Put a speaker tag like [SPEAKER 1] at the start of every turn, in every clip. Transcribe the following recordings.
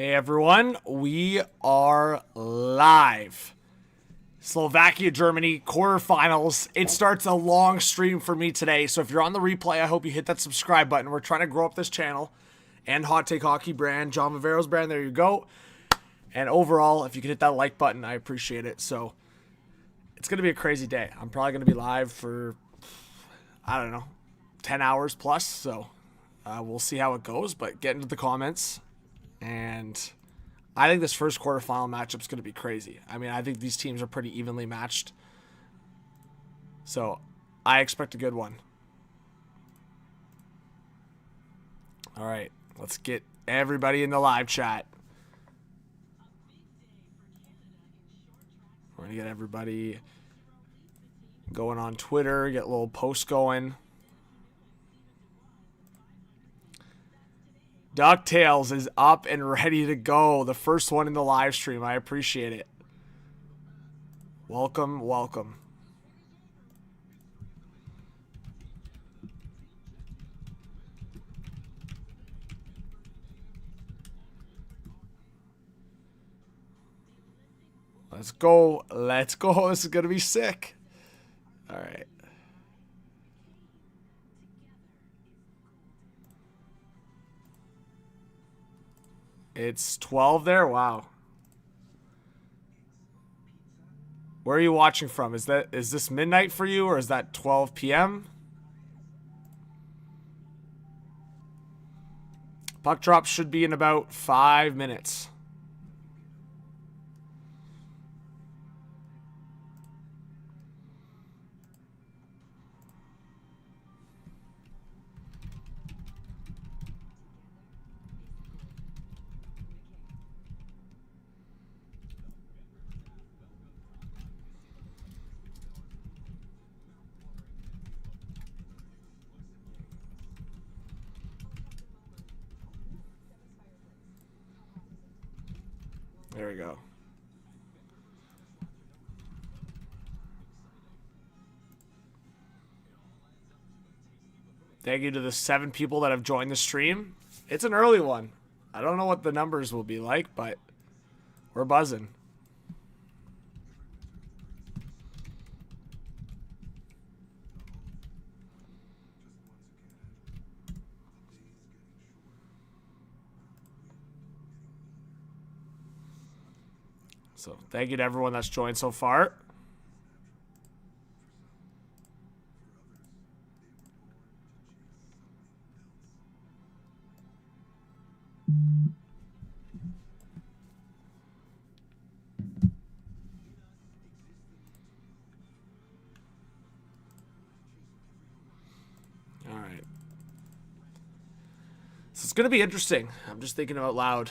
[SPEAKER 1] Hey everyone, we are live. Slovakia, Germany, quarterfinals. It starts a long stream for me today, so if you're on the replay, I hope you hit that subscribe button. We're trying to grow up this channel and Hot Take Hockey brand, John Viveiros brand, there you go. And overall, if you can hit that like button, I appreciate it. So it's going to be a crazy day. I'm probably going to be live for, I don't know, 10 hours plus, so we'll see how it goes, but get into the comments. And I think this first quarterfinal matchup is going to be crazy. I mean, I think these teams are pretty evenly matched. So I expect a good one. All right, let's get everybody in the live chat. We're going to get everybody going on Twitter, get a little post going. DuckTales is up and ready to go. The first one in the live stream. I appreciate it. Welcome, welcome. Let's go. Let's go. This is going to be sick. All right. It's 12 there? Wow. Where are you watching from? Is this midnight for you, or is that 12 p.m.? Puck drop should be in about 5 minutes. There we go. Thank you to the 7 people that have joined the stream. It's an early one. I don't know what the numbers will be like, but we're buzzing. So thank you to everyone that's joined so far. All right. So it's going to be interesting. I'm just thinking out loud.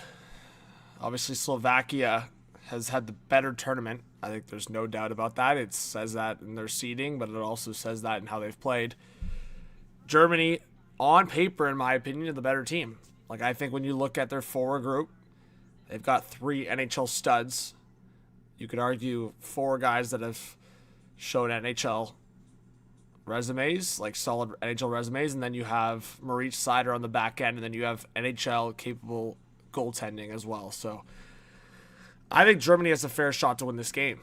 [SPEAKER 1] Obviously, Slovakia has had the better tournament. I think there's no doubt about that. It says that in their seeding, but it also says that in how they've played. Germany, on paper, in my opinion, the better team. Like, I think when you look at their forward group, they've got 3 NHL studs. You could argue 4 guys that have shown NHL resumes, like solid NHL resumes, and then you have Maurice Seider on the back end, and then you have NHL-capable goaltending as well. So I think Germany has a fair shot to win this game.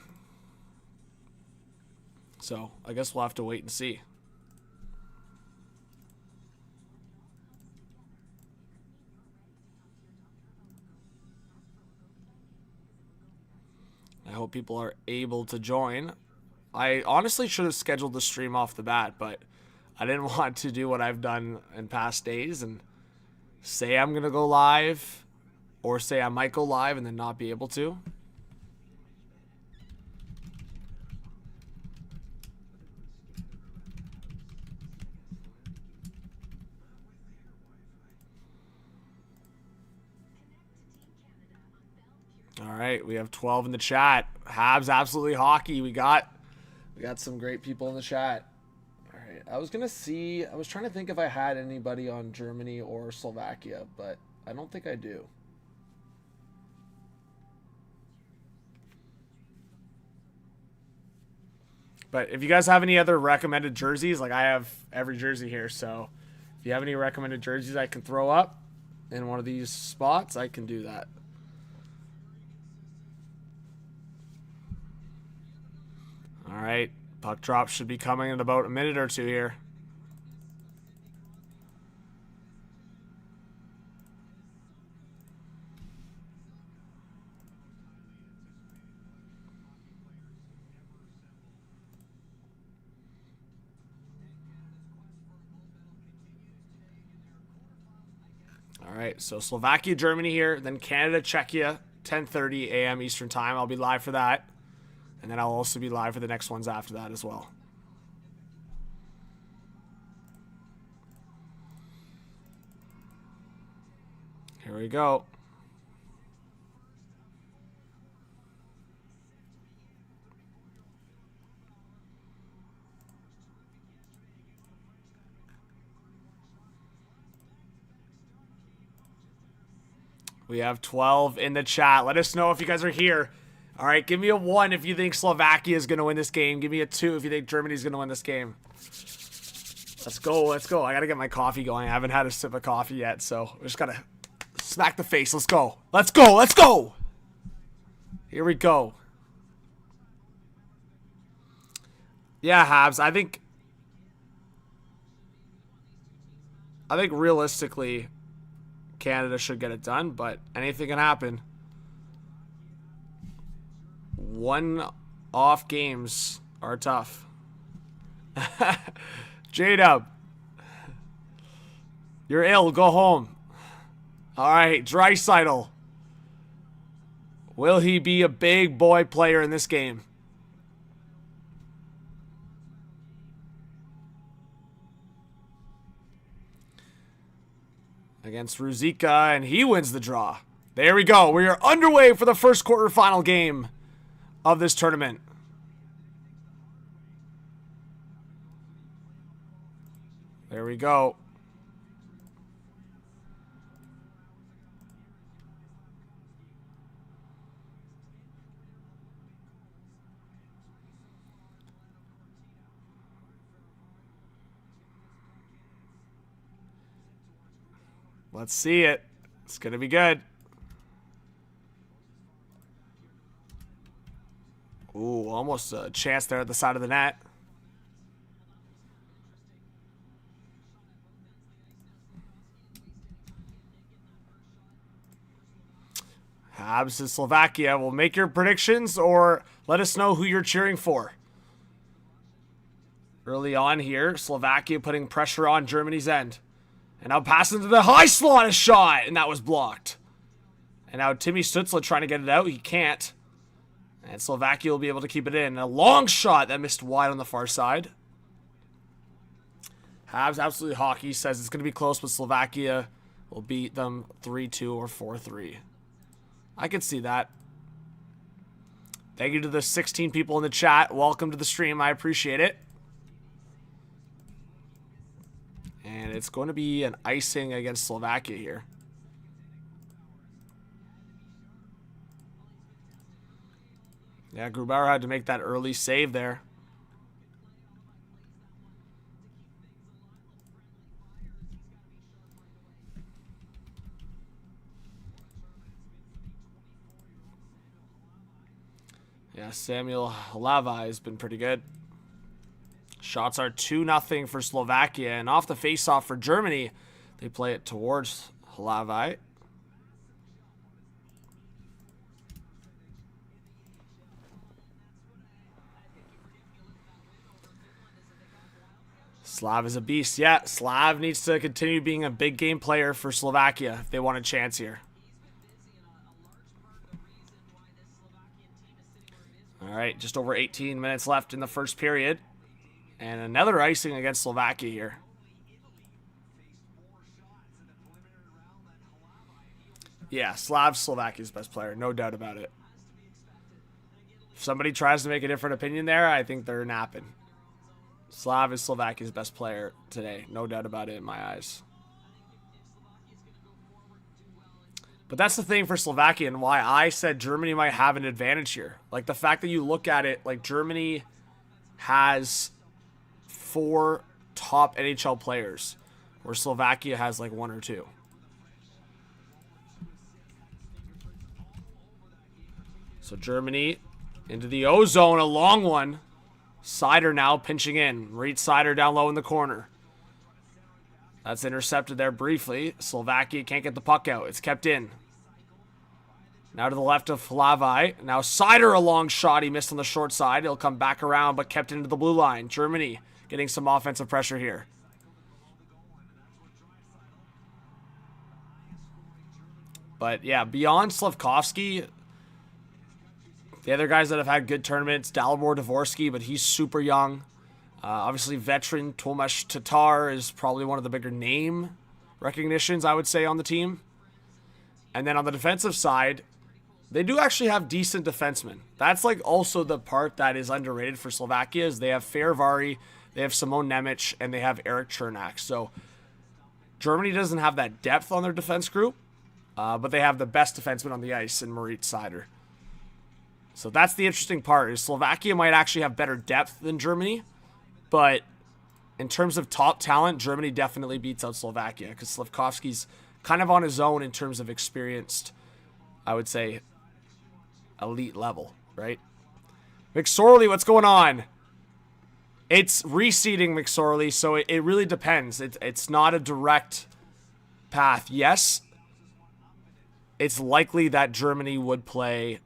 [SPEAKER 1] So I guess we'll have to wait and see. I hope people are able to join. I honestly should have scheduled the stream off the bat, but I didn't want to do what I've done in past days and say I'm going to go live, or say I might go live and then not be able to. All right, we have 12 in the chat. Habs Absolutely Hockey. We got some great people in the chat. All right, I was trying to think if I had anybody on Germany or Slovakia, but I don't think I do. But if you guys have any other recommended jerseys, like I have every jersey here, so if you have any recommended jerseys I can throw up in one of these spots, I can do that. All right. Puck drop should be coming in about a minute or two here. All right, so Slovakia, Germany here, then Canada, Czechia, 10:30 a.m. Eastern Time. I'll be live for that. And then I'll also be live for the next ones after that as well. Here we go. We have 12 in the chat. Let us know if you guys are here. All right, give me a 1 if you think Slovakia is going to win this game. Give me a 2 if you think Germany is going to win this game. Let's go, let's go. I got to get my coffee going. I haven't had a sip of coffee yet, so we just got to smack the face. Let's go. Let's go, let's go. Here we go. Yeah, Habs, I think realistically Canada should get it done, but anything can happen. One-off games are tough. J-Dub, you're ill. Go home. All right, Draisaitl. Will he be a big boy player in this game? Against Ruzicka, and he wins the draw. There we go. We are underway for the first quarterfinal game of this tournament. There we go. Let's see it. It's going to be good. Ooh, almost a chance there at the side of the net. Habs to Slovakia. Will make your predictions or let us know who you're cheering for. Early on here, Slovakia putting pressure on Germany's end. And now passing to the high slot, a shot, and that was blocked. And now Timmy Stützle trying to get it out. He can't. And Slovakia will be able to keep it in. A long shot that missed wide on the far side. Habs Absolutely Hockey says it's going to be close, but Slovakia will beat them 3-2 or 4-3. I can see that. Thank you to the 16 people in the chat. Welcome to the stream. I appreciate it. And it's going to be an icing against Slovakia here. Yeah, Grubauer had to make that early save there. Yeah, Samuel Halava has been pretty good. Shots are 2-0 for Slovakia. And off the faceoff for Germany, they play it towards Halavai. Slav is a beast. Yeah, Slav needs to continue being a big game player for Slovakia if they want a chance here. All right, just over 18 minutes left in the first period. And another icing against Slovakia here. Yeah, Slav's Slovakia's best player, no doubt about it. If somebody tries to make a different opinion there, I think they're napping. Slav is Slovakia's best player today, no doubt about it in my eyes. But that's the thing for Slovakia and why I said Germany might have an advantage here. Like the fact that you look at it, like Germany has 4 top NHL players, where Slovakia has like 1 or 2. So Germany into the O zone, a long one. Seider now pinching in. Moritz Seider down low in the corner. That's intercepted there briefly. Slovakia can't get the puck out. It's kept in. Now to the left of Flavai. Now Seider, a long shot. He missed on the short side. He'll come back around, but kept into the blue line. Germany getting some offensive pressure here. But yeah, beyond Slafkovsky, the other guys that have had good tournaments, Dalibor Dvorsky, but he's super young. Obviously, veteran Tomasz Tatar is probably one of the bigger name recognitions, I would say, on the team. And then on the defensive side, they do actually have decent defensemen. That's like also the part that is underrated for Slovakia is they have Fehérváry, they have Simon Nemec, and they have Eric Chernak. So Germany doesn't have that depth on their defense group, but they have the best defenseman on the ice in Moritz Seider. So that's the interesting part is Slovakia might actually have better depth than Germany, but in terms of top talent, Germany definitely beats out Slovakia because Slafkovsky's kind of on his own in terms of experienced, I would say, elite level, right? McSorley, what's going on? It's reseeding McSorley, so it really depends. It's not a direct path. Yes, it's likely that Germany would play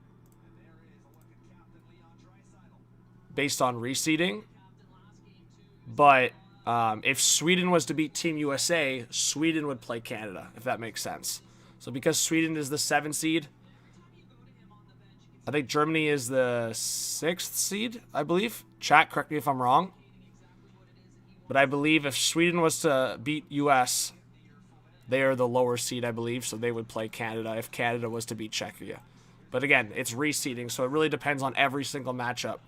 [SPEAKER 1] based on reseeding, but if Sweden was to beat Team USA, Sweden would play Canada, if that makes sense. So because Sweden is the 7th seed, I think Germany is the 6th seed, I believe. Chat, correct me if I'm wrong. But I believe if Sweden was to beat US, they are the lower seed, I believe, so they would play Canada if Canada was to beat Czechia. But again, it's reseeding, so it really depends on every single matchup.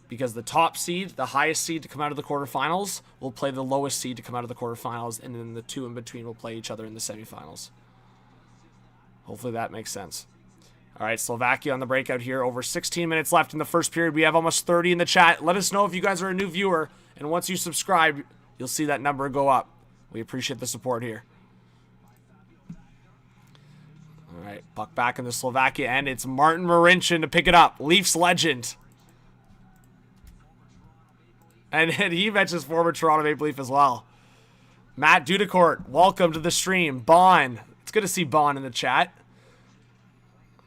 [SPEAKER 1] Because the top seed, the highest seed to come out of the quarterfinals, will play the lowest seed to come out of the quarterfinals, and then the two in between will play each other in the semifinals. Hopefully that makes sense. All right, Slovakia on the breakout here. Over 16 minutes left in the first period. We have almost 30 in the chat. Let us know if you guys are a new viewer, and once you subscribe, you'll see that number go up. We appreciate the support here. All right, puck back in the Slovakia end. It's Martin Marincin to pick it up. Leafs legend. And he mentions former Toronto Maple Leaf as well. Matt Dudecourt, welcome to the stream. Bon, it's good to see Bon in the chat.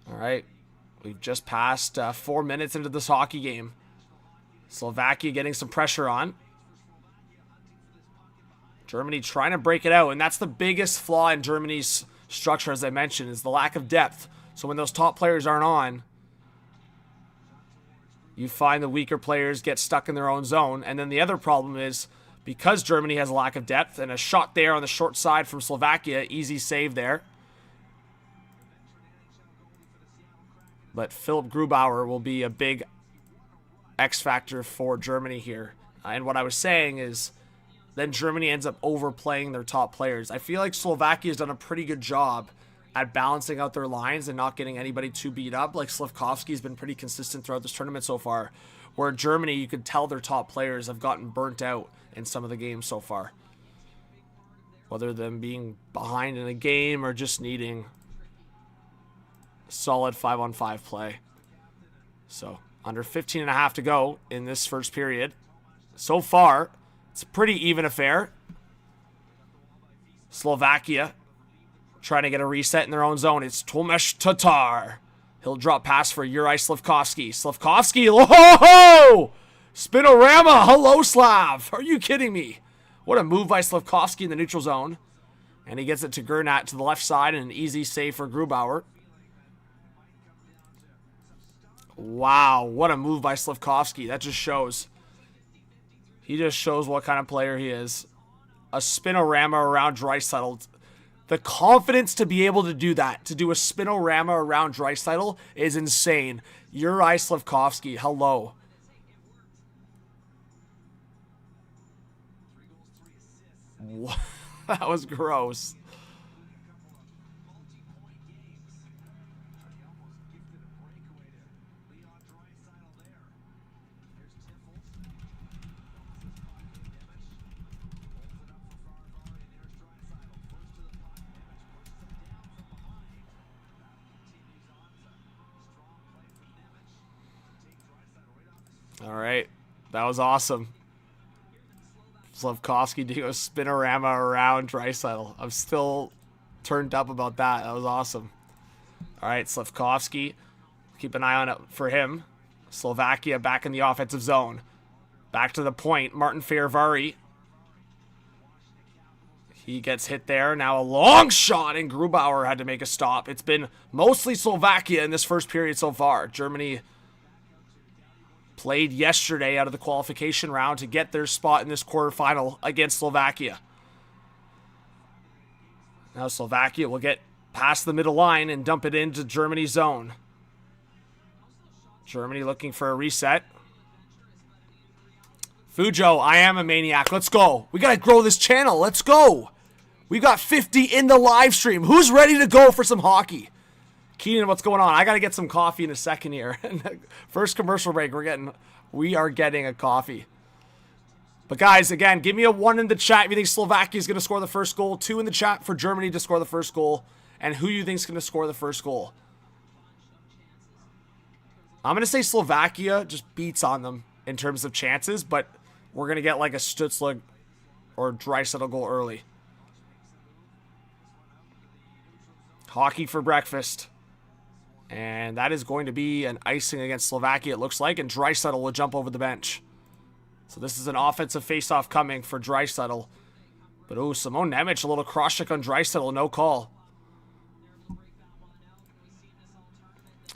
[SPEAKER 1] All right, we've just passed 4 minutes into this hockey game. Slovakia getting some pressure on. Germany trying to break it out, and that's the biggest flaw in Germany's structure, as I mentioned, is the lack of depth. So when those top players aren't on, you find the weaker players get stuck in their own zone. And then the other problem is, because Germany has a lack of depth, and a shot there on the short side from Slovakia, easy save there. But Philip Grubauer will be a big X factor for Germany here. And what I was saying is, then Germany ends up overplaying their top players. I feel like Slovakia has done a pretty good job at balancing out their lines and not getting anybody too beat up. Like Slafkovsky's been pretty consistent throughout this tournament so far. Where Germany, you could tell their top players have gotten burnt out in some of the games so far. Whether them being behind in a game or just needing solid 5-on-5 play. So, under 15 and a half to go in this first period. So far, it's a pretty even affair. Slovakia trying to get a reset in their own zone. It's Tomasz Tatar. He'll drop pass for Juraj Slafkovsky. Slafkovsky, oh! Spinorama, hello Slav. Are you kidding me? What a move by Slafkovsky in the neutral zone. And he gets it to Gernat to the left side, and an easy save for Grubauer. Wow, what a move by Slafkovsky. That just shows. He just shows what kind of player he is. A spinorama around Draisaitl. The confidence to be able to do that, to do a spinorama around Draisaitl, is insane. Juraj Slafkovsky, hello. That was gross. All right, That was awesome. Slafkovsky doing a spinorama around Draisaitl. I'm still turned up about that. That was awesome. All right, Slafkovsky. Keep an eye on it for him. Slovakia back in the offensive zone. Back to the point. Martin Fehervary. He gets hit there. Now a long shot, and Grubauer had to make a stop. It's been mostly Slovakia in this first period so far. Germany played yesterday out of the qualification round to get their spot in this quarterfinal against Slovakia. Now Slovakia will get past the middle line and dump it into Germany's zone. Germany looking for a reset. Fujo, I am a maniac. Let's go. We got to grow this channel. Let's go. We got 50 in the live stream. Who's ready to go for some hockey? Keenan, what's going on? I got to get some coffee in a second here. First commercial break, we are getting a coffee. But guys, again, give me a 1 in the chat if you think Slovakia is going to score the first goal. 2 in the chat for Germany to score the first goal. And who you think is going to score the first goal. I'm going to say Slovakia just beats on them in terms of chances, but we're going to get like a Stützle or Draisaitl goal early. Hockey for breakfast. And that is going to be an icing against Slovakia, it looks like, and Draisaitl will jump over the bench. So this is an offensive faceoff coming for Draisaitl. But oh, Simon Nemec, a little cross-check on Draisaitl, no call.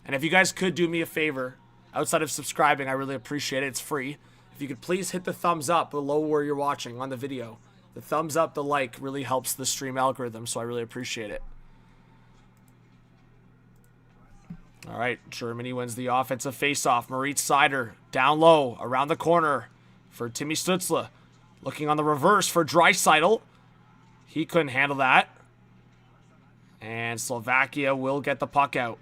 [SPEAKER 1] And if you guys could do me a favor, outside of subscribing, I really appreciate it. It's free. If you could please hit the thumbs up below where you're watching on the video. The thumbs up, the like, really helps the stream algorithm, so I really appreciate it. All right, Germany wins the offensive faceoff. Moritz Seider down low, around the corner for Timmy Stützle. Looking on the reverse for Draisaitl. He couldn't handle that. And Slovakia will get the puck out.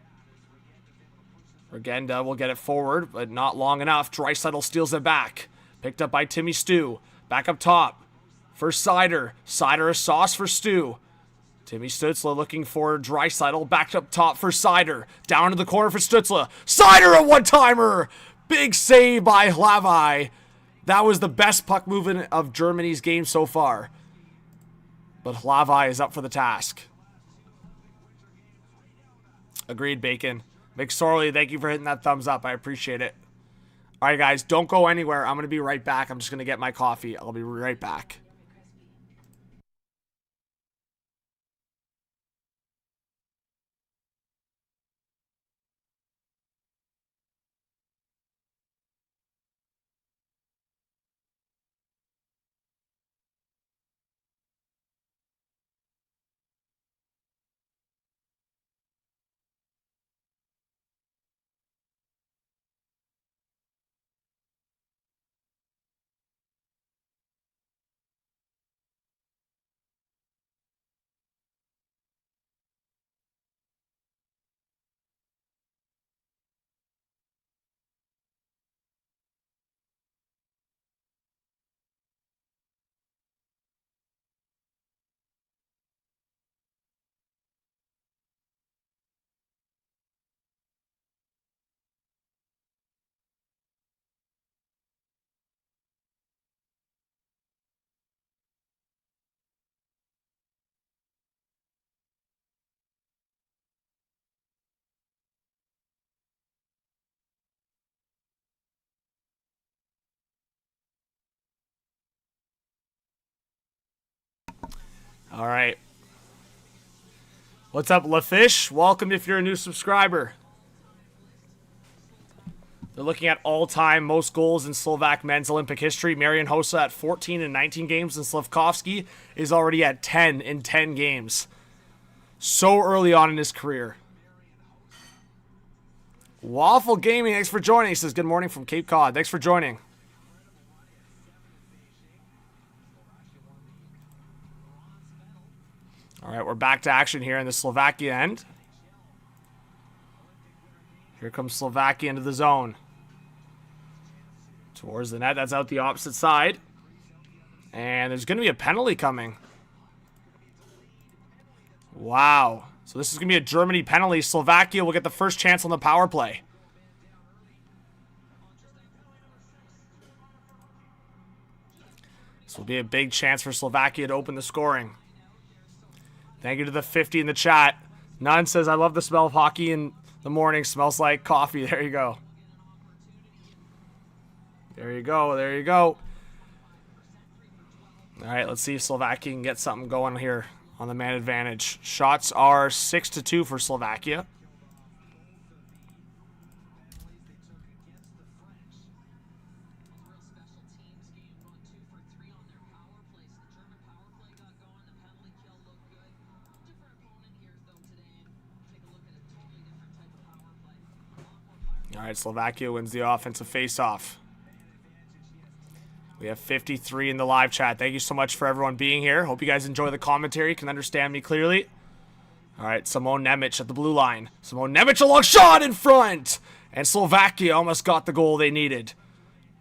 [SPEAKER 1] Regenda will get it forward, but not long enough. Draisaitl steals it back. Picked up by Timmy Stu. Back up top for Seider. Seider a sauce for Stu. Timmy Stützle looking for Draisaitl. Backed up top for Seider. Down to the corner for Stützle. Seider a one-timer! Big save by Hlavai. That was the best puck movement of Germany's game so far. But Hlavai is up for the task. Agreed, Bacon. McSorley, thank you for hitting that thumbs up. I appreciate it. All right, guys, don't go anywhere. I'm going to be right back. I'm just going to get my coffee. I'll be right back. All right. What's up, LaFish? Welcome if you're a new subscriber. They're looking at all-time most goals in Slovak men's Olympic history. Marian Hossa at 14 in 19 games, and Slafkovsky is already at 10 in 10 games. So early on in his career. Waffle Gaming, thanks for joining. He says, good morning from Cape Cod. Thanks for joining. All right, we're back to action here in the Slovakia end. Here comes Slovakia into the zone. Towards the net, that's out the opposite side. And there's going to be a penalty coming. Wow. So this is going to be a Germany penalty. Slovakia will get the first chance on the power play. will be a big chance for Slovakia to open the scoring. Thank you to the 50 in the chat. None says, I love the smell of hockey in the morning. Smells like coffee. There you go. There you go. There you go. All right, let's see if Slovakia can get something going here on the man advantage. Shots are 6-2 for Slovakia. All right, Slovakia wins the offensive faceoff. We have 53 in the live chat. Thank you so much for everyone being here. Hope you guys enjoy the commentary, can understand me clearly. All right, Simon Nemec at the blue line. Simon Nemec, a long shot in front! And Slovakia almost got the goal they needed.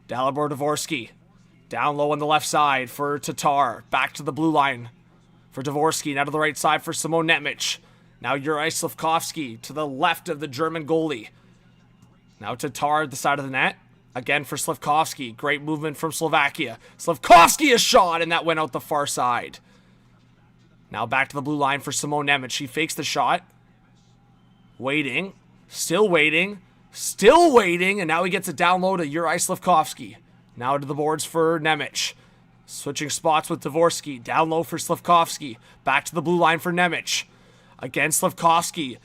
[SPEAKER 1] Dalibor Dvorsky down low on the left side for Tatar. Back to the blue line for Dvorsky. Now to the right side for Simon Nemec. Now Juraj Slafkovsky to the left of the German goalie. Now Tatar at the side of the net. Again for Slafkovsky. Great movement from Slovakia. Slafkovsky a shot, and that went out the far side. Now back to the blue line for Simon Nemec. He fakes the shot. Waiting. Still waiting. Still waiting. And now he gets it down low to Juraj Slafkovsky. Now to the boards for Nemec. Switching spots with Dvorsky. Down low for Slafkovsky. Back to the blue line for Nemec. Again Slafkovsky.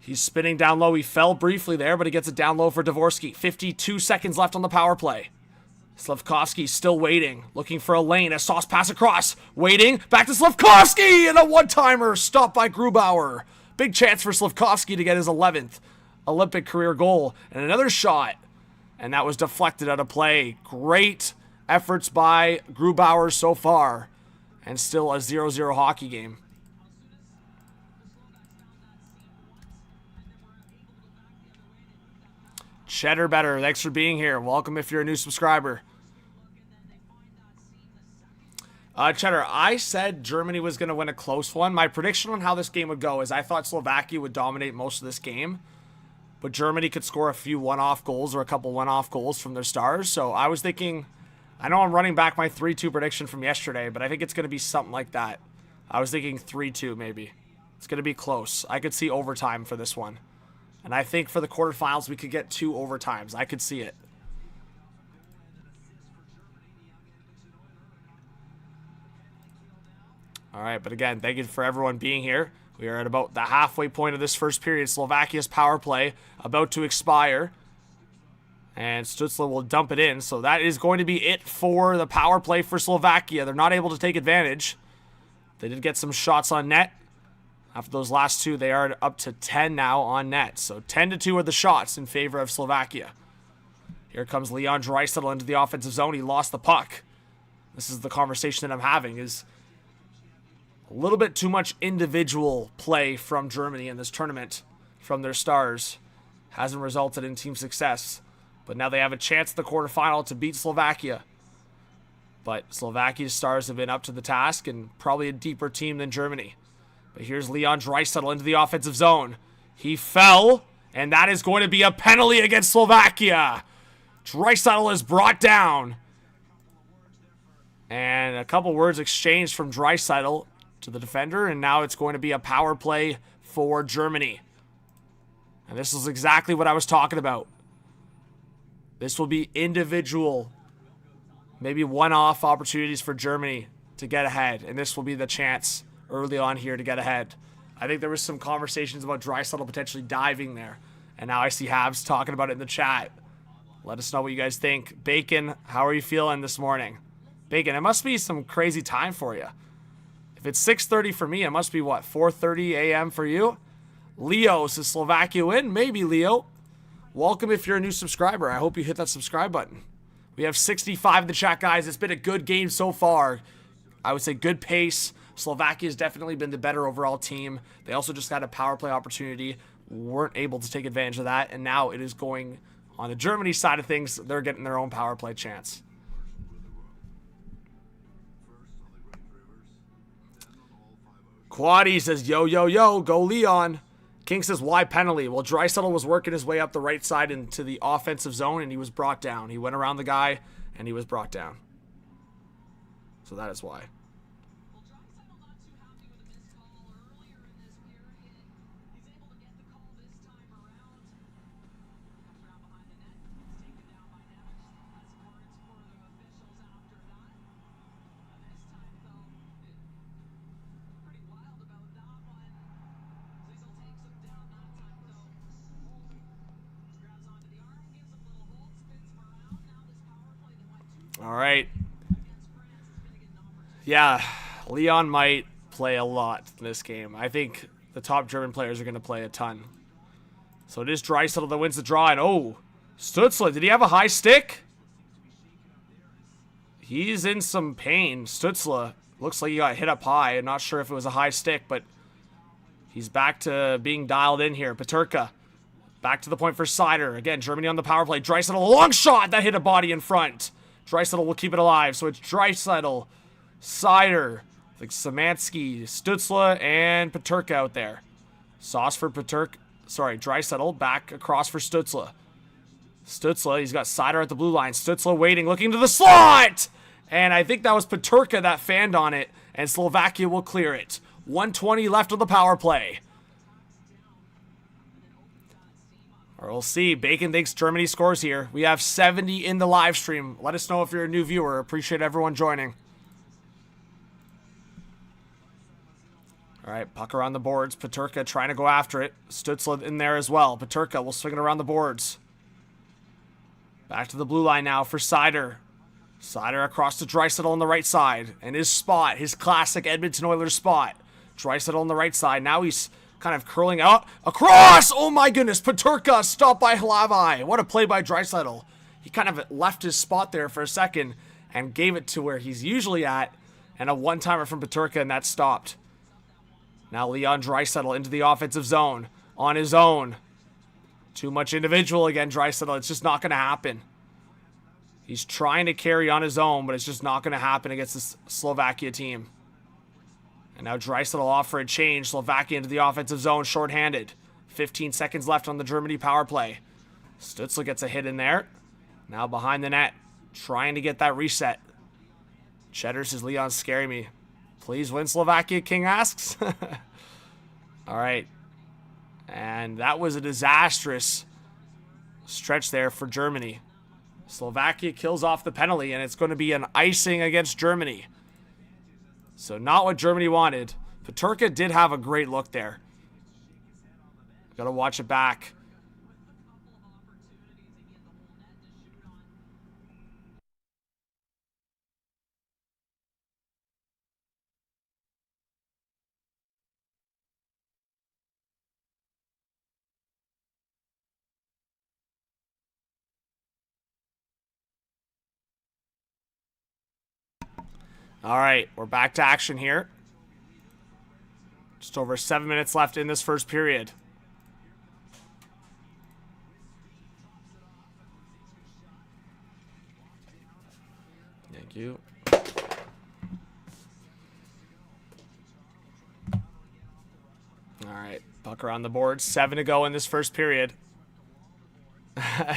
[SPEAKER 1] He's spinning down low. He fell briefly there, but he gets it down low for Dvorsky. 52 seconds left on the power play. Slafkovsky still waiting. Looking for a lane. A sauce pass across. Waiting. Back to Slafkovsky. And a one-timer. Stopped by Grubauer. Big chance for Slafkovsky to get his 11th Olympic career goal. And another shot. And that was deflected out of play. Great efforts by Grubauer so far. And still a 0-0 hockey game. Cheddar Better, thanks for being here. Welcome if you're a new subscriber. Cheddar, I said Germany was going to win a close one. My prediction on how this game would go is I thought Slovakia would dominate most of this game, but Germany could score a few one-off goals or a couple one-off goals from their stars. So I was thinking, I know I'm running back my 3-2 prediction from yesterday, but I think it's going to be something like that. I was thinking 3-2 maybe. It's going to be close. I could see overtime for this one. And I think for the quarterfinals, we could get 2 overtimes. I could see it. All right, but again, thank you for everyone being here. We are at about the halfway point of this first period. Slovakia's power play about to expire. And Stutzla will dump it in. So that is going to be it for the power play for Slovakia. They're not able to take advantage. They did get some shots on net. After those last 2, they are up to 10 now on net. So 10-2 are the shots in favor of Slovakia. Here comes Leon Draisaitl into the offensive zone. He lost the puck. This is the conversation that I'm having, is a little bit too much individual play from Germany in this tournament from their stars. Hasn't resulted in team success. But now they have a chance at the quarterfinal to beat Slovakia. But Slovakia's stars have been up to the task and probably a deeper team than Germany. But here's Leon Draisaitl into the offensive zone. He fell, and that is going to be a penalty against Slovakia. Draisaitl is brought down. And a couple words exchanged from Draisaitl to the defender, and now it's going to be a power play for Germany. And this is exactly what I was talking about. This will be individual, maybe one-off opportunities for Germany to get ahead, and this will be the chance early on here to get ahead. I think there was some conversations about Draisaitl potentially diving there. And now I see Habs talking about it in the chat. Let us know what you guys think. Bacon, how are you feeling this morning? Bacon, it must be some crazy time for you. If it's 6:30 for me, it must be what, 4:30 a.m. for you? Leo says Slovakia win? Maybe, Leo. Welcome if you're a new subscriber. I hope you hit that subscribe button. We have 65 in the chat, guys. It's been a good game so far. I would say good pace. Slovakia has definitely been the better overall team. They also just got a power play opportunity. Weren't able to take advantage of that. And now it is going on the Germany side of things. They're getting their own power play chance. Quaddy says, yo, yo, yo, go Leon. King says, why penalty? Well, Draisaitl was working his way up the right side into the offensive zone, and he was brought down. He went around the guy, and he was brought down. So that is why. All right. Yeah, Leon might play a lot in this game. I think the top German players are going to play a ton. So it is Draisaitl that wins the draw. And oh, Stützle, did he have a high stick? He's in some pain. Stützle looks like he got hit up high. I'm not sure if it was a high stick, but he's back to being dialed in here. Peterka back to the point for Seider. Again, Germany on the power play. Draisaitl, a long shot that hit a body in front. Draisaitl will keep it alive. So it's Draisaitl, Seider, like Szymanski, Stützle, and Peterka out there. Sauce for Draisaitl back across for Stützle. Stützle, he's got Seider at the blue line. Stützle waiting, looking to the slot! And I think that was Peterka that fanned on it, and Slovakia will clear it. 1:20 left on the power play. Or we'll see. Bacon thinks Germany scores here. We have 70 in the live stream. Let us know if you're a new viewer. Appreciate everyone joining. All right, puck around the boards. Peterka trying to go after it. Stützle in there as well. Peterka will swing it around the boards. Back to the blue line now for Seider. Seider across to Draisaitl on the right side. And his spot, his classic Edmonton Oilers spot. Draisaitl on the right side. Now he's kind of curling out across. Oh my goodness. Peterka stopped by Hlavai. What a play by Draisaitl. He kind of left his spot there for a second and gave it to where he's usually at. And a one-timer from Peterka, and that stopped. Now Leon Draisaitl into the offensive zone on his own. Too much individual again, Draisaitl. It's just not going to happen. He's trying to carry on his own, but it's just not going to happen against this Slovakia team. And now Draisaitl off for a change. Slovakia into the offensive zone, shorthanded. 15 seconds left on the Germany power play. Stützle gets a hit in there. Now behind the net, trying to get that reset. Cheddar says, Leon's scaring me. Please win Slovakia, King asks. All right. And that was a disastrous stretch there for Germany. Slovakia kills off the penalty, and it's going to be an icing against Germany. So not what Germany wanted. Peterka did have a great look there. Got to watch it back. All right, we're back to action here. Just over 7 minutes left in this first period. Thank you. All right, puck around the board. 7 to go in this first period.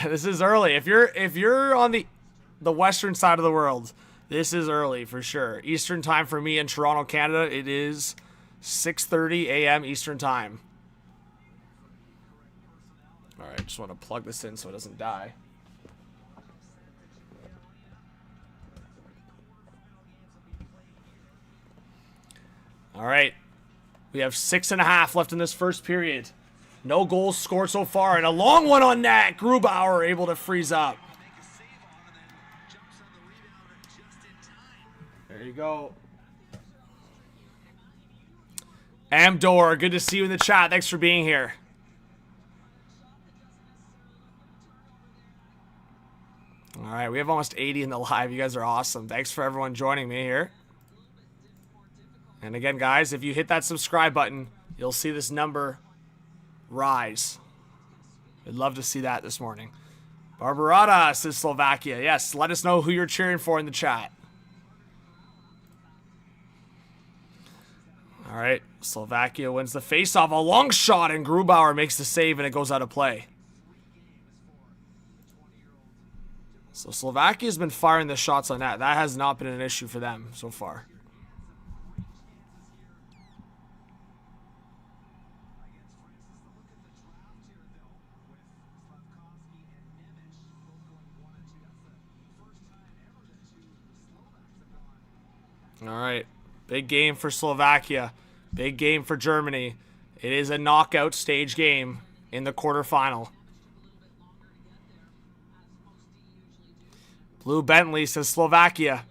[SPEAKER 1] This is early. If you're on the western side of the world, this is early for sure. Eastern time for me in Toronto, Canada, it is 6:30 a.m. Eastern time. All right, just want to plug this in so it doesn't die. All right, we have 6.5 left in this first period. No goals scored so far, and a long one on net. Grubauer able to freeze up. There you go. Amdor, good to see you in the chat. Thanks for being here. All right, we have almost 80 in the live. You guys are awesome. Thanks for everyone joining me here. And again, guys, if you hit that subscribe button, you'll see this number rise. I'd love to see that this morning. Barbarata says Slovakia. Yes, let us know who you're cheering for in the chat. All right, Slovakia wins the faceoff. A long shot, and Grubauer makes the save, and it goes out of play. So Slovakia's been firing the shots on net. That has not been an issue for them so far. All right. Big game for Slovakia. Big game for Germany. It is a knockout stage game in the quarterfinal. Blue Bentley says Slovakia.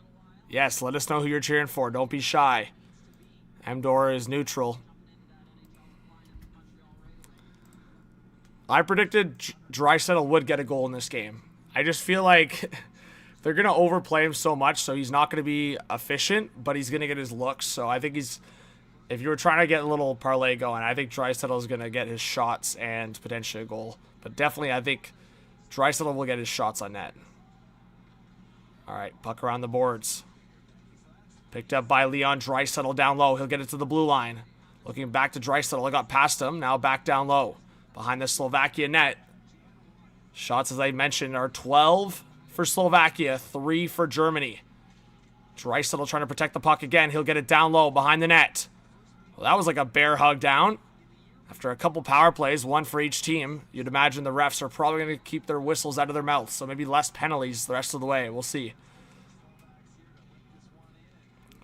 [SPEAKER 1] Yes, let us know who you're cheering for. Don't be shy. Amdor is neutral. I predicted Draisaitl would get a goal in this game. I just feel like they're going to overplay him so much, so he's not going to be efficient, but he's going to get his looks. So I think if you were trying to get a little parlay going, I think Draisaitl is going to get his shots and potentially a goal. But definitely, I think Draisaitl will get his shots on net. All right, puck around the boards. Picked up by Leon Draisaitl down low. He'll get it to the blue line. Looking back to Draisaitl. I got past him. Now back down low. Behind the Slovakia net. Shots, as I mentioned, are 12 for Slovakia, 3 for Germany. Draisaitl trying to protect the puck again. He'll get it down low behind the net. Well, that was like a bear hug down. After a couple power plays, one for each team, you'd imagine the refs are probably going to keep their whistles out of their mouths, so maybe less penalties the rest of the way. We'll see.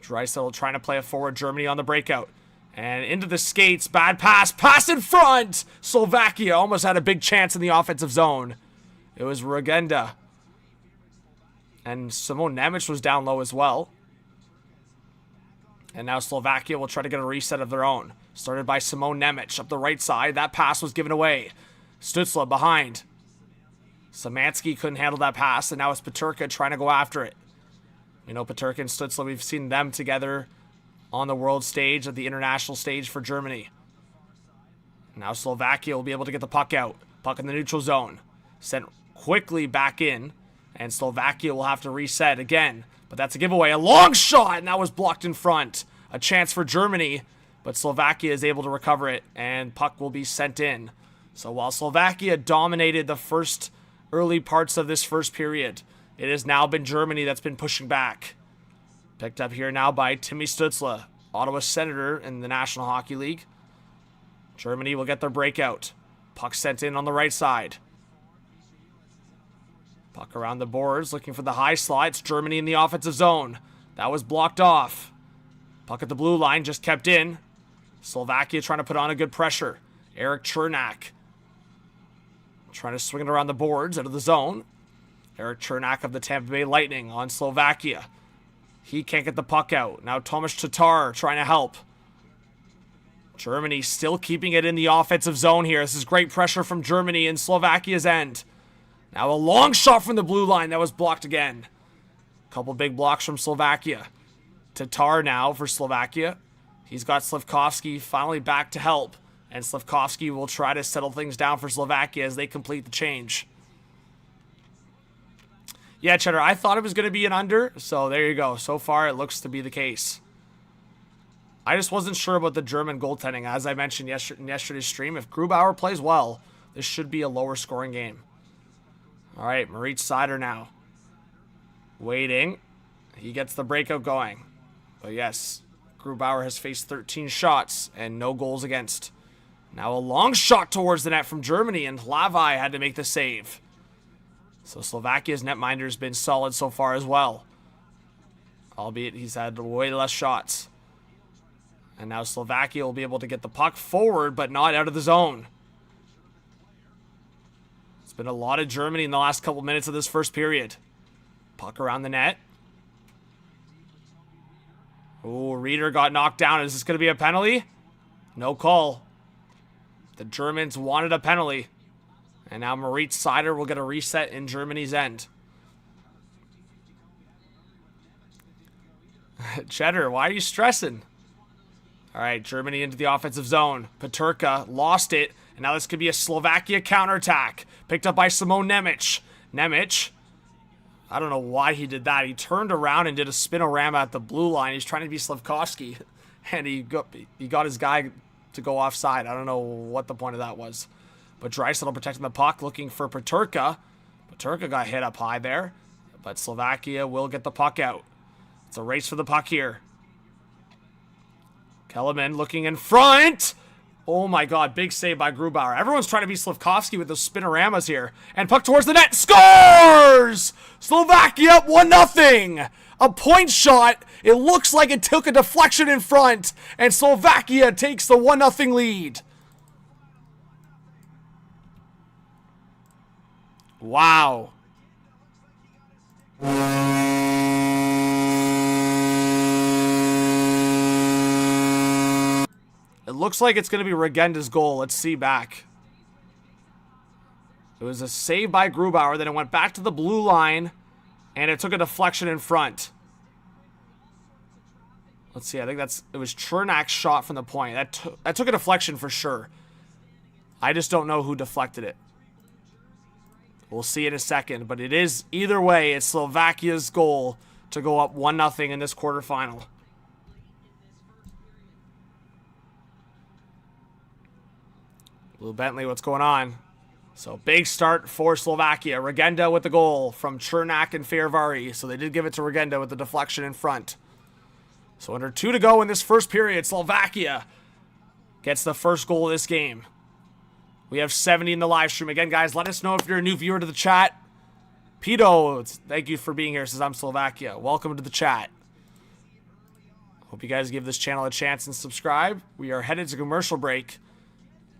[SPEAKER 1] Draisaitl trying to play it forward. Germany on the breakout. And into the skates. Bad pass. Pass in front! Slovakia almost had a big chance in the offensive zone. It was Regenda. And Simone Nemec was down low as well. And now Slovakia will try to get a reset of their own. Started by Simone Nemec up the right side. That pass was given away. Stützle behind. Szymanski couldn't handle that pass, and now it's Peterka trying to go after it. You know, Peterka and Stützle, we've seen them together on the world stage, at the international stage for Germany. Now Slovakia will be able to get the puck out. Puck in the neutral zone. Sent quickly back in, and Slovakia will have to reset again. But that's a giveaway. A long shot, and that was blocked in front. A chance for Germany, but Slovakia is able to recover it, and puck will be sent in. So while Slovakia dominated the first early parts of this first period, it has now been Germany that's been pushing back. Picked up here now by Timmy Stützle, Ottawa Senator in the National Hockey League. Germany will get their breakout. Puck sent in on the right side. Puck around the boards, looking for the high slot. It's Germany in the offensive zone. That was blocked off. Puck at the blue line, just kept in. Slovakia trying to put on a good pressure. Eric Chernak trying to swing it around the boards out of the zone. Eric Chernak of the Tampa Bay Lightning on Slovakia. He can't get the puck out. Now Tomáš Tatar trying to help. Germany still keeping it in the offensive zone here. This is great pressure from Germany in Slovakia's end. Now a long shot from the blue line that was blocked again. Couple big blocks from Slovakia. Tatar now for Slovakia. He's got Slafkovsky finally back to help. And Slafkovsky will try to settle things down for Slovakia as they complete the change. Yeah, Cheddar, I thought it was going to be an under, so there you go. So far, it looks to be the case. I just wasn't sure about the German goaltending. As I mentioned in yesterday's stream, if Grubauer plays well, this should be a lower scoring game. All right, Moritz Seider now. Waiting. He gets the breakout going. But yes, Grubauer has faced 13 shots and no goals against. Now a long shot towards the net from Germany, and Hlavai had to make the save. So Slovakia's netminder has been solid so far as well. Albeit he's had way less shots. And now Slovakia will be able to get the puck forward, but not out of the zone. It's been a lot of Germany in the last couple minutes of this first period. Puck around the net. Oh, Reeder got knocked down. Is this going to be a penalty? No call. The Germans wanted a penalty. And now Moritz Seider will get a reset in Germany's end. Cheddar, why are you stressing? All right, Germany into the offensive zone. Peterka lost it. And now this could be a Slovakia counterattack. Picked up by Simone Nemec. Nemec, I don't know why he did that. He turned around and did a spinorama at the blue line. He's trying to be Slafkovsky. And he got his guy to go offside. I don't know what the point of that was. But Draisaitl protecting the puck, looking for Peterka. Peterka got hit up high there. but Slovakia will get the puck out. It's a race for the puck here. Kellerman looking in front. Oh my god, big save by Grubauer. Everyone's trying to be Slafkovsky with those spinoramas here. And puck towards the net. Scores! Slovakia up 1-0. A point shot. It looks like it took a deflection in front. And Slovakia takes the 1-0 lead. Wow. It looks like it's going to be Regenda's goal. Let's see back. It was a save by Grubauer. Then it went back to the blue line. And it took a deflection in front. Let's see. I think it was Chernak's shot from the point. That took a deflection for sure. I just don't know who deflected it. We'll see in a second. But it is, either way, it's Slovakia's goal to go up 1-0 in this quarterfinal. Blue Bentley, what's going on? So, big start for Slovakia. Regenda with the goal from Chernak and Viveiros. So, they did give it to Regenda with the deflection in front. So, under 2 to go in this first period, Slovakia gets the first goal of this game. We have 70 in the live stream. Again, guys, let us know if you're a new viewer to the chat. Pito, thank you for being here, says I'm Slovakia. Welcome to the chat. Hope you guys give this channel a chance and subscribe. We are headed to commercial break.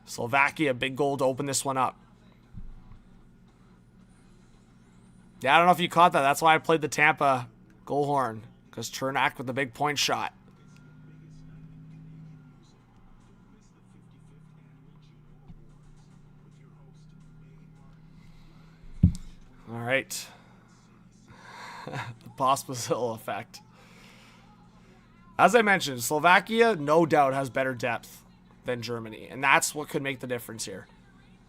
[SPEAKER 1] Slovakia, big goal to open this one up. Yeah, I don't know if you caught that. That's why I played the Tampa goal horn. Because Chernak with the big point shot. All right. The Pospisil effect. As I mentioned, Slovakia no doubt has better depth than Germany, and that's what could make the difference here.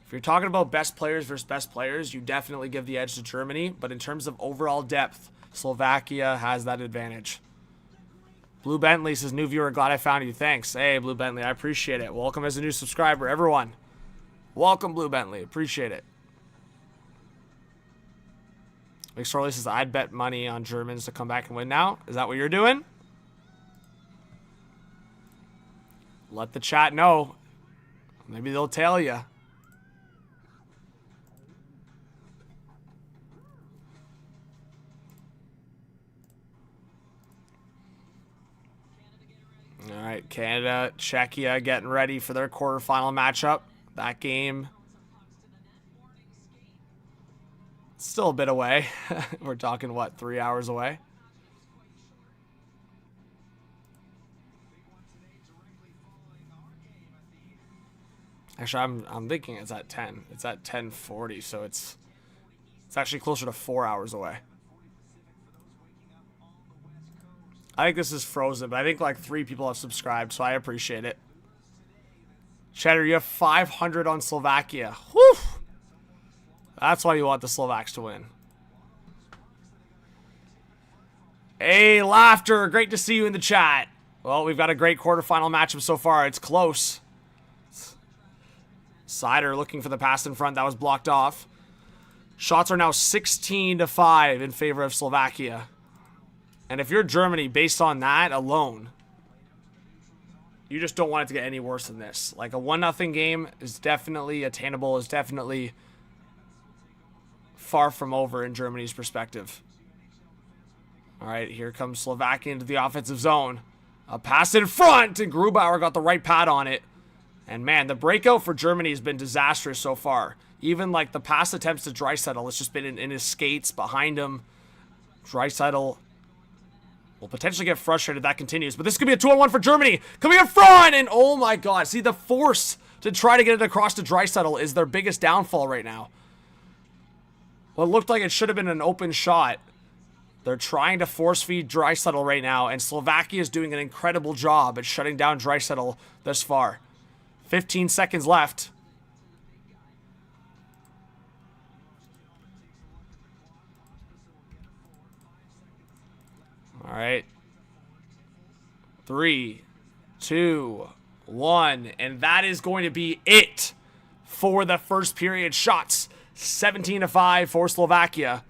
[SPEAKER 1] If you're talking about best players versus best players, you definitely give the edge to Germany, but in terms of overall depth, Slovakia has that advantage. Blue Bentley says, new viewer, glad I found you. Thanks. Hey, Blue Bentley, I appreciate it. Welcome as a new subscriber, everyone. Welcome, Blue Bentley. Appreciate it. McSorley says, I'd bet money on Germans to come back and win now. Is that what you're doing? Let the chat know. Maybe they'll tell you. All right, Canada, Czechia getting ready for their quarterfinal matchup. That game still a bit away. We're talking, what, 3 hours away? Actually, I'm thinking it's at 10. It's at 10:40, so it's actually closer to 4 hours away. I think this is frozen, but I think like 3 people have subscribed, so I appreciate it. Cheddar, you have 500 on Slovakia. Whew! That's why you want the Slovaks to win. Hey, Laughter, great to see you in the chat. Well, we've got a great quarterfinal matchup so far. It's close. Sider looking for the pass in front. That was blocked off. Shots are now 16-5 in favor of Slovakia. And if you're Germany, based on that alone, you just don't want it to get any worse than this. Like a 1-0 game is definitely attainable, is definitely far from over in Germany's perspective. All right, here comes Slovakia into the offensive zone. A pass in front, and Grubauer got the right pad on it. And man, the breakout for Germany has been disastrous so far. Even like the pass attempts to Draisaitl, it's just been in his skates behind him. Draisaitl will potentially get frustrated if that continues. But this could be a 2-on-1 for Germany. Coming in front, and oh my god. See, the force to try to get it across to Draisaitl is their biggest downfall right now. What looked like it should have been an open shot. They're trying to force feed Draisaitl right now, and Slovakia is doing an incredible job at shutting down Draisaitl thus far. 15 seconds left. All right. 3, 2, 1. And that is going to be it for the first period shots. 17-5 for Slovakia.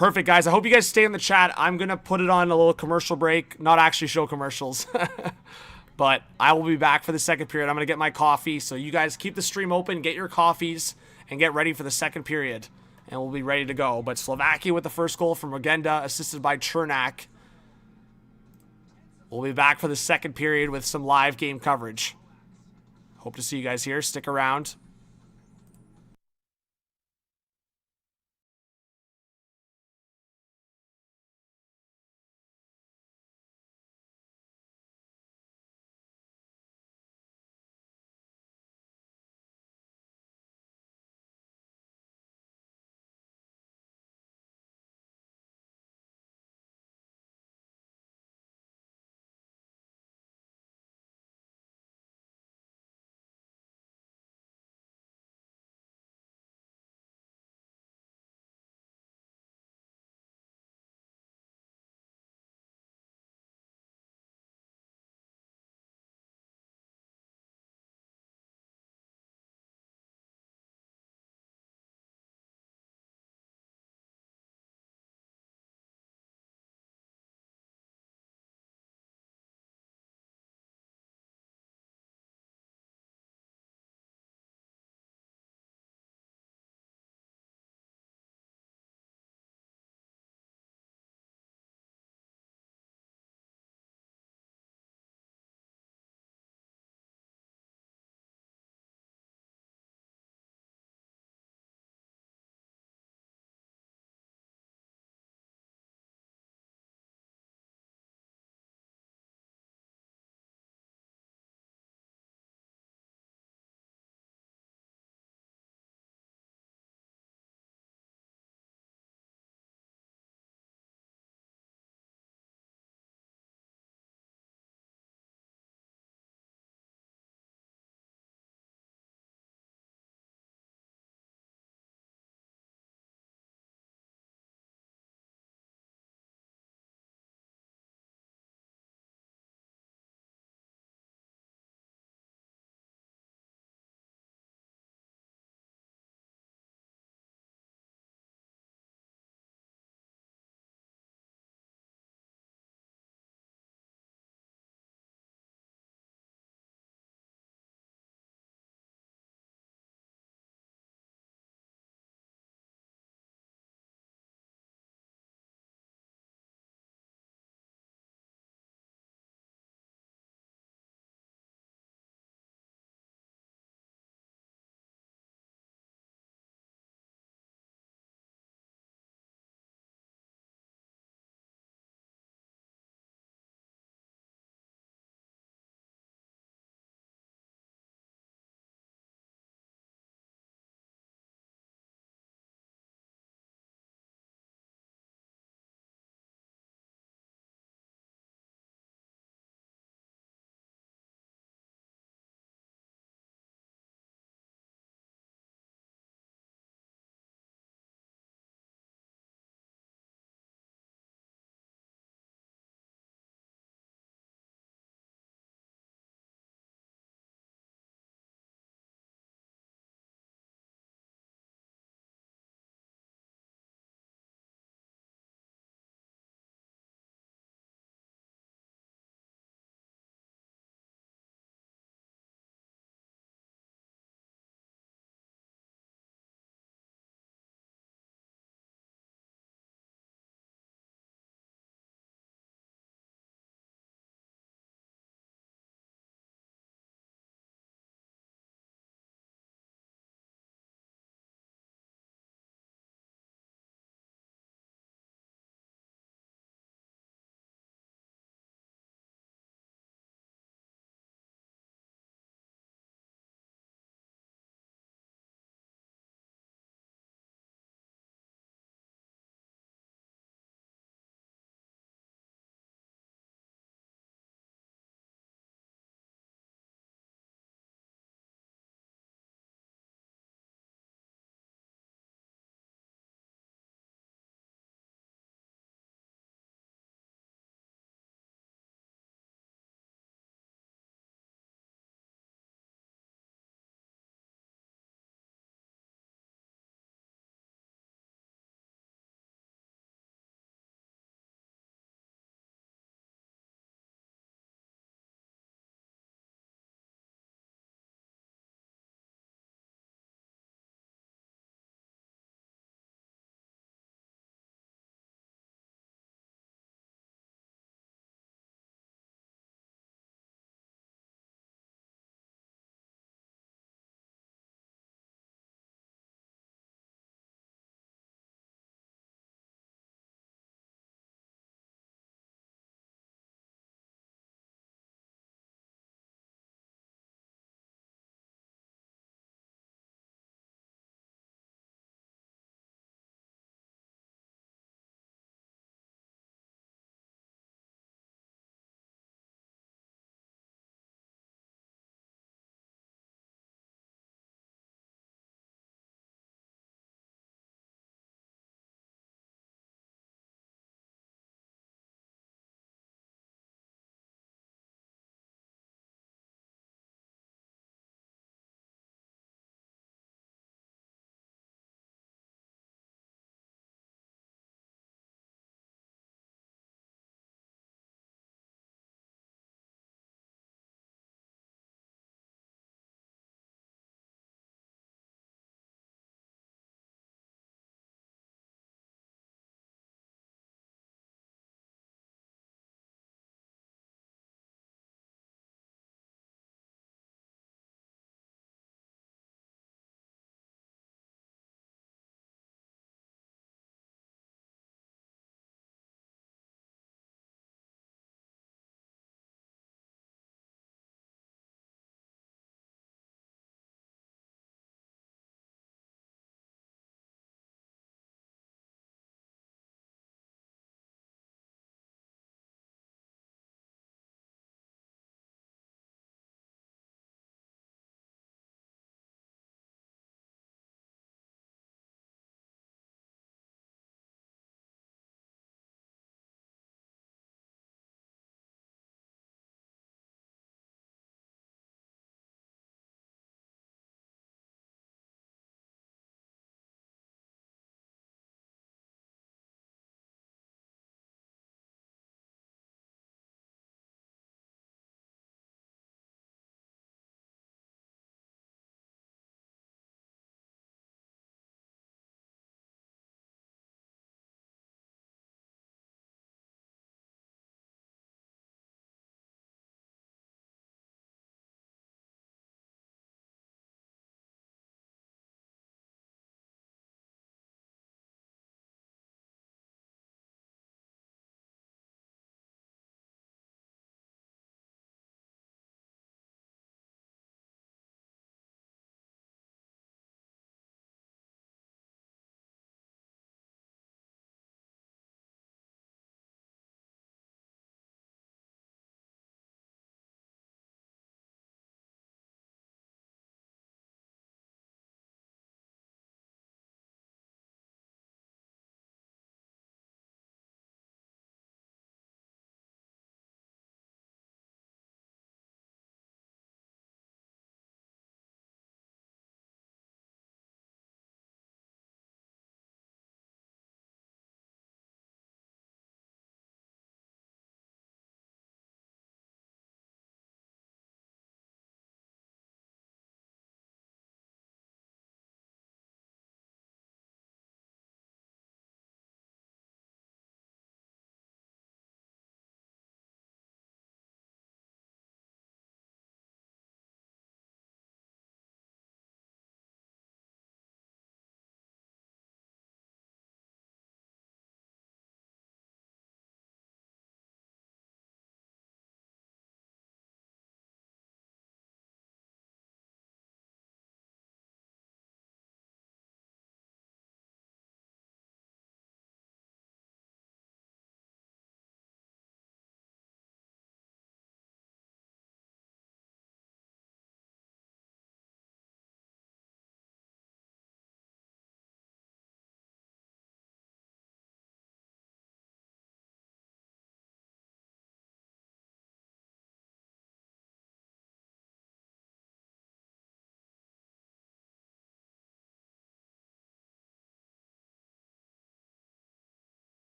[SPEAKER 1] Perfect, guys. I hope you guys stay in the chat. I'm going to put it on a little commercial break. Not actually show commercials. But I will be back for the second period. I'm going to get my coffee. So you guys keep the stream open, get your coffees, and get ready for the second period. And we'll be ready to go. But Slovakia with the first goal from Regenda, assisted by Chernak. We'll be back for the second period with some live game coverage. Hope to see you guys here. Stick around.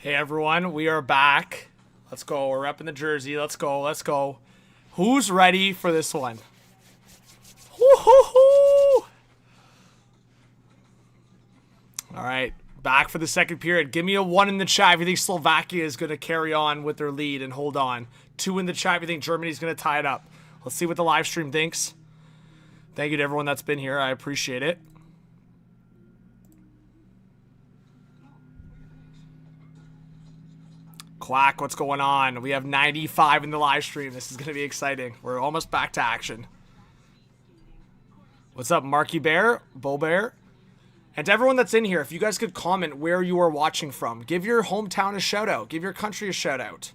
[SPEAKER 1] Hey everyone, we are back. Let's go. We're repping the jersey. Let's go. Let's go. Who's ready for this one? Woo-hoo-hoo! All right, back for the second period. Give me a 1 in the chat if you think Slovakia is going to carry on with their lead and hold on. 2 in the chat if you think Germany's going to tie it up. Let's see what the live stream thinks. Thank you to everyone that's been here. I appreciate it. Quack, what's going on? We have 95 in the live stream. This is going to be exciting. We're almost back to action. What's up, Marky Bear? Bo Bear? And to everyone that's in here, if you guys could comment where you are watching from. Give your hometown a shout out. Give your country a shout out.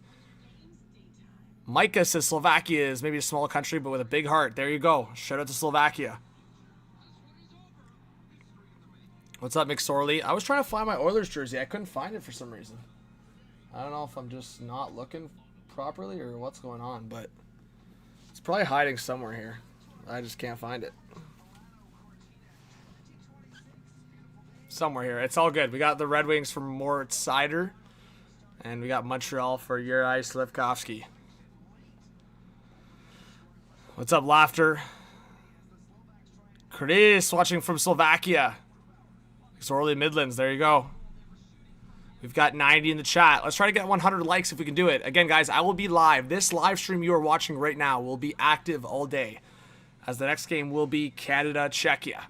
[SPEAKER 1] Micah says Slovakia is maybe a small country, but with a big heart. There you go. Shout out to Slovakia. What's up, McSorley? I was trying to find my Oilers jersey. I couldn't find it for some reason. I don't know if I'm just not looking properly or what's going on, but it's probably hiding somewhere here. I just can't find it. Somewhere here. It's all good. We got the Red Wings from Moritz Seider, and we got Montreal for Juraj Slivkovsky. What's up, Laughter? Chris watching from Slovakia. Sorley Midlands. There you go. We've got 90 in the chat. Let's try to get 100 likes if we can do it. Again, guys, I will be live. This live stream you are watching right now will be active all day, as the next game will be Canada, Czechia.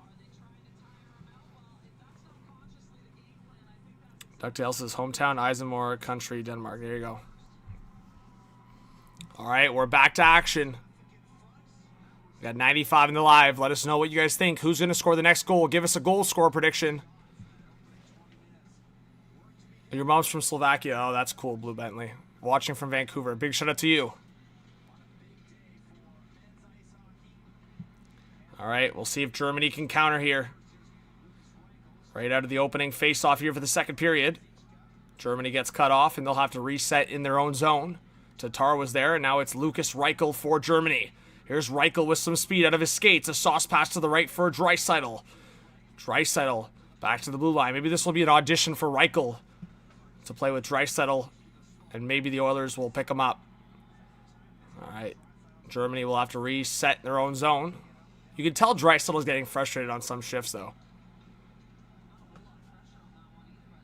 [SPEAKER 1] DuckTales says hometown, Eisenmore, country, Denmark. There you go. All right, we're back to action. We got 95 in the live. Let us know what you guys think. Who's going to score the next goal? Give us a goal score prediction. Your mom's from Slovakia. Oh, that's cool, Blue Bentley. Watching from Vancouver. Big shout out to you. All right, we'll see if Germany can counter here. Right out of the opening face-off here for the second period. Germany gets cut off, and they'll have to reset in their own zone. Tatar was there, and now it's Lucas Reichel for Germany. Here's Reichel with some speed out of his skates. A sauce pass to the right for Draisaitl. Draisaitl back to the blue line. Maybe this will be an audition for Reichel to play with Draisaitl, and maybe the Oilers will pick him up. All right. Germany will have to reset their own zone. You can tell Draisaitl is getting frustrated on some shifts, though.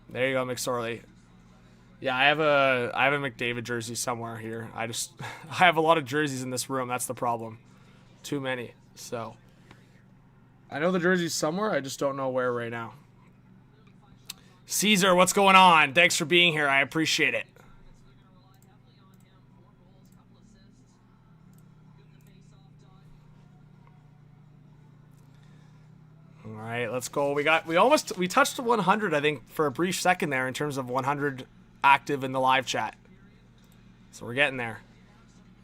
[SPEAKER 1] There you go, McSorley. Yeah, I have a McDavid jersey somewhere here. I have a lot of jerseys in this room. That's the problem. Too many. So I know the jersey's somewhere. I just don't know where right now. Caesar, what's going on? Thanks for being here. I appreciate it. All right, let's go. We touched 100, I think, for a brief second there in terms of 100 active in the live chat. So we're getting there.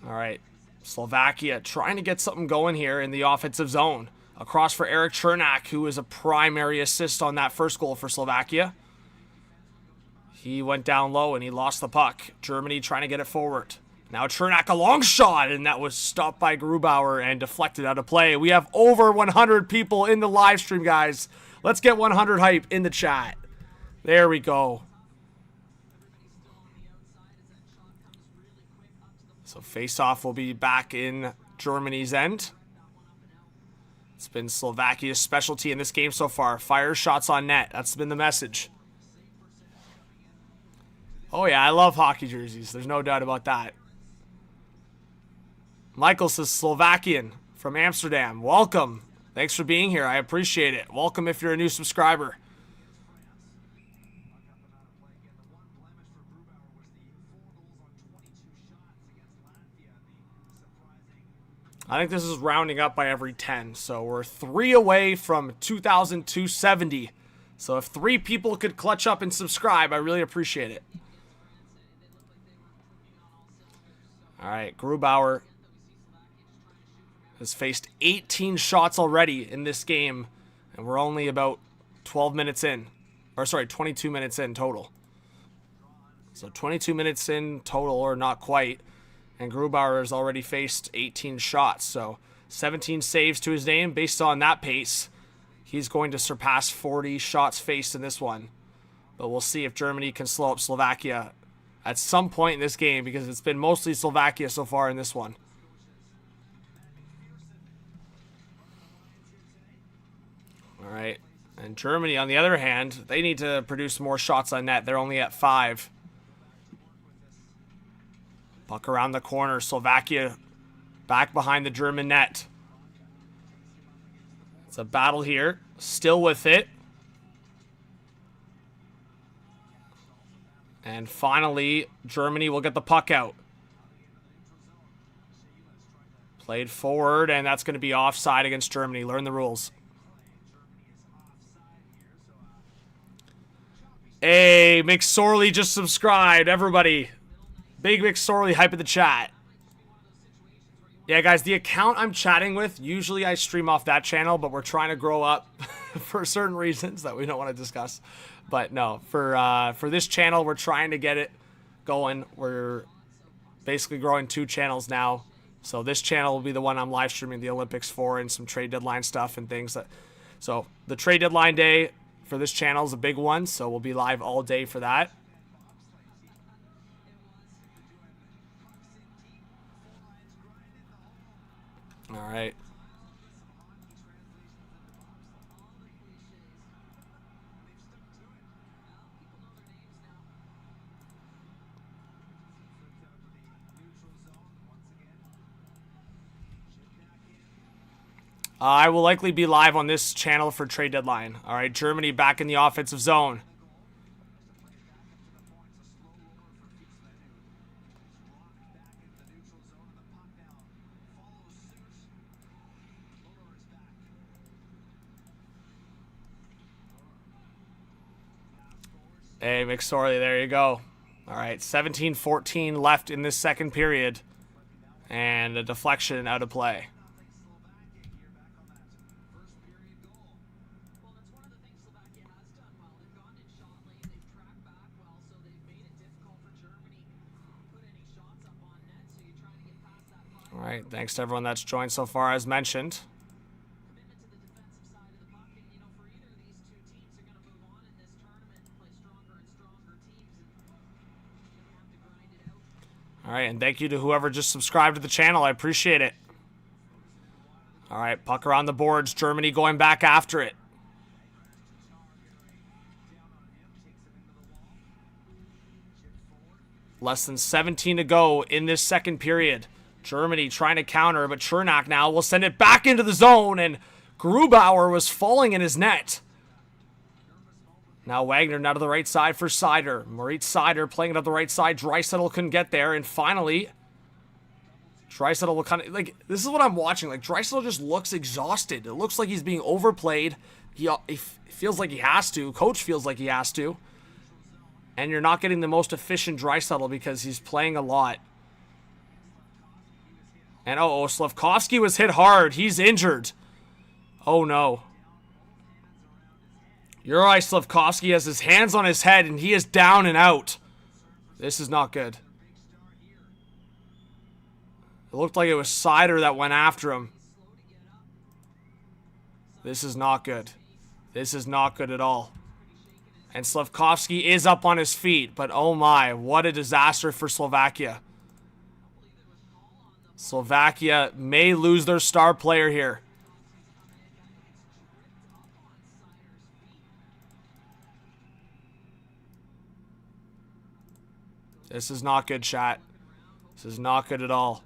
[SPEAKER 1] All right. Slovakia trying to get something going here in the offensive zone. Across for Eric Chernak, who is a primary assist on that first goal for Slovakia. He went down low and he lost the puck. Germany trying to get it forward. Now Chernak, a long shot, and that was stopped by Grubauer and deflected out of play. We have over 100 people in the live stream, guys. Let's get 100 hype in the chat. There we go. So face-off will be back in Germany's end. It's been Slovakia's specialty in this game so far. Fire shots on net. That's been the message. Oh, yeah, I love hockey jerseys. There's no doubt about that. Michael says Slovakian from Amsterdam. Welcome. Thanks for being here. I appreciate it. Welcome if you're a new subscriber. I think this is rounding up by every 10. So we're 3 away from 2,270. So if 3 people could clutch up and subscribe, I really appreciate it. All right, Grubauer has faced 18 shots already in this game, and we're only about 12 minutes in. Or sorry, 22 minutes in total. So 22 minutes in total, or not quite. And Grubauer has already faced 18 shots. So 17 saves to his name. Based on that pace, he's going to surpass 40 shots faced in this one. But we'll see if Germany can slow up Slovakia at some point in this game, because it's been mostly Slovakia so far in this one. All right. And Germany, on the other hand, they need to produce more shots on net. They're only at 5. Puck around the corner. Slovakia back behind the German net. It's a battle here. Still with it. And finally, Germany will get the puck out. Played forward, and that's going to be offside against Germany. Learn the rules. Hey, McSorley just subscribed. Everybody. Big McSorley hype in the chat. Yeah, guys, the account I'm chatting with, usually I stream off that channel, but we're trying to grow up for certain reasons that we don't want to discuss. But no, for this channel, we're trying to get it going. We're basically growing 2 channels now. So this channel will be the one I'm live streaming the Olympics for and some trade deadline stuff and things. So the trade deadline day for this channel is a big one, so we'll be live all day for that. All right. I will likely be live on this channel for trade deadline. All right, Germany back in the offensive zone. Hey, McSorley, there you go. All right, 17-14 left in this second period. And a deflection out of play. All right, thanks to everyone that's joined so far, as mentioned. All right, and thank you to whoever just subscribed to the channel. I appreciate it. All right, puck around the boards. Germany going back after it. Less than 17 to go in this second period. Germany trying to counter, but Chernak now will send it back into the zone, and Grubauer was falling in his net. Now Wagner now to the right side for Seider. Moritz Seider playing it up the right side. Draisaitl couldn't get there, and finally, Draisaitl will kind of, like, this is what I'm watching. Like, Draisaitl just looks exhausted. It looks like he's being overplayed. He feels like he has to. Coach feels like he has to. And you're not getting the most efficient Draisaitl because he's playing a lot. And Slafkovsky was hit hard. He's injured. Oh no. Juraj Slafkovsky has his hands on his head and he is down and out. This is not good. It looked like it was Seider that went after him. This is not good. This is not good at all. And Slafkovsky is up on his feet, but oh my, what a disaster for Slovakia. Slovakia may lose their star player here. This is not good, chat. This is not good at all.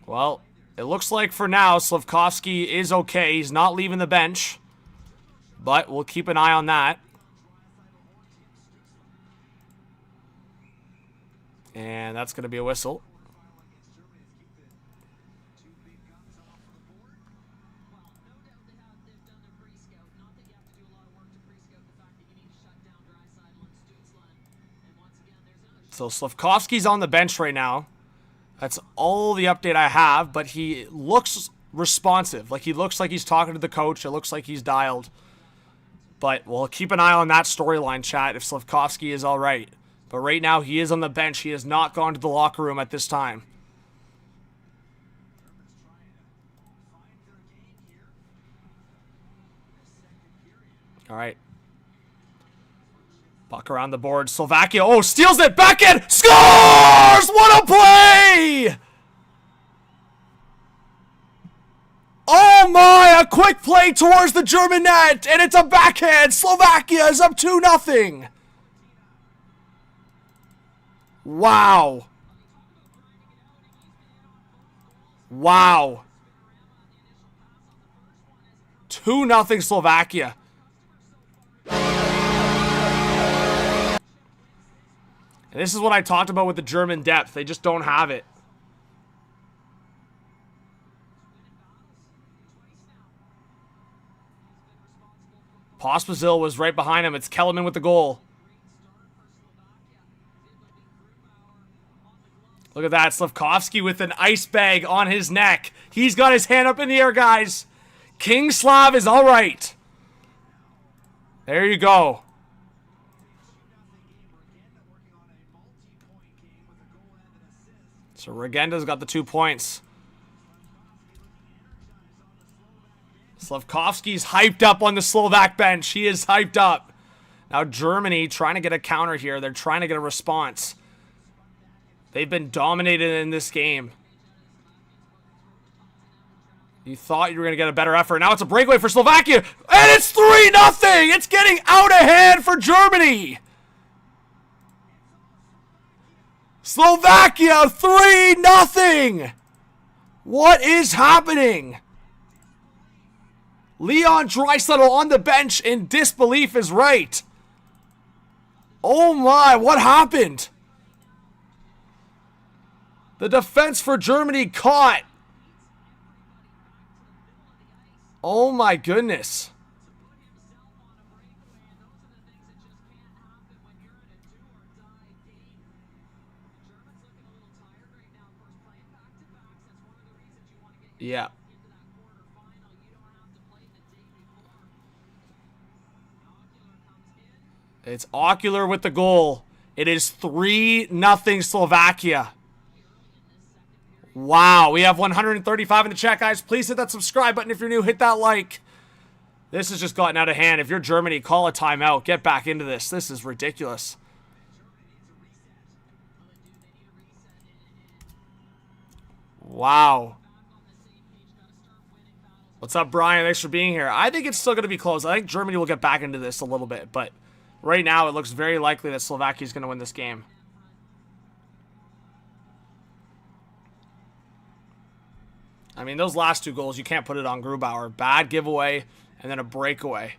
[SPEAKER 1] Well, it looks like for now, Slafkovsky is okay. He's not leaving the bench. But we'll keep an eye on that. And that's going to be a whistle. So Slafkovsky's on the bench right now. That's all the update I have, but he looks responsive. Like, he looks like he's talking to the coach. It looks like he's dialed. But we'll keep an eye on that storyline, chat, if Slafkovsky is all right. But right now, he is on the bench. He has not gone to the locker room at this time. All right. Puck around the board. Slovakia. Oh, steals it. Back in. Scores! What a play! Oh my, a quick play towards the German net, and it's a backhand. Slovakia is up 2-0. Wow. Wow. 2-0 Slovakia. And this is what I talked about with the German depth. They just don't have it. Pospisil was right behind him. It's Kellerman with the goal. Look at that. Slavkovsky with an ice bag on his neck. He's got his hand up in the air, guys. King Slav is all right. There you go. So Regenda's got the 2 points. Slavkovsky's hyped up on the Slovak bench. He is hyped up. Now Germany trying to get a counter here. They're trying to get a response. They've been dominated in this game. You thought you were going to get a better effort. Now it's a breakaway for Slovakia. And it's 3-0. It's getting out of hand for Germany. Slovakia 3-0. What is happening? Leon Draisaitl on the bench in disbelief is right. Oh my, what happened? The defense for Germany caught. Oh my goodness. Yeah. It's Ocular with the goal. It is 3-0 Slovakia. Wow, we have 135 in the chat, guys. Please hit that subscribe button if you're new. Hit that like. This has just gotten out of hand. If you're Germany, call a timeout. Get back into this. This is ridiculous. Wow. What's up, Brian? Thanks for being here. I think it's still going to be close. I think Germany will get back into this a little bit, but right now it looks very likely that Slovakia is going to win this game. I mean, those last 2 goals, you can't put it on Grubauer. Bad giveaway and then a breakaway.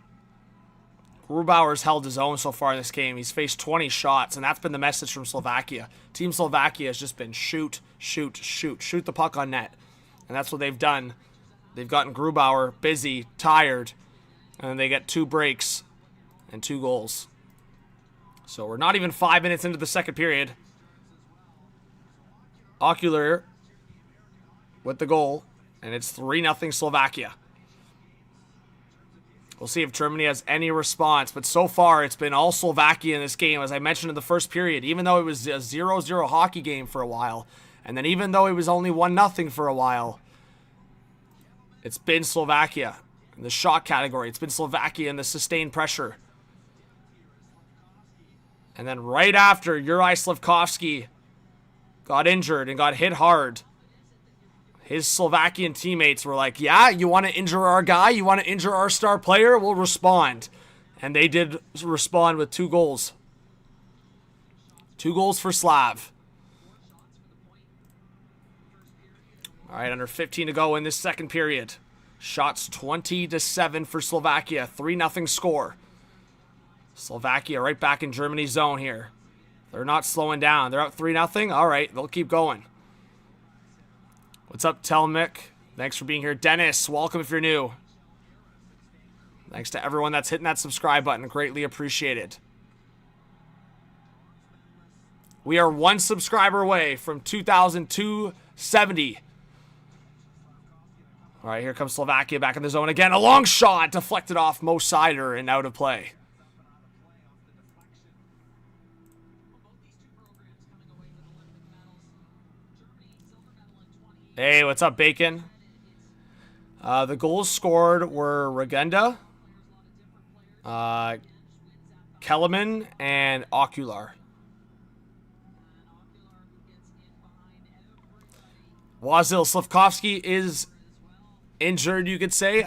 [SPEAKER 1] Grubauer's held his own so far in this game. He's faced 20 shots, and that's been the message from Slovakia. Team Slovakia has just been shoot, shoot, shoot. Shoot the puck on net. And that's what they've done. They've gotten Grubauer busy, tired, and then they get 2 breaks and 2 goals. So we're not even 5 minutes into the second period. Ocular with the goal, and it's 3-0 Slovakia. We'll see if Germany has any response, but so far it's been all Slovakia in this game, as I mentioned in the first period, even though it was a 0-0 hockey game for a while, and then even though it was only 1-0 for a while, it's been Slovakia in the shot category. It's been Slovakia in the sustained pressure. And then right after Juraj Slavkovsky got injured and got hit hard, his Slovakian teammates were like, yeah, you want to injure our guy? You want to injure our star player? We'll respond. And they did respond with 2 goals. 2 goals for Slav. All right, under 15 to go in this second period. Shots 20-7 for Slovakia. 3-0 score. Slovakia right back in Germany's zone here. They're not slowing down. They're up 3-0. All right, they'll keep going. What's up, Telmic? Thanks for being here. Dennis, welcome if you're new. Thanks to everyone that's hitting that subscribe button. Greatly appreciated. We are 1 subscriber away from 2,270. All right, here comes Slovakia back in the zone again. A long shot deflected off Mo Sider and out of play. Hey, what's up, Bacon? The goals scored were Regenda, Kellerman, and Ocular. Wazil Slavkovsky is injured, you could say.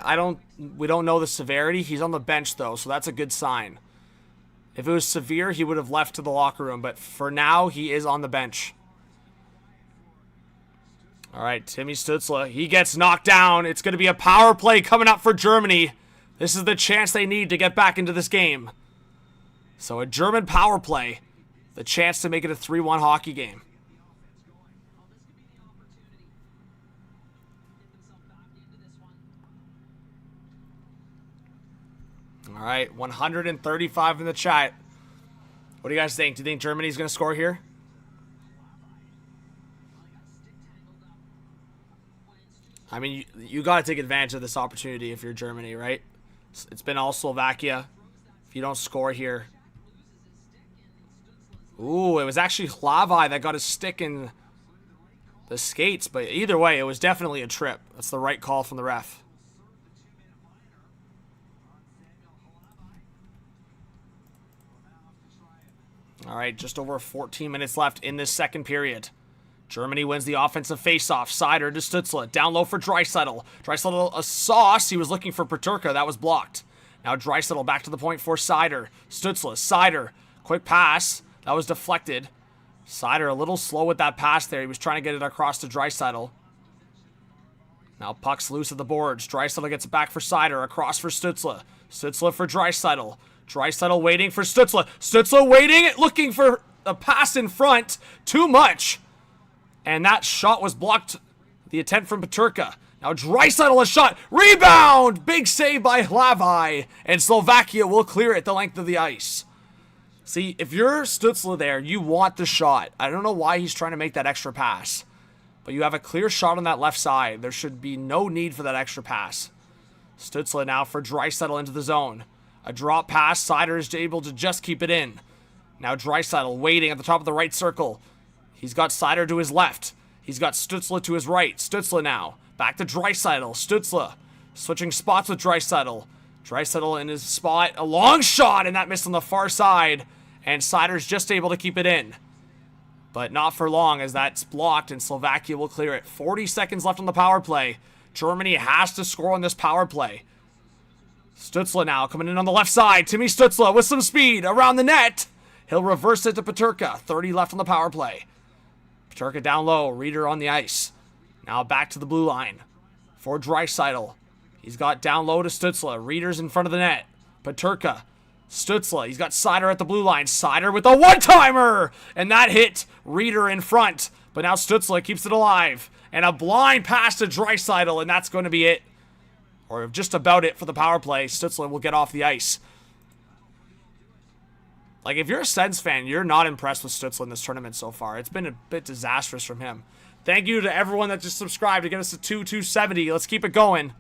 [SPEAKER 1] We don't know the severity. He's on the bench, though, so that's a good sign. If it was severe, he would have left to the locker room, but for now, he is on the bench. All right, Timmy Stützle, he gets knocked down. It's going to be a power play coming up for Germany. This is the chance they need to get back into this game. So a German power play, the chance to make it a 3-1 hockey game. All right, 135 in the chat. What do you guys think? Do you think Germany's going to score here? I mean, you got to take advantage of this opportunity if you're Germany, right? It's been all Slovakia. If you don't score here. Ooh, it was actually Hlavai that got his stick in the skates. But either way, it was definitely a trip. That's the right call from the ref. All right, just over 14 minutes left in this second period. Germany wins the offensive faceoff. Seider to Stützle. Down low for Draisaitl. Draisaitl a sauce. He was looking for Peterka. That was blocked. Now Draisaitl back to the point for Seider. Stützle. Seider. Quick pass. That was deflected. Seider a little slow with that pass there. He was trying to get it across to Draisaitl. Now puck's loose at the boards. Draisaitl gets it back for Seider. Across for Stützle. Stützle for Draisaitl. Draisaitl waiting for Stützle. Stützle waiting. Looking for a pass in front. Too much. And that shot was blocked. The attempt from Peterka. Now Draisaitl a shot. Rebound! Big save by Hlavai. And Slovakia will clear it the length of the ice. See, if you're Stützle there, you want the shot. I don't know why he's trying to make that extra pass. But you have a clear shot on that left side. There should be no need for that extra pass. Stützle now for Draisaitl into the zone. A drop pass. Seider is able to just keep it in. Now Draisaitl waiting at the top of the right circle. He's got Seider to his left. He's got Stützle to his right. Stützle now. Back to Draisaitl. Stützle switching spots with Draisaitl. Draisaitl in his spot. A long shot, and that missed on the far side. And Seider's just able to keep it in. But not for long, as that's blocked, and Slovakia will clear it. 40 seconds left on the power play. Germany has to score on this power play. Stützle now coming in on the left side. Timmy Stützle with some speed around the net. He'll reverse it to Peterka. 30 left on the power play. Peterka down low. Reeder on the ice. Now back to the blue line for Draisaitl. He's got down low to Stützle. Reeder's in front of the net. Peterka. Stützle. He's got Seider at the blue line. Seider with a one-timer! And that hit Reeder in front. But now Stützle keeps it alive. And a blind pass to Draisaitl, and that's going to be it. Or just about it for the power play. Stützle will get off the ice. Like, if you're a Sens fan, you're not impressed with Stützle in this tournament so far. It's been a bit disastrous from him. Thank you to everyone that just subscribed to get us to 270. Let's keep it going.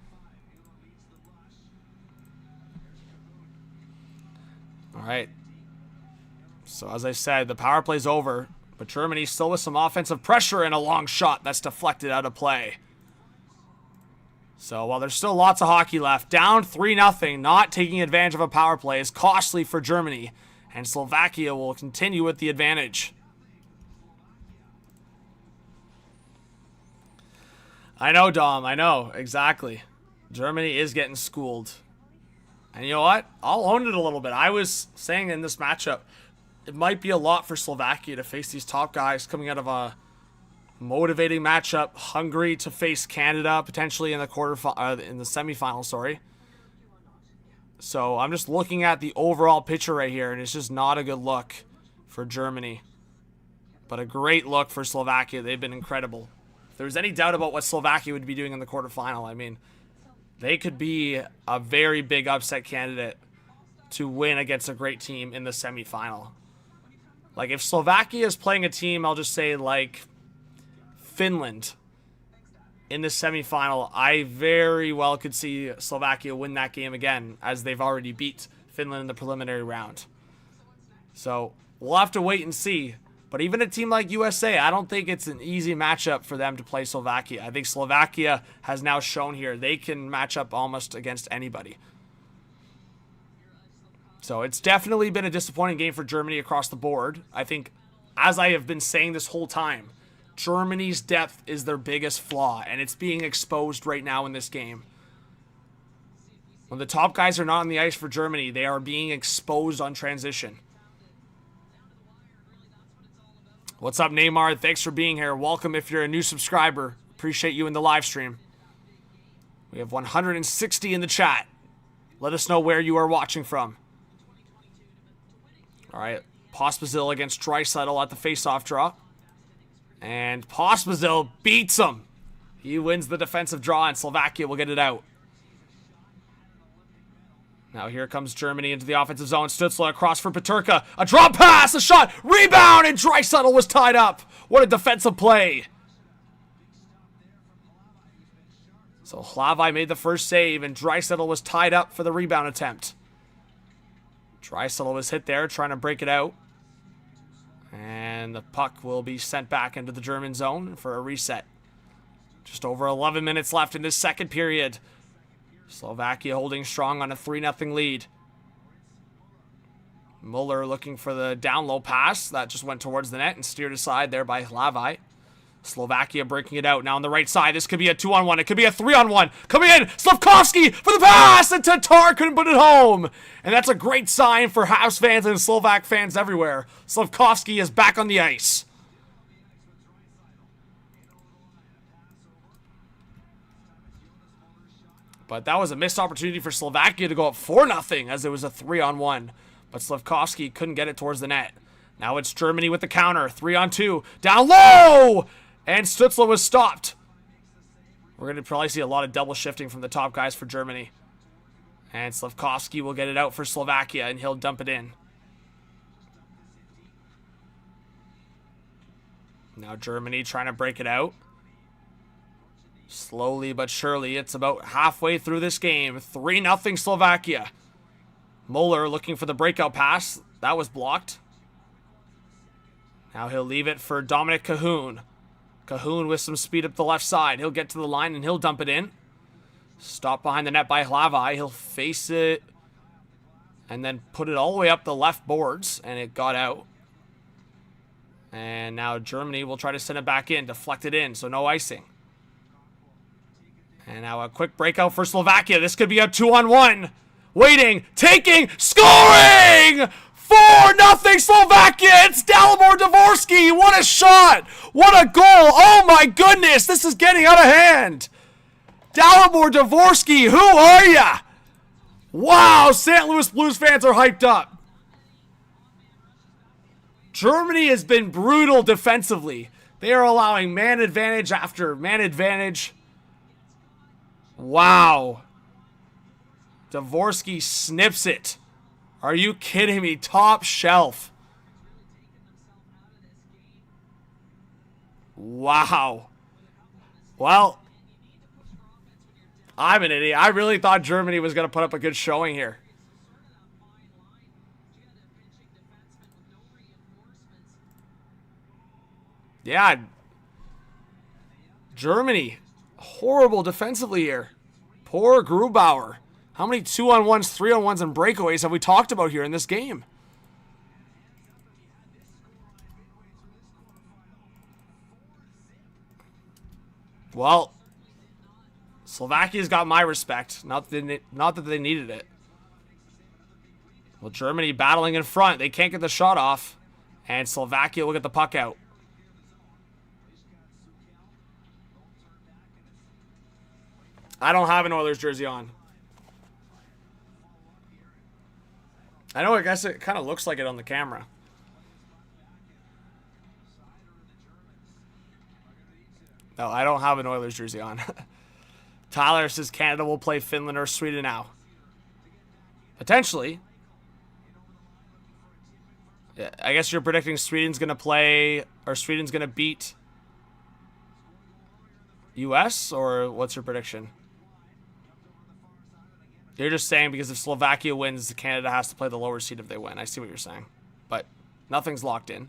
[SPEAKER 1] All right. So, as I said, the power play's over. But Germany still with some offensive pressure and a long shot that's deflected out of play. So, while there's still lots of hockey left, down 3-0, not taking advantage of a power play is costly for Germany. And Slovakia will continue with the advantage. I know, Dom. I know. Exactly. Germany is getting schooled. And you know what? I'll own it a little bit. I was saying in this matchup, it might be a lot for Slovakia to face these top guys coming out of a motivating matchup. Hungary to face Canada potentially in the in the semifinal, sorry. So I'm just looking at the overall picture right here, and it's just not a good look for Germany. But a great look for Slovakia. They've been incredible. If there was any doubt about what Slovakia would be doing in the quarterfinal, I mean, they could be a very big upset candidate to win against a great team in the semifinal. Like, if Slovakia is playing a team, I'll just say, like, Finland in the semifinal, I very well could see Slovakia win that game again, as they've already beat Finland in the preliminary round. So, we'll have to wait and see. But even a team like USA, I don't think it's an easy matchup for them to play Slovakia. I think Slovakia has now shown here they can match up almost against anybody. So it's definitely been a disappointing game for Germany across the board. I think, as I have been saying this whole time, Germany's depth is their biggest flaw, and it's being exposed right now in this game. When the top guys are not on the ice for Germany, they are being exposed on transition. What's up, Neymar? Thanks for being here. Welcome if you're a new subscriber. Appreciate you in the live stream. We have 160 in the chat. Let us know where you are watching from. All right, Pospisil against Draisaitl at the faceoff draw. And Pospisil beats him. He wins the defensive draw, and Slovakia will get it out. Now here comes Germany into the offensive zone. Stützle across for Peterka. A drop pass, a shot, rebound, and Draisaitl was tied up. What a defensive play. So Hlavai made the first save, and Draisaitl was tied up for the rebound attempt. Draisaitl was hit there, trying to break it out. And the puck will be sent back into the German zone for a reset. Just over 11 minutes left in this second period. Slovakia holding strong on a 3-0 lead. Muller looking for the down low pass. That just went towards the net and steered aside there by Hlavai. Slovakia breaking it out now on the right side. This could be a 2-on-1. It could be a 3-on-1. Coming in, Slavkovsky for the pass, and Tatar couldn't put it home. And that's a great sign for Habs fans and Slovak fans everywhere. Slavkovsky is back on the ice. But that was a missed opportunity for Slovakia to go up 4-0 as it was a 3-on-1. But Slavkovsky couldn't get it towards the net. Now it's Germany with the counter. 3-on-2. Down low! And Stützle was stopped. We're going to probably see a lot of double shifting from the top guys for Germany. And Slavkovsky will get it out for Slovakia, and he'll dump it in. Now Germany trying to break it out. Slowly but surely, it's about halfway through this game. 3-0 Slovakia. Muller looking for the breakout pass. That was blocked. Now he'll leave it for Dominic Cahoon. Cahoon with some speed up the left side. He'll get to the line and he'll dump it in. Stopped behind the net by Hlavai. He'll face it and then put it all the way up the left boards, and it got out. And now Germany will try to send it back in, deflect it in, so no icing. And now a quick breakout for Slovakia. This could be a 2-on-1. Waiting, taking, scoring! 4-0 Slovakia! It's Dalibor Dvorsky! What a shot! What a goal! Oh my goodness! This is getting out of hand! Dalibor Dvorsky, who are ya? Wow! St. Louis Blues fans are hyped up. Germany has been brutal defensively. They are allowing man advantage after man advantage. Wow. Dvorsky snips it. Are you kidding me? Top shelf. Wow. Well, I'm an idiot. I really thought Germany was going to put up a good showing here. Yeah. Germany. Horrible defensively here. Poor Grubauer. How many 2-on-1s, 3-on-1s, and breakaways have we talked about here in this game? Well, Slovakia's got my respect. Not that they needed it. Well, Germany battling in front. They can't get the shot off. And Slovakia will get the puck out. I don't have an Oilers jersey on. I know, I guess it kind of looks like it on the camera. No, I don't have an Oilers jersey on. Tyler says Canada will play Finland or Sweden now. Potentially. Yeah, I guess you're predicting Sweden's going to play, or Sweden's going to beat US, or what's your prediction? You're just saying because if Slovakia wins, Canada has to play the lower seed if they win. I see what you're saying. But nothing's locked in.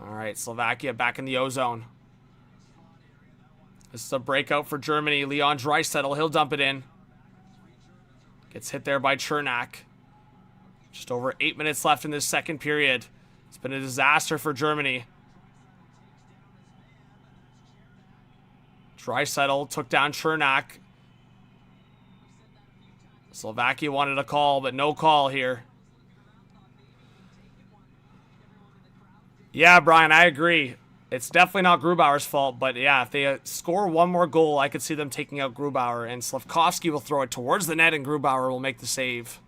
[SPEAKER 1] All right, Slovakia back in the O-zone. This is a breakout for Germany. Leon Draisaitl, he'll dump it in. Gets hit there by Chernak. Just over 8 minutes left in this second period. It's been a disaster for Germany. Draisaitl took down Chernak. Slovakia wanted a call, but no call here. Yeah, Brian, I agree. It's definitely not Grubauer's fault, but yeah, if they score one more goal, I could see them taking out Grubauer, and Slavkovsky will throw it towards the net, and Grubauer will make the save.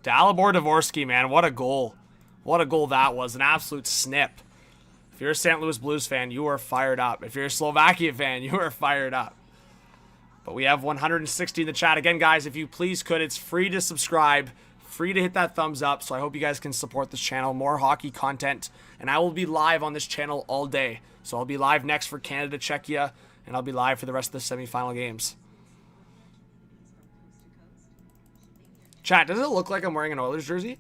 [SPEAKER 1] Dalibor Dvorsky, man, what a goal. What a goal that was. An absolute snip. If you're a St. Louis Blues fan, you are fired up. If you're a Slovakia fan, you are fired up. But we have 160 in the chat. Again, guys, if you please could, it's free to subscribe. Free to hit that thumbs up, so I hope you guys can support this channel. More hockey content, and I will be live on this channel all day. So I'll be live next for Canada, Czechia, and I'll be live for the rest of the semifinal games. Chat, does it look like I'm wearing an Oilers jersey?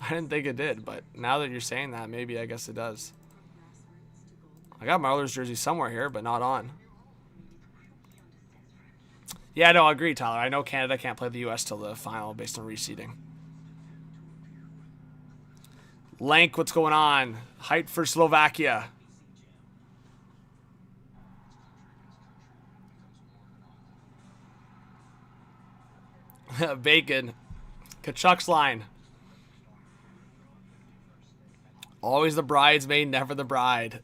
[SPEAKER 1] I didn't think it did, but now that you're saying that, maybe I guess it does. I got my Oilers jersey somewhere here, but not on. Yeah, no, I agree, Tyler. I know Canada can't play the U.S. till the final based on reseeding. Lank, what's going on? Height for Slovakia. Bacon. Kachuk's line. Always the bridesmaid, never the bride.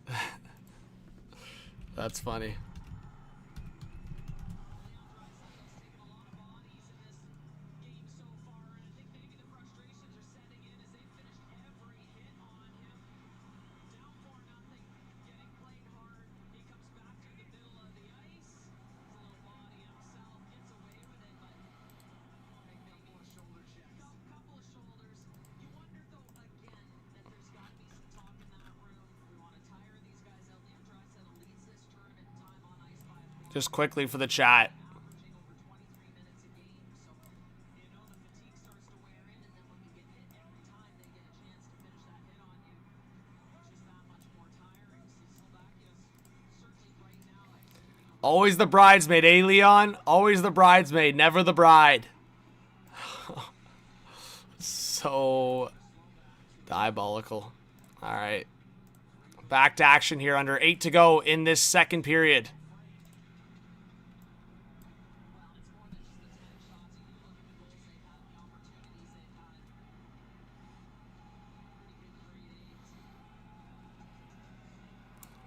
[SPEAKER 1] That's funny. Just quickly for the chat. Always the bridesmaid, eh, Leon? Always the bridesmaid, never the bride. So diabolical. All right. Back to action here under 8 to go in this second period.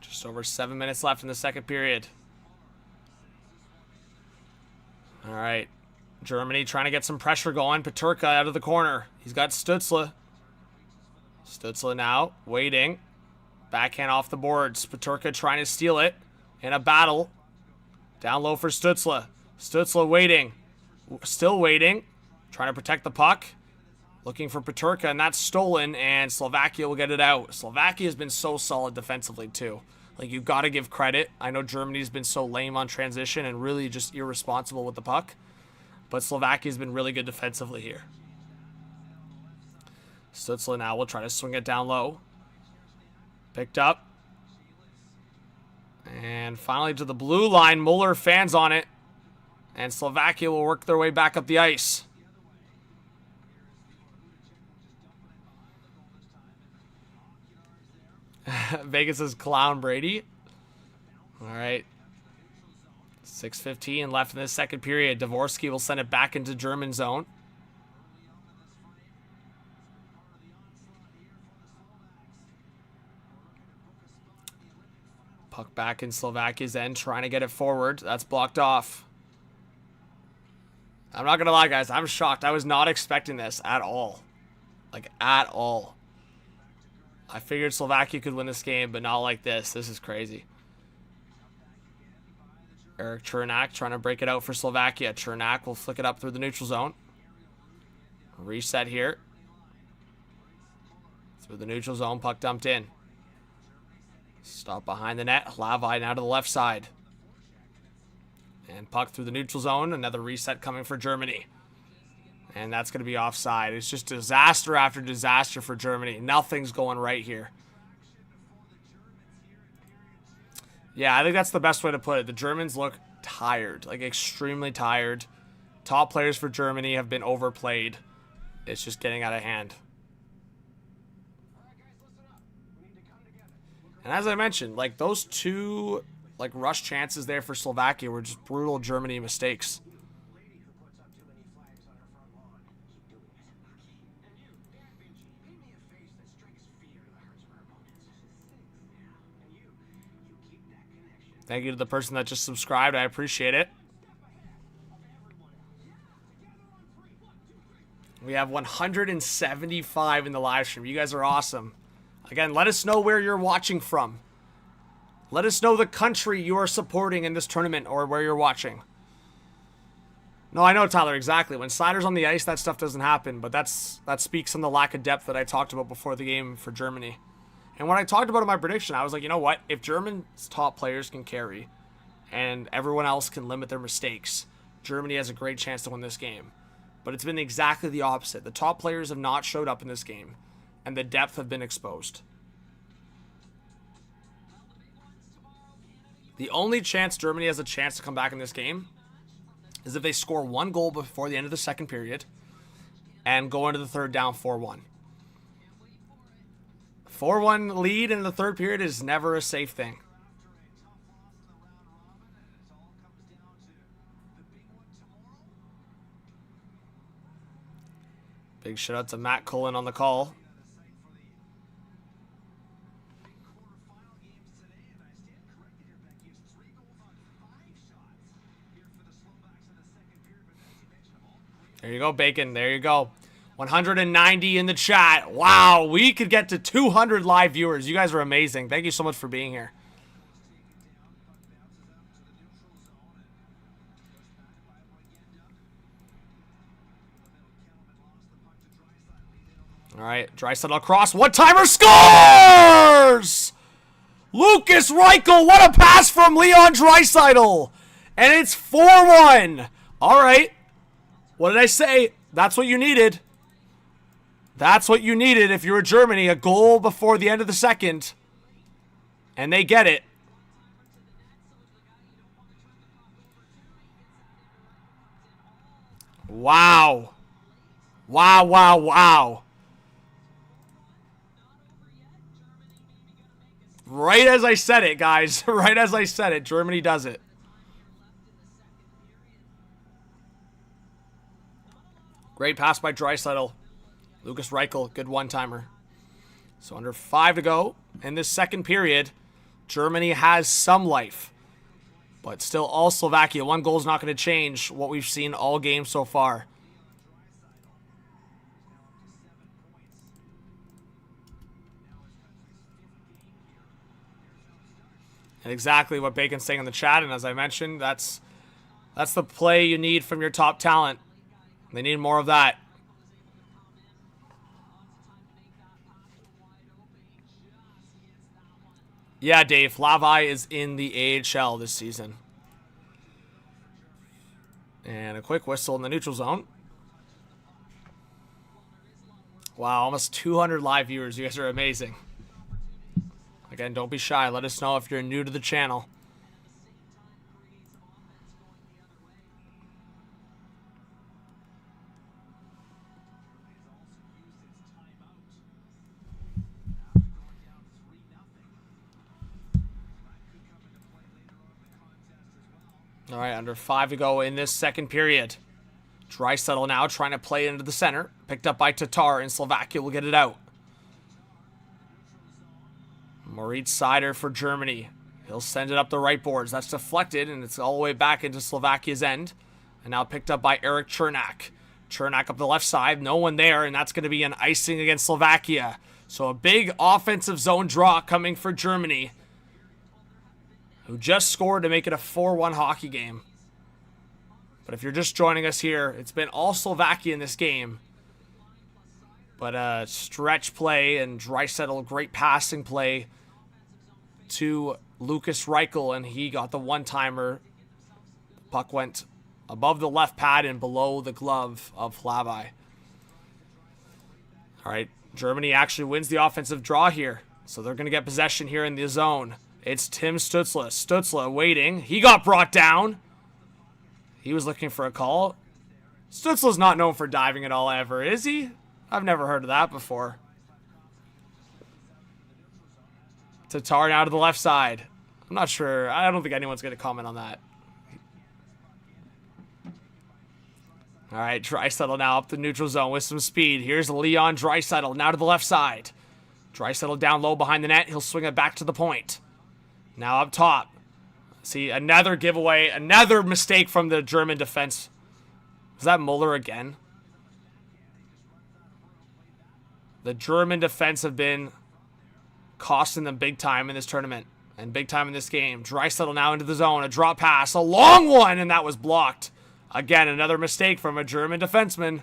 [SPEAKER 1] Just over 7 minutes left in the second period. All right. Germany trying to get some pressure going. Peterka out of the corner. He's got Stützle. Stützle now waiting. Backhand off the boards. Peterka trying to steal it. In a battle. Down low for Stützle. Stützle waiting. Still waiting. Trying to protect the puck. Looking for Peterka, and that's stolen, and Slovakia will get it out. Slovakia has been so solid defensively, too. Like, you've got to give credit. I know Germany's been so lame on transition and really just irresponsible with the puck. But Slovakia's been really good defensively here. Stützle now will try to swing it down low. Picked up. And finally to the blue line. Muller fans on it. And Slovakia will work their way back up the ice. Vegas says Clown Brady. All right. 6:15 left in the second period. Dvorsky will send it back into German zone. Puck back in Slovakia's end, trying to get it forward. That's blocked off. I'm not going to lie, guys. I'm shocked. I was not expecting this at all. Like, at all. I figured Slovakia could win this game, but not like this. This is crazy. Eric Chernak trying to break it out for Slovakia. Chernak will flick it up through the neutral zone. Reset here. Through the neutral zone, puck dumped in. Stop behind the net. Lavai now to the left side. And puck through the neutral zone. Another reset coming for Germany. And that's going to be offside. It's just disaster after disaster for Germany. Nothing's going right here. Yeah, I think that's the best way to put it. The Germans look tired, like extremely tired. Top players for Germany have been overplayed. It's just getting out of hand. And as I mentioned, like those two like rush chances there for Slovakia were just brutal Germany mistakes. Thank you to the person that just subscribed. I appreciate it. We have 175 in the live stream. You guys are awesome. Again, let us know where you're watching from. Let us know the country you are supporting in this tournament or where you're watching. No, I know, Tyler, exactly. When Snyder's on the ice, that stuff doesn't happen. But that speaks on the lack of depth that I talked about before the game for Germany. And when I talked about it in my prediction, I was like, you know what? If Germany's top players can carry and everyone else can limit their mistakes, Germany has a great chance to win this game. But it's been exactly the opposite. The top players have not showed up in this game, and the depth have been exposed. The only chance Germany has a chance to come back in this game is if they score one goal before the end of the second period and go into the third down 4-1. 4-1 lead in the third period is never a safe thing. Big shout out to Matt Cullen on the call. There you go, Bacon. There you go. 190 in the chat. Wow, we could get to 200 live viewers. You guys are amazing. Thank you so much for being here. All right, Draisaitl across. One-timer scores! Lucas Reichel, what a pass from Leon Draisaitl. And it's 4-1. All right. What did I say? That's what you needed. That's what you needed if you were Germany. A goal before the end of the second. And they get it. Wow. Wow, wow, wow. Right as I said it, guys. Right as I said it, Germany does it. Great pass by Draisaitl. Lucas Reichel, good one-timer. So under 5 to go in this second period, Germany has some life. But still all Slovakia. One goal is not going to change what we've seen all game so far. And exactly what Bacon's saying in the chat, and as I mentioned, that's the play you need from your top talent. They need more of that. Yeah, Dave, Lavai is in the AHL this season. And a quick whistle in the neutral zone. Wow, almost 200 live viewers. You guys are amazing. Again, don't be shy. Let us know if you're new to the channel. All right, under 5 to go in this second period. Draisaitl now trying to play into the center. Picked up by Tatar, and Slovakia will get it out. Moritz Seider for Germany. He'll send it up the right boards. That's deflected, and it's all the way back into Slovakia's end. And now picked up by Eric Chernak. Chernak up the left side. No one there, and that's going to be an icing against Slovakia. So a big offensive zone draw coming for Germany, who just scored to make it a 4-1 hockey game. But if you're just joining us here, it's been all Slovakia in this game. But a stretch play and Draisaitl, great passing play to Lucas Reichel, and he got the one-timer. Puck went above the left pad and below the glove of Hlabai. All right, Germany actually wins the offensive draw here. So they're going to get possession here in the zone. It's Tim Stützle. Stützle waiting. He got brought down. He was looking for a call. Stützle's not known for diving at all ever, is he? I've never heard of that before. Tatar now to the left side. I'm not sure. I don't think anyone's going to comment on that. All right, Draisaitl now up the neutral zone with some speed. Here's Leon Draisaitl now to the left side. Draisaitl down low behind the net. He'll swing it back to the point. Now up top. See, another giveaway. Another mistake from the German defense. Was that Muller again? The German defense have been costing them big time in this tournament. And big time in this game. Draisaitl now into the zone. A drop pass. A long one, and that was blocked. Again, another mistake from a German defenseman.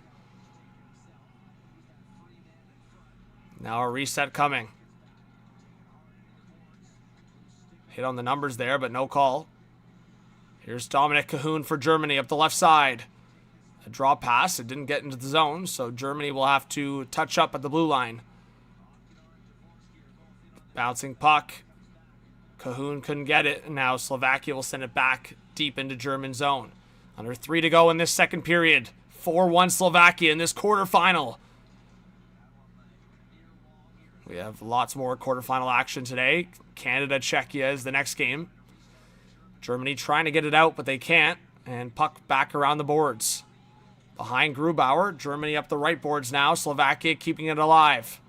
[SPEAKER 1] Now a reset coming. Hit on the numbers there, but no call. Here's Dominic Cahoon for Germany up the left side. A draw pass. It didn't get into the zone, so Germany will have to touch up at the blue line. Bouncing puck. Cahoon couldn't get it, and now Slovakia will send it back deep into German zone. Under 3 to go in this second period. 4-1 Slovakia in this quarterfinal. We have lots more quarterfinal action today. Canada, Czechia is the next game. Germany trying to get it out, but they can't. And puck back around the boards. Behind Grubauer, Germany up the right boards now. Slovakia keeping it alive.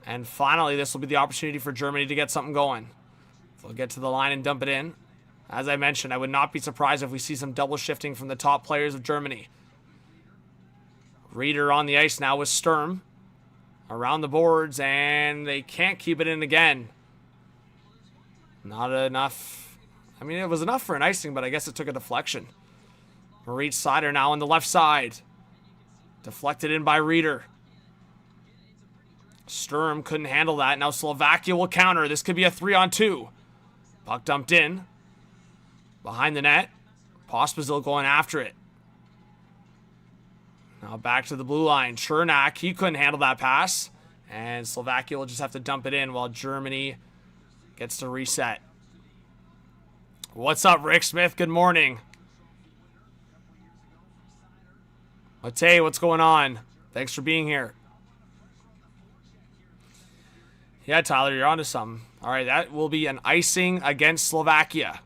[SPEAKER 1] And finally, this will be the opportunity for Germany to get something going. They'll get to the line and dump it in. As I mentioned, I would not be surprised if we see some double shifting from the top players of Germany. Reeder on the ice now with Sturm. Around the boards, and they can't keep it in again. Not enough. I mean, it was enough for an icing, but I guess it took a deflection. Maurice Seider now on the left side. Deflected in by Reeder. Sturm couldn't handle that. Now Slovakia will counter. This could be a 3-on-2. Puck dumped in. Behind the net. Pospisil going after it. Now back to the blue line. Chernak, he couldn't handle that pass. And Slovakia will just have to dump it in while Germany gets to reset. What's up, Rick Smith? Good morning. Matei, what's going on? Thanks for being here. Yeah, Tyler, you're onto something. All right, that will be an icing against Slovakia.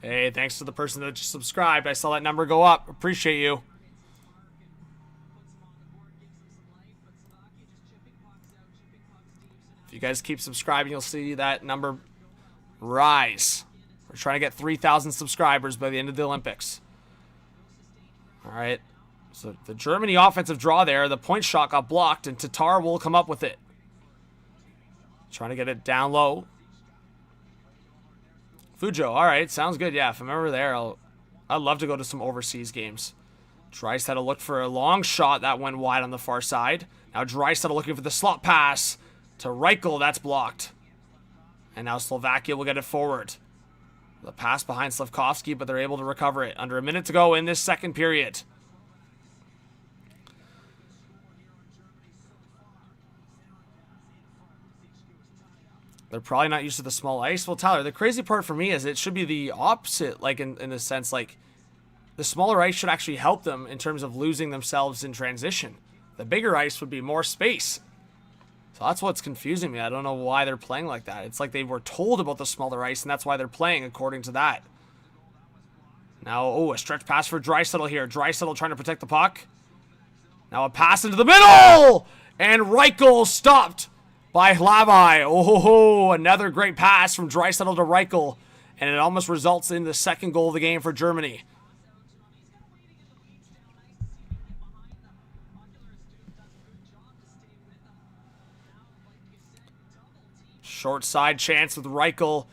[SPEAKER 1] Hey, thanks to the person that just subscribed. I saw that number go up. Appreciate you. If you guys keep subscribing, you'll see that number rise. We're trying to get 3,000 subscribers by the end of the Olympics. All right. So the Germany offensive draw there. The point shot got blocked, and Tatar will come up with it. Trying to get it down low. Fujo, all right, sounds good. Yeah, if I'm ever there, I'd love to go to some overseas games. Draisaitl looked for a long shot that went wide on the far side. Now Draisaitl looking for the slot pass to Reichel. That's blocked. And now Slovakia will get it forward. The pass behind Slavkovsky, but they're able to recover it. Under a minute to go in this second period. They're probably not used to the small ice. Well, Tyler, the crazy part for me is it should be the opposite, like in the sense, like the smaller ice should actually help them in terms of losing themselves in transition. The bigger ice would be more space. So that's what's confusing me. I don't know why they're playing like that. It's like they were told about the smaller ice, and that's why they're playing according to that. Now, oh, a stretch pass for Draisaitl here. Draisaitl trying to protect the puck. Now a pass into the middle! And Reichel stopped by Hlabai. Oh, another great pass from Draisaitl to Reichel. And it almost results in the second goal of the game for Germany. Short side chance with Reichel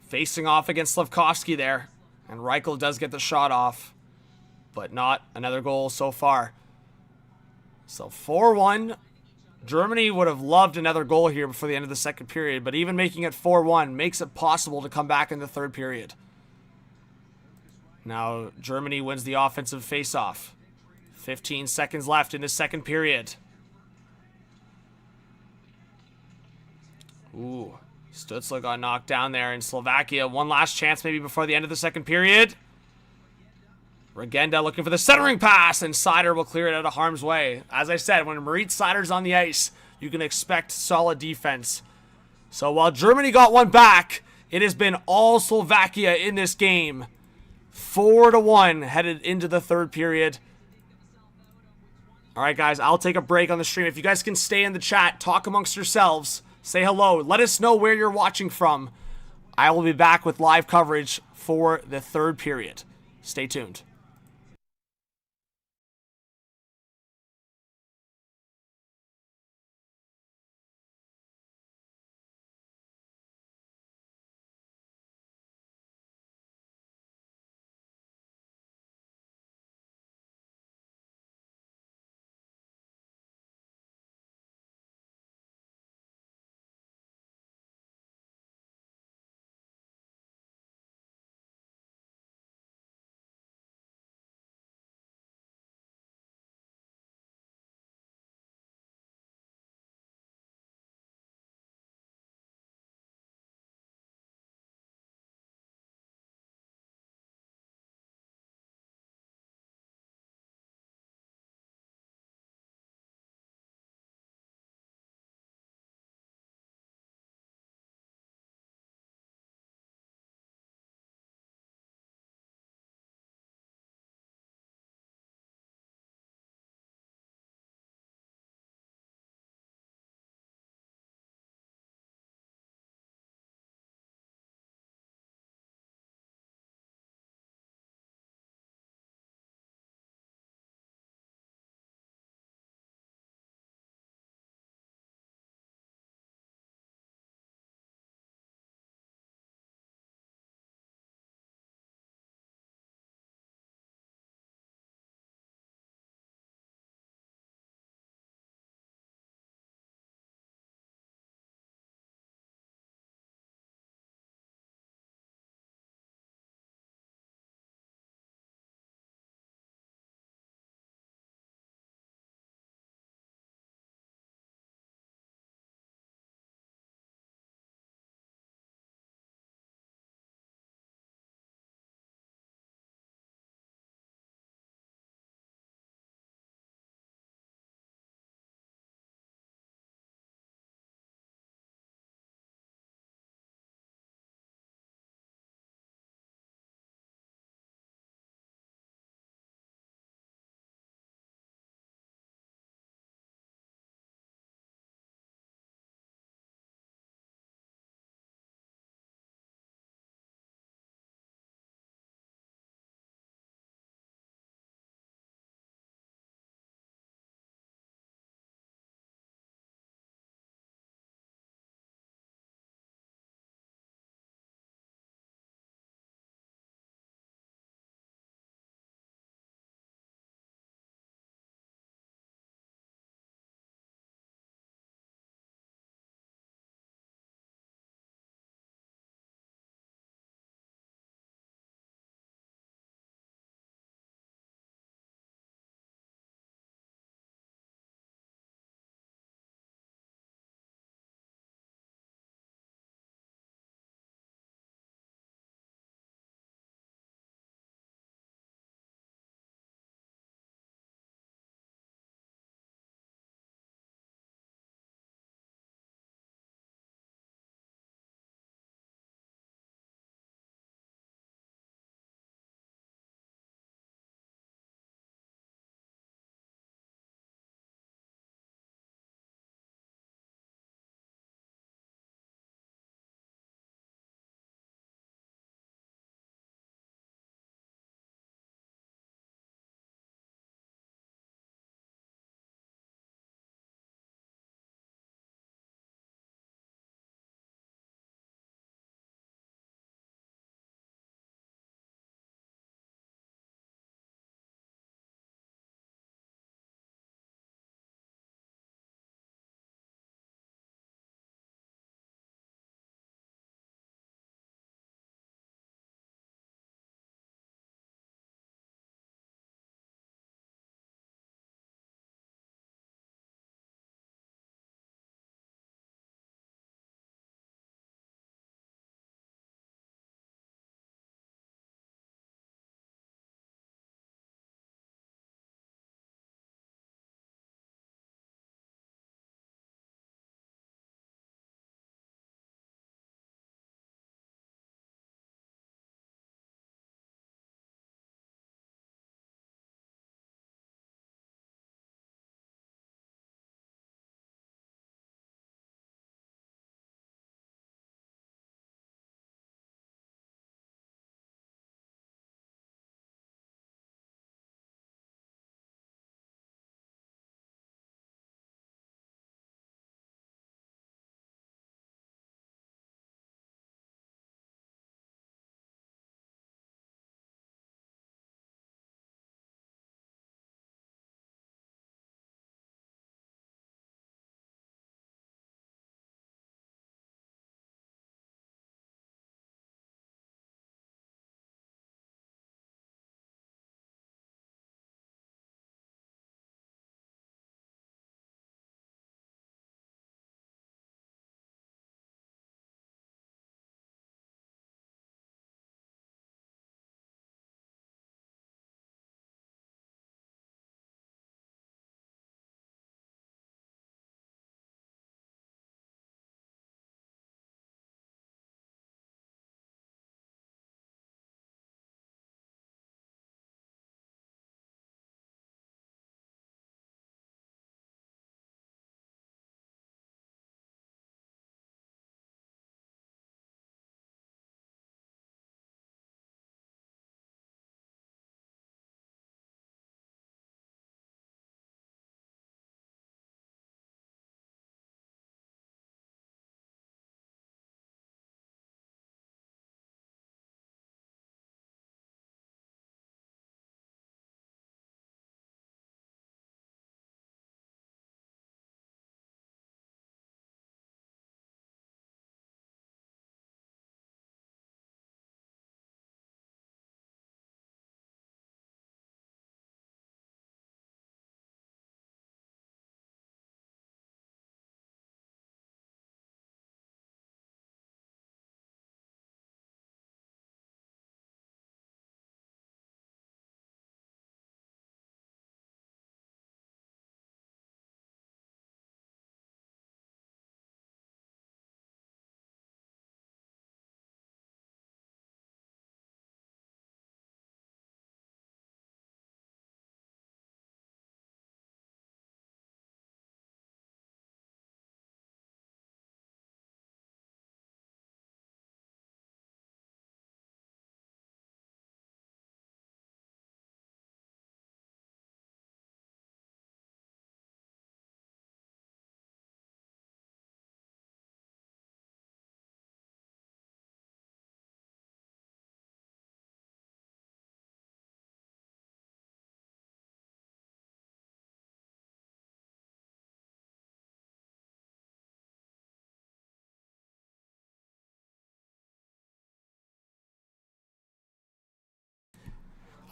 [SPEAKER 1] facing off against Slavkovsky there. And Reichel does get the shot off, but not another goal so far. So 4-1 Germany would have loved another goal here before the end of the second period, but even making it 4-1 makes it possible to come back in the third period. Now, Germany wins the offensive faceoff. 15 seconds left in the second period. Ooh, Stützle got knocked down there in Slovakia. One last chance maybe before the end of the second period. Regenda looking for the centering pass, and Seider will clear it out of harm's way. As I said, when Moritz Seider's on the ice, you can expect solid defense. So while Germany got one back, it has been all Slovakia in this game. 4-1 headed into the third period. All right, guys, I'll take a break on the stream. If you guys can stay in the chat, talk amongst yourselves, say hello, let us know where you're watching from. I will be back with live coverage for the third period. Stay tuned.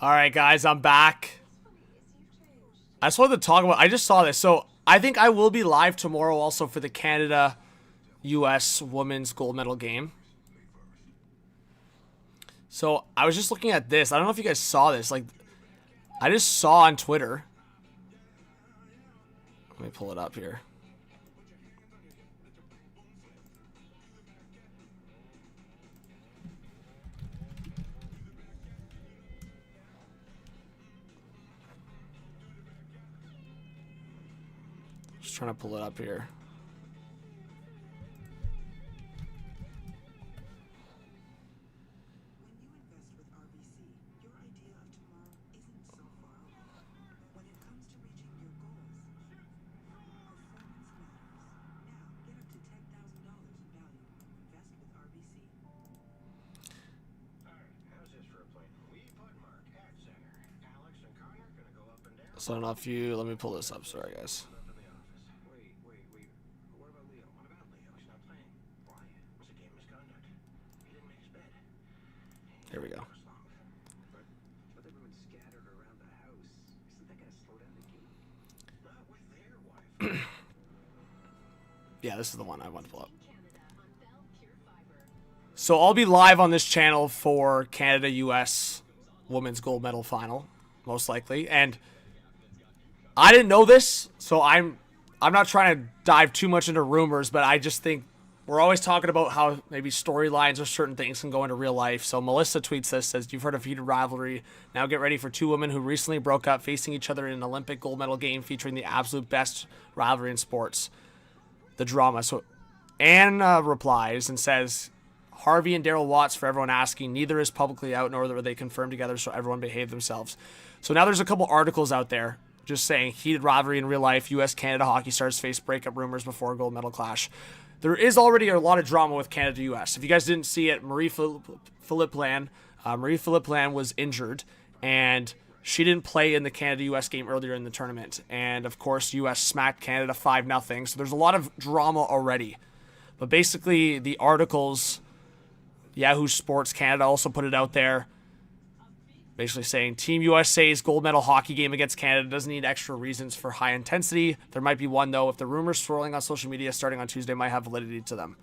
[SPEAKER 1] All right, guys, I'm back. I just wanted to talk about, I just saw this. So I think I will be live tomorrow also for the Canada-US women's gold medal game. So I was just looking at this. I don't know if you guys saw this. Like, I just saw on Twitter. Let me pull it up here. Just trying to pull it up here. So I don't know if you, let me pull this up. Sorry, guys. Here we go. Yeah, this is the one I want to pull up. So I'll be live on this channel for Canada-US Women's Gold Medal Final, most likely. And I didn't know this, so I'm not trying to dive too much into rumors, but I just think we're always talking about how maybe storylines or certain things can go into real life. So Melissa tweets this, says, "You've heard of heated rivalry. Now get ready for two women who recently broke up facing each other in an Olympic gold medal game featuring the absolute best rivalry in sports. The drama." So Anne replies and says, "Harvey and Daryl Watts, for everyone asking, neither is publicly out nor were they confirmed together, so everyone behave themselves." So now there's a couple articles out there just saying heated rivalry in real life. U.S.-Canada hockey stars face breakup rumors before gold medal clash. There is already a lot of drama with Canada-U.S. If you guys didn't see it, Marie-Philippe Land was injured, and she didn't play in the Canada-U.S. game earlier in the tournament. And, of course, U.S. smacked Canada 5-0. So there's a lot of drama already. But basically, the articles, Yahoo Sports Canada also put it out there, basically saying Team USA's gold medal hockey game against Canada doesn't need extra reasons for high intensity. There might be one, though, if the rumors swirling on social media starting on Tuesday might have validity to them.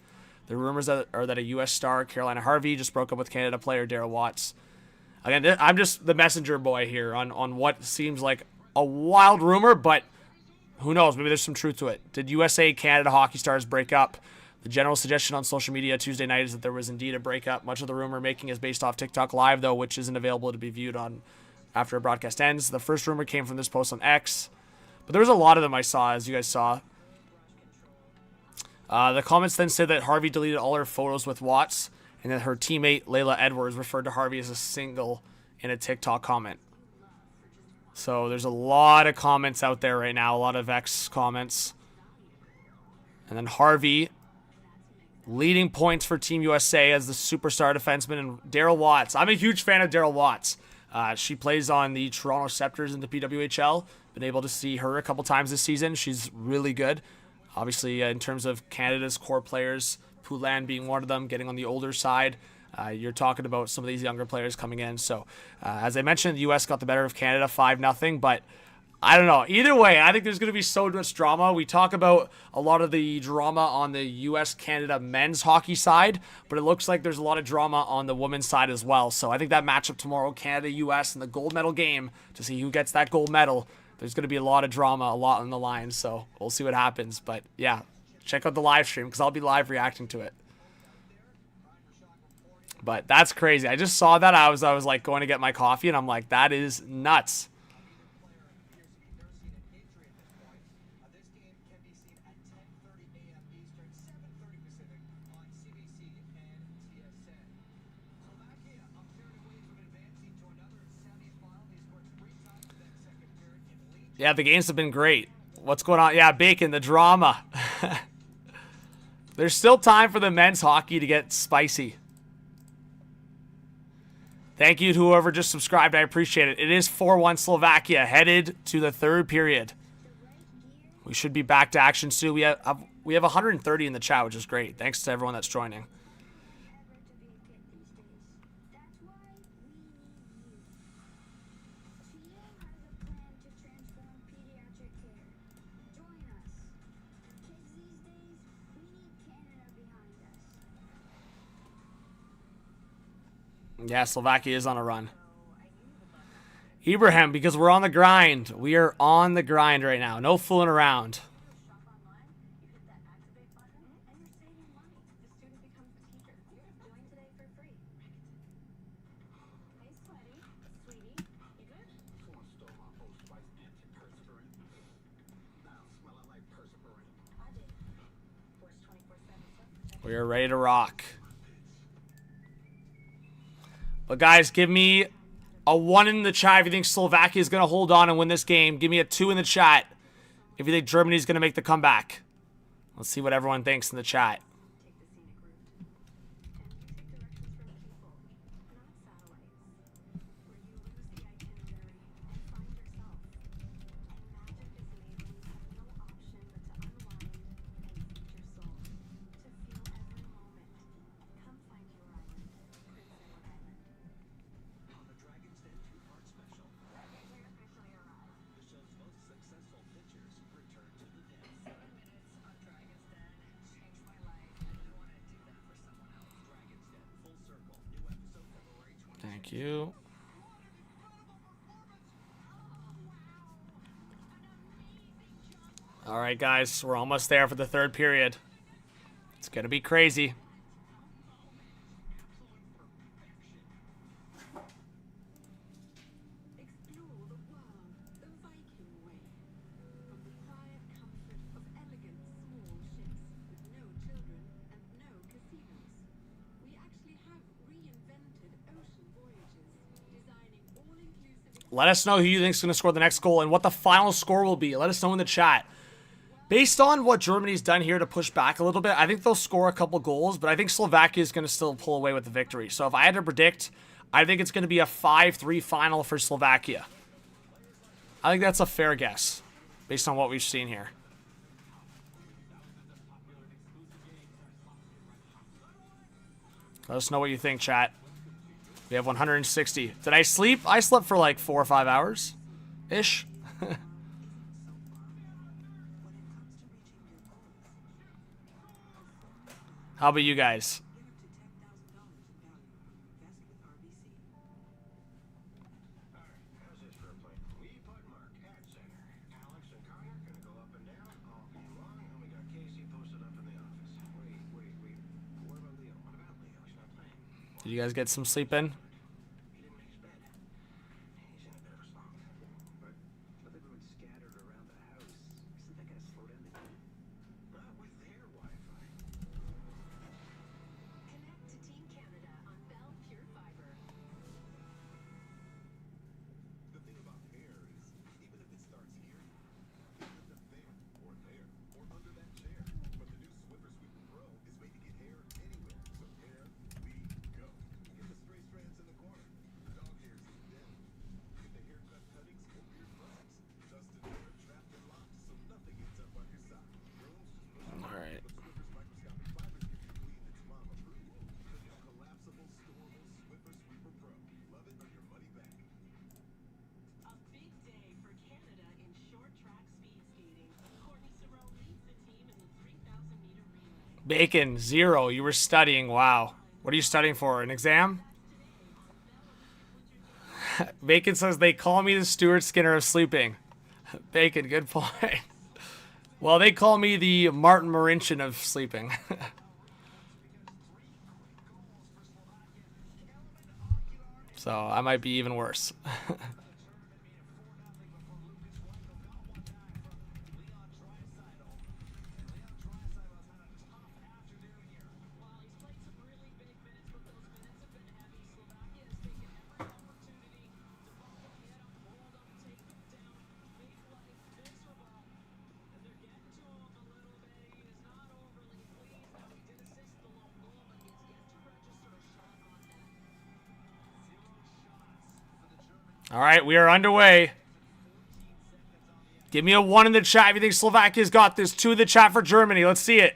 [SPEAKER 1] The rumors are that a U.S. star, Carolina Harvey, just broke up with Canada player Daryl Watts. Again, I'm just the messenger boy here on what seems like a wild rumor, but who knows? Maybe there's some truth to it. Did USA-Canada hockey stars break up? The general suggestion on social media Tuesday night is that there was indeed a breakup. Much of the rumor making is based off TikTok Live, though, which isn't available to be viewed on after a broadcast ends. The first rumor came from this post on X, but there was a lot of them I saw, as you guys saw. The comments then said that Harvey deleted all her photos with Watts, and that her teammate Layla Edwards referred to Harvey as a single in a TikTok comment. So there's a lot of comments out there right now, a lot of X comments. And then Harvey leading points for Team USA as the superstar defenseman, and Daryl Watts. I'm a huge fan of Daryl Watts. She plays on the Toronto Raptors in the PWHL. Been able to see her a couple times this season. She's really good. Obviously, in terms of Canada's core players, Poulin being one of them, getting on the older side. You're talking about some of these younger players coming in. So, as I mentioned, the U.S. got the better of Canada 5-0, but I don't know. Either way, I think there's going to be so much drama. We talk about a lot of the drama on the U.S.-Canada men's hockey side, but it looks like there's a lot of drama on the women's side as well. So I think that matchup tomorrow, Canada-U.S. in the gold medal game, to see who gets that gold medal, there's going to be a lot of drama, a lot on the line. So we'll see what happens. But yeah, check out the live stream because I'll be live reacting to it. But that's crazy. I just saw that. I was like going to get my coffee, and I'm like, that is nuts. Yeah, the games have been great. What's going on? Yeah, Bacon, the drama. There's still time for the men's hockey to get spicy. Thank you to whoever just subscribed. I appreciate it. It is 4-1 Slovakia, headed to the third period. We should be back to action soon. We have 130 in the chat, which is great. Thanks to everyone that's joining. Yeah, Slovakia is on a run. Ibrahim, because we're on the grind. We are on the grind right now. No fooling around. We are ready to rock. But guys, give me a 1 in the chat if you think Slovakia is going to hold on and win this game. Give me a 2 in the chat if you think Germany is going to make the comeback. Let's see what everyone thinks in the chat. Thank you. All right, guys, we're almost there for the third period. It's going to be crazy. Let us know who you think is going to score the next goal and what the final score will be. Let us know in the chat. Based on what Germany's done here to push back a little bit, I think they'll score a couple goals, but I think Slovakia is going to still pull away with the victory. So if I had to predict, I think it's going to be a 5-3 final for Slovakia. I think that's a fair guess based on what we've seen here. Let us know what you think, chat. We have 160. Did I sleep? I slept for like 4 or 5 hours-ish. How about you guys? Did you guys get some sleep in? Bacon, 0. You were studying. Wow. What are you studying for? An exam? Bacon says they call me the Stuart Skinner of sleeping. Bacon, good point. Well, they call me the Martin Marincin of sleeping. So I might be even worse. All right, we are underway. Give me a 1 in the chat if you think Slovakia's got this. 2 in the chat for Germany. Let's see it.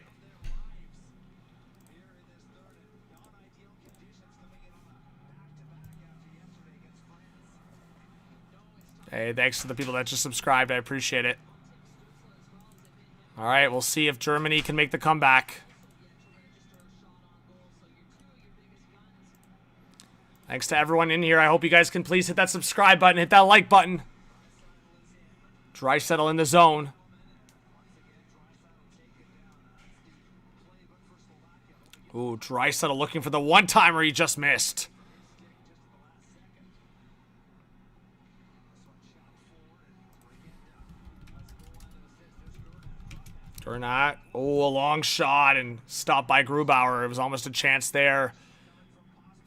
[SPEAKER 1] Hey, thanks to the people that just subscribed. I appreciate it. All right, we'll see if Germany can make the comeback. Thanks to everyone in here. I hope you guys can please hit that subscribe button, hit that like button. Draisaitl in the zone. Ooh, Draisaitl looking for the one-timer he just missed. Gernat. Oh, a long shot and stopped by Grubauer. It was almost a chance there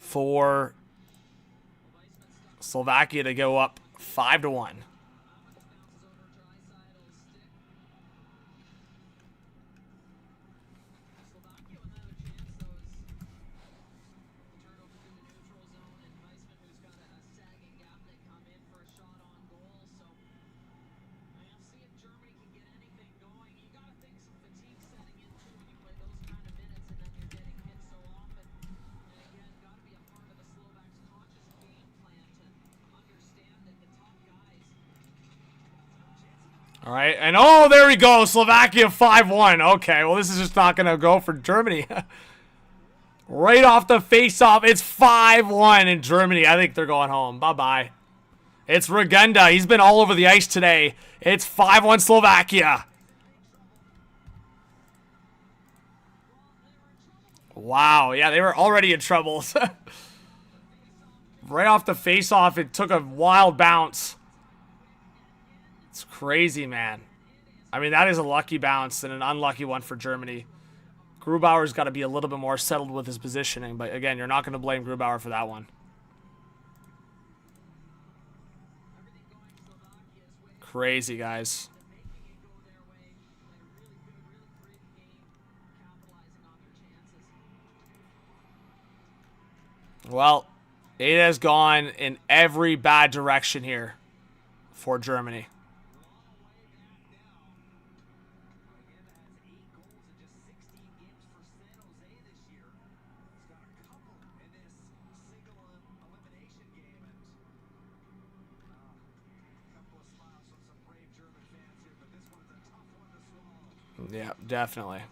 [SPEAKER 1] for Slovakia to go up 5-1. All right, and oh, there we go. Slovakia 5-1. Okay, well, this is just not going to go for Germany. Right off the face-off, it's 5-1 in Germany. I think they're going home. Bye-bye. It's Regenda. He's been all over the ice today. It's 5-1 Slovakia. Wow, yeah, they were already in trouble. Right off the face-off, it took a wild bounce. It's crazy, man. I mean, that is a lucky bounce and an unlucky one for Germany. Grubauer's got to be a little bit more settled with his positioning, but again, you're not going to blame Grubauer for that one. Crazy, guys. Well, it has gone in every bad direction here for Germany. Yeah, definitely.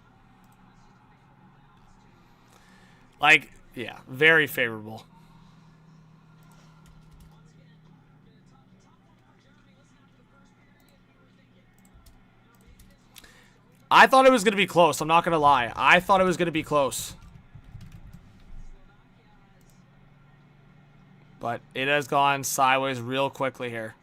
[SPEAKER 1] Like, yeah, very favorable. I thought it was going to be close. I'm not going to lie. I thought it was going to be close. But it has gone sideways real quickly here.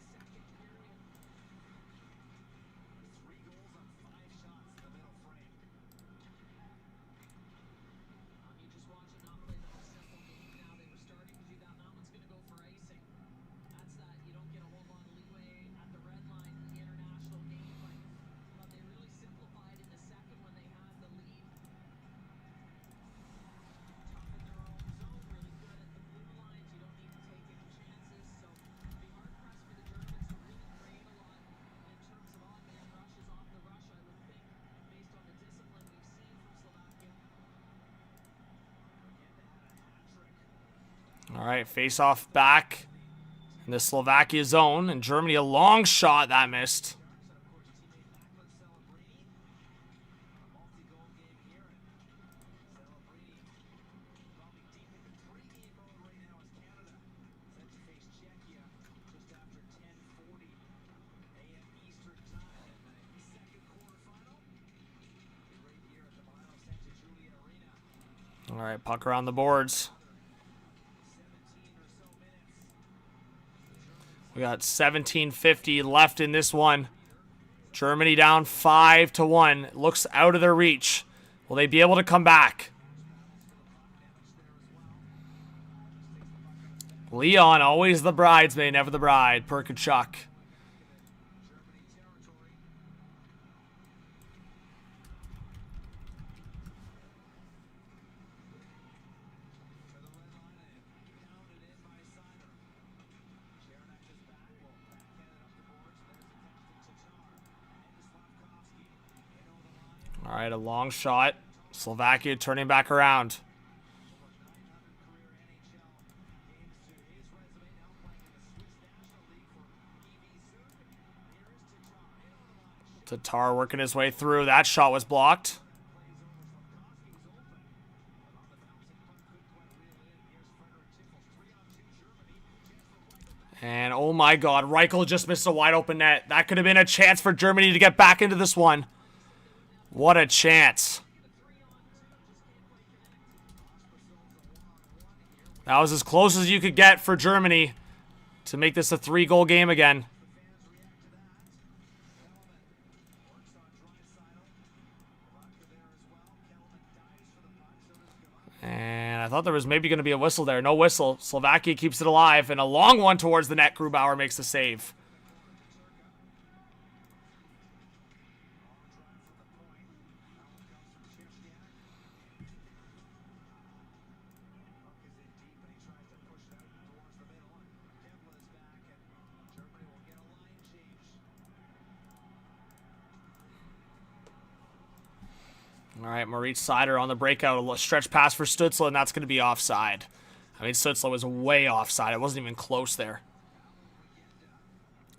[SPEAKER 1] All right, face-off back in the Slovakia zone. And Germany, a long shot that missed. All right, puck around the boards. We got 17:50 left in this one. Germany down 5-1. Looks out of their reach. Will they be able to come back? Leon, always the bridesmaid, never the bride. Perkachuk. All right, a long shot. Slovakia turning back around. Tatar working his way through. That shot was blocked. And oh my god, Reichel just missed a wide open net. That could have been a chance for Germany to get back into this one. What a chance. That was as close as you could get for Germany to make this a 3-goal game again. And I thought there was maybe going to be a whistle there. No whistle. Slovakia keeps it alive. And a long one towards the net. Grubauer makes the save. All right, Moritz Seider on the breakout. A stretch pass for Stützle, and that's going to be offside. I mean, Stützle was way offside. It wasn't even close there.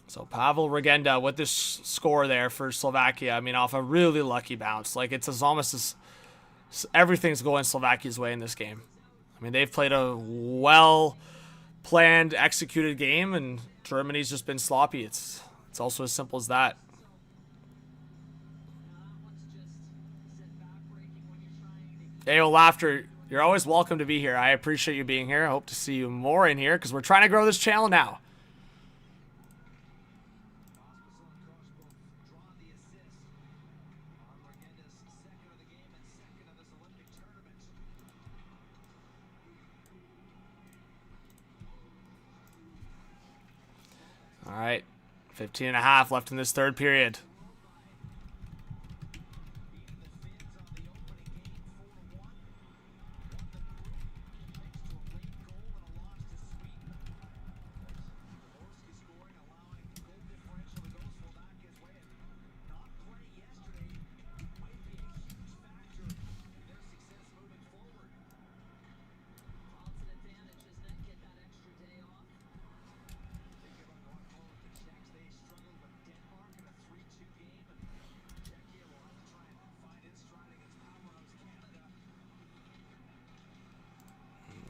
[SPEAKER 1] So Pavel Regenda with this score there for Slovakia. I mean, off a really lucky bounce. Like, it's almost as everything's going Slovakia's way in this game. I mean, they've played a well-planned, executed game, and Germany's just been sloppy. It's also as simple as that. Ayo Laughter, you're always welcome to be here. I appreciate you being here. I hope to see you more in here because we're trying to grow this channel now. All right, 15.5 left in this third period.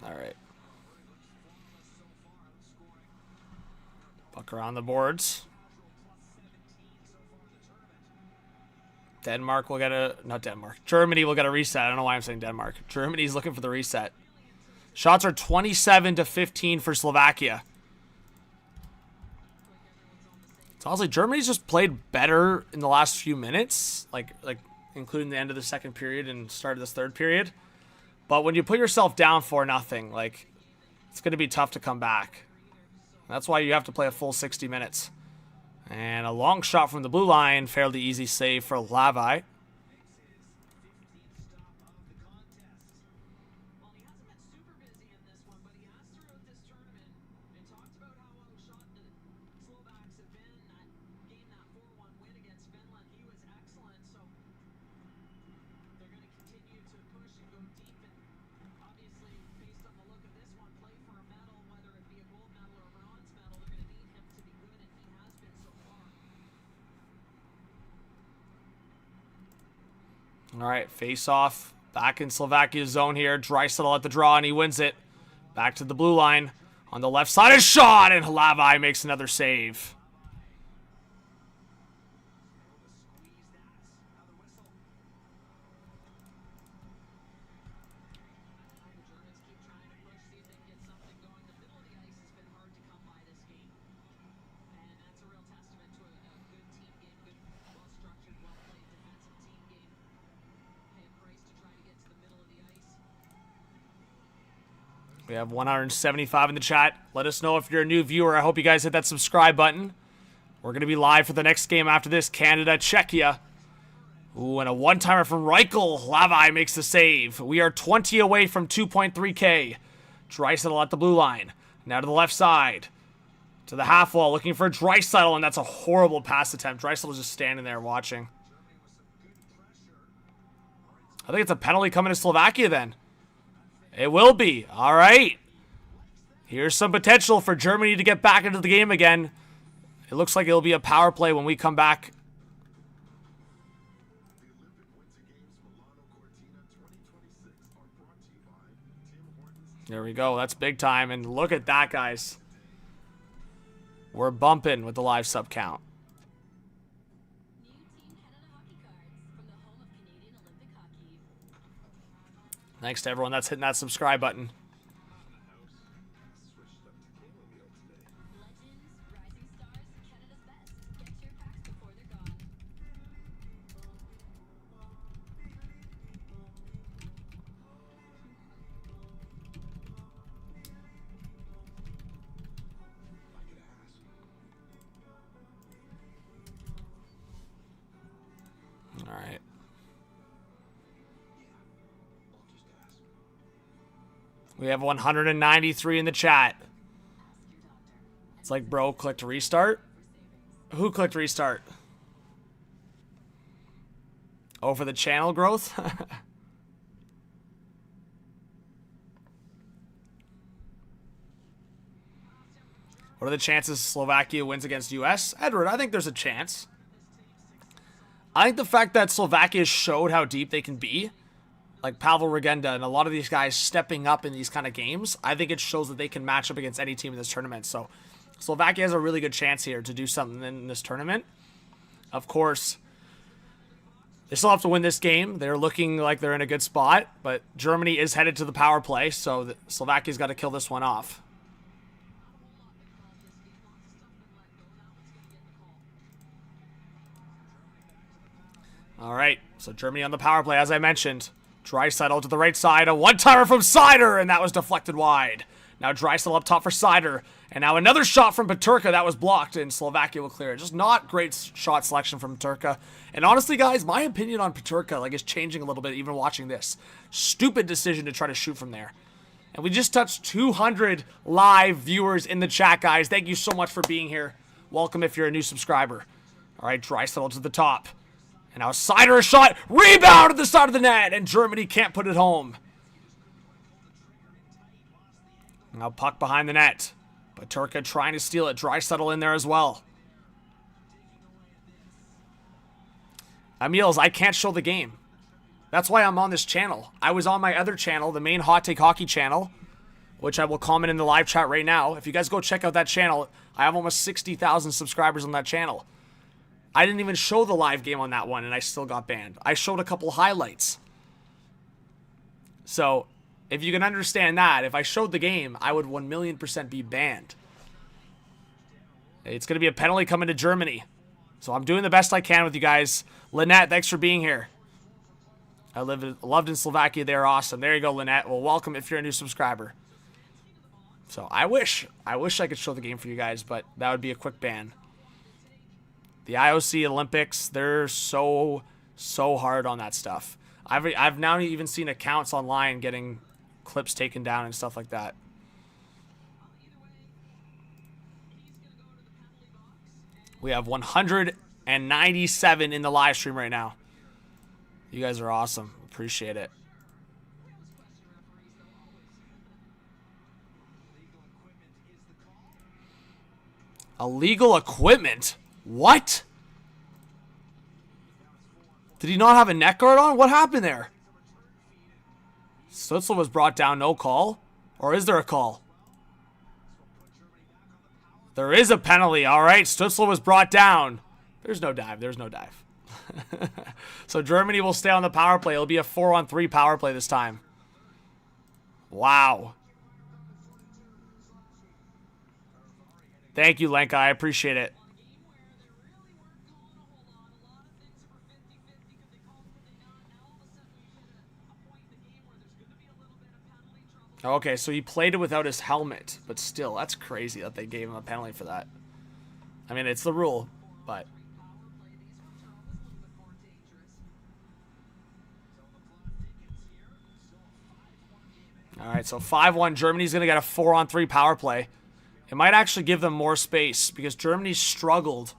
[SPEAKER 1] All right. Puck around the boards. Denmark will get a... Not Denmark. Germany will get a reset. I don't know why I'm saying Denmark. Germany's looking for the reset. Shots are 27-15 for Slovakia. It's honestly, Germany's just played better in the last few minutes. Like including the end of the second period and start of this third period. But when you put yourself down 4-0, like, it's going to be tough to come back. That's why you have to play a full 60 minutes. And a long shot from the blue line, fairly easy save for Lavai. All right, face off. Back in Slovakia's zone here. Draisaitl at the draw, and he wins it. Back to the blue line. On the left side, a shot, and Lavai makes another save. We have 175 in the chat. Let us know if you're a new viewer. I hope you guys hit that subscribe button. We're going to be live for the next game after this. Canada, Czechia. Ooh, and a one-timer from Reichel. Lavai makes the save. We are 20 away from 2.3K. Draisaitl at the blue line. Now to the left side. To the half wall, looking for Draisaitl, and that's a horrible pass attempt. Draisaitl just standing there watching. I think it's a penalty coming to Slovakia then. It will be. All right. Here's some potential for Germany to get back into the game again. It looks like it'll be a power play when we come back. There we go. That's big time. And look at that, guys. We're bumping with the live sub count. Thanks to everyone that's hitting that subscribe button. All right. We have 193 in the chat. It's like, bro, clicked restart. Who clicked restart? Oh, for the channel growth? What are the chances Slovakia wins against US? Edward, I think there's a chance. I think the fact that Slovakia showed how deep they can be, like Pavel Regenda and a lot of these guys stepping up in these kind of games, I think it shows that they can match up against any team in this tournament. So Slovakia has a really good chance here to do something in this tournament. Of course, they still have to win this game. They're looking like they're in a good spot, but Germany is headed to the power play, so Slovakia's got to kill this one off. All right, so Germany on the power play, as I mentioned. Draisaitl to the right side, a one-timer from Seider, and that was deflected wide. Now Draisaitl up top for Seider, and now another shot from Peterka that was blocked, and Slovakia will clear it. Just not great shot selection from Peterka. And honestly, guys, my opinion on Peterka is changing a little bit, even watching this. Stupid decision to try to shoot from there. And we just touched 200 live viewers in the chat, guys. Thank you so much for being here. Welcome if you're a new subscriber. All right, Draisaitl to the top. And now Seider a shot, rebound at the side of the net, and Germany can't put it home. Now puck behind the net. Peterka trying to steal it. Draisaitl in there as well. Emils, I can't show the game. That's why I'm on this channel. I was on my other channel, the main Hot Take Hockey channel, which I will comment in the live chat right now. If you guys go check out that channel, I have almost 60,000 subscribers on that channel. I didn't even show the live game on that one, and I still got banned. I showed a couple highlights. So, if you can understand that, if I showed the game, I would 1,000,000% be banned. It's going to be a penalty coming to Germany. So I'm doing the best I can with you guys. Lynette, thanks for being here. I loved in Slovakia. They're awesome. There you go, Lynette. Well, welcome if you're a new subscriber. So I wish I could show the game for you guys, but that would be a quick ban. The IOC Olympics, they're so hard on that stuff. I've now even seen accounts online getting clips taken down and stuff like that. We have 197 in the live stream right now. You guys are awesome. Appreciate it. Illegal equipment? What? Did he not have a neck guard on? What happened there? Stützle was brought down, no call? Or is there a call? There is a penalty. All right, Stützle was brought down. There's no dive. There's no dive. So Germany will stay on the power play. It'll be a 4-on-3 power play this time. Wow. Thank you, Lenka. I appreciate it. Okay, so he played it without his helmet, but still, that's crazy that they gave him a penalty for that. I mean, it's the rule, but... Alright, so 5-1. Germany's going to get a 4-on-3 power play. It might actually give them more space, because Germany struggled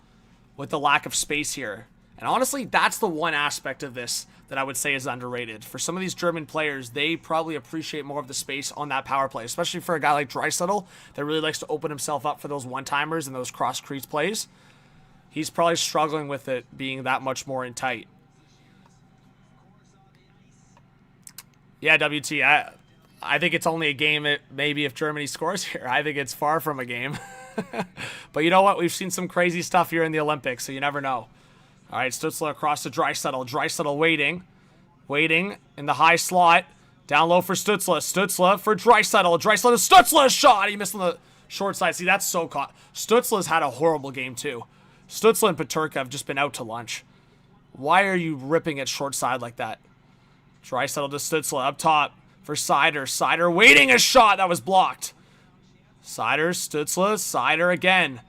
[SPEAKER 1] with the lack of space here. And honestly, that's the one aspect of this that I would say is underrated. For some of these German players, they probably appreciate more of the space on that power play, especially for a guy like Draisaitl that really likes to open himself up for those one-timers and those cross-crease plays. He's probably struggling with it being that much more in tight. Yeah, WT, I think it's only a game maybe if Germany scores here. I think it's far from a game. But you know what? We've seen some crazy stuff here in the Olympics, so you never know. All right, Stützle across to Draisaitl. Draisaitl waiting. Waiting in the high slot. Down low for Stützle. Stützle for Draisaitl. Draisaitl to Stützle. Shot. He missed on the short side. See, that's so caught. Stützle's had a horrible game, too. Stützle and Peterka have just been out to lunch. Why are you ripping it short side like that? Draisaitl to Stützle up top for Seider. Seider waiting a shot. That was blocked. Seider, Stützle, Seider again.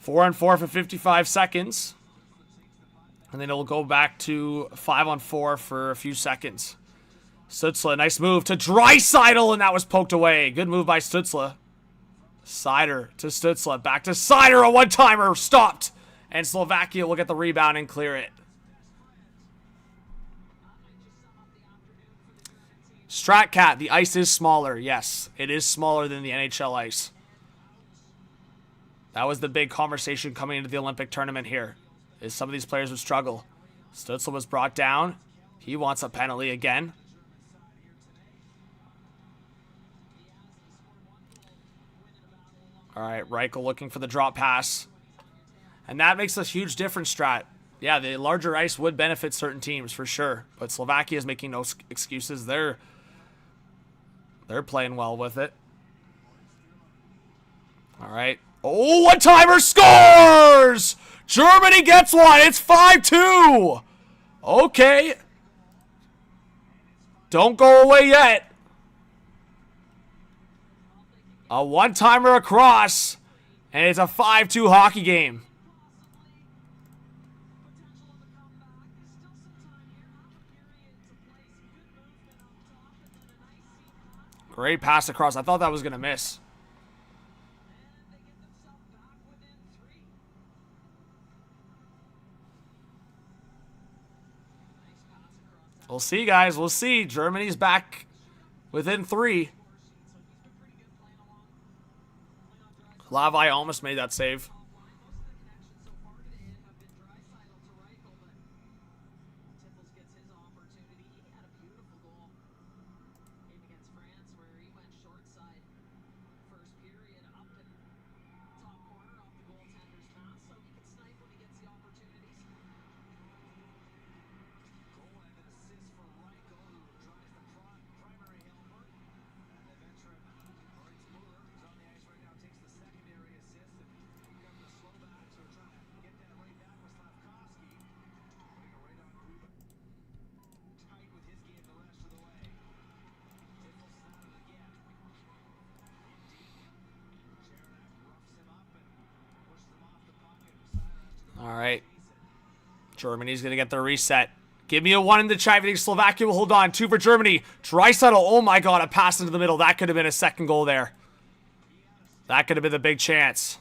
[SPEAKER 1] 4-on-4 for 55 seconds. And then it'll go back to 5-on-4 for a few seconds. Stützle, nice move to Draisaitl, and that was poked away. Good move by Stützle. Seider to Stützle. Back to Seider, a one-timer, stopped. And Slovakia will get the rebound and clear it. Stratcat, the ice is smaller. Yes, it is smaller than the NHL ice. That was the big conversation coming into the Olympic tournament here, is some of these players would struggle. Stützle was brought down. He wants a penalty again. All right, Reichel looking for the drop pass. And that makes a huge difference, Strat. Yeah, the larger ice would benefit certain teams for sure. But Slovakia is making no excuses. They're playing well with it. All right. Oh, one-timer scores! Germany gets one. It's 5-2. Okay. Don't go away yet. A one-timer across. And it's a 5-2 hockey game. Great pass across. I thought that was going to miss. We'll see, guys. We'll see. Germany's back within 3. Lavai almost made that save. All right. Germany's going to get their reset. Give me a 1 in the chime. I think Slovakia will hold on. 2 for Germany. Draisaitl. Oh, my God. A pass into the middle. That could have been a second goal there. That could have been the big chance.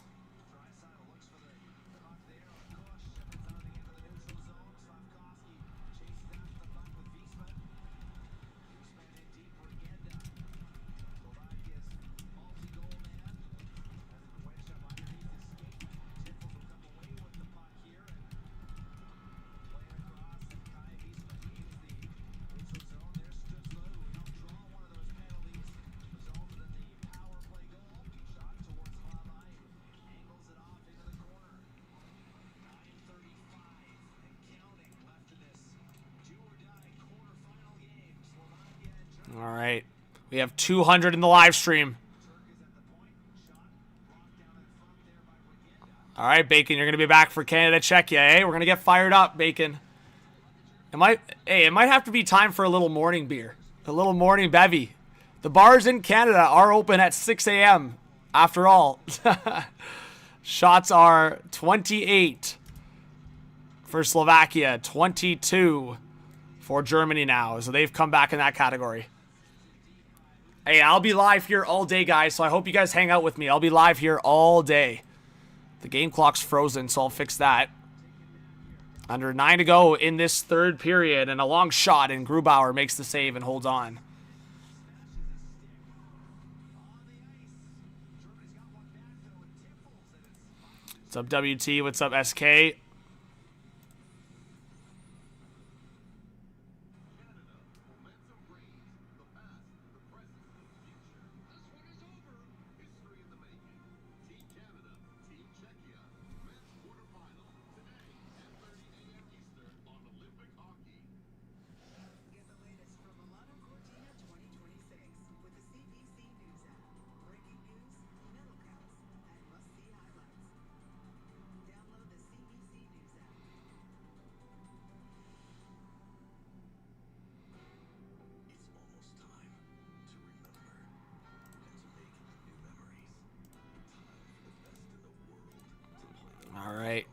[SPEAKER 1] All right. We have 200 in the live stream. All right, Bacon, you're going to be back for Canada, Czechia, eh? We're going to get fired up, Bacon. It might have to be time for a little morning beer. A little morning bevy. The bars in Canada are open at 6 a.m. after all. Shots are 28 for Slovakia, 22 for Germany now. So they've come back in that category. Hey, I'll be live here all day, guys, so I hope you guys hang out with me. I'll be live here all day. The game clock's frozen, so I'll fix that. Under 9 to go in this third period, and a long shot, and Grubauer makes the save and holds on. What's up, WT? What's up, SK? All right.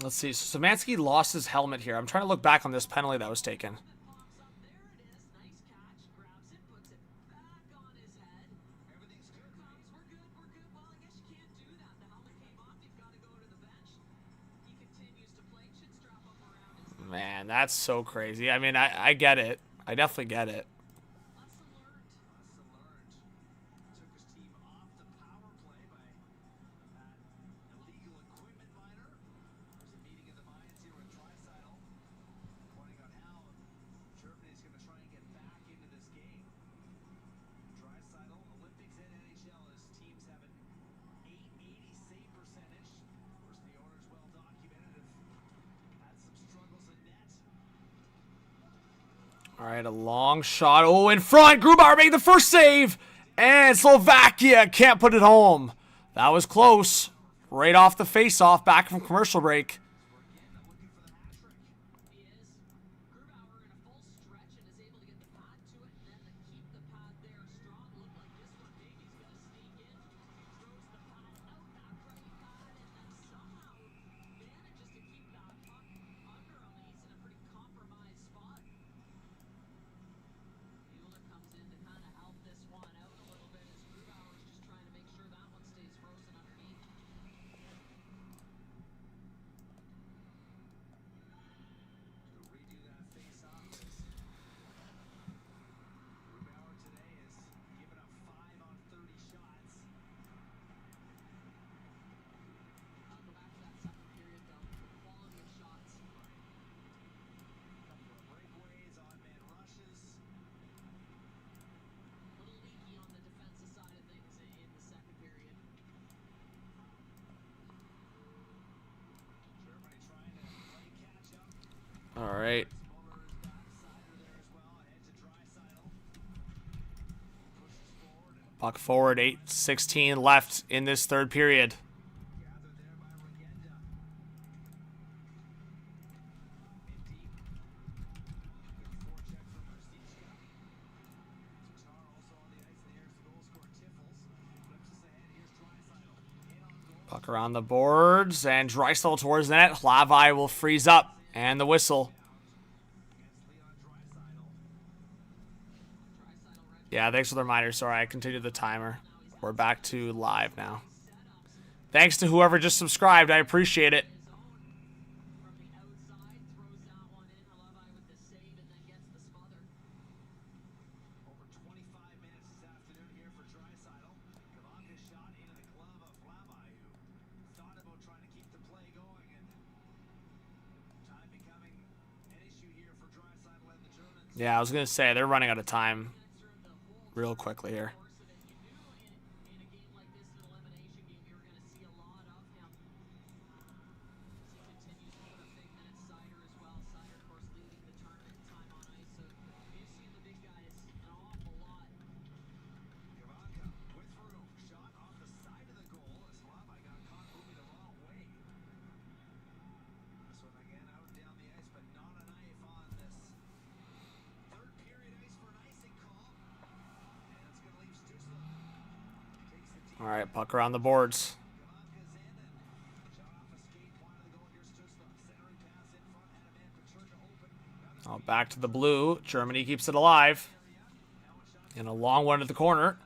[SPEAKER 1] Let's see. So Szymanski lost his helmet here. I'm trying to look back on this penalty that was taken. Man, that's so crazy. I mean, I get it. I definitely get it. All right, a long shot. Oh, in front. Grubauer made the first save. And Slovakia can't put it home. That was close. Right off the face-off, back from commercial break. All right. Puck forward, 8:16 left in this third period. Puck around the boards, and Draisaitl towards the net. Hlavi will freeze up, and the whistle. Yeah, thanks for the reminder. Sorry, I continued the timer. We're back to live now. Thanks to whoever just subscribed. I appreciate it. Yeah, I was going to say, they're running out of time real quickly here. All right, puck around the boards. Oh, back to the blue. Germany keeps it alive. And a long one to the corner.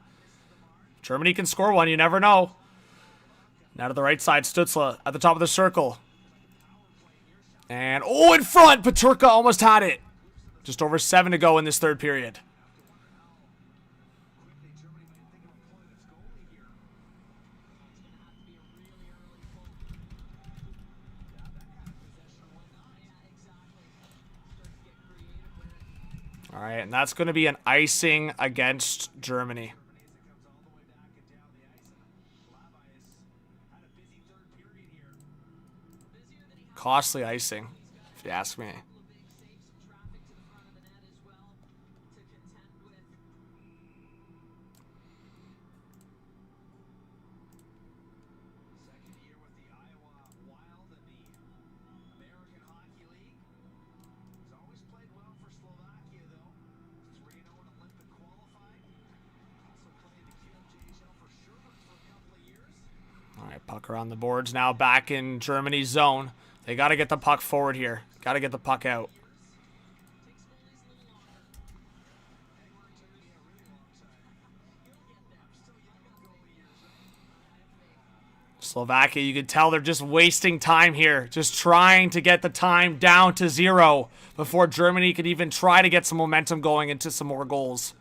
[SPEAKER 1] Germany can score one. You never know. Now to the right side. Stützle at the top of the circle. And, oh, in front. Peterka almost had it. Just over 7 to go in this third period. All right, and that's going to be an icing against Germany. Costly icing, if you ask me. All right, puck around the boards now, back in Germany's zone. They got to get the puck forward here. Got to get the puck out. Slovakia, you can tell they're just wasting time here. Just trying to get the time down to 0 before Germany could even try to get some momentum going into some more goals.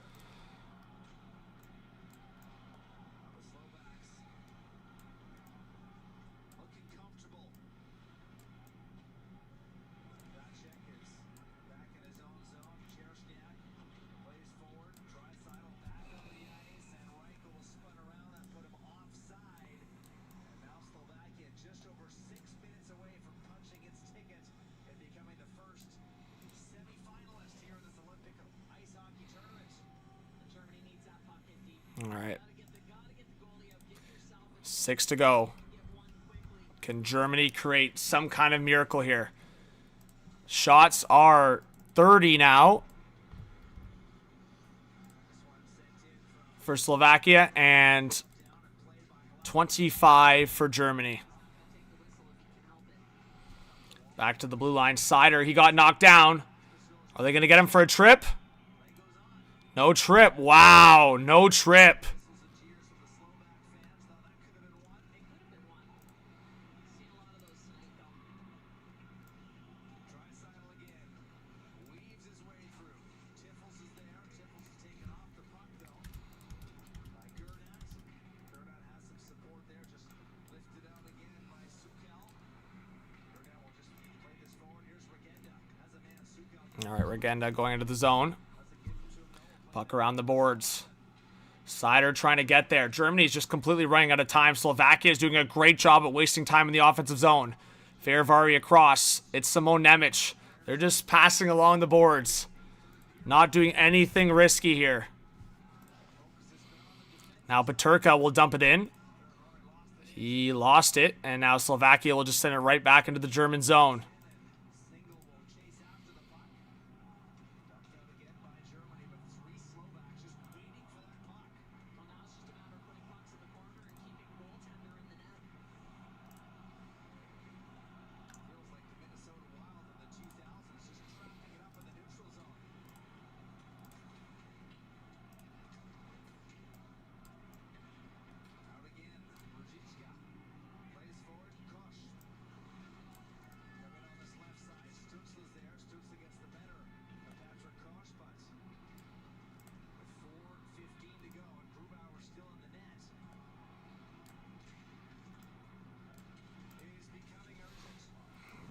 [SPEAKER 1] All right. 6 to go. Can Germany create some kind of miracle here? Shots are 30 now for Slovakia and 25 for Germany. Back to the blue line. Seider, he got knocked down. Are they going to get him for a trip? No trip. Wow, no trip. All right, Regenda going into the zone. Puck around the boards. Seider trying to get there. Germany's just completely running out of time. Slovakia is doing a great job at wasting time in the offensive zone. Viveiros across. It's Simon Nemec. They're just passing along the boards. Not doing anything risky here. Now Peterka will dump it in. He lost it, and now Slovakia will just send it right back into the German zone.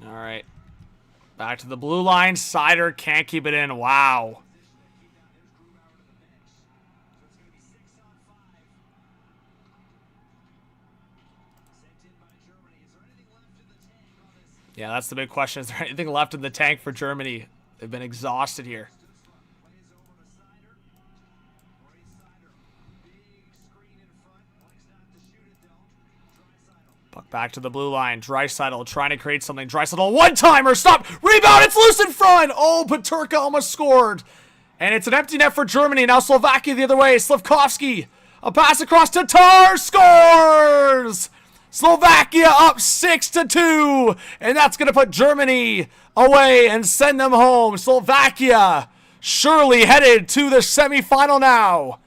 [SPEAKER 1] All right. Back to the blue line. Seider can't keep it in. Wow. Yeah, that's the big question. Is there anything left in the tank for Germany? They've been exhausted here. Puck back to the blue line. Draisaitl trying to create something. Draisaitl one-timer. Stop. Rebound. It's loose in front. Oh, Peterka almost scored. And it's an empty net for Germany. Now Slovakia the other way. Slafkovsky. A pass across to Tatar. Scores! Slovakia up 6-2. And that's going to put Germany away and send them home. Slovakia surely headed to the semifinal now.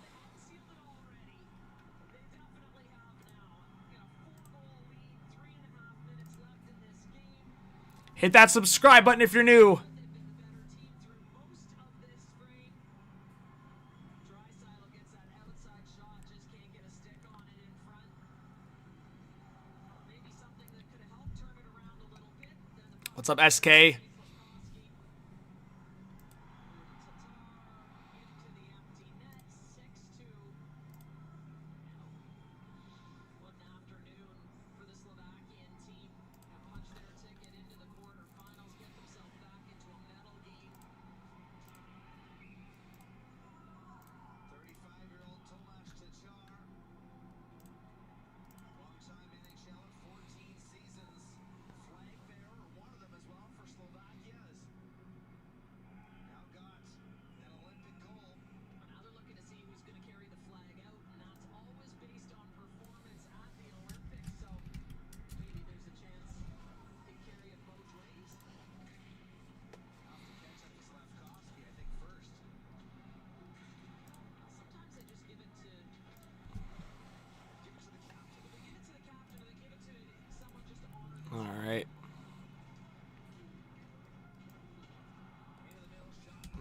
[SPEAKER 1] Hit that subscribe button if you're new. What's up, SK?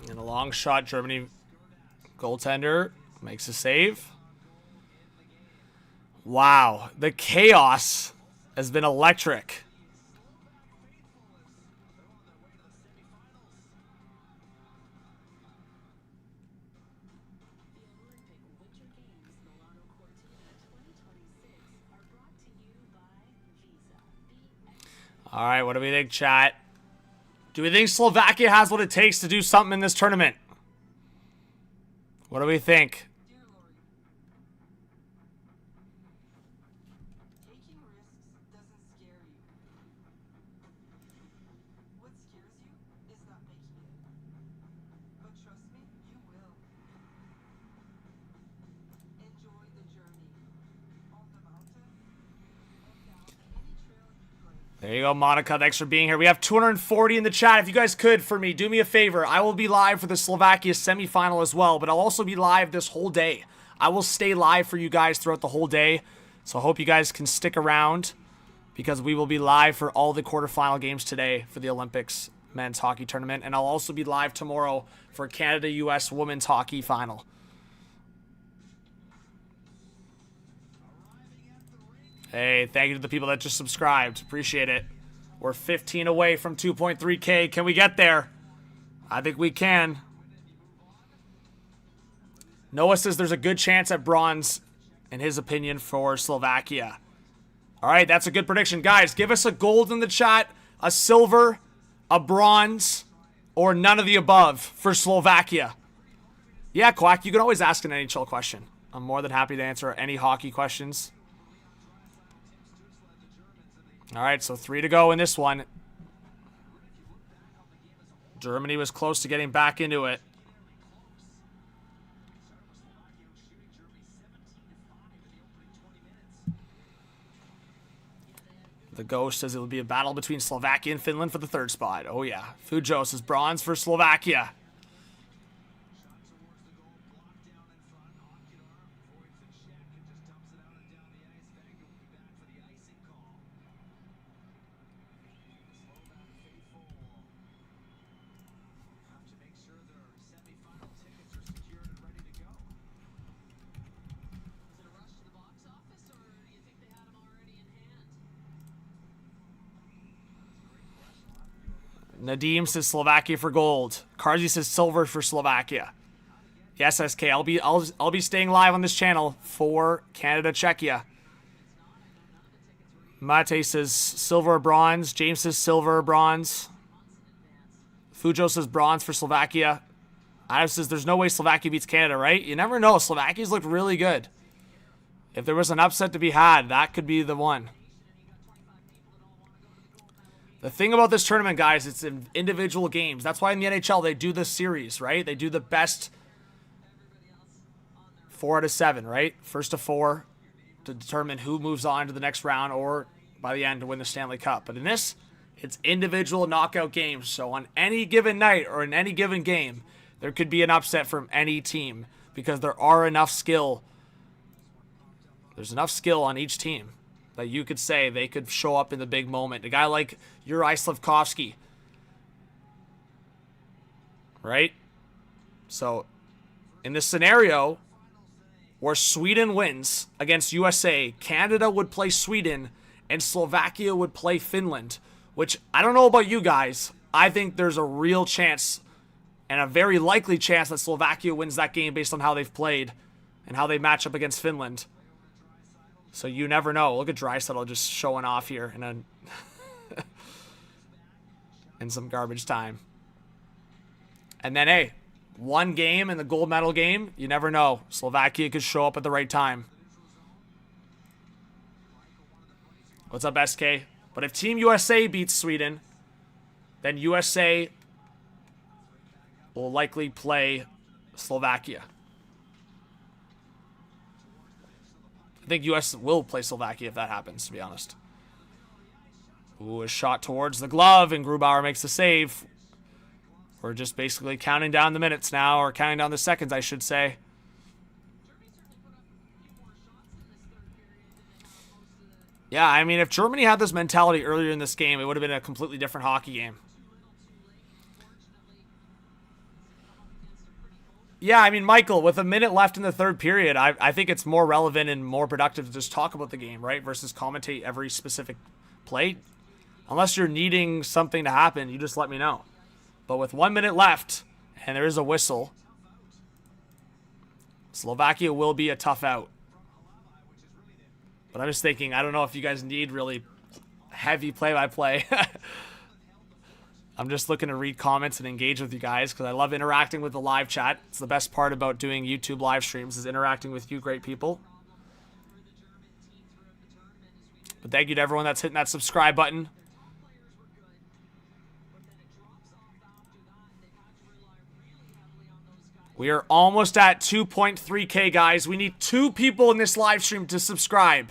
[SPEAKER 1] And a long shot, Germany goaltender makes a save. Wow, the chaos has been electric. All right, what do we think, chat? Do we think Slovakia has what it takes to do something in this tournament? What do we think? There you go, Monica. Thanks for being here. We have 240 in the chat. If you guys could, for me, do me a favor. I will be live for the Slovakia semifinal as well, but I'll also be live this whole day. I will stay live for you guys throughout the whole day, so I hope you guys can stick around because we will be live for all the quarterfinal games today for the Olympics men's hockey tournament, and I'll also be live tomorrow for Canada-US women's hockey final. Hey, thank you to the people that just subscribed. Appreciate it. We're 15 away from 2.3K. Can we get there? I think we can. Noah says there's a good chance at bronze, in his opinion, for Slovakia. All right, that's a good prediction. Guys, give us a gold in the chat, a silver, a bronze, or none of the above for Slovakia. Yeah, Quack, you can always ask an NHL question. I'm more than happy to answer any hockey questions. All right, so 3 to go in this one. Germany was close to getting back into it. The Ghost says it will be a battle between Slovakia and Finland for the 3rd spot. Oh, yeah. Fujo says bronze for Slovakia. Nadim says Slovakia for gold. Karzi says silver for Slovakia. Yes, SK. I'll be staying live on this channel for Canada, Czechia. Mate says silver or bronze. James says silver or bronze. Fujo says bronze for Slovakia. Adam says there's no way Slovakia beats Canada, right? You never know. Slovakia's looked really good. If there was an upset to be had, that could be the one. The thing about this tournament, guys, it's in individual games. That's why in the NHL they do this series, right? They do the best 4 out of 7, right? First to 4 to determine who moves on to the next round or by the end to win the Stanley Cup. But in this, it's individual knockout games. So on any given night or in any given game, there could be an upset from any team because there are enough skill. There's enough skill on each team that you could say they could show up in the big moment. A guy like Juraj Slafkovsky, right? So in this scenario where Sweden wins against USA, Canada would play Sweden and Slovakia would play Finland, which I don't know about you guys. I think there's a real chance and a very likely chance that Slovakia wins that game based on how they've played and how they match up against Finland. So you never know. Look at Draisaitl just showing off here in some garbage time. And then, hey, one game in the gold medal game, you never know. Slovakia could show up at the right time. What's up, SK? But if Team USA beats Sweden, then USA will likely play Slovakia. I think US will play Slovakia if that happens, to be honest. Ooh, a shot towards the glove, and Grubauer makes the save. We're just basically counting down the minutes now, or counting down the seconds, I should say. Yeah, I mean, if Germany had this mentality earlier in this game, it would have been a completely different hockey game. Yeah, I mean, Michael, with a minute left in the third period, I think it's more relevant and more productive to just talk about the game, right? Versus commentate every specific play. Unless you're needing something to happen, you just let me know. But with 1 minute left, and there is a whistle, Slovakia will be a tough out. But I'm just thinking, I don't know if you guys need really heavy play-by-play. I'm just looking to read comments and engage with you guys because I love interacting with the live chat. It's the best part about doing YouTube live streams is interacting with you great people. But thank you to everyone that's hitting that subscribe button. We are almost at 2.3K, guys. We need 2 people in this live stream to subscribe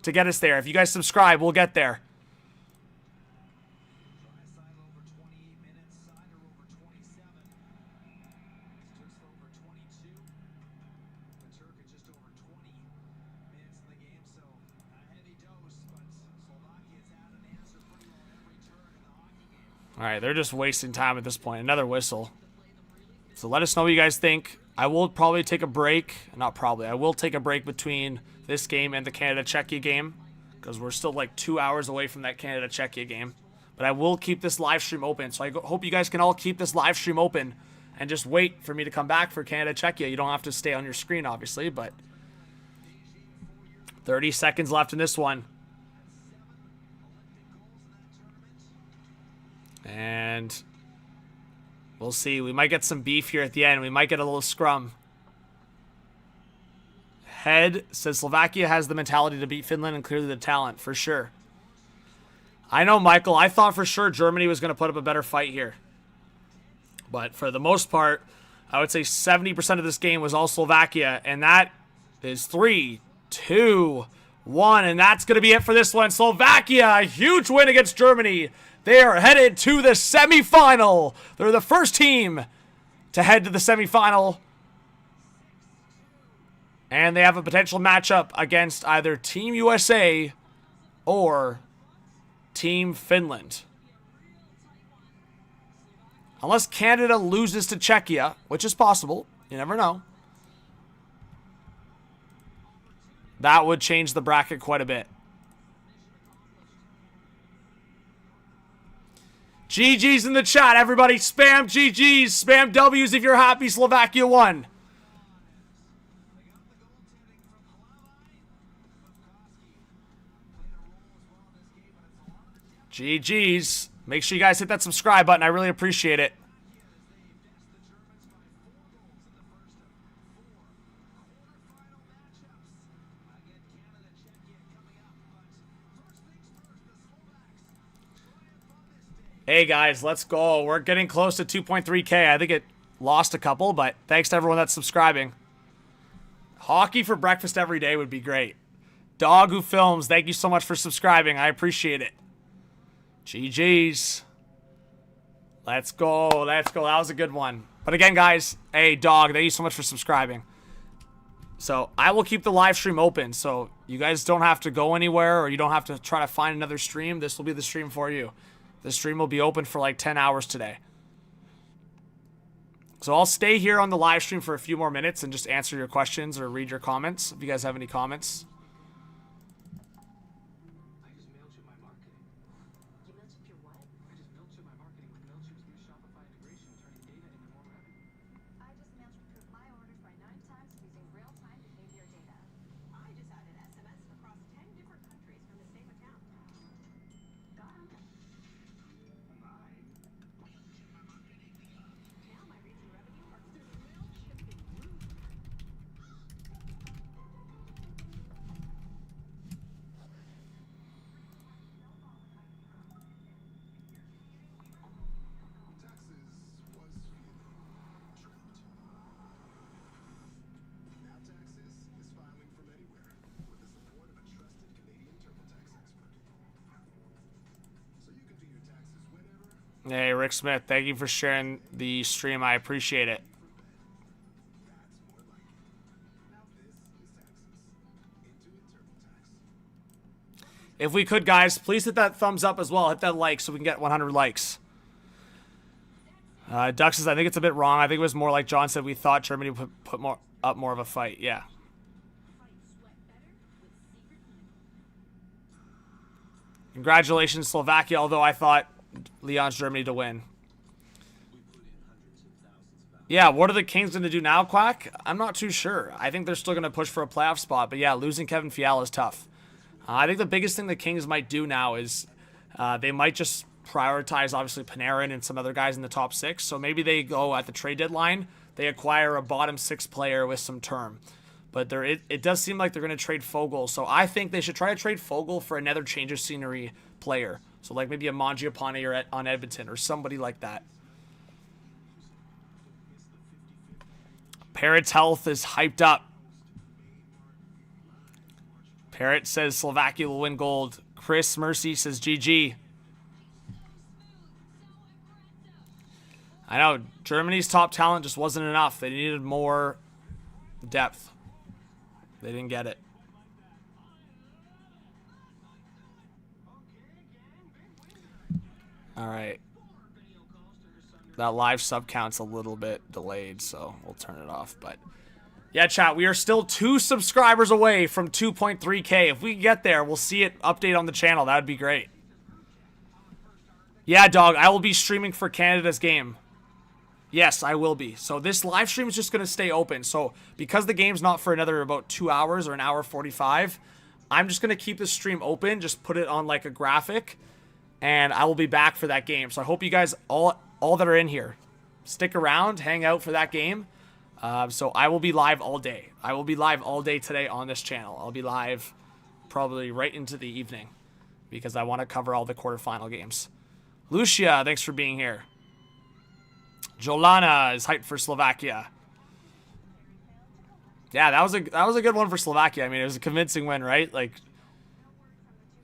[SPEAKER 1] to get us there. If you guys subscribe, we'll get there. All right, they're just wasting time at this point. Another whistle. So let us know what you guys think. I will probably take a break. Not probably. I will take a break between this game and the Canada-Czechia game because we're still like 2 hours away from that Canada-Czechia game. But I will keep this live stream open. So I hope you guys can all keep this live stream open and just wait for me to come back for Canada-Czechia. You don't have to stay on your screen, obviously, but 30 seconds left in this one. And we'll see. We might get some beef here at the end. We might get a little scrum. Head says Slovakia has the mentality to beat Finland and clearly the talent, for sure. I know, Michael. I thought for sure Germany was going to put up a better fight here. But for the most part, I would say 70% of this game was all Slovakia. And that is 3, 2, 1. And that's going to be it for this one. Slovakia, a huge win against Germany. They are headed to the semifinal. They're the first team to head to the semifinal. And they have a potential matchup against either Team USA or Team Finland. Unless Canada loses to Czechia, which is possible. You never know. That would change the bracket quite a bit. GG's in the chat, everybody. Spam GG's. Spam W's if you're happy Slovakia won. GG's. Make sure you guys hit that subscribe button. I really appreciate it. Hey guys, let's go. We're getting close to 2.3K. I think it lost a couple, but thanks to everyone that's subscribing. Hockey for breakfast every day would be great. Dog Who Films, thank you so much for subscribing. I appreciate it. GG's. Let's go. Let's go. That was a good one. But again, guys, hey, Dog, thank you so much for subscribing. So I will keep the live stream open, so you guys don't have to go anywhere or you don't have to try to find another stream. This will be the stream for you. The stream will be open for like 10 hours today. So I'll stay here on the live stream for a few more minutes and just answer your questions or read your comments if you guys have any comments. Hey, Rick Smith, thank you for sharing the stream. I appreciate it. If we could, guys, please hit that thumbs up as well. Hit that like so we can get 100 likes. Ducks says, I think it's a bit wrong. I think it was more like John said. We thought Germany would put more of a fight. Yeah. Congratulations, Slovakia, although I thought Leon's Germany to win. Yeah, what are the Kings going to do now, Quack? I'm not too sure. I think they're still going to push for a playoff spot, but yeah, losing Kevin Fiala is tough. I think the biggest thing the Kings might do now is they might just prioritize, obviously, Panarin and some other guys in the top 6. So maybe they go at the trade deadline, they acquire a bottom 6 player with some term. But it does seem like they're going to trade Fogle. So I think they should try to trade Fogle for another change of scenery player. So like maybe a Mangiapane on Edmonton or somebody like that. Parrot's health is hyped up. Parrot says Slovakia will win gold. Chris Mercy says GG. I know, Germany's top talent just wasn't enough. They needed more depth. They didn't get it. All right. That live sub count's a little bit delayed, so we'll turn it off. But yeah, chat, we are still 2 subscribers away from 2.3K. If we get there, we'll see it update on the channel. That would be great. Yeah, dog, I will be streaming for Canada's game. Yes, I will be. So this live stream is just going to stay open. So because the game's not for another about 2 hours or an hour 45, I'm just going to keep the stream open, just put it on like a graphic, and I will be back for that game. So I hope you guys all that are in here stick around, hang out for that game. So I will be live all day. I will be live all day today on this channel. I'll be live probably right into the evening because I want to cover all the quarterfinal games. Lucia, thanks for being here. Jolana is hyped for Slovakia. Yeah, that was a good one for Slovakia. I mean, it was a convincing win, right? Like,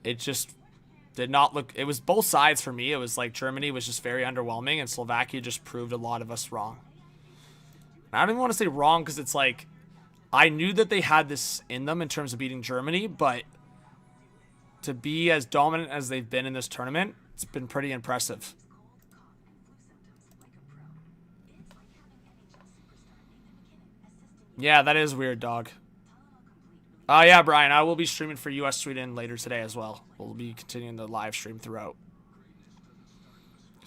[SPEAKER 1] it just did not look. It was both sides for me. It was like Germany was just very underwhelming, and Slovakia just proved a lot of us wrong. And I don't even want to say wrong because it's like I knew that they had this in them in terms of beating Germany, but to be as dominant as they've been in this tournament, it's been pretty impressive. Yeah, that is weird, dog. Oh, yeah, Brian, I will be streaming for US Sweden later today as well. We'll be continuing the live stream throughout.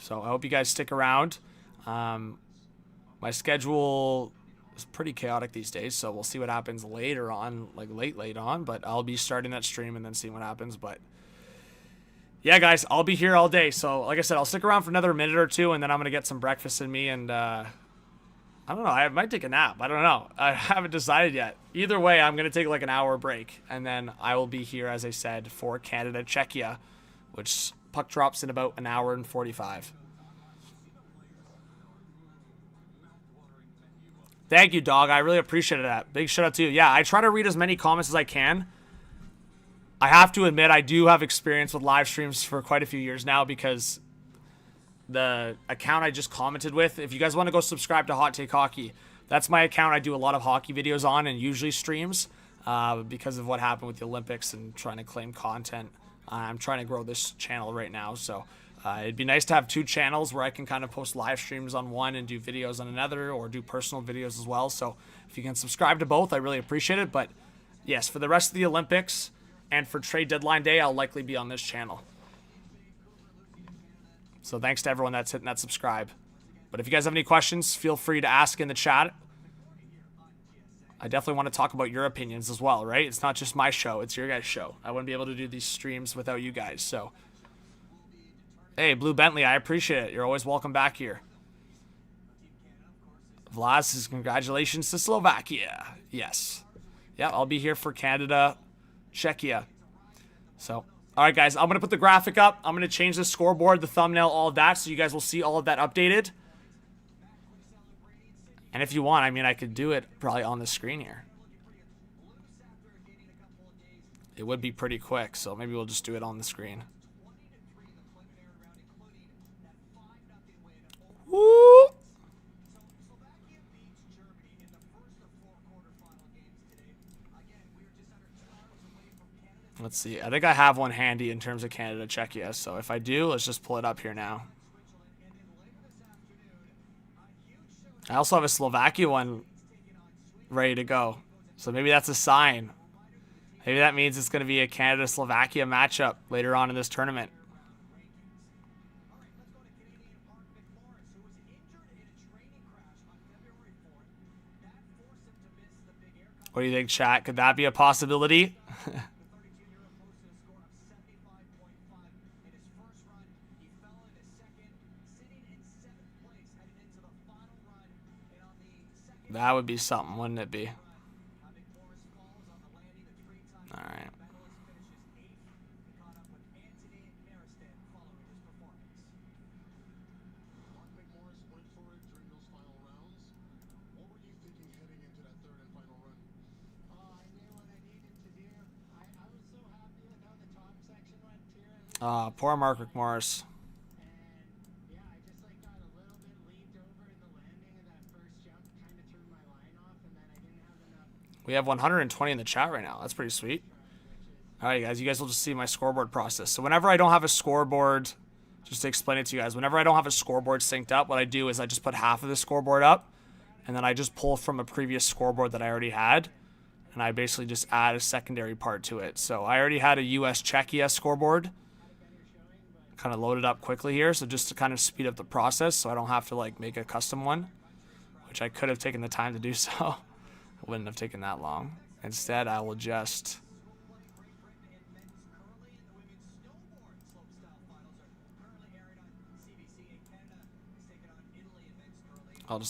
[SPEAKER 1] So I hope you guys stick around. My schedule is pretty chaotic these days, so we'll see what happens later on, like late on. But I'll be starting that stream and then seeing what happens. But yeah, guys, I'll be here all day. So like I said, I'll stick around for another minute or two, and then I'm going to get some breakfast in me and... I don't know. I might take a nap. I don't know. I haven't decided yet. Either way, I'm going to take like an hour break. And then I will be here, as I said, for Canada, Czechia, which puck drops in about an hour and 45. Thank you, dog. I really appreciated that. Big shout out to you. Yeah, I try to read as many comments as I can. I have to admit, I do have experience with live streams for quite a few years now because... the account I just commented with, if you guys want to go subscribe to Hot Take Hockey, that's my account. I do a lot of hockey videos on and usually streams because of what happened with the Olympics and trying to claim content. I'm trying to grow this channel right now, so it'd be nice to have 2 channels where I can kind of post live streams on one and do videos on another, or do personal videos as well. So if you can subscribe to both, I really appreciate it. But yes, for the rest of the Olympics and for trade deadline day, I'll likely be on this channel. So thanks to everyone that's hitting that subscribe. But if you guys have any questions, feel free to ask in the chat. I definitely want to talk about your opinions as well, right? It's not just my show, it's your guys' show. I wouldn't be able to do these streams without you guys, so. Hey, Blue Bentley, I appreciate it. You're always welcome back here. Vlad says congratulations to Slovakia. Yes. Yeah, I'll be here for Canada, Czechia. So. All right, guys, I'm going to put the graphic up. I'm going to change the scoreboard, the thumbnail, all of that, so you guys will see all of that updated. And if you want, I mean, I could do it probably on the screen here. It would be pretty quick, so maybe we'll just do it on the screen. Woo! Let's see. I think I have one handy in terms of Canada, Czechia. So if I do, let's just pull it up here now. I also have a Slovakia one ready to go. So maybe that's a sign. Maybe that means it's going to be a Canada-Slovakia matchup later on in this tournament. What do you think, chat? Could that be a possibility? That would be something, wouldn't it be? All right. Poor Mark McMorris. We have 120 in the chat right now. That's pretty sweet. All right, guys. You guys will just see my scoreboard process. So whenever I don't have a scoreboard, just to explain it to you guys, whenever I don't have a scoreboard synced up, what I do is I just put half of the scoreboard up, and then I just pull from a previous scoreboard that I already had, and I basically just add a secondary part to it. So I already had a US Czechia scoreboard kind of loaded up quickly here, so just to kind of speed up the process so I don't have to like make a custom one, which I could have taken the time to do so. It wouldn't have taken that long. Instead, I will just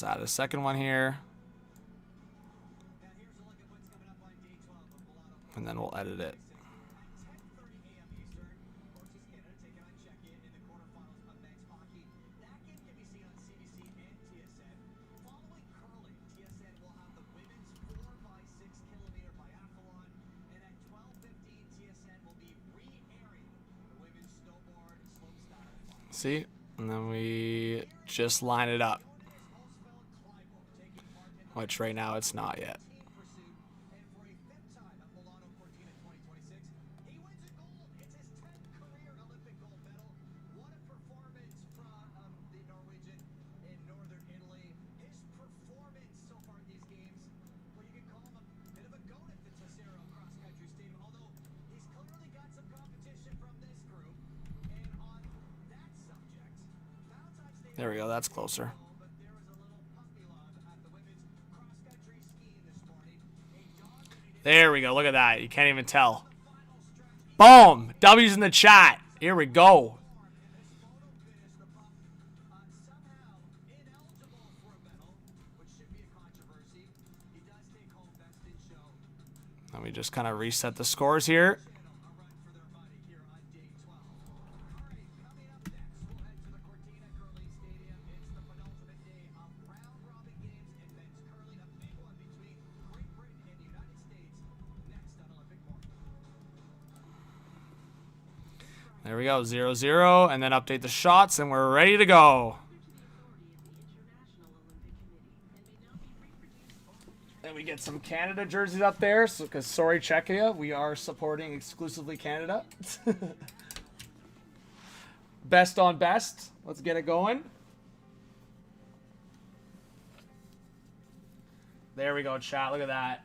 [SPEAKER 1] add a second one here, and then we'll edit it. See? And then we just line it up. Which right now it's not yet. There we go, that's closer. There we go, look at that. You can't even tell. Boom! W's in the chat. Here we go. Let me just kind of reset the scores here. There we go, 0-0, and then update the shots, and we're ready to go. And we get some Canada jerseys up there, so because sorry Czechia, we are supporting exclusively Canada. Best on best. Let's get it going. There we go, chat. Look at that.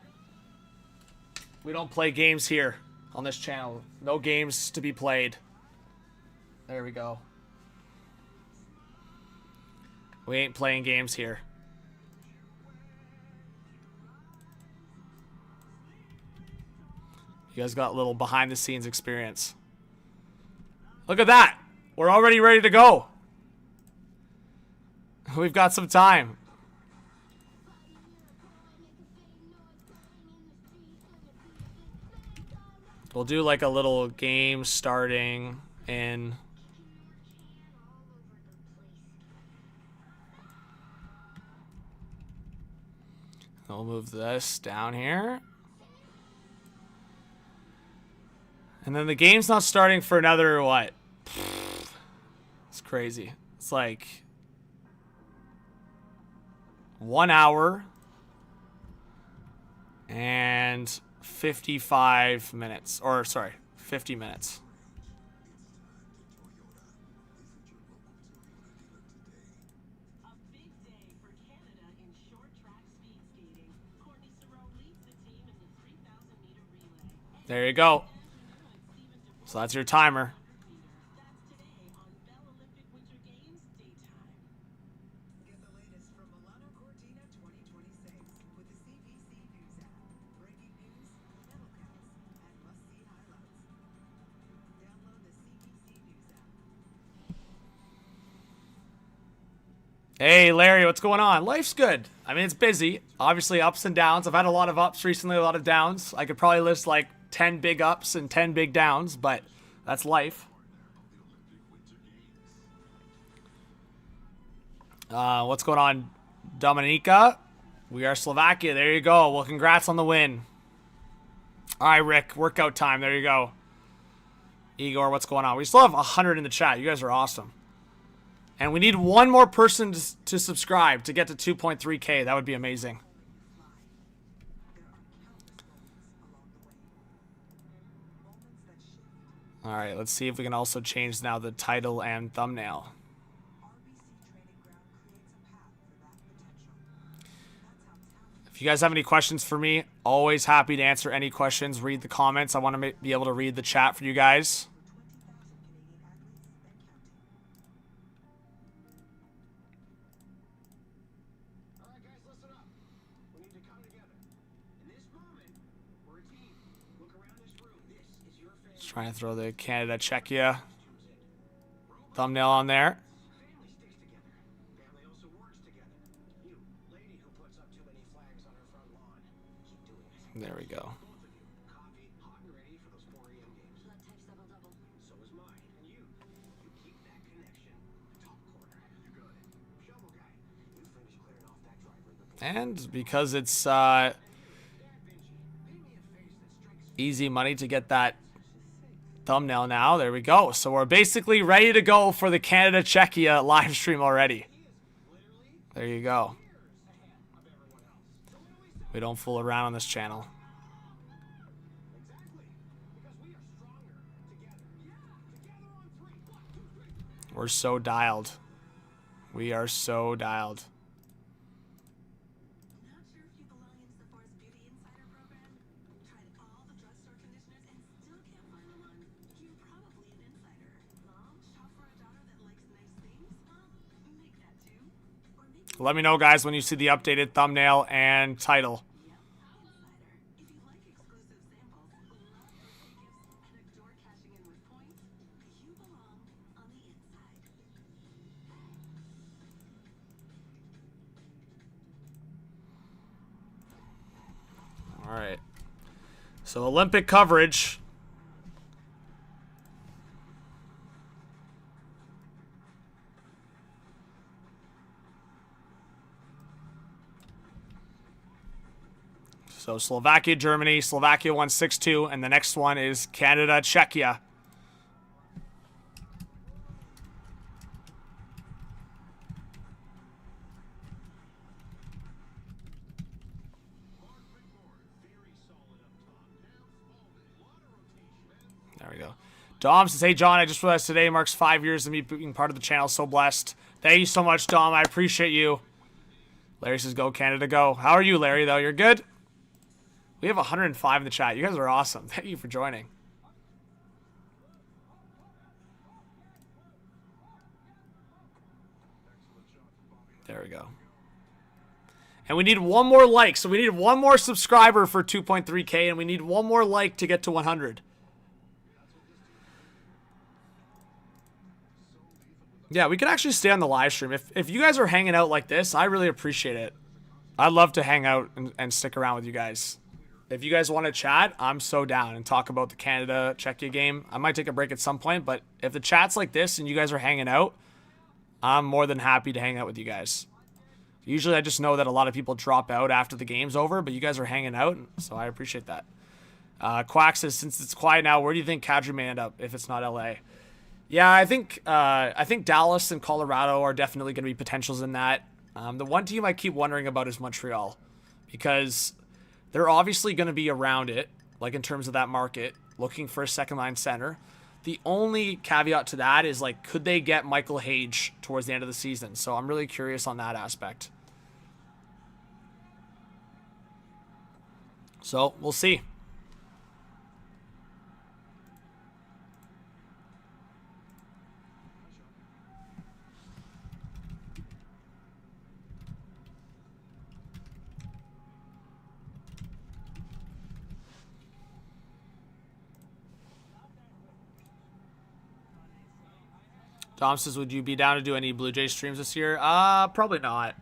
[SPEAKER 1] We don't play games here on this channel. No games to be played. There we go. We ain't playing games here. You guys got a little behind the scenes experience. Look at that. We're already ready to go. We've got some time. We'll do like a little game starting in... We'll move this down here. And then the game's not starting for another, what? It's crazy. It's like 1 hour and 55 minutes. Or, sorry, 50 minutes. There you go. So that's your timer.
[SPEAKER 2] Get the latest from Milano Cortina 2026 with the CBC News app. Breaking news, deadlocks, and must-see highlights. Download the CBC News app.
[SPEAKER 1] Hey, Larry, what's going on? Life's good. I mean, it's busy. Obviously, ups and downs. I've had a lot of ups recently, a lot of downs. I could probably list like 10 big ups and 10 big downs, but that's life. What's going on, Dominica? We are Slovakia. There you go. Well, congrats on the win. All right, Rick, workout time. There you go. Igor, what's going on? We still have 100 in the chat. You guys are awesome. And we need one more person to subscribe to get to 2.3K. That would be amazing. All right, let's see if we can also change now the title and thumbnail. If you guys have any questions for me, always happy to answer any questions. Read the comments. I want to be able to read the chat for you guys. Trying to throw the Canada Czechia thumbnail on there. There we go. And because it's easy money to get that thumbnail now. There we go. So we're basically ready to go for the Canada Czechia live stream already. There you go. We don't fool around on this channel. We're so dialed. We are so dialed. Let me know, guys, when you see the updated thumbnail and title. All right. So Olympic coverage. So Slovakia, Germany. Slovakia won 6-2, and the next one is Canada, Czechia. There we go. Dom says, hey, John, I just realized today marks 5 years of me being part of the channel. So blessed. Thank you so much, Dom. I appreciate you. Larry says, go, Canada, go. How are you, Larry, though? You're good? We have 105 in the chat. You guys are awesome. Thank you for joining. There we go. And we need one more like. So we need one more subscriber for 2.3K, and we need one more like to get to 100. Yeah, we can actually stay on the live stream. If you guys are hanging out like this, I really appreciate it. I'd love to hang out and stick around with you guys. If you guys want to chat, I'm so down and talk about the Canada-Czechia game. I might take a break at some point, but if the chat's like this and you guys are hanging out, I'm more than happy to hang out with you guys. Usually I just know that a lot of people drop out after the game's over, but you guys are hanging out, so I appreciate that. Quack says, since it's quiet now, where do you think Calgary may end up if it's not LA? Yeah, I think Dallas and Colorado are definitely going to be potentials in that. The one team I keep wondering about is Montreal, because they're obviously going to be around it, like in terms of that market, looking for a second-line center. The only caveat to that is, like, could they get Michael Hage towards the end of the season? So I'm really curious on that aspect. So we'll see. Tom says, would you be down to do any Blue Jays streams this year? Probably not.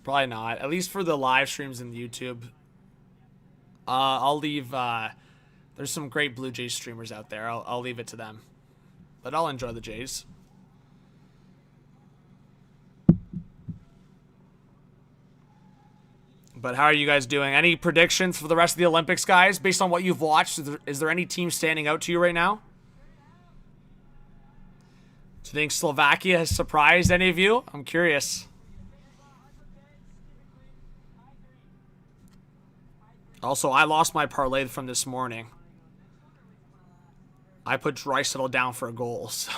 [SPEAKER 1] Probably not. At least for the live streams in YouTube. I'll leave. There's some great Blue Jays streamers out there. I'll leave it to them. But I'll enjoy the Jays. But how are you guys doing? Any predictions for the rest of the Olympics, guys? Based on what you've watched, is there any team standing out to you right now? Do you think Slovakia has surprised any of you? I'm curious. Also, I lost my parlay from this morning. I put Draisaitl down for a goal, so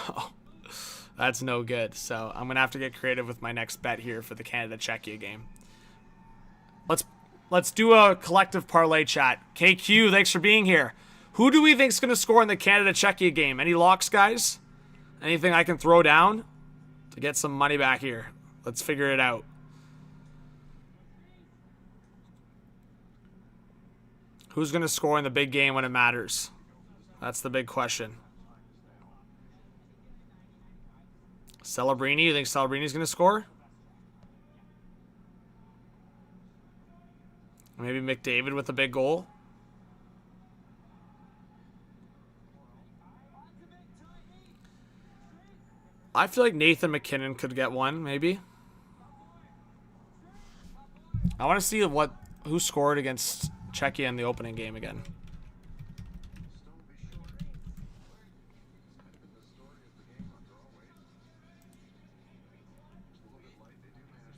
[SPEAKER 1] that's no good. So I'm going to have to get creative with my next bet here for the Canada-Czechia game. Let's do a collective parlay chat. KQ, thanks for being here. Who do we think is going to score in the Canada-Czechia game? Any locks, guys? Anything I can throw down to get some money back here? Let's figure it out. Who's going to score in the big game when it matters? That's the big question. Celebrini, you think Celebrini's going to score? Maybe McDavid with a big goal? I feel like Nathan McKinnon could get one, maybe. I want to see who scored against Czechia in the opening game again.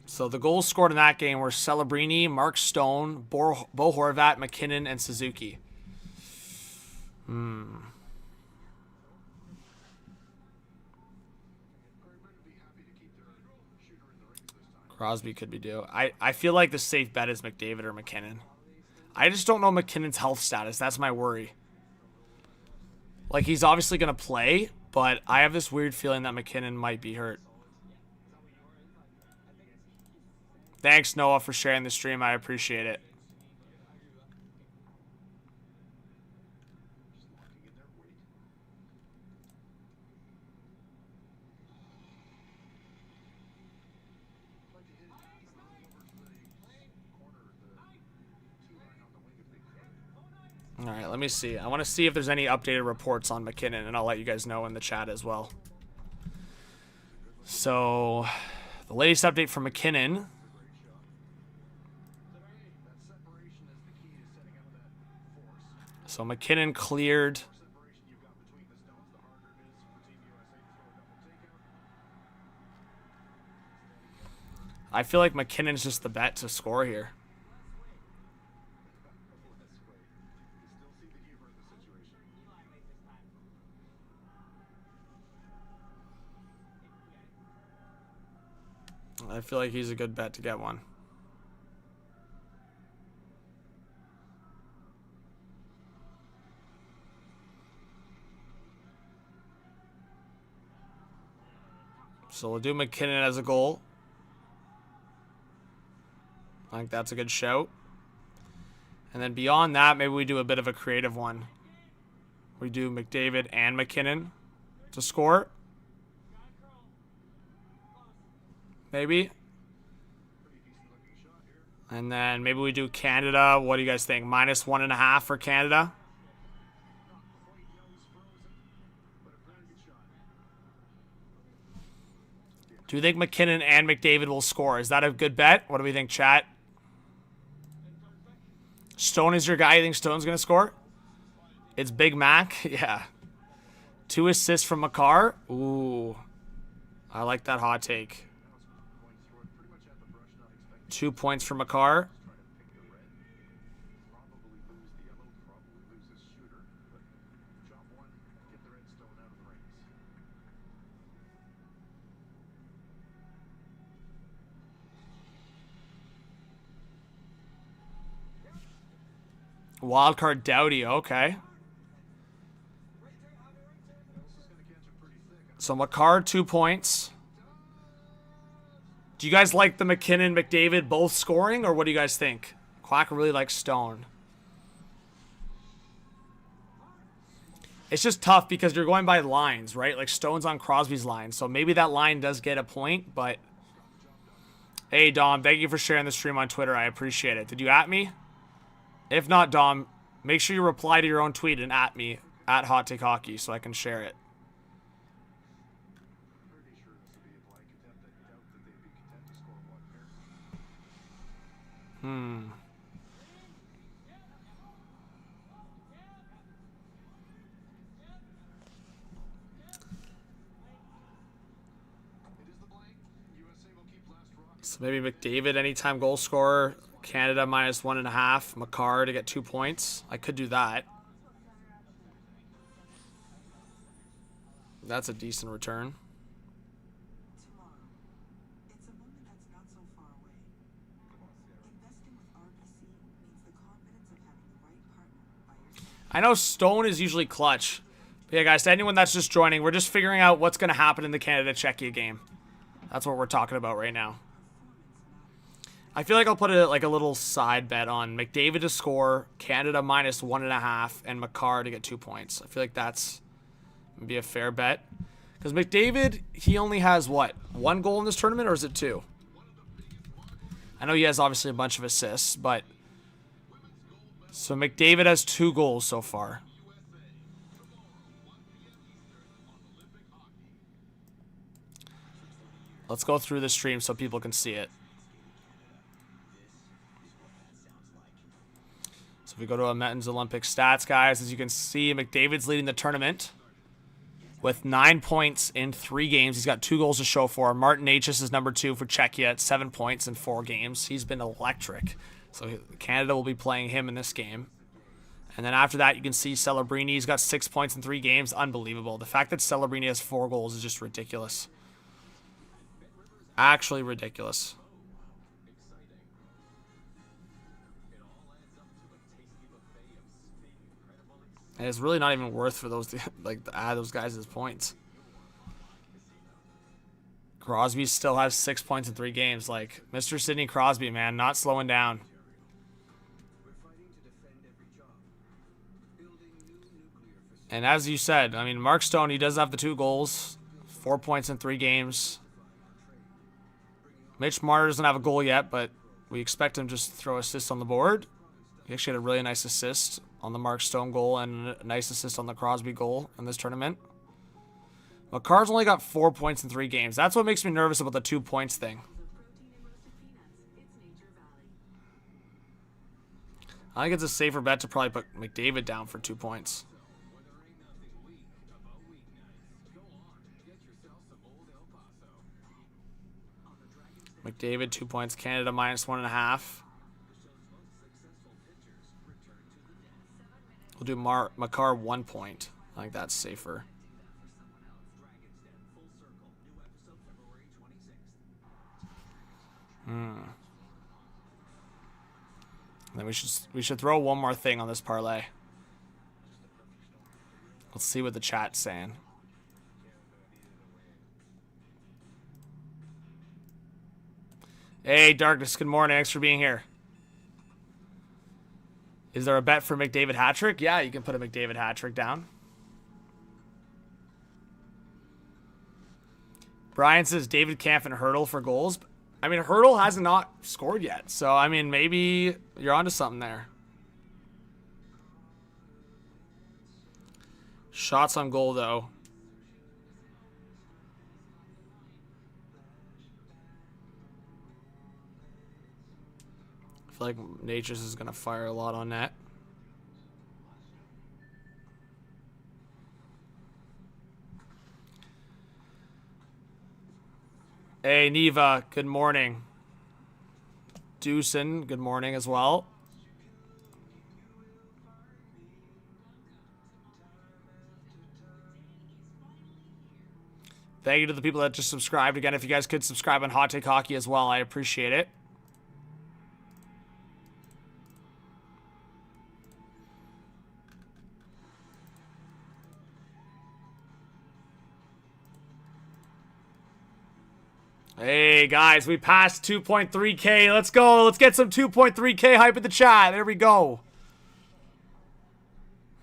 [SPEAKER 1] So the goals scored in that game were Celebrini, Mark Stone, Bo Horvat, McKinnon, and Suzuki. Crosby could be due. I feel like the safe bet is McDavid or McKinnon. I just don't know McKinnon's health status. That's my worry. Like, he's obviously going to play, but I have this weird feeling that McKinnon might be hurt. Thanks, Noah, for sharing the stream. I appreciate it. All right, let me see. I want to see if there's any updated reports on McKinnon, and I'll let you guys know in the chat as well. So, the latest update from McKinnon. So McKinnon cleared. I feel like McKinnon's just the bet to score here. I feel like he's a good bet to get one. So we'll do McKinnon as a goal. I think that's a good shout. And then beyond that, maybe we do a bit of a creative one. We do McDavid and McKinnon to score. Maybe. And then maybe we do Canada. What do you guys think? -1.5 for Canada? Do you think McKinnon and McDavid will score? Is that a good bet? What do we think, chat? Stone is your guy. You think Stone's going to score? It's Big Mac. Yeah. 2 assists from Makar. Ooh. I like that hot take. 2 points for Makar. Wildcard Doughty, okay. So Makar, 2 points. Do you guys like the McKinnon, McDavid both scoring, or what do you guys think? Quack really likes Stone. It's just tough because you're going by lines, right? Like Stone's on Crosby's line. So maybe that line does get a point, but... Hey, Dom, thank you for sharing the stream on Twitter. I appreciate it. Did you at me? If not, Dom, make sure you reply to your own tweet and at me, at Hot Take Hockey, so I can share it. So maybe McDavid, anytime goal scorer. Canada -1.5. Makar to get 2 points. I could do that. That's a decent return.
[SPEAKER 2] Tomorrow. It's a moment that's not so far away. Investing with RBC means the confidence of having the right partner by your side.
[SPEAKER 1] I know Stone is usually clutch. But yeah, guys, to anyone that's just joining, we're just figuring out what's going to happen in the Canada-Czechia game. That's what we're talking about right now. I feel like I'll put a little side bet on McDavid to score, Canada -1.5, and Makar to get 2 points. I feel like that's gonna be a fair bet. Because McDavid, he only has, what, 1 goal in this tournament, or is it 2? I know he has obviously a bunch of assists, but... So McDavid has 2 goals so far. Let's go through the stream so people can see it. So if we go to a Men's Olympic stats, guys, as you can see, McDavid's leading the tournament with 9 points in 3 games. He's got 2 goals to show for. Martin Necas is number 2 for Czechia at 7 points in 4 games. He's been electric. So Canada will be playing him in this game. And then after that, you can see Celebrini. He's got 6 points in 3 games. Unbelievable. The fact that Celebrini has 4 goals is just ridiculous. Actually ridiculous. And it's really not even worth for those to add those guys as points. Crosby still has 6 points in 3 games. Like, Mr. Sidney Crosby, man, not slowing down. And as you said, I mean, Mark Stone, he does have the 2 goals, 4 points in 3 games. Mitch Marner doesn't have a goal yet, but we expect him just to throw assists on the board. He actually had a really nice assist on the Mark Stone goal and a nice assist on the Crosby goal in this tournament. Makar's only got 4 points in 3 games. That's what makes me nervous about the 2 points thing. I think it's a safer bet to probably put McDavid down for 2 points. McDavid, 2 points. Canada -1.5. We'll do Makar 1 point. I think that's safer. Then we should throw one more thing on this parlay. Let's see what the chat's saying. Hey, Darkness, good morning. Thanks for being here. Is there a bet for McDavid hat-trick? Yeah, you can put a McDavid hat-trick down. Brian says David Kampf and Hurdle for goals. I mean, Hurdle has not scored yet. So, I mean, maybe you're onto something there. Shots on goal, though. I feel like Natures is going to fire a lot on net. Hey, Neva, good morning. Dewson, good morning as well. Thank you to the people that just subscribed. Again, if you guys could subscribe on Hot Take Hockey as well, I appreciate it. Hey, guys, we passed 2.3K. Let's go. Let's get some 2.3K hype in the chat. There we go.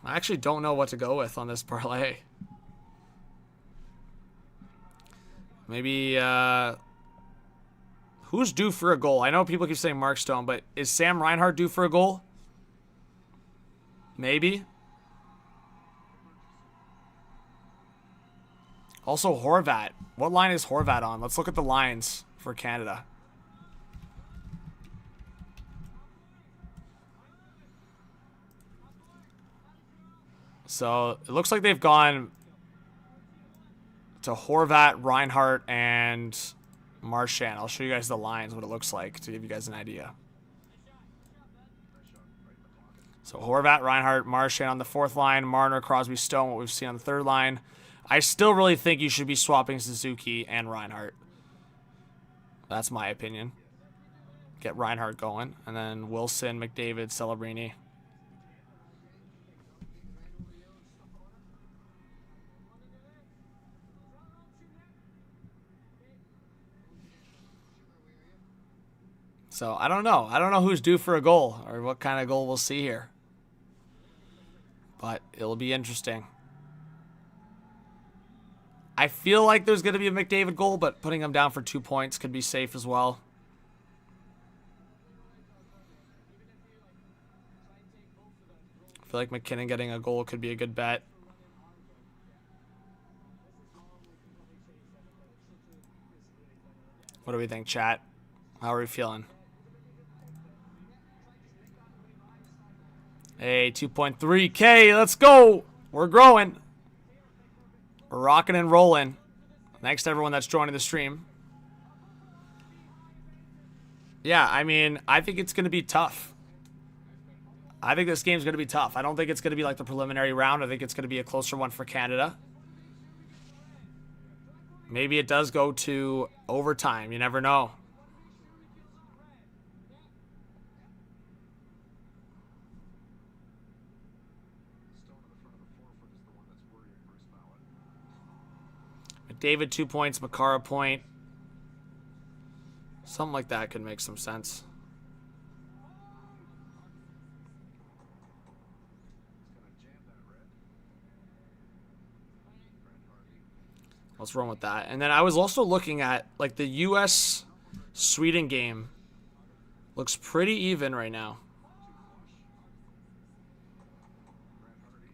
[SPEAKER 1] I actually don't know what to go with on this parlay. Maybe, who's due for a goal? I know people keep saying Mark Stone, but is Sam Reinhart due for a goal? Maybe. Also, Horvat. What line is Horvat on? Let's look at the lines for Canada. So, it looks like they've gone to Horvat, Reinhart, and Marchand. I'll show you guys the lines, what it looks like, to give you guys an idea. So, Horvat, Reinhart, Marchand on the fourth line, Marner, Crosby, Stone, what we've seen on the third line. I still really think you should be swapping Suzuki and Reinhart. That's my opinion. Get Reinhart going. And then Wilson, McDavid, Celebrini. So, I don't know. I don't know who's due for a goal or what kind of goal we'll see here. But it'll be interesting. I feel like there's going to be a McDavid goal, but putting him down for 2 points could be safe as well. I feel like McKinnon getting a goal could be a good bet. What do we think, chat? How are we feeling? Hey, 2.3K, let's go. We're growing. We're rocking and rolling. Thanks to everyone that's joining the stream. Yeah, I mean, I think it's going to be tough. I think this game's going to be tough. I don't think it's going to be like the preliminary round. I think it's going to be a closer one for Canada. Maybe it does go to overtime. You never know. David 2 points, Makar a point. Something like that could make some sense. Let's run with that. And then I was also looking at like the US Sweden game. Looks pretty even right now.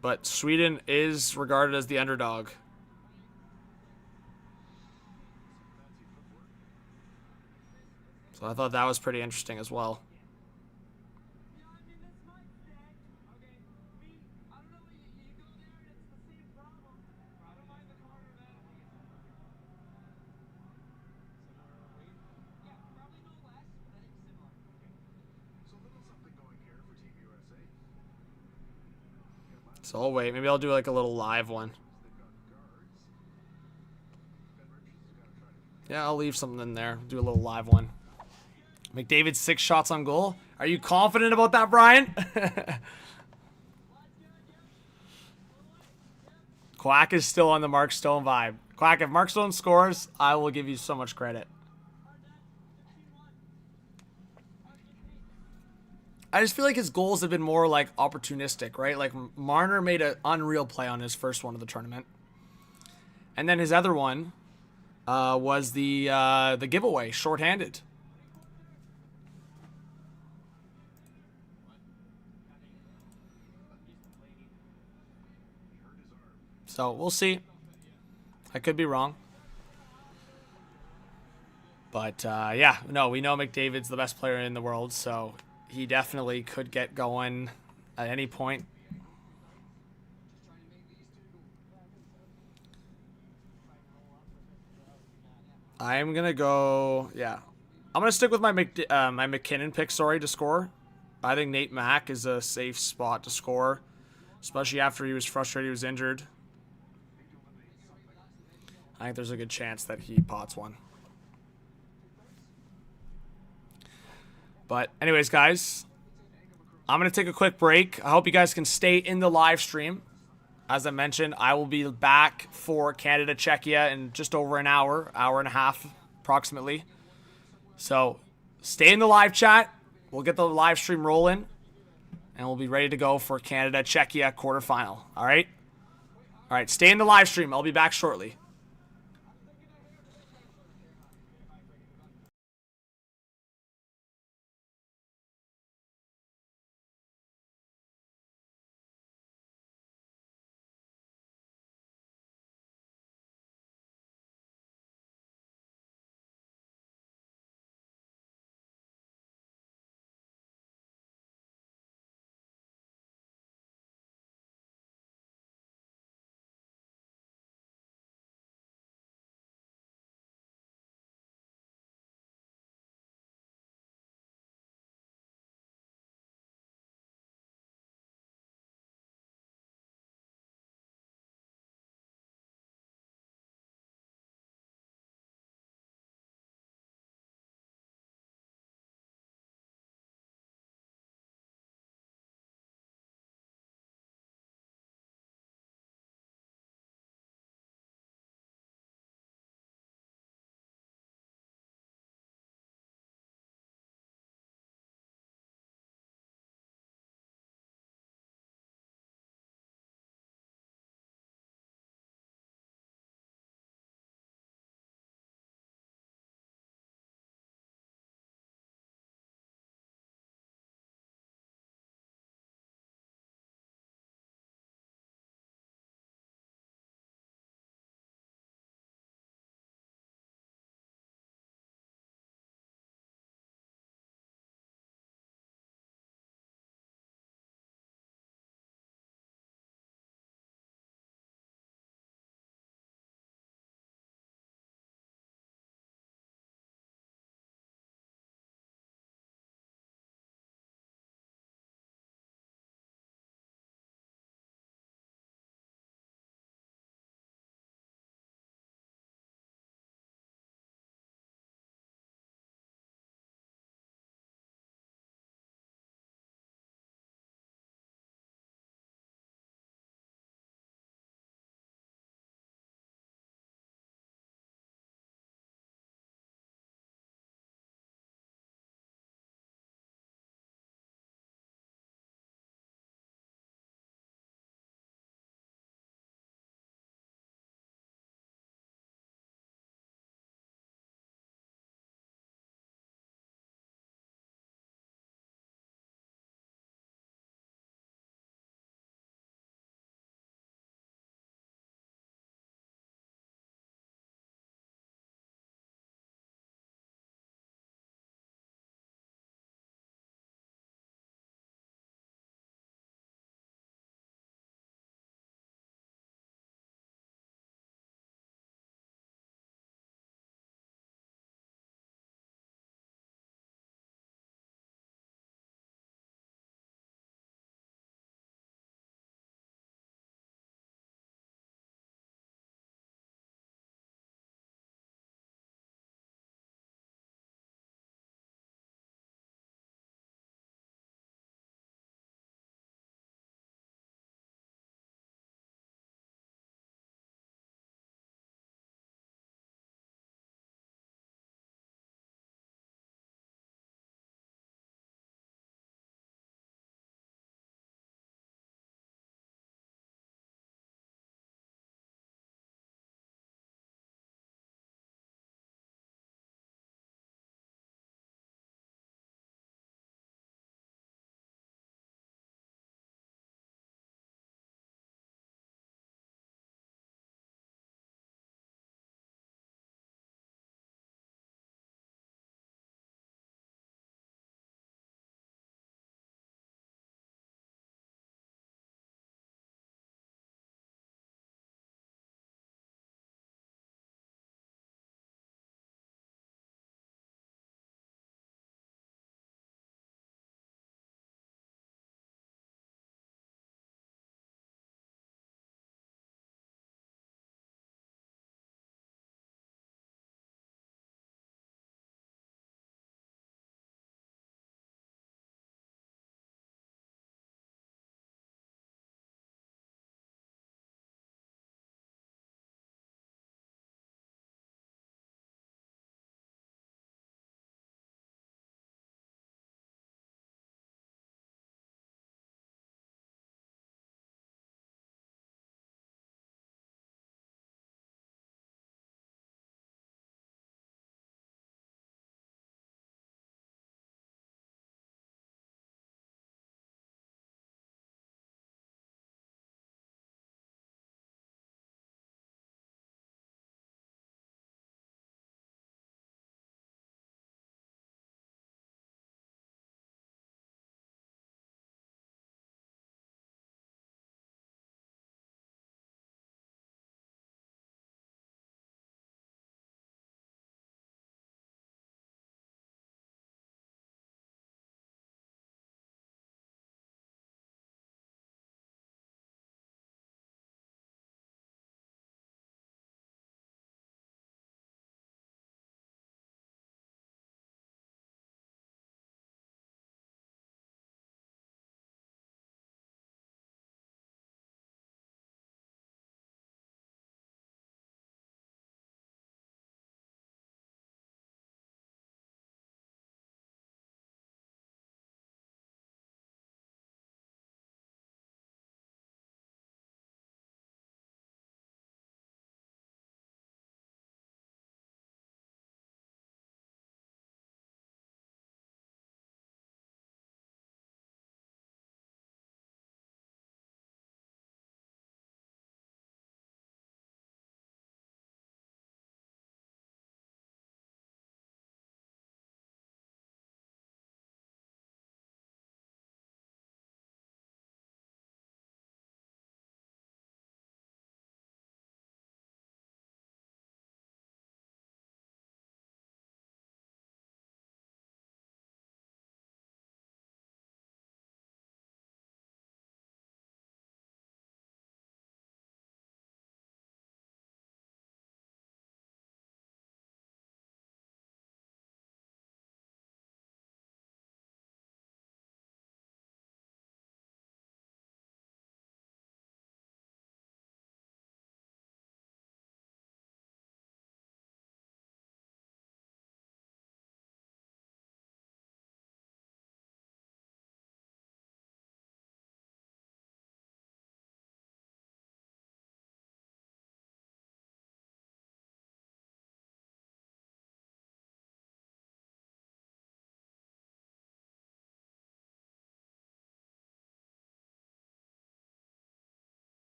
[SPEAKER 1] But Sweden is regarded as the underdog. So I thought that was pretty interesting as well. So I'll wait. Maybe I'll do like a little live one. Yeah, I'll leave something in there. Do a little live one. McDavid 6 shots on goal. Are you confident about that, Brian? Quack is still on the Mark Stone vibe. Quack, if Mark Stone scores, I will give you so much credit. I just feel like his goals have been more like opportunistic, right? Like Marner made an unreal play on his first one of the tournament. And then his other one was the giveaway, shorthanded. So we'll see. I could be wrong. But yeah, no, we know McDavid's the best player in the world, so he definitely could get going at any point. I'm going to go, yeah. I'm going to stick with my my McKinnon pick, to score. I think Nate Mack is a safe spot to score, especially after he was frustrated he was injured. I think there's a good chance that he pots one. But anyways, guys, I'm going to take a quick break. I hope you guys can stay in the live stream. As I mentioned, I will be back for Canada, Czechia in just over an hour and a half approximately. So stay in the live chat. We'll get the live stream rolling. and we'll be ready to go for Canada Czechia quarterfinal. All right. All right. Stay in the live stream. I'll be back shortly.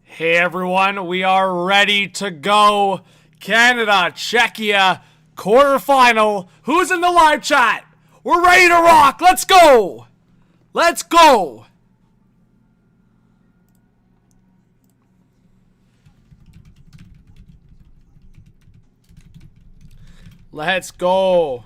[SPEAKER 1] Hey everyone, we are ready to go. Canada, Czechia, quarterfinal. Who's in the live chat? We're ready to rock. Let's go. Let's go. Let's go.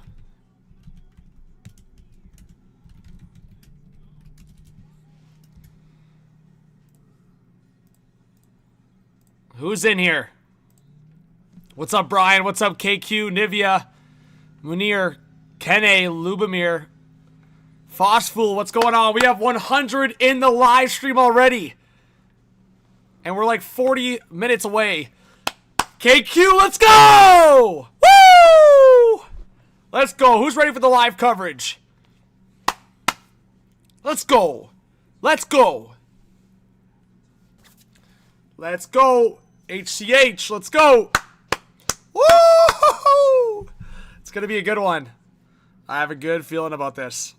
[SPEAKER 1] Who's in here? What's up, Brian? What's up, KQ, Nivea, Munir, Kene, Lubomir, Phosfool? What's going on? We have 100 in the live stream already. And we're like 40 minutes away. KQ, let's go! Woo! Let's go. Who's ready for the live coverage? Let's go. Let's go. Let's go. HCH, let's go. Woo! It's going to be a good one. I have a good feeling about this.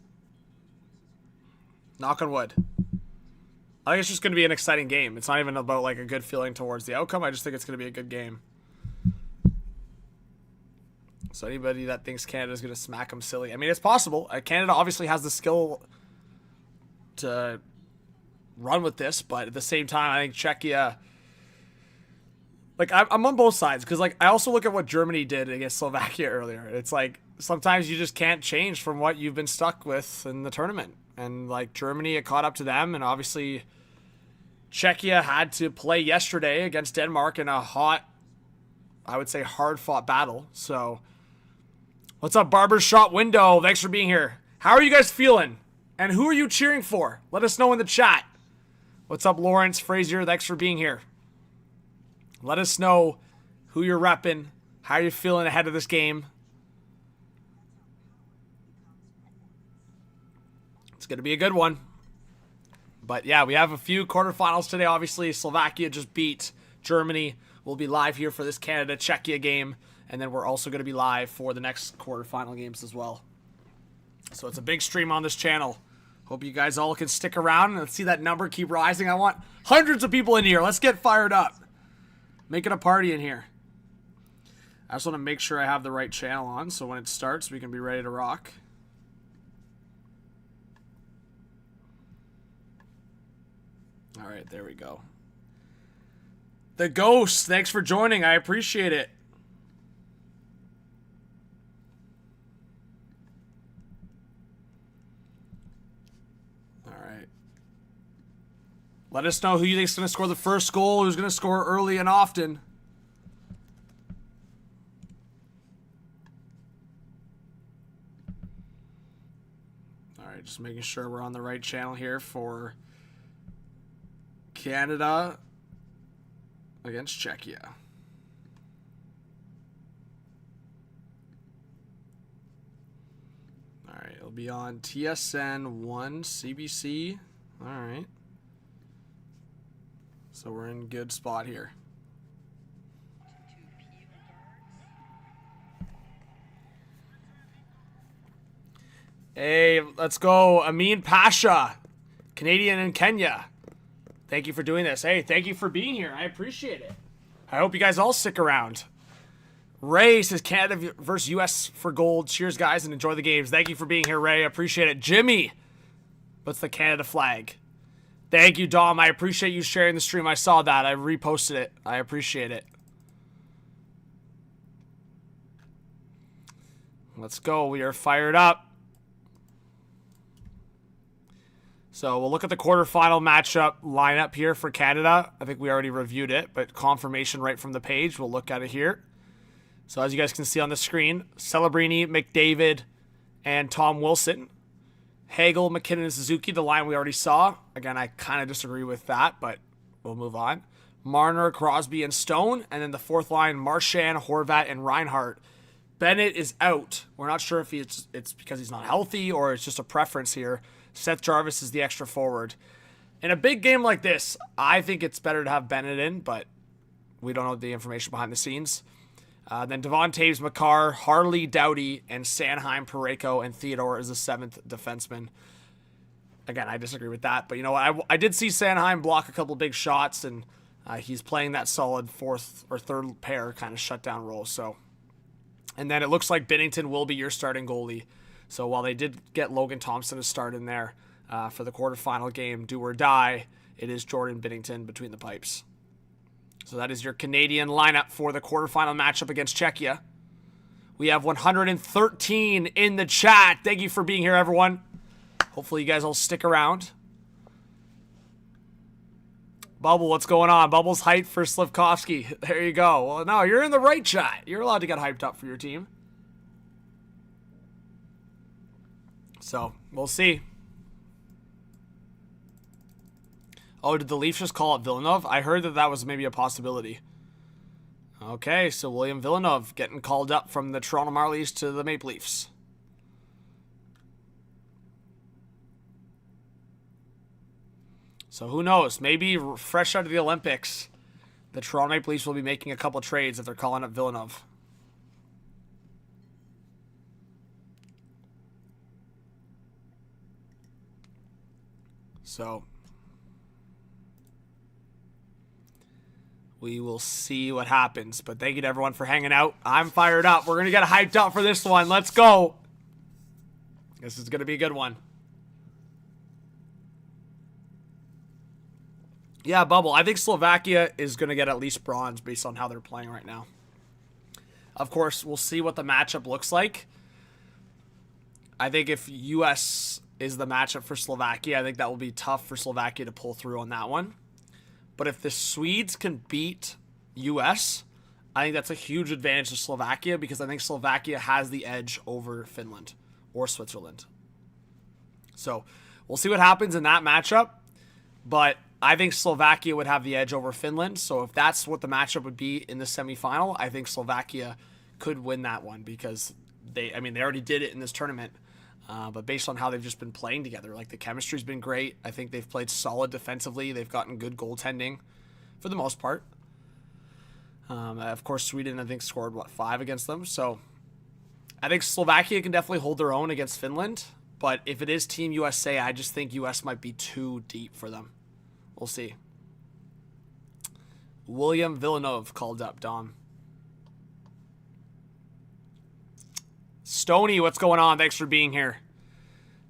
[SPEAKER 1] Knock on wood. I think it's just going to be an exciting game. It's not even about like a good feeling towards the outcome. I just think it's going to be a good game. So anybody that thinks Canada's going to smack them silly. I mean, it's possible. Canada obviously has the skill to run with this, but at the same time, I think Czechia... Like, I'm on both sides, because, like, I also look at what Germany did against Slovakia earlier. It's like, sometimes you just can't change from what you've been stuck with in the tournament. And, like, Germany, it caught up to them, and obviously Czechia had to play yesterday against Denmark in a hot, I would say, hard-fought battle. So, what's up, Barbershop Window? Thanks for being here. How are you guys feeling? And who are you cheering for? Let us know in the chat. What's up, Lawrence Frazier? Thanks for being here. Let us know who you're repping, how you're feeling ahead of this game. It's going to be a good one. But yeah, we have a few quarterfinals today. Obviously, Slovakia just beat Germany. We'll be live here for this Canada-Czechia game. And then we're also going to be live for the next quarterfinal games as well. So it's a big stream on this channel. Hope you guys all can stick around and see that number keep rising. I want hundreds of people in here. Let's get fired up. Make it a party in here. I just want to make sure I have the right channel on so when it starts, we can be ready to rock. All right, there we go. The Ghost, thanks for joining. I appreciate it. All right. Let us know who you think is going to score the first goal, who's going to score early and often. All right, just making sure we're on the right channel here for Canada against Czechia. All right, it'll be on TSN 1 CBC. All right. So we're in a good spot here. Hey, let's go. Amin Pasha, Canadian in Kenya. Thank you for doing this. Hey, thank you for being here. I appreciate it. I hope you guys all stick around. Ray says Canada versus US for gold. Cheers, guys, and enjoy the games. Thank you for being here, Ray. I appreciate it. Jimmy, what's the Canada flag? Thank you, Dom. I appreciate you sharing the stream. I saw that. I reposted it. I appreciate it. Let's go. We are fired up. So we'll look at the quarterfinal matchup lineup here for Canada. I think we already reviewed it, but confirmation right from the page. We'll look at it here. So as you guys can see on the screen, Celebrini, McDavid, and Tom Wilson. Hagel, McKinnon, and Suzuki, the line we already saw. Again, I kind of disagree with that, but we'll move on. Marner, Crosby, and Stone. And then the fourth line, Marchand, Horvat, and Reinhart. Bennett is out. We're not sure if it's because he's not healthy or it's just a preference here. Seth Jarvis is the extra forward. In a big game like this, I think it's better to have Bennett in, but we don't know the information behind the scenes. Then Devon Taves, Makar, Harley, Doughty, and Sanheim, Parayko, and Theodore is the seventh defenseman. Again, I disagree with that, but you know what? I did see Sanheim block a couple big shots, and He's playing that solid fourth or third pair kind of shutdown role. So, and then it looks like Binnington will be your starting goalie. So while they did get Logan Thompson to start in there for the quarterfinal game, do or die, it is Jordan Binnington between the pipes. So that is your Canadian lineup for the quarterfinal matchup against Czechia. We have 113 in the chat. Thank you for being here, everyone. Hopefully you guys all stick around. Bubble, what's going on? Bubble's hyped for Slivkovsky. There you go. Well, no, you're in the right chat. You're allowed to get hyped up for your team. So, we'll see. Oh, did the Leafs just call up Villeneuve? I heard that that was maybe a possibility. Okay, so William Villeneuve getting called up from the Toronto Marlies to the Maple Leafs. So who knows? Maybe fresh out of the Olympics, the Toronto Maple Leafs will be making a couple trades if they're calling up Villeneuve. So we will see what happens. But thank you to everyone for hanging out. I'm fired up. We're going to get hyped up for this one. Let's go. This is going to be a good one. Yeah, Bubble. I think Slovakia is going to get at least bronze based on how they're playing right now. Of course, we'll see what the matchup looks like. I think if U.S. is the matchup for Slovakia, I think that will be tough for Slovakia to pull through on that one. But if the Swedes can beat U.S., I think that's a huge advantage to Slovakia because I think Slovakia has the edge over Finland or Switzerland. So we'll see what happens in that matchup. But I think Slovakia would have the edge over Finland. So if that's what the matchup would be in the semifinal, I think Slovakia could win that one because they already did it in this tournament. But based on how they've just been playing together, like the chemistry's been great. I think they've played solid defensively. They've gotten good goaltending for the most part. Of course, Sweden, I think, scored, 5 against them. So I think Slovakia can definitely hold their own against Finland. But if it is Team USA, I just think US might be too deep for them. We'll see. William Villeneuve called up, Dom. Stony, what's going on? Thanks for being here.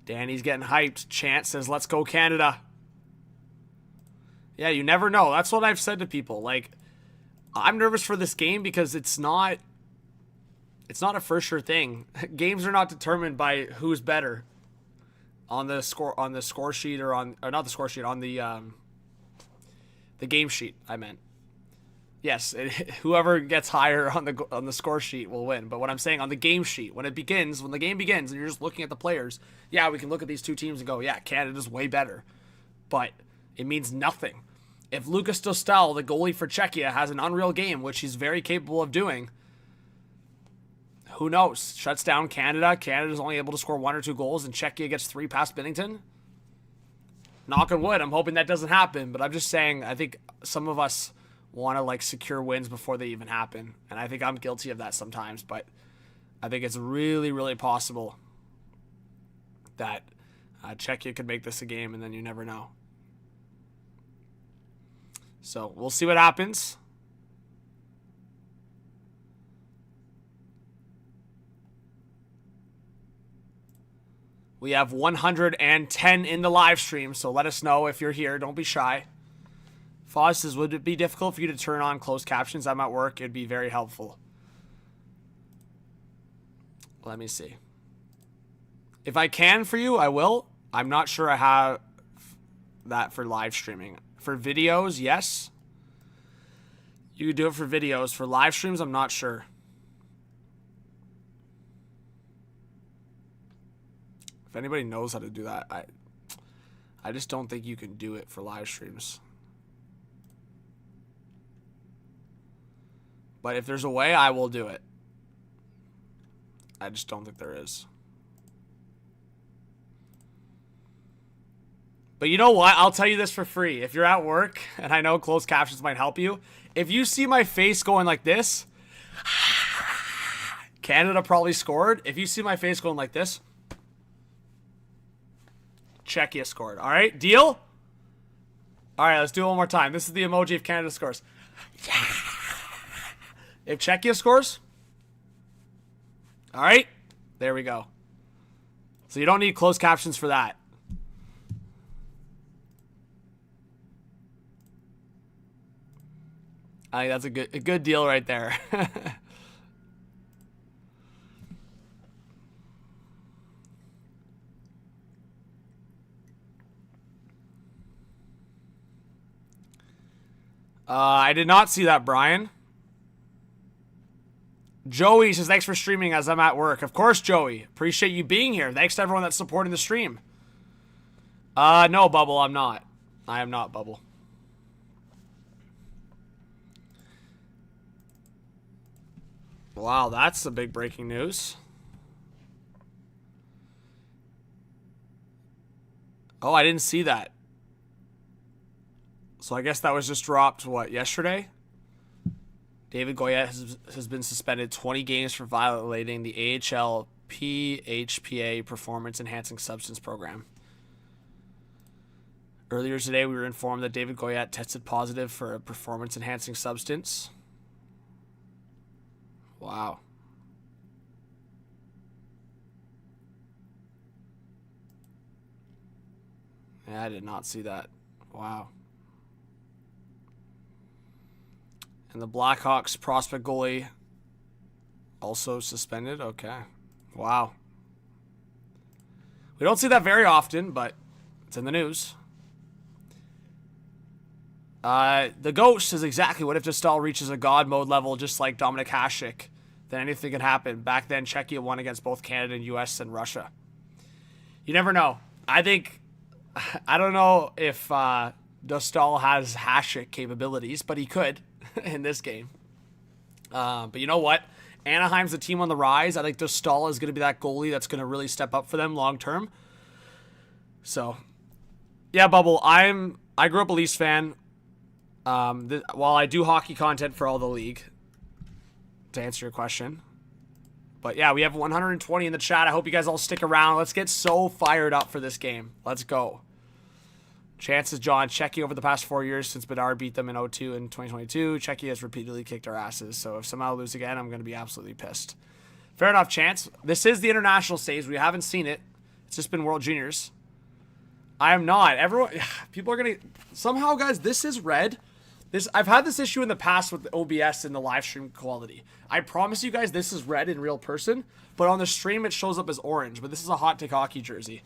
[SPEAKER 1] Danny's getting hyped. Chance says, let's go Canada. Yeah, you never know. That's what I've said to people. Like, I'm nervous for this game because it's not a for sure thing. Games are not determined by who's better on the score sheet or not the score sheet, on the game sheet, I meant. Yes, whoever gets higher on the score sheet will win. But what I'm saying on the game sheet, when the game begins, and you're just looking at the players, yeah, we can look at these two teams and go, yeah, Canada's way better. But it means nothing. If Lukas Dostal, the goalie for Czechia, has an unreal game, which he's very capable of doing, who knows? Shuts down Canada. Canada's only able to score 1 or 2 goals, and Czechia gets 3 past Binnington. Knock on wood. I'm hoping that doesn't happen, but I'm just saying I think some of us want to secure wins before they even happen, and I think I'm guilty of that sometimes, but I think it's really, really possible that Czechia could make this a game, and then you never know. So we'll see what happens. We have 110 in the live stream, so let us know if you're here. Don't be shy. Foz says, would it be difficult for you to turn on closed captions? I'm at work. It'd be very helpful. Let me see. If I can for you, I will. I'm not sure I have that for live streaming. For videos, yes. You could do it for videos. For live streams, I'm not sure. If anybody knows how to do that, I just don't think you can do it for live streams. But if there's a way, I will do it. I just don't think there is. But you know what? I'll tell you this for free. If you're at work, and I know closed captions might help you, if you see my face going like this, Canada probably scored. If you see my face going like this, Czechia scored. All right? Deal? All right, let's do it one more time. This is the emoji if Canada scores. Yeah. If Czechia scores. All right. There we go. So you don't need closed captions for that. I think that's a good deal right there. I did not see that, Brian. Joey says, thanks for streaming as I'm at work. Of course, Joey. Appreciate you being here. Thanks to everyone that's supporting the stream. No, Bubble, I'm not. I am not, Bubble. Wow, that's some big breaking news. Oh, I didn't see that. So I guess that was just dropped, what, yesterday? David Goyette has been suspended 20 games for violating the AHL PHPA Performance Enhancing Substance Program. Earlier today, we were informed that David Goyette tested positive for a performance enhancing substance. Wow. Yeah, I did not see that. Wow. And the Blackhawks prospect goalie also suspended. Okay. Wow. We don't see that very often, but it's in the news. The Ghost is exactly what if Dostal reaches a god mode level just like Dominik Hasek, then anything can happen. Back then, Czechia won against both Canada and US and Russia. You never know. I don't know if Dostal has Hasek capabilities, but he could in this game. But you know what? Anaheim's a team on the rise. I think Dostal is going to be that goalie that's going to really step up for them long term. So, yeah, Bubble. I grew up a Leafs fan. While I do hockey content for all the league, to answer your question. But yeah, we have 120 in the chat. I hope you guys all stick around. Let's get so fired up for this game. Let's go. Chances, John. Czechia over the past 4 years since Bedard beat them in 0-2 and 2022. Czechia has repeatedly kicked our asses. So if somehow lose again, I'm going to be absolutely pissed. Fair enough, Chance. This is the international stage. We haven't seen it. It's just been World Juniors. I am not. Everyone, people are going to... Somehow, guys, this is red. I've had this issue in the past with the OBS and the live stream quality. I promise you guys this is red in real person, but on the stream it shows up as orange. But this is a Hot Take Hockey jersey.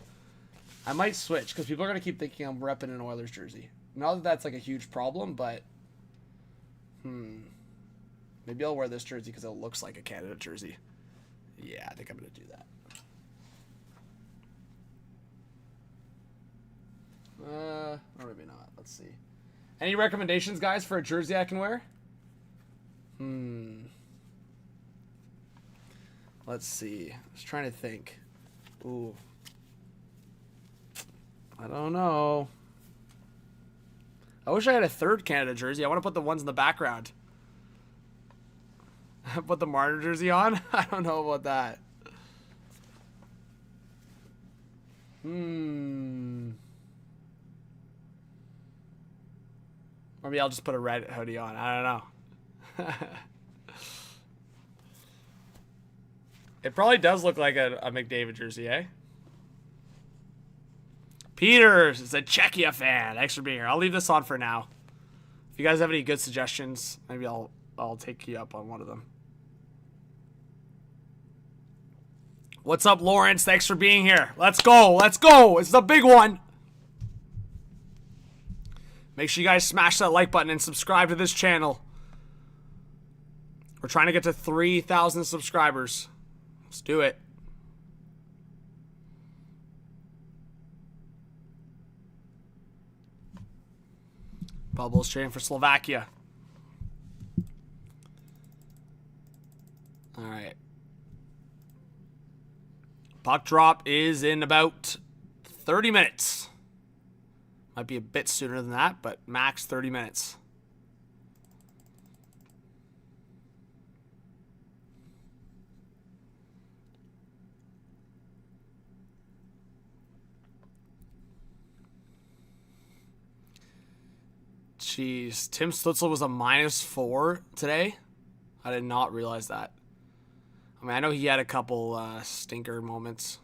[SPEAKER 1] I might switch because people are going to keep thinking I'm repping an Oilers jersey. Not that that's like a huge problem, but... Maybe I'll wear this jersey because it looks like a Canada jersey. Yeah, I think I'm going to do that. Or maybe not. Let's see. Any recommendations, guys, for a jersey I can wear? Let's see. I was trying to think. Ooh. I don't know. I wish I had a third Canada jersey. I want to put the ones in the background. Put the Marner jersey on? I don't know about that. Maybe I'll just put a red hoodie on. I don't know. It probably does look like a McDavid jersey, eh? Peters is a Czechia fan. Thanks for being here. I'll leave this on for now. If you guys have any good suggestions, maybe I'll take you up on one of them. What's up, Lawrence? Thanks for being here. Let's go. Let's go. It's the big one. Make sure you guys smash that like button and subscribe to this channel. We're trying to get to 3,000 subscribers. Let's do it. Bubbles cheering for Slovakia. All right. Puck drop is in about 30 minutes. Might be a bit sooner than that, but max 30 minutes. Jeez. Tim Stützle was a -4 today. I did not realize that. I mean, I know he had a couple stinker moments.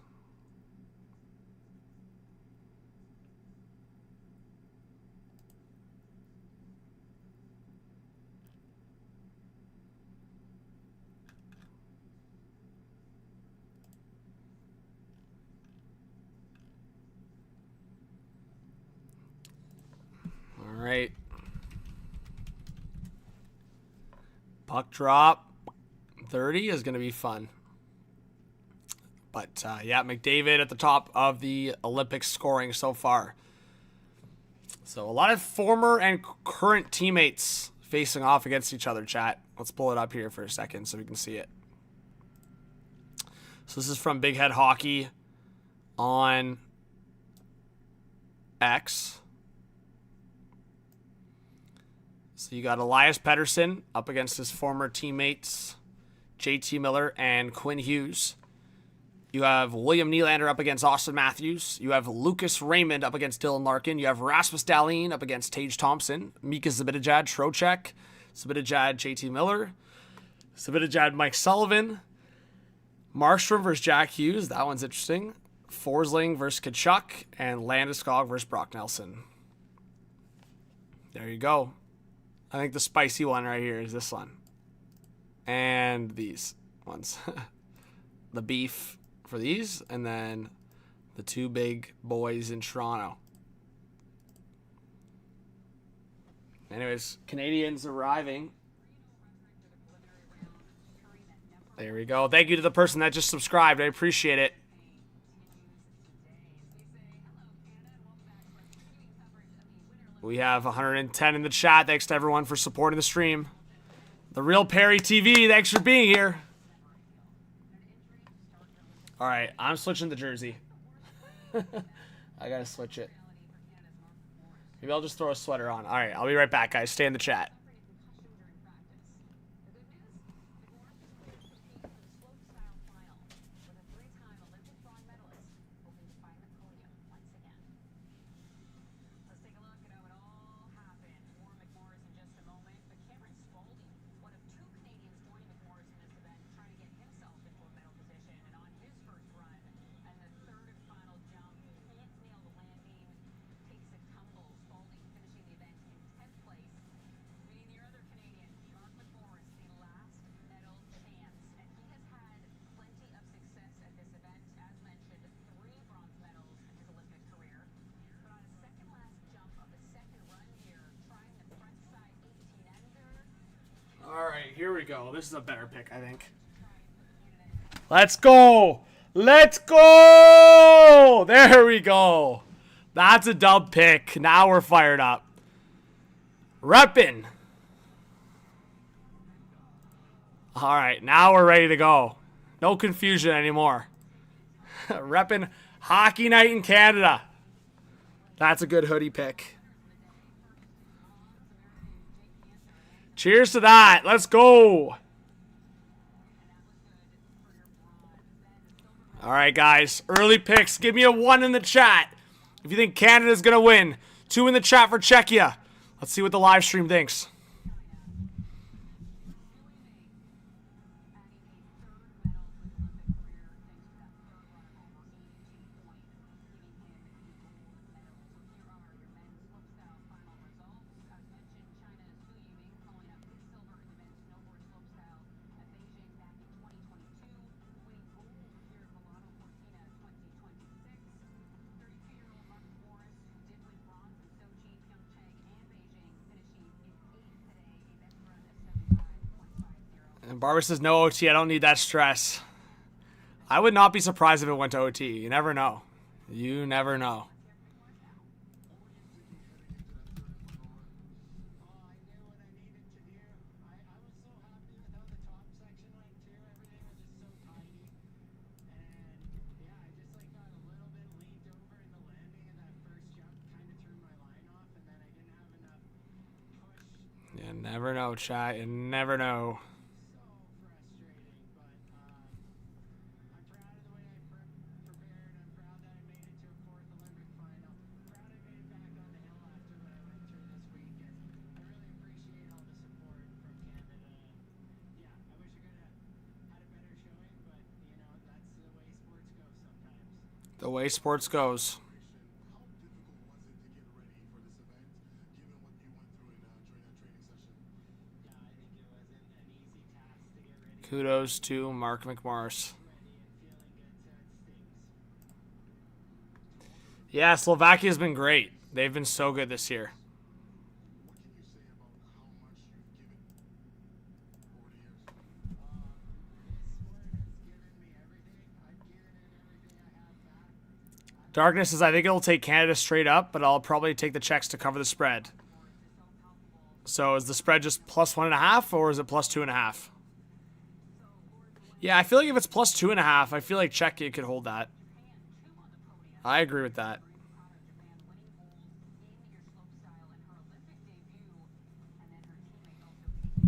[SPEAKER 1] All right. Puck drop 30 is going to be fun. But, yeah, McDavid at the top of the Olympic scoring so far. So a lot of former and current teammates facing off against each other, chat. Let's pull it up here for a second so we can see it. So this is from Big Head Hockey on X. So you got Elias Pettersson up against his former teammates, JT Miller and Quinn Hughes. You have William Nylander up against Austin Matthews. You have Lucas Raymond up against Dylan Larkin. You have Rasmus Dahlin up against Tage Thompson. Mika Zibanejad, Trocheck. Zibanejad, JT Miller. Zibanejad, Mike Sullivan. Markstrom versus Jack Hughes. That one's interesting. Forsling versus Kachuk. And Landeskog versus Brock Nelson. There you go. I think the spicy one right here is this one. And these ones. The beef for these. And then the two big boys in Toronto. Anyways, Canadians arriving. There we go. Thank you to the person that just subscribed. I appreciate it. We have 110 in the chat. Thanks to everyone for supporting the stream. The Real Perry TV, thanks for being here. All right, I'm switching the jersey. I gotta switch it. Maybe I'll just throw a sweater on. All right, I'll be right back, guys. Stay in the chat. Here we go. This is a better pick, I think. Let's go. Let's go. There we go. That's a dub pick. Now we're fired up. Reppin'. All right. Now we're ready to go. No confusion anymore. Reppin' Hockey Night in Canada. That's a good hoodie pick. Cheers to that. Let's go. All right, guys. Early picks. Give me a 1 in the chat if you think Canada's going to win. 2 in the chat for Czechia. Let's see what the live stream thinks. And Barbara says, no OT. I don't need that stress. I would not be surprised if it went to OT. You never know. You never know. You never know, chat. You never know. The way sports goes. Kudos to Mark McMorris. Yeah, Slovakia's been great. They've been so good this year. Darkness says, I think it'll take Canada straight up, but I'll probably take the Czechs to cover the spread. So is the spread just plus 1.5 or is it plus 2.5? Yeah, I feel like if it's plus 2.5, I feel like Czechia could hold that. I agree with that.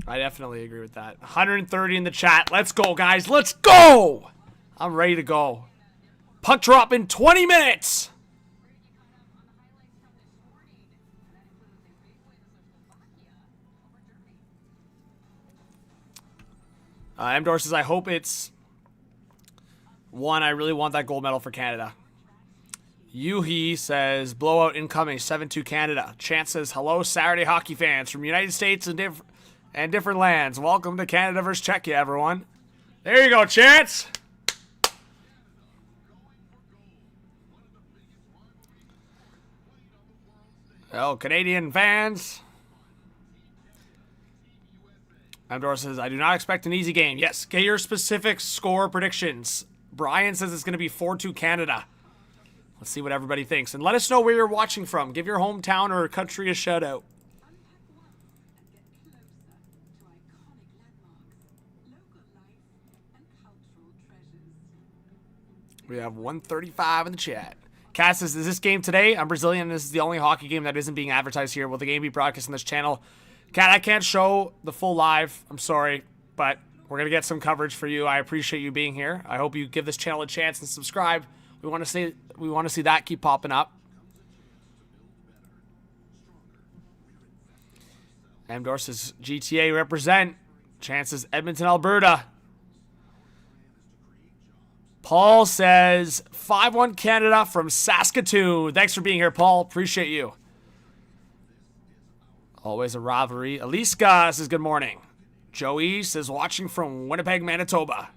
[SPEAKER 1] I definitely agree with that. 130 in the chat. Let's go, guys. Let's go! I'm ready to go. Puck drop in 20 minutes! Mdor says, I hope it's one. I really want that gold medal for Canada. Yuhi says, blowout incoming, 7-2 Canada. Chance says, hello, Saturday hockey fans from United States and different lands. Welcome to Canada versus Czechia, everyone. There you go, Chance. Oh, Canadian fans. Amdor says, I do not expect an easy game. Yes, get your specific score predictions. Brian says it's going to be 4-2 Canada. Let's see what everybody thinks. And let us know where you're watching from. Give your hometown or country a shout out. We have 135 in the chat. Cass says, is this game today? I'm Brazilian. This is the only hockey game that isn't being advertised here. Will the game be broadcast on this channel? Kat, I can't show the full live. I'm sorry, but we're going to get some coverage for you. I appreciate you being here. I hope you give this channel a chance and subscribe. We want to see that keep popping up. Amdor says, GTA represent. Chances Edmonton, Alberta. Paul says, 5-1 Canada from Saskatoon. Thanks for being here, Paul. Appreciate you. Always a rivalry. Aliska says, good morning. Joey says, watching from Winnipeg, Manitoba.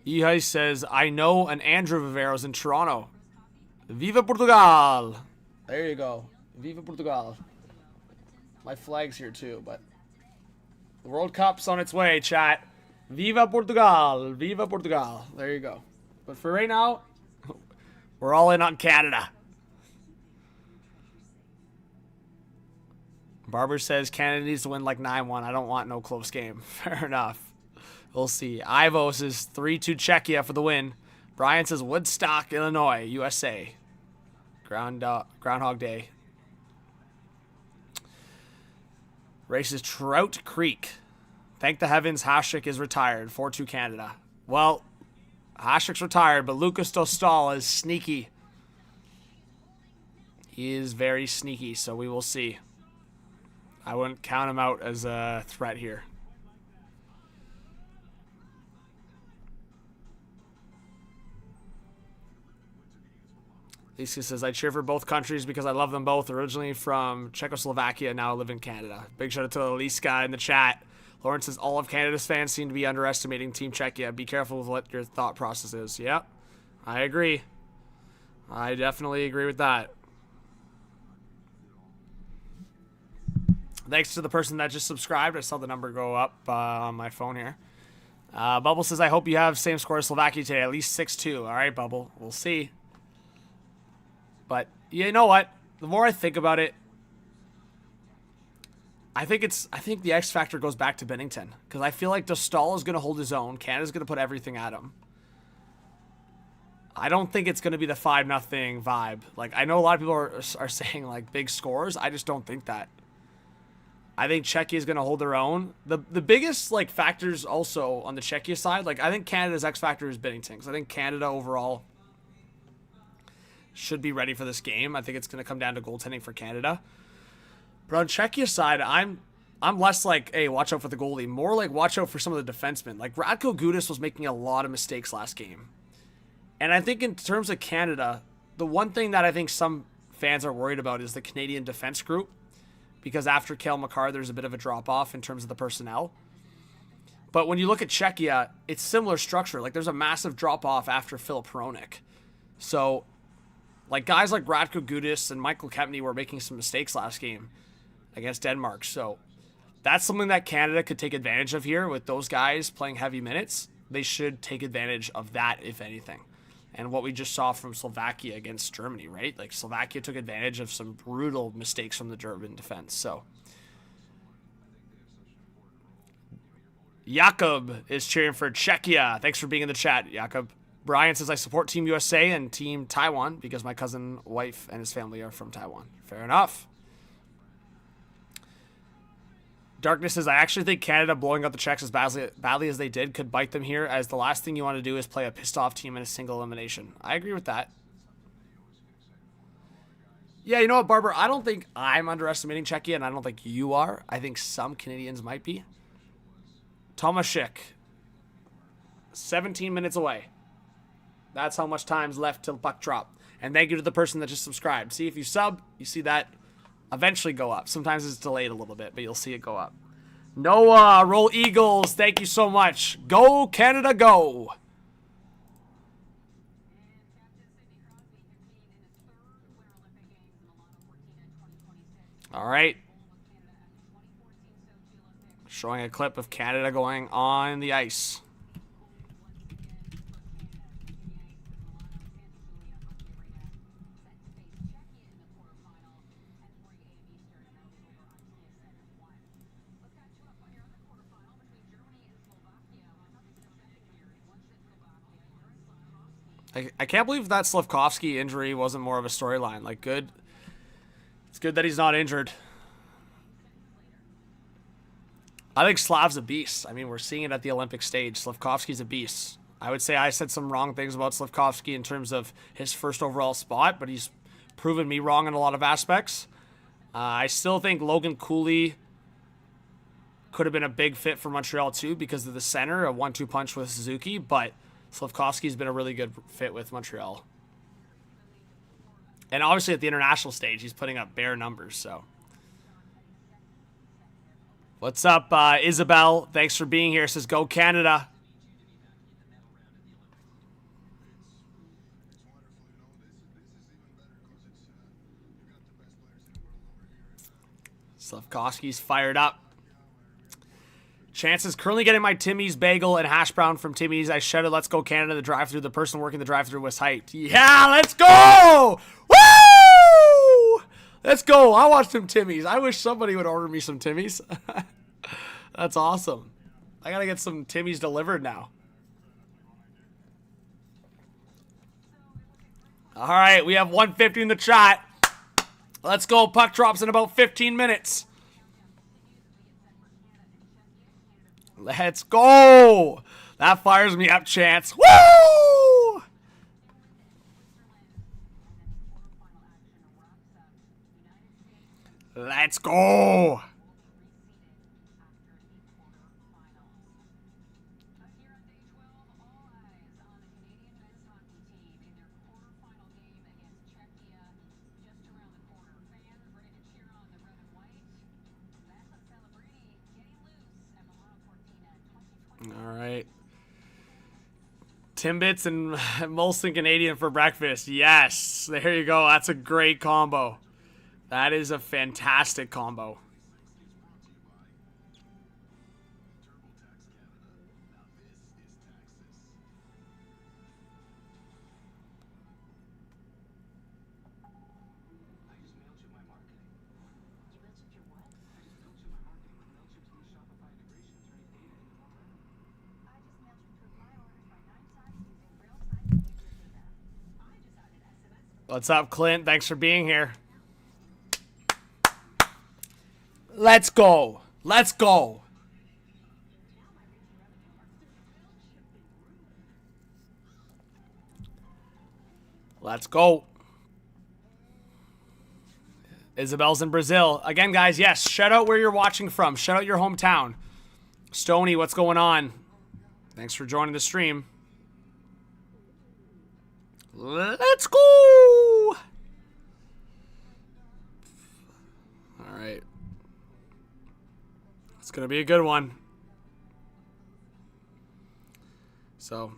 [SPEAKER 1] Ihai says, I know an Andrew Viveiros in Toronto. Viva Portugal. There you go. Viva Portugal. My flag's here too, but the World Cup's on its way, chat. Viva Portugal. Viva Portugal. There you go. But for right now, we're all in on Canada. Barber says Canada needs to win like 9-1. I don't want no close game. Fair enough. We'll see. Ivo says 3-2 Czechia for the win. Brian says Woodstock, Illinois, USA. Groundhog Day. Ray says Trout Creek. Thank the heavens Hasek is retired. 4-2 Canada. Well, Hasek's retired, but Lucas Dostal is sneaky. He is very sneaky, so we will see. I wouldn't count him out as a threat here. Lisa says, I cheer for both countries because I love them both. Originally from Czechoslovakia, now I live in Canada. Big shout out to Liska in the chat. Lawrence says, all of Canada's fans seem to be underestimating Team Czechia. Be careful with what your thought process is. Yep, I agree. I definitely agree with that. Thanks to the person that just subscribed. I saw the number go up on my phone here. Bubble says, I hope you have same score as Slovakia today, at least 6-2. All right, Bubble. We'll see. But you know what? The more I think about it, I think the X factor goes back to Bennington, because I feel like Dostal is going to hold his own. Canada's going to put everything at him. I don't think it's going to be the 5-0 vibe. Like, I know a lot of people are saying like big scores. I just don't think that. I think Czechia is going to hold their own. The biggest like factors also on the Czechia side, like I think Canada's X factor is Bennington, because I think Canada overall should be ready for this game. I think it's going to come down to goaltending for Canada. But on Czechia's side, I'm I'm less like, hey, watch out for the goalie. More like, watch out for some of the defensemen. Like, Radko Gudas was making a lot of mistakes last game. And I think in terms of Canada, the one thing that I think some fans are worried about is the Canadian defense group. Because after Cale Makar, there's a bit of a drop-off in terms of the personnel. But when you look at Czechia, it's similar structure. Like, there's a massive drop-off after Filip Hronek. So, like, guys like Radko Gudas and Michael Kempny were making some mistakes last game against Denmark. So, that's something that Canada could take advantage of here with those guys playing heavy minutes. They should take advantage of that, if anything. And what we just saw from Slovakia against Germany, right? Like, Slovakia took advantage of some brutal mistakes from the German defense. So, Jakob is cheering for Czechia. Thanks for being in the chat, Jakob. Brian says, I support Team USA and Team Taiwan because my cousin, wife, and his family are from Taiwan. Fair enough. Darkness says, I actually think Canada blowing out the Czechs as badly as they did could bite them here, as the last thing you want to do is play a pissed-off team in a single elimination. I agree with that. Yeah, you know what, Barber? I don't think I'm underestimating Czechia, and I don't think you are. I think some Canadians might be. Tomaszek, 17 minutes away. That's how much time's left till puck drop. And thank you to the person that just subscribed. See, if you sub, you see that eventually go up. Sometimes it's delayed a little bit, but you'll see it go up. Noah, roll Eagles. Thank you so much. Go, Canada, go. All right. Showing a clip of Canada going on the ice. I can't believe that Slafkovsky injury wasn't more of a storyline. Like, good. It's good that he's not injured. I think Slav's a beast. I mean, we're seeing it at the Olympic stage. Slafkovsky's a beast. I would say I said some wrong things about Slafkovsky in terms of his first overall spot, but he's proven me wrong in a lot of aspects. I still think Logan Cooley could have been a big fit for Montreal too because of the center, a 1-2 punch with Suzuki, but Slafkovsky's been a really good fit with Montreal. And obviously at the international stage, he's putting up bare numbers, so. What's up, Isabel? Thanks for being here. Says, go Canada. Slafkovsky's fired up. Chance is currently getting my Timmy's bagel and hash brown from Timmy's. I shouted, let's go Canada, the drive-thru. The person working the drive-thru was hyped. Yeah, let's go! Woo! Let's go. I want some Timmy's. I wish somebody would order me some Timmy's. That's awesome. I got to get some Timmy's delivered now. All right, we have 150 in the chat. Let's go. Puck drops in about 15 minutes. Let's go. That fires me up, Chance. Woo! Let's go. All right. Timbits and Molson Canadian for breakfast. Yes. There you go. That's a great combo. That is a fantastic combo. What's up, Clint? Thanks for being here. Let's go. Let's go. Let's go. Isabel's in Brazil. Again, guys, yes, shout out where you're watching from. Shout out your hometown. Stoney, what's going on? Thanks for joining the stream. Let's go! All right. It's going to be a good one. So,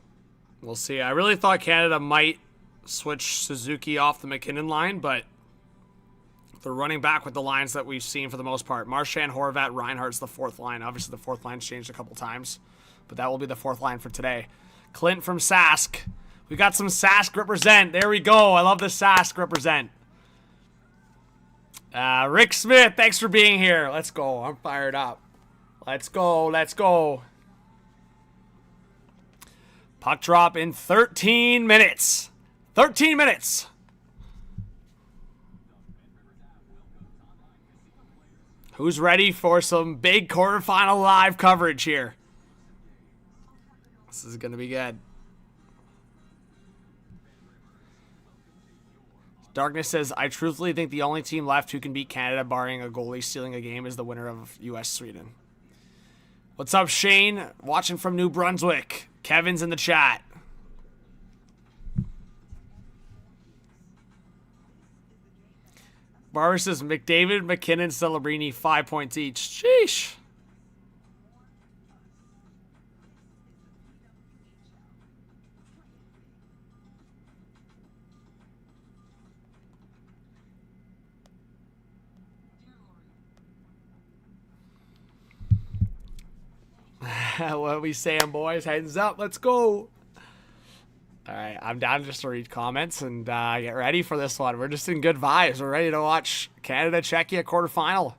[SPEAKER 1] we'll see. I really thought Canada might switch Suzuki off the McKinnon line, but they're running back with the lines that we've seen for the most part. Marchand, Horvat, Reinhardt's the fourth line. Obviously, the fourth line's changed a couple times, but that will be the fourth line for today. Clint from Sask. We got some Sask represent. There we go. I love the Sask represent. Rick Smith, thanks for being here. Let's go. I'm fired up. Let's go. Let's go. Puck drop in 13 minutes. 13 minutes. Who's ready for some big quarterfinal live coverage here? This is going to be good. Darkness says, I truthfully think the only team left who can beat Canada barring a goalie stealing a game is the winner of US-Sweden. What's up, Shane? Watching from New Brunswick. Kevin's in the chat. Barbara says, McDavid, McKinnon, Celebrini, 5 points each. Sheesh. What are we saying, boys? Hands up. Let's go. All right, I'm down just to read comments and get ready for this one. We're just in good vibes. We're ready to watch Canada, Czechia quarterfinal.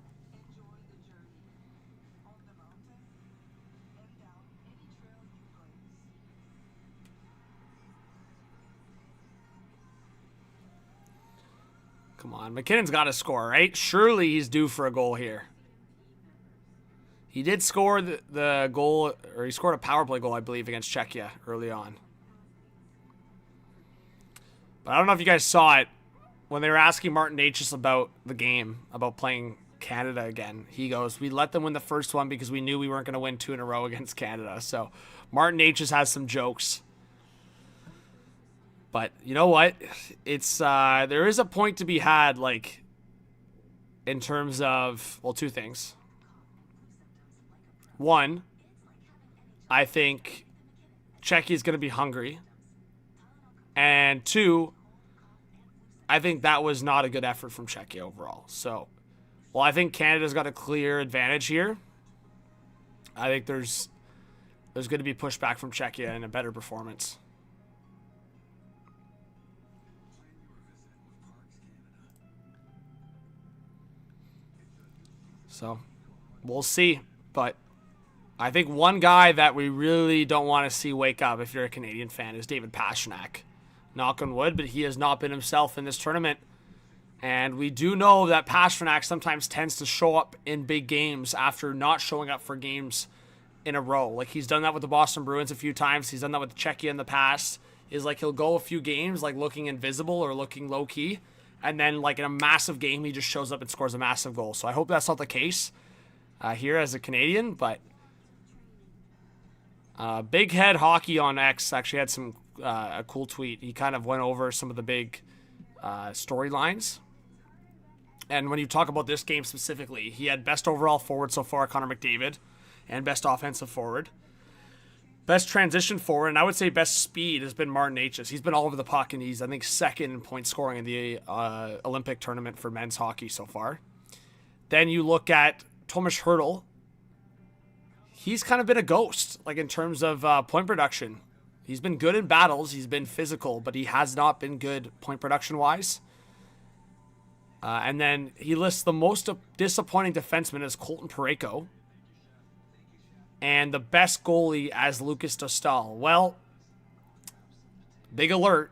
[SPEAKER 1] Come on, McKinnon's got to score, right? Surely he's due for a goal here. He did score the goal, or he scored a power play goal, I believe, against Czechia early on. But I don't know if you guys saw it. When they were asking Martin Necas about the game, about playing Canada again, he goes, we let them win the first one because we knew we weren't going to win 2 in a row against Canada. So Martin Necas has some jokes. But you know what? It's there is a point to be had, like, in terms of, well, 2 things. One, I think Czechia is going to be hungry. And 2, I think that was not a good effort from Czechia overall. So, well, I think Canada's got a clear advantage here. I think there's going to be pushback from Czechia and a better performance. So, we'll see. But I think one guy that we really don't want to see wake up, if you're a Canadian fan, is David Pastrnak. Knock on wood, but he has not been himself in this tournament. And we do know that Pastrnak sometimes tends to show up in big games after not showing up for games in a row. Like, he's done that with the Boston Bruins a few times. He's done that with Czechia in the past. Is like he'll go a few games like looking invisible or looking low-key. And then, like, in a massive game, he just shows up and scores a massive goal. So I hope that's not the case here as a Canadian. But Big Head Hockey on X actually had some a cool tweet. He kind of went over some of the big storylines. And when you talk about this game specifically, he had best overall forward so far, Connor McDavid, and best offensive forward. Best transition forward, and I would say best speed has been Martin Necas. He's been all over the puck, and he's, I think, second in point scoring in the Olympic tournament for men's hockey so far. Then you look at Tomas Hertl. He's kind of been a ghost, like in terms of point production. He's been good in battles. He's been physical, but he has not been good point production-wise. And then he lists the most disappointing defenseman as Colton Parayko. And the best goalie as Lucas Dostal. Well, big alert.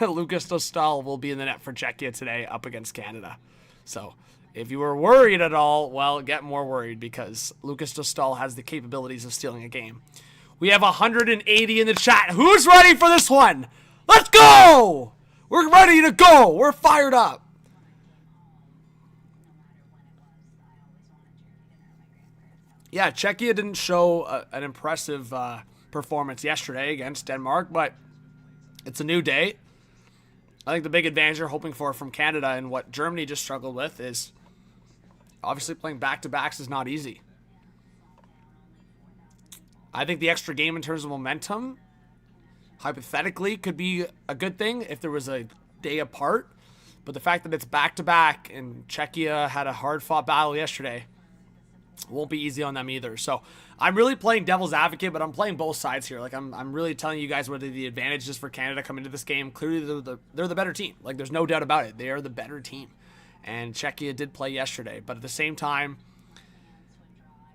[SPEAKER 1] Lucas Dostal will be in the net for Czechia today up against Canada. So if you were worried at all, well, get more worried because Lucas Dostal has the capabilities of stealing a game. We have 180 in the chat. Who's ready for this one? Let's go! We're ready to go. We're fired up. Yeah, Czechia didn't show an impressive performance yesterday against Denmark, but it's a new day. I think the big advantage you're hoping for from Canada and what Germany just struggled with is obviously playing back-to-backs is not easy. I think the extra game in terms of momentum, hypothetically, could be a good thing if there was a day apart. But the fact that it's back-to-back and Czechia had a hard-fought battle yesterday won't be easy on them either. So I'm really playing devil's advocate, but I'm playing both sides here. Like I'm really telling you guys what the advantage is for Canada coming into this game. Clearly, they're the better team. Like there's no doubt about it. They are the better team. And Czechia did play yesterday. But at the same time,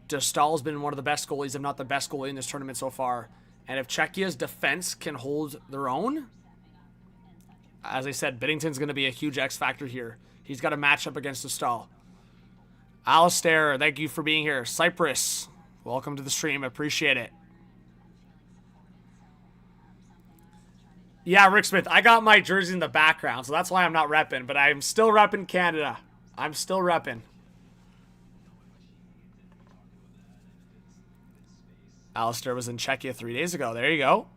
[SPEAKER 1] Dostal has been one of the best goalies, if not the best goalie in this tournament so far. And if Czechia's defense can hold their own, as I said, Binnington's going to be a huge X factor here. He's got a matchup against Dostal. Alistair, thank you for being here. Cyprus, welcome to the stream. Appreciate it. Yeah, Rick Smith, I got my jersey in the background, so that's why I'm not repping, but I'm still repping Canada. I'm still repping. Alistair was in Czechia 3 days ago. There you go.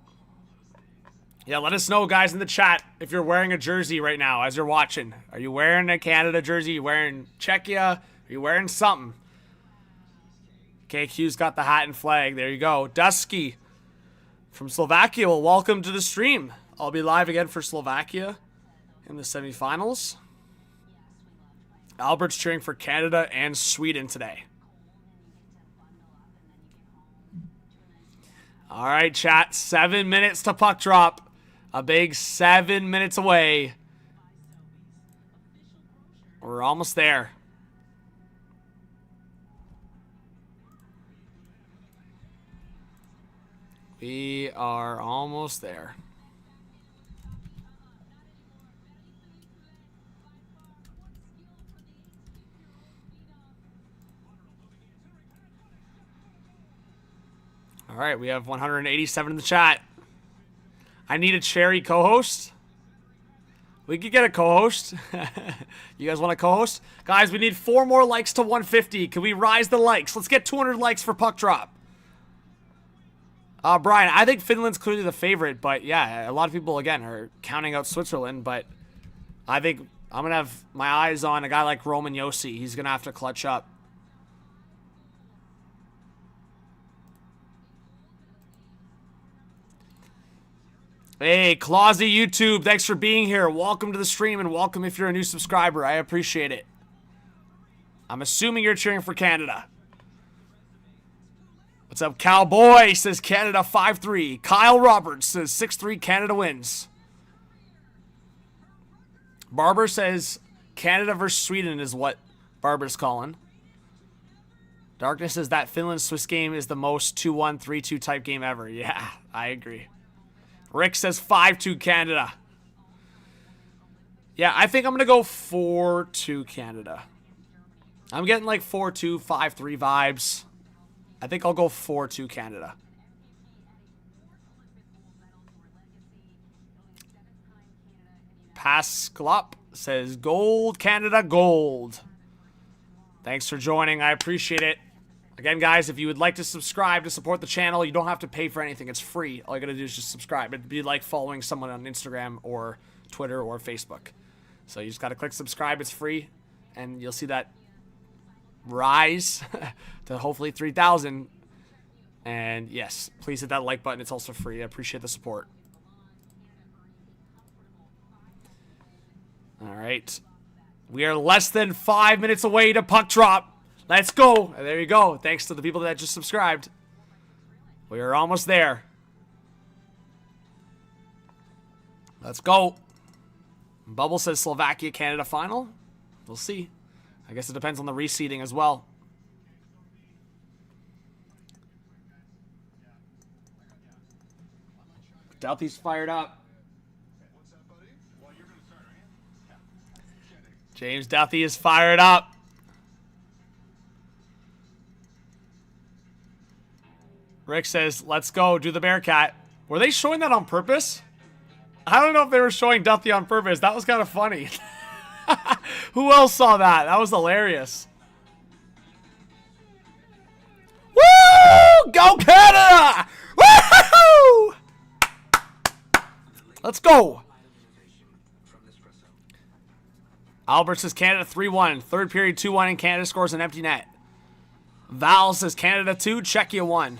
[SPEAKER 1] Yeah, let us know, guys, in the chat if you're wearing a jersey right now as you're watching. Are you wearing a Canada jersey? Are you wearing Czechia? Are you wearing something? KQ's got the hat and flag. There you go. Dusky from Slovakia. Well, welcome to the stream. I'll be live again for Slovakia in the semifinals. Albert's cheering for Canada and Sweden today. All right, chat. 7 minutes to puck drop. A big 7 minutes away. We're almost there. We are almost there. All right, we have 187 in the chat. I need a cherry co-host. We could get a co-host. You guys want a co-host? Guys, we need 4 more likes to 150. Can we rise the likes? Let's get 200 likes for puck drop. Brian, I think Finland's clearly the favorite, but yeah, a lot of people, again, are counting out Switzerland, but I think I'm going to have my eyes on a guy like Roman Josi. He's going to have to clutch up. Hey, Clausy YouTube, thanks for being here. Welcome to the stream, and welcome if you're a new subscriber. I appreciate it. I'm assuming you're cheering for Canada. What's up, Cowboy? Says Canada 5-3. Kyle Roberts says 6-3 Canada wins. Barber says Canada versus Sweden is what Barber's calling. Darkness says that Finland-Swiss game is the most 2-1, 3-2 type game ever. Yeah, I agree. Rick says 5-2 Canada. Yeah, I think I'm going to go 4-2 Canada. I'm getting like 4-2, 5-3 vibes. I think I'll go 4-2 Canada. Pascalop says gold, Canada, gold. Thanks for joining. I appreciate it. Again, guys, if you would like to subscribe to support the channel, you don't have to pay for anything. It's free. All you got to do is just subscribe. It'd be like following someone on Instagram or Twitter or Facebook. So you just got to click subscribe. It's free. And you'll see that rise to hopefully 3,000. And yes, please hit that like button. It's also free. I appreciate the support. All right. We are less than 5 minutes away to puck drop. Let's go. There you go. Thanks to the people that just subscribed. We are almost there. Let's go. Bubble says Slovakia, Canada final. We'll see. I guess it depends on the reseeding as well. Douthy's fired up. James Duthie is fired up. Rick says, let's go, do the Bearcat. Were they showing that on purpose? I don't know if they were showing Duthie on purpose. That was kind of funny. Who else saw that? That was hilarious. Go Canada! Woohoo! Let's go. Albert says Canada 3-1. Third period 2-1 and Canada scores an empty net. Val says Canada 2, Czechia 1.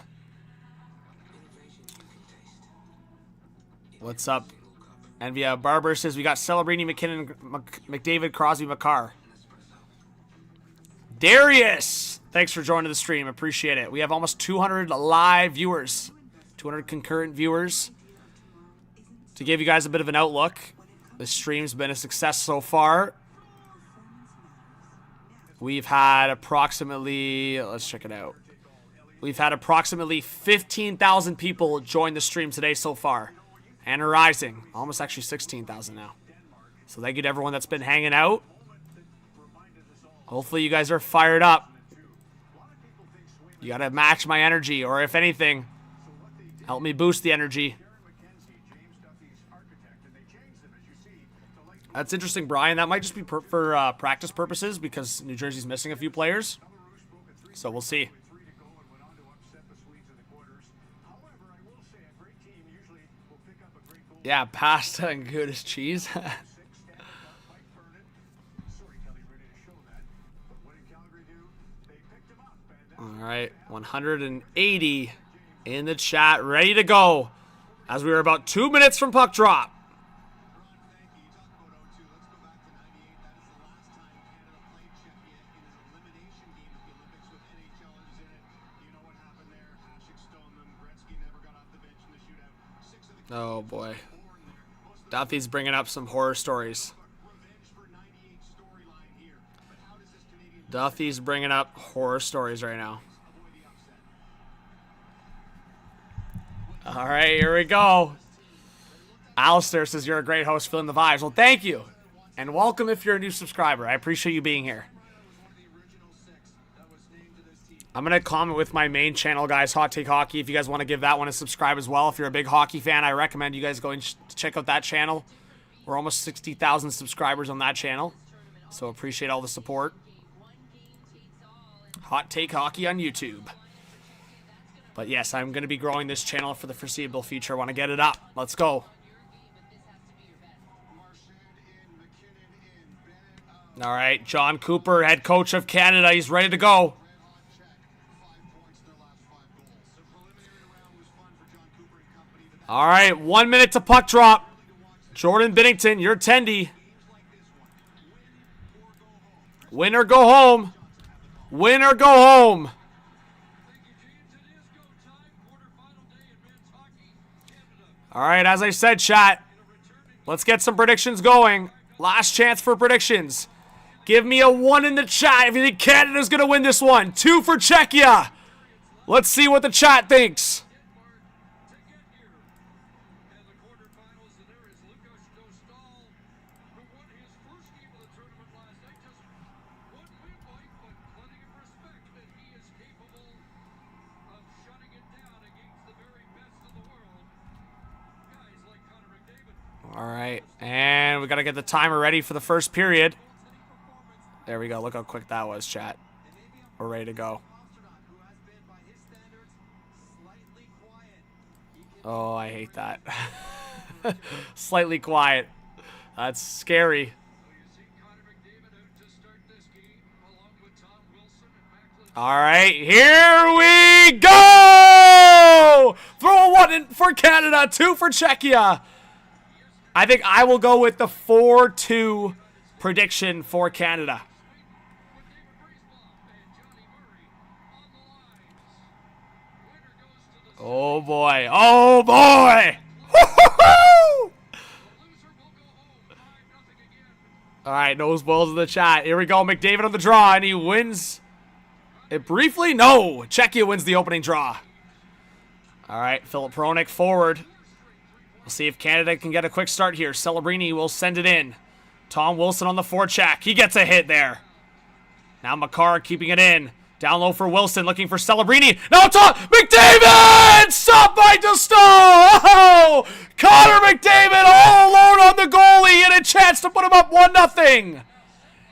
[SPEAKER 1] What's up? And via Barber says we got Celebrini, McKinnon, McDavid, Crosby, Makar. Darius, thanks for joining the stream. Appreciate it. We have almost 200 live viewers, 200 concurrent viewers. To give you guys a bit of an outlook, the stream's been a success so far. We've had approximately, let's check it out. We've had approximately 15,000 people join the stream today so far. And are rising. Almost actually 16,000 now. So thank you to everyone that's been hanging out. Hopefully you guys are fired up. You gotta match my energy, or if anything, help me boost the energy. That's interesting, Brian. That might just be for practice purposes because New Jersey's missing a few players. So we'll see. Yeah, pasta and good as cheese. All right, 180 in the chat, ready to go as we are about 2 minutes from puck drop. Oh boy. Duffy's bringing up some horror stories. Duffy's bringing up horror stories right now. All right, here we go. Alistair says you're a great host, feeling the vibes. Well, thank you. And welcome if you're a new subscriber. I appreciate you being here. I'm going to comment with my main channel, guys, Hot Take Hockey. If you guys want to give that one a subscribe as well. If you're a big hockey fan, I recommend you guys go and check out that channel. We're almost 60,000 subscribers on that channel. So appreciate all the support. Hot Take Hockey on YouTube. But yes, I'm going to be growing this channel for the foreseeable future. I want to get it up. Let's go. All right, John Cooper, head coach of Canada. He's ready to go. All right, 1 minute to puck drop. Jordan Binnington, your attendee. Win or go home. Win or go home. All right, as I said, chat, let's get some predictions going. Last chance for predictions. Give me a 1 in the chat if you think Canada's going to win this one. 2 for Czechia. Let's see what the chat thinks. All right, and we got to get the timer ready for the first period. There we go. Look how quick that was, chat. We're ready to go. Oh, I hate that. Slightly quiet. That's scary. All right, here we go! Throw a 1 in for Canada, 2 for Czechia. I think I will go with the 4-2 prediction for Canada. Oh boy. Oh boy. Woo-hoo-hoo! All right, nose balls in the chat. Here we go. McDavid on the draw, and he wins it briefly. No, Czechia wins the opening draw. All right, Philip Hronek forward. We'll see if Canada can get a quick start here. Celebrini will send it in. Tom Wilson on the forecheck. He gets a hit there. Now Makar keeping it in. Down low for Wilson, looking for Celebrini. Now Tom McDavid! Stopped by Dostal! Oh! Connor McDavid all alone on the goalie and a chance to put him up 1-0.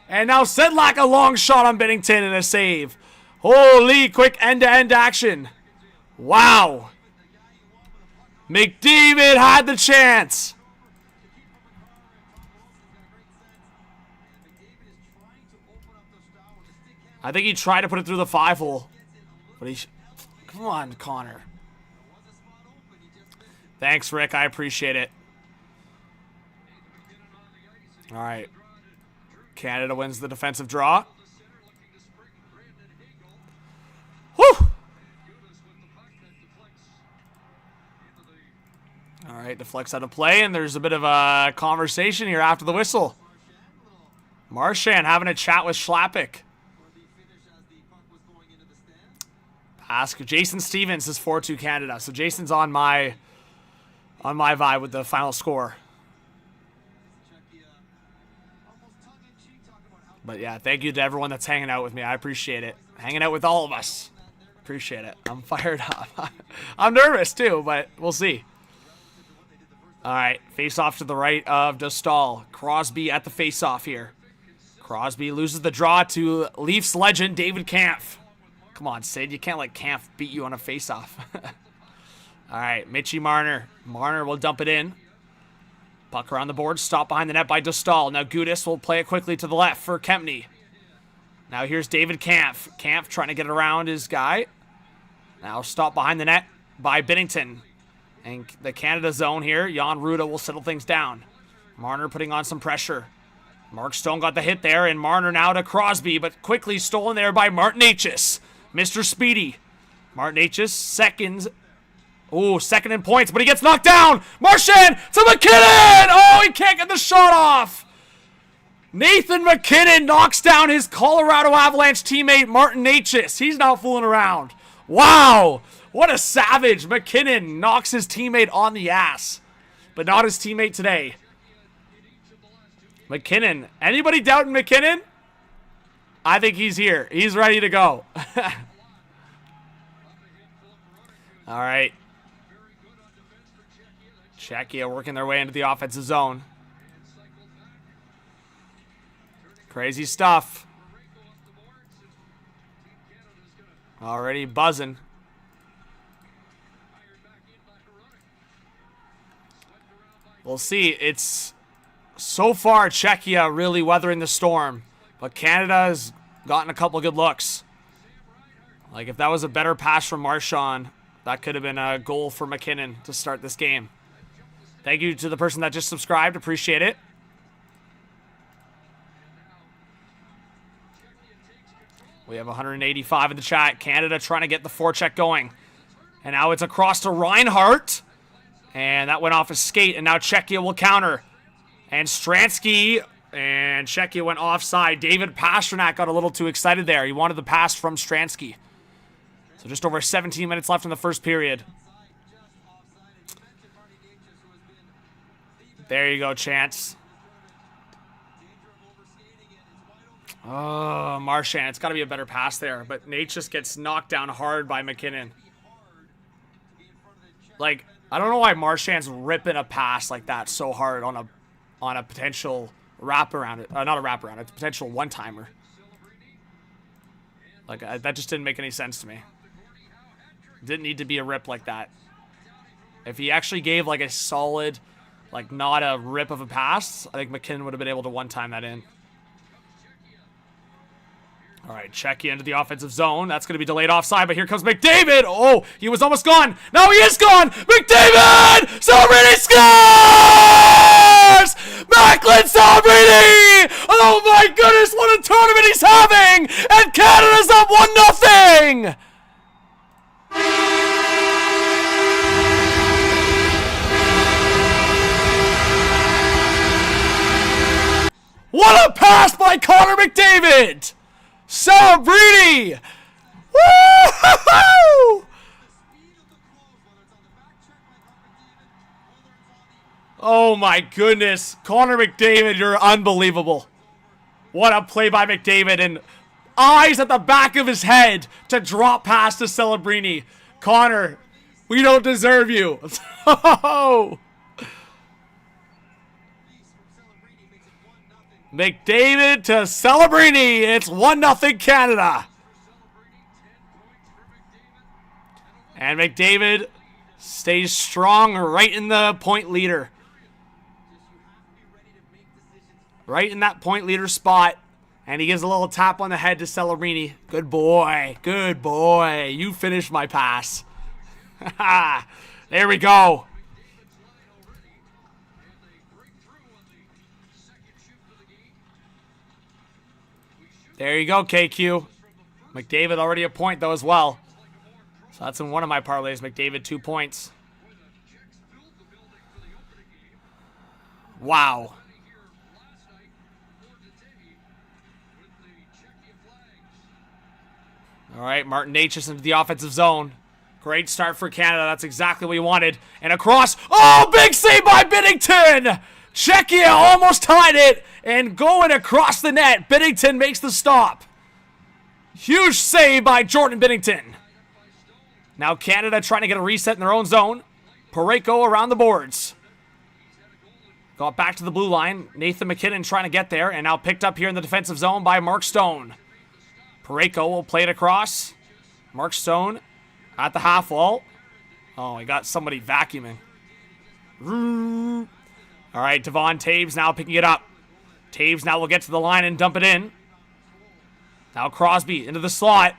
[SPEAKER 1] And now Sedlak, a long shot on Binnington and a save. Holy, quick end-to-end action. Wow. McDavid had the chance. I think he tried to put it through the 5-hole. But he... Come on, Connor. Thanks, Rick. I appreciate it. All right. Canada wins the defensive draw. Whew! All right, deflects out of play, and there's a bit of a conversation here after the whistle. Marchand having a chat with Schlappick. Ask Jason Stevens is 4-2 Canada. So Jason's on my vibe with the final score. But yeah, thank you to everyone that's hanging out with me. I appreciate it. Hanging out with all of us. Appreciate it. I'm fired up. I'm nervous too, but we'll see. All right, face off to the right of Dostal. Crosby at the face off here. Crosby loses the draw to Leafs legend David Kampf. Come on, Sid. You can't let Kampf beat you on a face-off. All right, Mitchie Marner. Marner will dump it in. Puck around the board. Stopped behind the net by Dostal. Now Gudis will play it quickly to the left for Kempny. Now here's David Kampf. Kampf trying to get around his guy. Now stopped behind the net by Binnington. And the Canada zone here. Jan Ruda will settle things down. Marner putting on some pressure. Mark Stone got the hit there, and Marner now to Crosby, but quickly stolen there by Martin Necas. Mr. Speedy. Martin Necas, second in points, but he gets knocked down. Marchand to McKinnon. Oh, he can't get the shot off. Nathan McKinnon knocks down his Colorado Avalanche teammate, Martin Necas. He's not fooling around. Wow. What a savage. McKinnon knocks his teammate on the ass, but not his teammate today. McKinnon. Anybody doubting McKinnon? I think he's here. He's ready to go. All right. Czechia working their way into the offensive zone. Crazy stuff. Already buzzing. We'll see. It's so far Czechia really weathering the storm. But Canada has gotten a couple good looks. Like, if that was a better pass from Marchand, that could have been a goal for McKinnon to start this game. Thank you to the person that just subscribed. Appreciate it. We have 185 in the chat. Canada trying to get the forecheck going. And now it's across to Reinhart. And that went off his skate. And now Czechia will counter. And Stransky... And Czechia went offside. David Pastrnak got a little too excited there. He wanted the pass from Stransky. So just over 17 minutes left in the first period. There you go, Chance. Oh, Marchand. It's got to be a better pass there. But Nate just gets knocked down hard by McKinnon. Like, I don't know why Marchand's ripping a pass like that so hard on a potential... wraparound it, not a wraparound, a potential one-timer. Like, that just didn't make any sense to me. Didn't need to be a rip like that. If he actually gave, like, a solid, like, not a rip of a pass, I think McKinnon would have been able to one-time that in. All right, Czechia into the offensive zone. That's going to be delayed offside, but here comes McDavid. Oh, he was almost gone. Now he is gone. McDavid! Celebrini scores! Macklin Celebrini! Oh my goodness, what a tournament he's having! And Canada's up 1-0! What a pass by Connor McDavid! Celebrini! Woo-hoo-hoo! Oh my goodness. Connor McDavid, you're unbelievable. What a play by McDavid, and eyes at the back of his head to drop past to Celebrini. Connor, we don't deserve you. McDavid to Celebrini. It's 1-0 Canada. And McDavid stays strong right in the point leader. Right in that point leader spot. And he gives a little tap on the head to Celebrini. Good boy. Good boy. You finished my pass. There we go. There you go, KQ. McDavid already a point, though, as well. So that's in one of my parlays. McDavid, 2 points. Wow. All right, Martin Necas into the offensive zone. Great start for Canada. That's exactly what we wanted. And across. Oh, big save by Binnington! Czechia almost tied it. And going across the net, Binnington makes the stop. Huge save by Jordan Binnington. Now Canada trying to get a reset in their own zone. Parayko around the boards. Got back to the blue line. Nathan McKinnon trying to get there. And now picked up here in the defensive zone by Mark Stone. Parayko will play it across. Mark Stone at the half wall. Oh, he got somebody vacuuming. All right, Devon Taves now picking it up. Taves now will get to the line and dump it in. Now Crosby into the slot.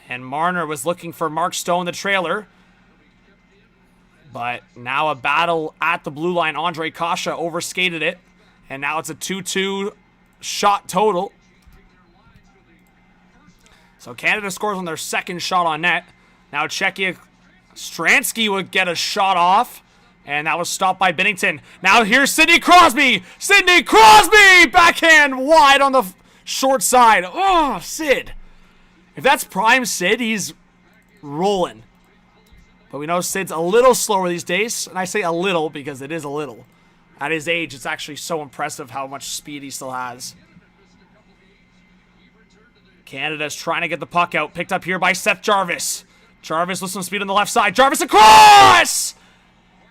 [SPEAKER 1] And Marner was looking for Mark Stone, the trailer. But now a battle at the blue line. Andre Kasha overskated it. And now it's a 2-2 shot total. So Canada scores on their second shot on net. Now Czechia, Stransky would get a shot off. And that was stopped by Binnington. Now here's Sidney Crosby. Sidney Crosby! Backhand wide on the short side. Oh, Sid. If that's prime Sid, he's rolling. But we know Sid's a little slower these days. And I say a little because it is a little. At his age, it's actually so impressive how much speed he still has. Canada's trying to get the puck out. Picked up here by Seth Jarvis. Jarvis with some speed on the left side. Jarvis across!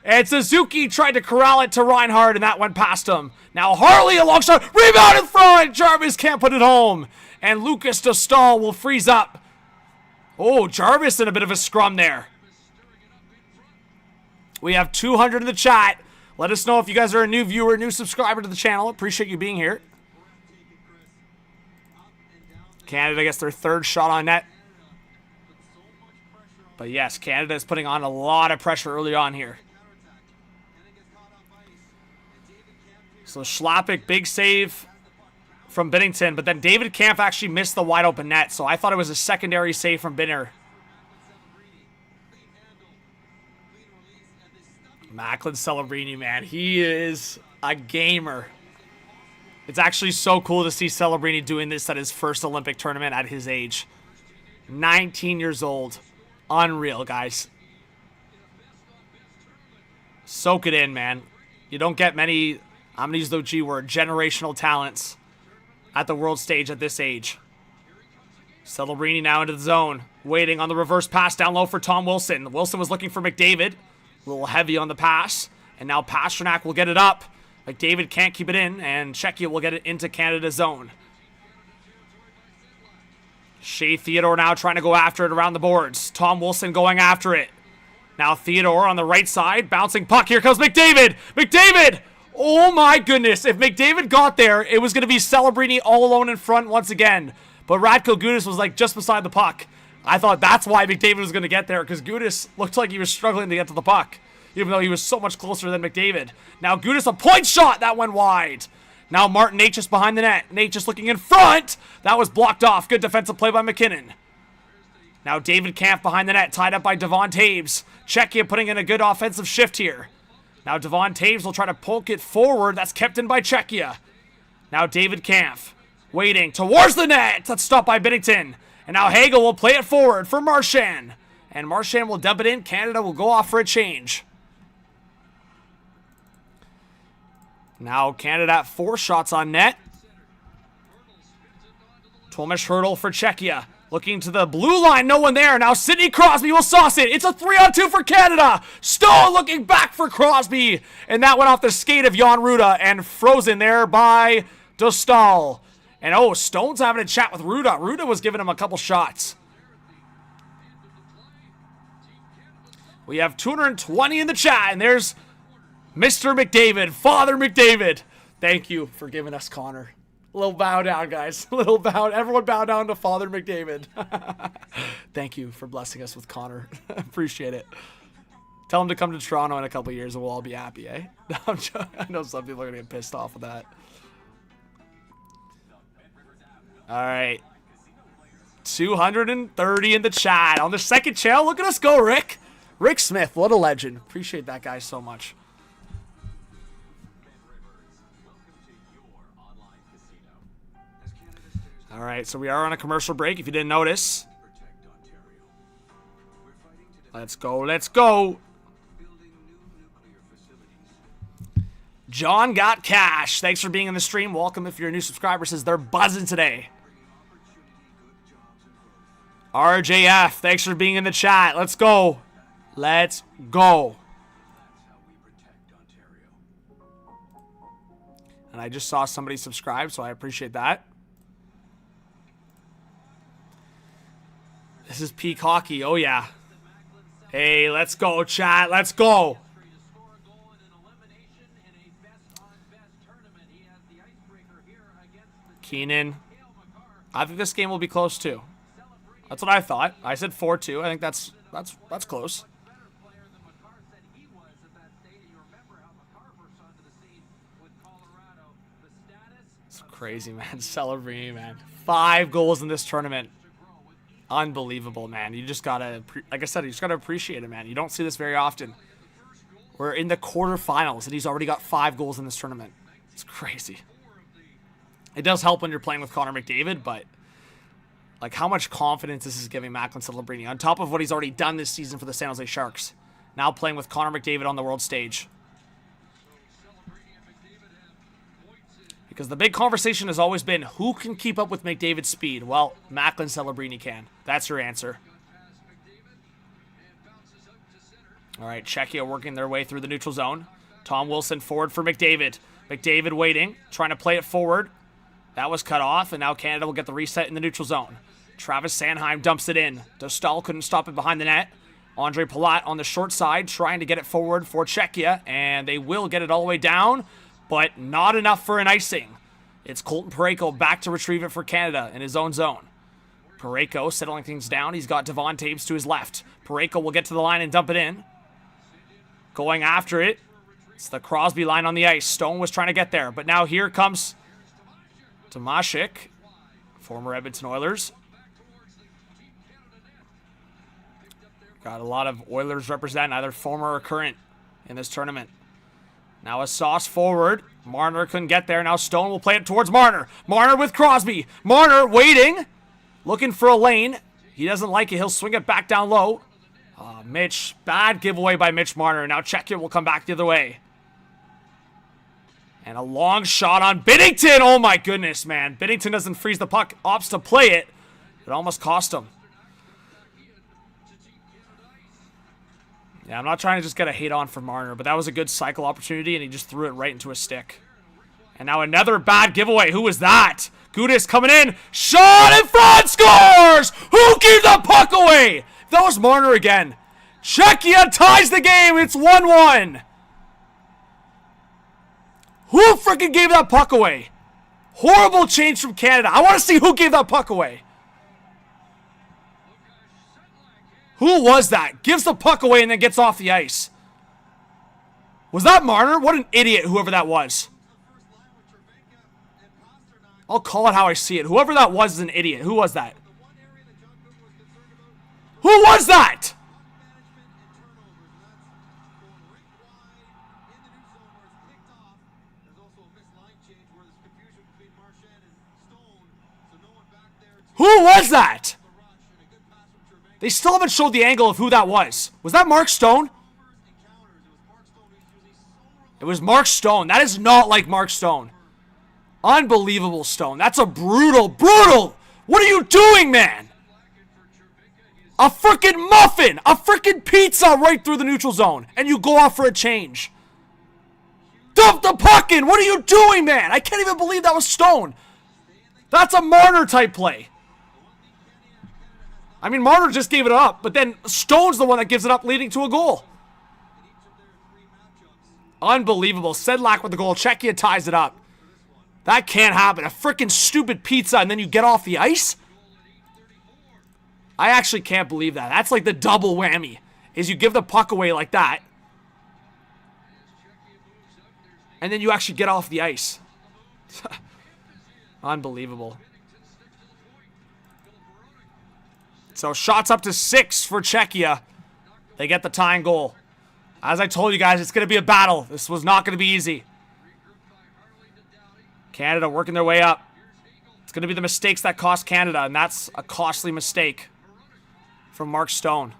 [SPEAKER 1] And Suzuki tried to corral it to Reinhart, and that went past him. Now Harley alongside. Rebound in front! Jarvis can't put it home. And Lucas Dostal will freeze up. Oh, Jarvis in a bit of a scrum there. We have 200 in the chat. Let us know if you guys are a new viewer, new subscriber to the channel. Appreciate you being here. Canada gets their third shot on net. But yes, Canada is putting on a lot of pressure early on here. So Schlappick, big save from Binnington. But then David Kampf actually missed the wide open net. So I thought it was a secondary save from Binner. Macklin Celebrini, man. He is a gamer. It's actually so cool to see Celebrini doing this at his first Olympic tournament at his age. 19 years old. Unreal, guys. Soak it in, man. You don't get many, I'm going to use the G word, generational talents at the world stage at this age. Celebrini now into the zone. Waiting on the reverse pass down low for Tom Wilson. Wilson was looking for McDavid. A little heavy on the pass. And now Pasternak will get it up. McDavid can't keep it in. And Czechia will get it into Canada's zone. Shea Theodore now trying to go after it around the boards. Tom Wilson going after it. Now Theodore on the right side. Bouncing puck. Here comes McDavid. McDavid! Oh my goodness. If McDavid got there, it was going to be Celebrini all alone in front once again. But Radko Gudas was like just beside the puck. I thought that's why McDavid was going to get there, because Gudas looked like he was struggling to get to the puck, even though he was so much closer than McDavid. Now Gudas, a point shot. That went wide. Now Martin Necas behind the net. Necas looking in front. That was blocked off. Good defensive play by McKinnon. Now David Kampf behind the net, tied up by Devon Taves. Czechia putting in a good offensive shift here. Now Devon Taves will try to poke it forward. That's kept in by Czechia. Now David Kampf waiting towards the net. That's stopped by Binnington. And now Hagel will play it forward for Marchand. And Marchand will dump it in. Canada will go off for a change. Now Canada at 4 shots on net. Tomas Hertl for Czechia. Looking to the blue line, no one there. Now Sidney Crosby will sauce it. It's a 3-on-2 for Canada. Stone looking back for Crosby. And that went off the skate of Jan Ruda and frozen there by Dostal. And oh, Stone's having a chat with Ruda. Ruda was giving him a couple shots. We have 220 in the chat, and there's Mr. McDavid, Father McDavid. Thank you for giving us Connor. A little bow down, guys. A little bow. Everyone bow down to Father McDavid. Thank you for blessing us with Connor. Appreciate it. Tell him to come to Toronto in a couple years, and we'll all be happy, eh? I know some people are going to get pissed off with that. All right. 230 in the chat. On the second channel, look at us go, Rick. Rick Smith, what a legend. Appreciate that guy so much. All right, so we are on a commercial break, if you didn't notice. Let's go, let's go. John Got Cash, thanks for being in the stream. Welcome if you're a new subscriber. Says they're buzzing today. RJF, thanks for being in the chat. Let's go. Let's go. And I just saw somebody subscribe, so I appreciate that. This is peak hockey. Oh, yeah. Hey, let's go, chat. Let's go. Keenan. I think this game will be close, too. That's what I thought. I said 4-2. I think that's close. It's crazy, man. Celebrini, man. 5 goals in this tournament. Unbelievable, man. You just gotta, like I said, you just gotta appreciate it, man. You don't see this very often. We're in the quarterfinals, and he's already got 5 goals in this tournament. It's crazy. It does help when you're playing with Connor McDavid, but like how much confidence this is giving Macklin Celebrini on top of what he's already done this season for the San Jose Sharks. Now playing with Connor McDavid on the world stage. Because the big conversation has always been, who can keep up with McDavid's speed? Well, Macklin Celebrini can. That's your answer. All right, Czechia working their way through the neutral zone. Tom Wilson forward for McDavid. McDavid waiting, trying to play it forward. That was cut off, and now Canada will get the reset in the neutral zone. Travis Sanheim dumps it in. Dostal couldn't stop it behind the net. Andre Palat on the short side trying to get it forward for Czechia, and they will get it all the way down, but not enough for an icing. It's Colton Parayko back to retrieve it for Canada in his own zone. Parayko settling things down. He's got Devon Taves to his left. Parayko will get to the line and dump it in. Going after it. It's the Crosby line on the ice. Stone was trying to get there, but now here comes Tomashik, former Edmonton Oilers. Got a lot of Oilers representing, either former or current, in this tournament. Now a Sauce forward. Marner couldn't get there. Now Stone will play it towards Marner. Marner with Crosby. Marner waiting. Looking for a lane. He doesn't like it. He'll swing it back down low. Mitch. Bad giveaway by Mitch Marner. Now Czechia will come back the other way. And a long shot on Binnington. Oh my goodness, man. Binnington doesn't freeze the puck. Opts to play it. It almost cost him. Yeah, I'm not trying to just get a hate on for Marner, but that was a good cycle opportunity, and he just threw it right into a stick. And now another bad giveaway. Who was that? Gudas coming in. Shot in front. Scores! Who gave the puck away? That was Marner again. Czechia ties the game. It's 1-1. Who freaking gave that puck away? Horrible change from Canada. I want to see who gave that puck away. Who was that? Gives the puck away and then gets off the ice. Was that Marner? What an idiot, whoever that was. I'll call it how I see it. Whoever that was is an idiot. Who was that? Who was that? Who was that? They still haven't showed the angle of who that was. Was that Mark Stone? It was Mark Stone. That is not like Mark Stone. Unbelievable, Stone. That's a brutal. What are you doing, man? A freaking muffin. A freaking pizza right through the neutral zone. And you go off for a change. Dump the puck in. What are you doing, man? I can't even believe that was Stone. That's a Marner type play. I mean, Marner just gave it up, but then Stone's the one that gives it up, leading to a goal. Unbelievable. Sedlak with the goal. Czechia ties it up. That can't happen. A freaking stupid pizza, and then you get off the ice? I actually can't believe that. That's like the double whammy, is you give the puck away like that, and then you actually get off the ice. Unbelievable. So shots up to 6 for Czechia. They get the tying goal. As I told you guys, it's going to be a battle. This was not going to be easy. Canada working their way up. It's going to be the mistakes that cost Canada, and that's a costly mistake from Mark Stone.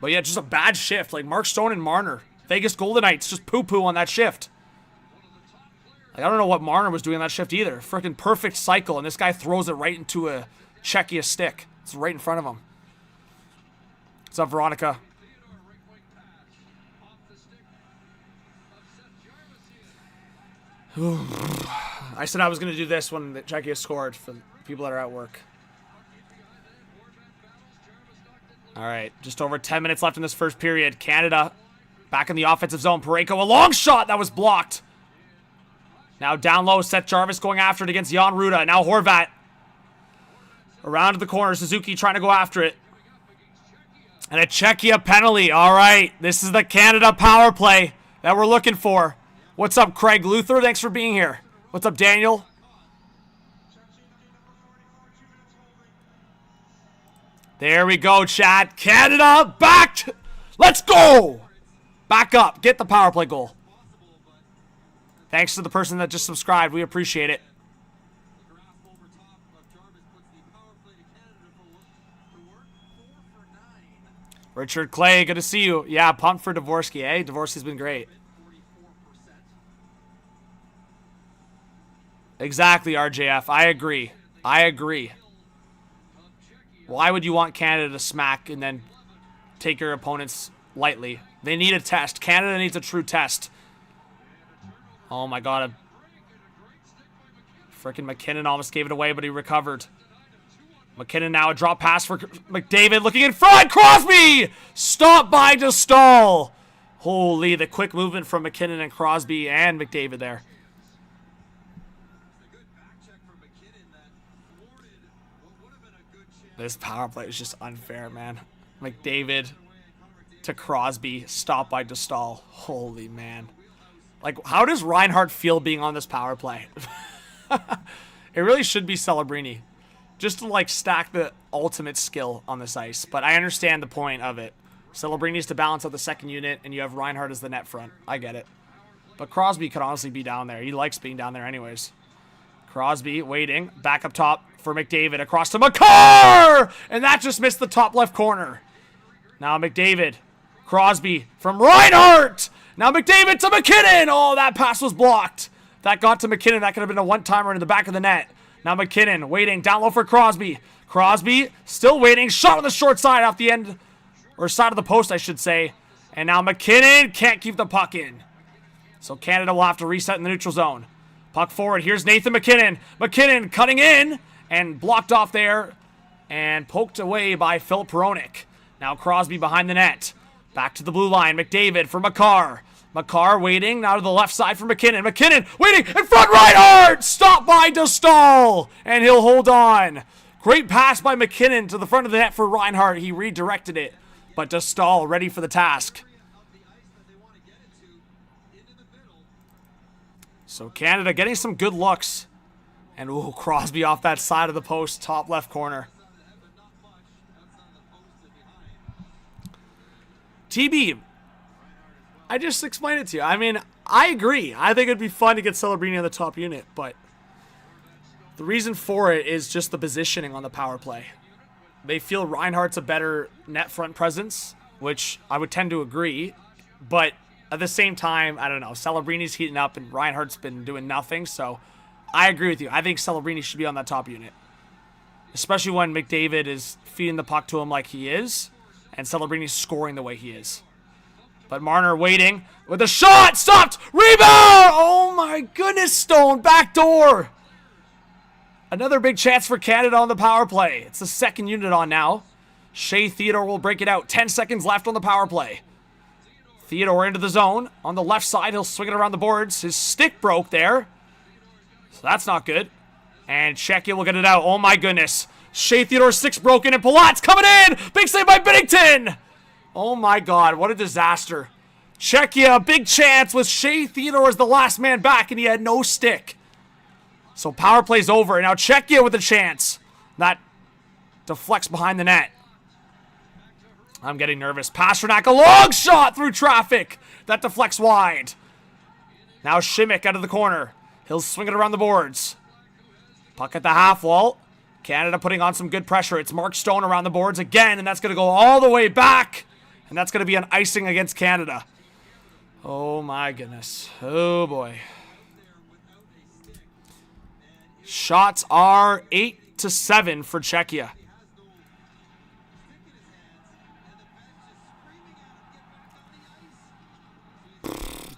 [SPEAKER 1] But yeah, just a bad shift. Like Mark Stone and Marner. Vegas Golden Knights just poo-poo on that shift. Like, I don't know what Marner was doing on that shift either. Freaking perfect cycle, and this guy throws it right into a Czechia stick. It's right in front of him. What's up, Veronica? I said I was going to do this when Czechia scored for the people that are at work. All right, just over 10 minutes left in this first period. Canada back in the offensive zone. Parayko, a long shot that was blocked. Now down low, Seth Jarvis going after it against Jan Ruda. Now Horvat. Around to the corner, Suzuki trying to go after it. And a Czechia penalty. All right, this is the Canada power play that we're looking for. What's up, Craig Luther? Thanks for being here. What's up, Daniel? There we go, chat. Canada back. Let's go. Back up. Get the power play goal. Thanks to the person that just subscribed. We appreciate it. Richard Clay, good to see you. Yeah, pumped for Dvorsky, eh? Dvorsky's been great. Exactly, RJF. I agree. I agree. Why would you want Canada to smack and then take your opponents lightly? They need a test. Canada needs a true test. Oh my god. Frickin' McKinnon almost gave it away, but he recovered. McKinnon now a drop pass for McDavid looking in front. Crosby! Stopped by DeStahl. Holy, the quick movement from McKinnon and Crosby and McDavid there. This power play is just unfair, man. McDavid to Crosby, stopped by DeStahl. Holy man. Like, how does Reinhart feel being on this power play? It really should be Celebrini. Just to, like, stack the ultimate skill on this ice. But I understand the point of it. Celebrini's to balance out the second unit, and you have Reinhart as the net front. I get it. But Crosby could honestly be down there. He likes being down there anyways. Crosby waiting. Back up top for McDavid. Across to McCarr! And that just missed the top left corner. Now McDavid. Crosby from Reinhart! Now McDavid to McKinnon! Oh, that pass was blocked. That got to McKinnon. That could have been a one-timer in the back of the net. Now McKinnon waiting. Down low for Crosby. Crosby still waiting. Shot on the short side off the end. Or side of the post, I should say. And now McKinnon can't keep the puck in. So Canada will have to reset in the neutral zone. Puck forward. Here's Nathan McKinnon. McKinnon cutting in and blocked off there and poked away by Phil Peronik. Now Crosby behind the net. Back to the blue line. McDavid for McCarr. McCarr waiting. Now to the left side for McKinnon. McKinnon waiting in front. Reinhart! Stopped by DeStahl. And he'll hold on. Great pass by McKinnon to the front of the net for Reinhart. He redirected it. But DeStahl ready for the task. So Canada getting some good looks. And ooh, Crosby off that side of the post, top left corner. TB, I just explained it to you. I mean, I agree. I think it'd be fun to get Celebrini on the top unit, but the reason for it is just the positioning on the power play. They feel Reinhart's a better net front presence, which I would tend to agree, but at the same time, I don't know. Celebrini's heating up and Reinhart's been doing nothing, so I agree with you. I think Celebrini should be on that top unit, especially when McDavid is feeding the puck to him like he is and Celebrini's scoring the way he is. But Marner waiting with a shot. Stopped. Rebound. Oh my goodness, Stone. Back door. Another big chance for Canada on the power play. It's the second unit on now. Shea Theodore will break it out. 10 seconds left on the power play. Theodore into the zone. On the left side, he'll swing it around the boards. His stick broke there. So that's not good. And Czechia will get it out. Oh my goodness. Shea Theodore's stick's broken and Palat's coming in! Big save by Binnington! Oh my god, what a disaster. Czechia, big chance with Shea Theodore as the last man back and he had no stick. So power play's over. And now Czechia with a chance. That deflects behind the net. I'm getting nervous. Pastrnak, a long shot through traffic. That deflects wide. Now Šimik out of the corner. He'll swing it around the boards. Puck at the half wall. Canada putting on some good pressure. It's Mark Stone around the boards again, and that's going to go all the way back. And that's going to be an icing against Canada. Oh my goodness. Oh boy. Shots are 8-7 for Czechia.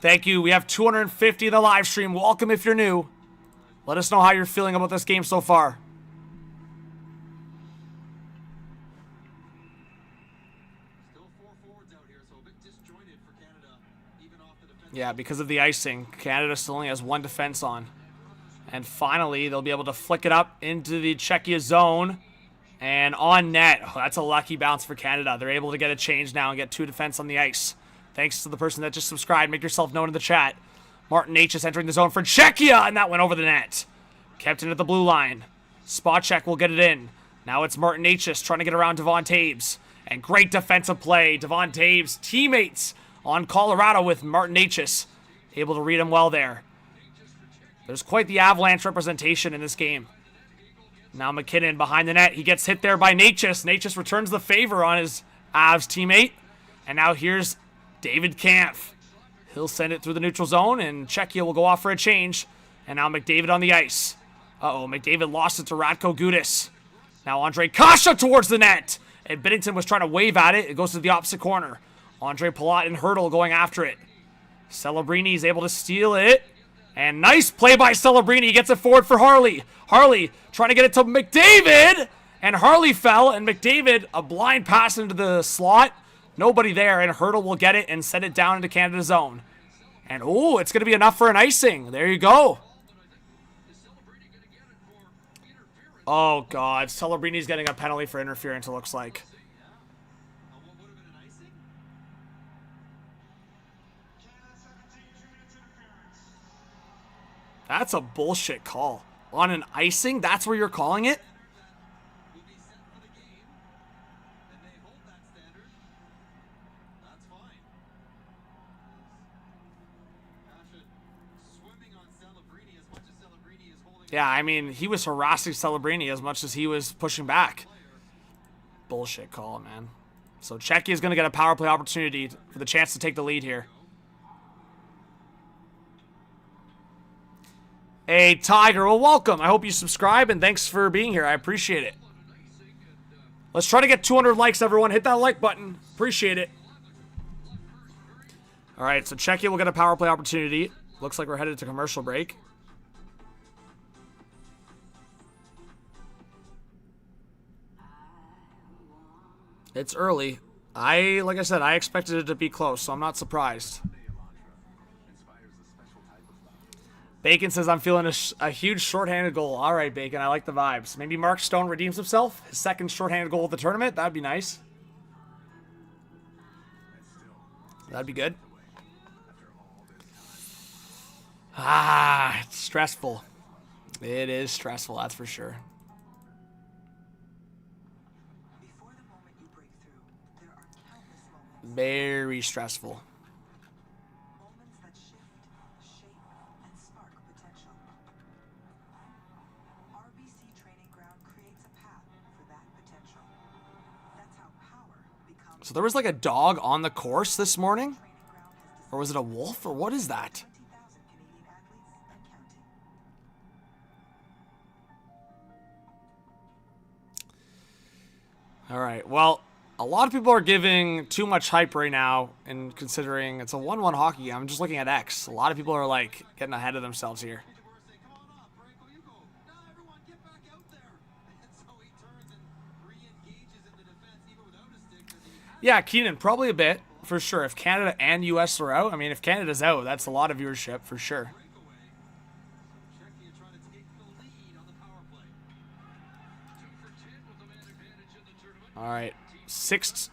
[SPEAKER 1] Thank you. We have 250 in the live stream. Welcome if you're new. Let us know how you're feeling about this game so far. Yeah, because of the icing, Canada still only has one defense on. And finally, they'll be able to flick it up into the Czechia zone. And on net. Oh, that's a lucky bounce for Canada. They're able to get a change now and get two defense on the ice. Thanks to the person that just subscribed. Make yourself known in the chat. Martin Necas entering the zone for Czechia, and that went over the net. Kept it at the blue line. Spot check will get it in. Now it's Martin Necas trying to get around Devon Taves. And great defensive play. Devon Taves, teammates on Colorado with Martin Necas. Able to read him well there. There's quite the Avalanche representation in this game. Now McKinnon behind the net. He gets hit there by Necas. Necas returns the favor on his Avs teammate. And now here's David Kampf. He'll send it through the neutral zone, and Czechia will go off for a change. And now McDavid on the ice. Uh-oh, McDavid lost it to Radko Gudas. Now Andre Kasha towards the net. And Binnington was trying to wave at it. It goes to the opposite corner. Andre Palat and Hurdle going after it. Celebrini is able to steal it. And nice play by Celebrini. He gets it forward for Harley. Harley trying to get it to McDavid. And Harley fell, and McDavid, a blind pass into the slot. Nobody there, and Hurdle will get it and send it down into Canada's zone. And, oh, it's going to be enough for an icing. There you go. Oh, God. Celebrini's getting a penalty for interference, it looks like. That's a bullshit call. On an icing? That's where you're calling it? Yeah, I mean, he was harassing Celebrini as much as he was pushing back. Bullshit call, man. So Czechia is going to get a power play opportunity for the chance to take the lead here. Hey, Tiger, well, welcome. I hope you subscribe, and thanks for being here. I appreciate it. Let's try to get 200 likes, everyone. Hit that like button. Appreciate it. All right, so Czechia will get a power play opportunity. Looks like we're headed to commercial break. It's early. Like I said, I expected it to be close, so I'm not surprised. Bacon says, I'm feeling a huge shorthanded goal. All right, Bacon, I like the vibes. Maybe Mark Stone redeems himself. His second shorthanded goal of the tournament. That'd be nice. That'd be good. Ah, it's stressful. It is stressful, that's for sure. Very stressful.
[SPEAKER 2] Moments that shift, shape, and spark potential. RBC Training Ground creates a path for that potential. That's how power becomes.
[SPEAKER 1] So there was like a dog on the course this morning? Or was it a wolf? Or what is that?
[SPEAKER 2] 20,000 Canadian athletes and counting.
[SPEAKER 1] All right, well, a lot of people are giving too much hype right now, and considering it's a 1-1 hockey game. I'm just looking at X. A lot of people are like getting ahead of themselves here. Yeah, Keenan, probably a bit, for sure. If Canada and U.S. are out, I mean, if Canada's out, that's a lot of viewership, for sure. All right, 6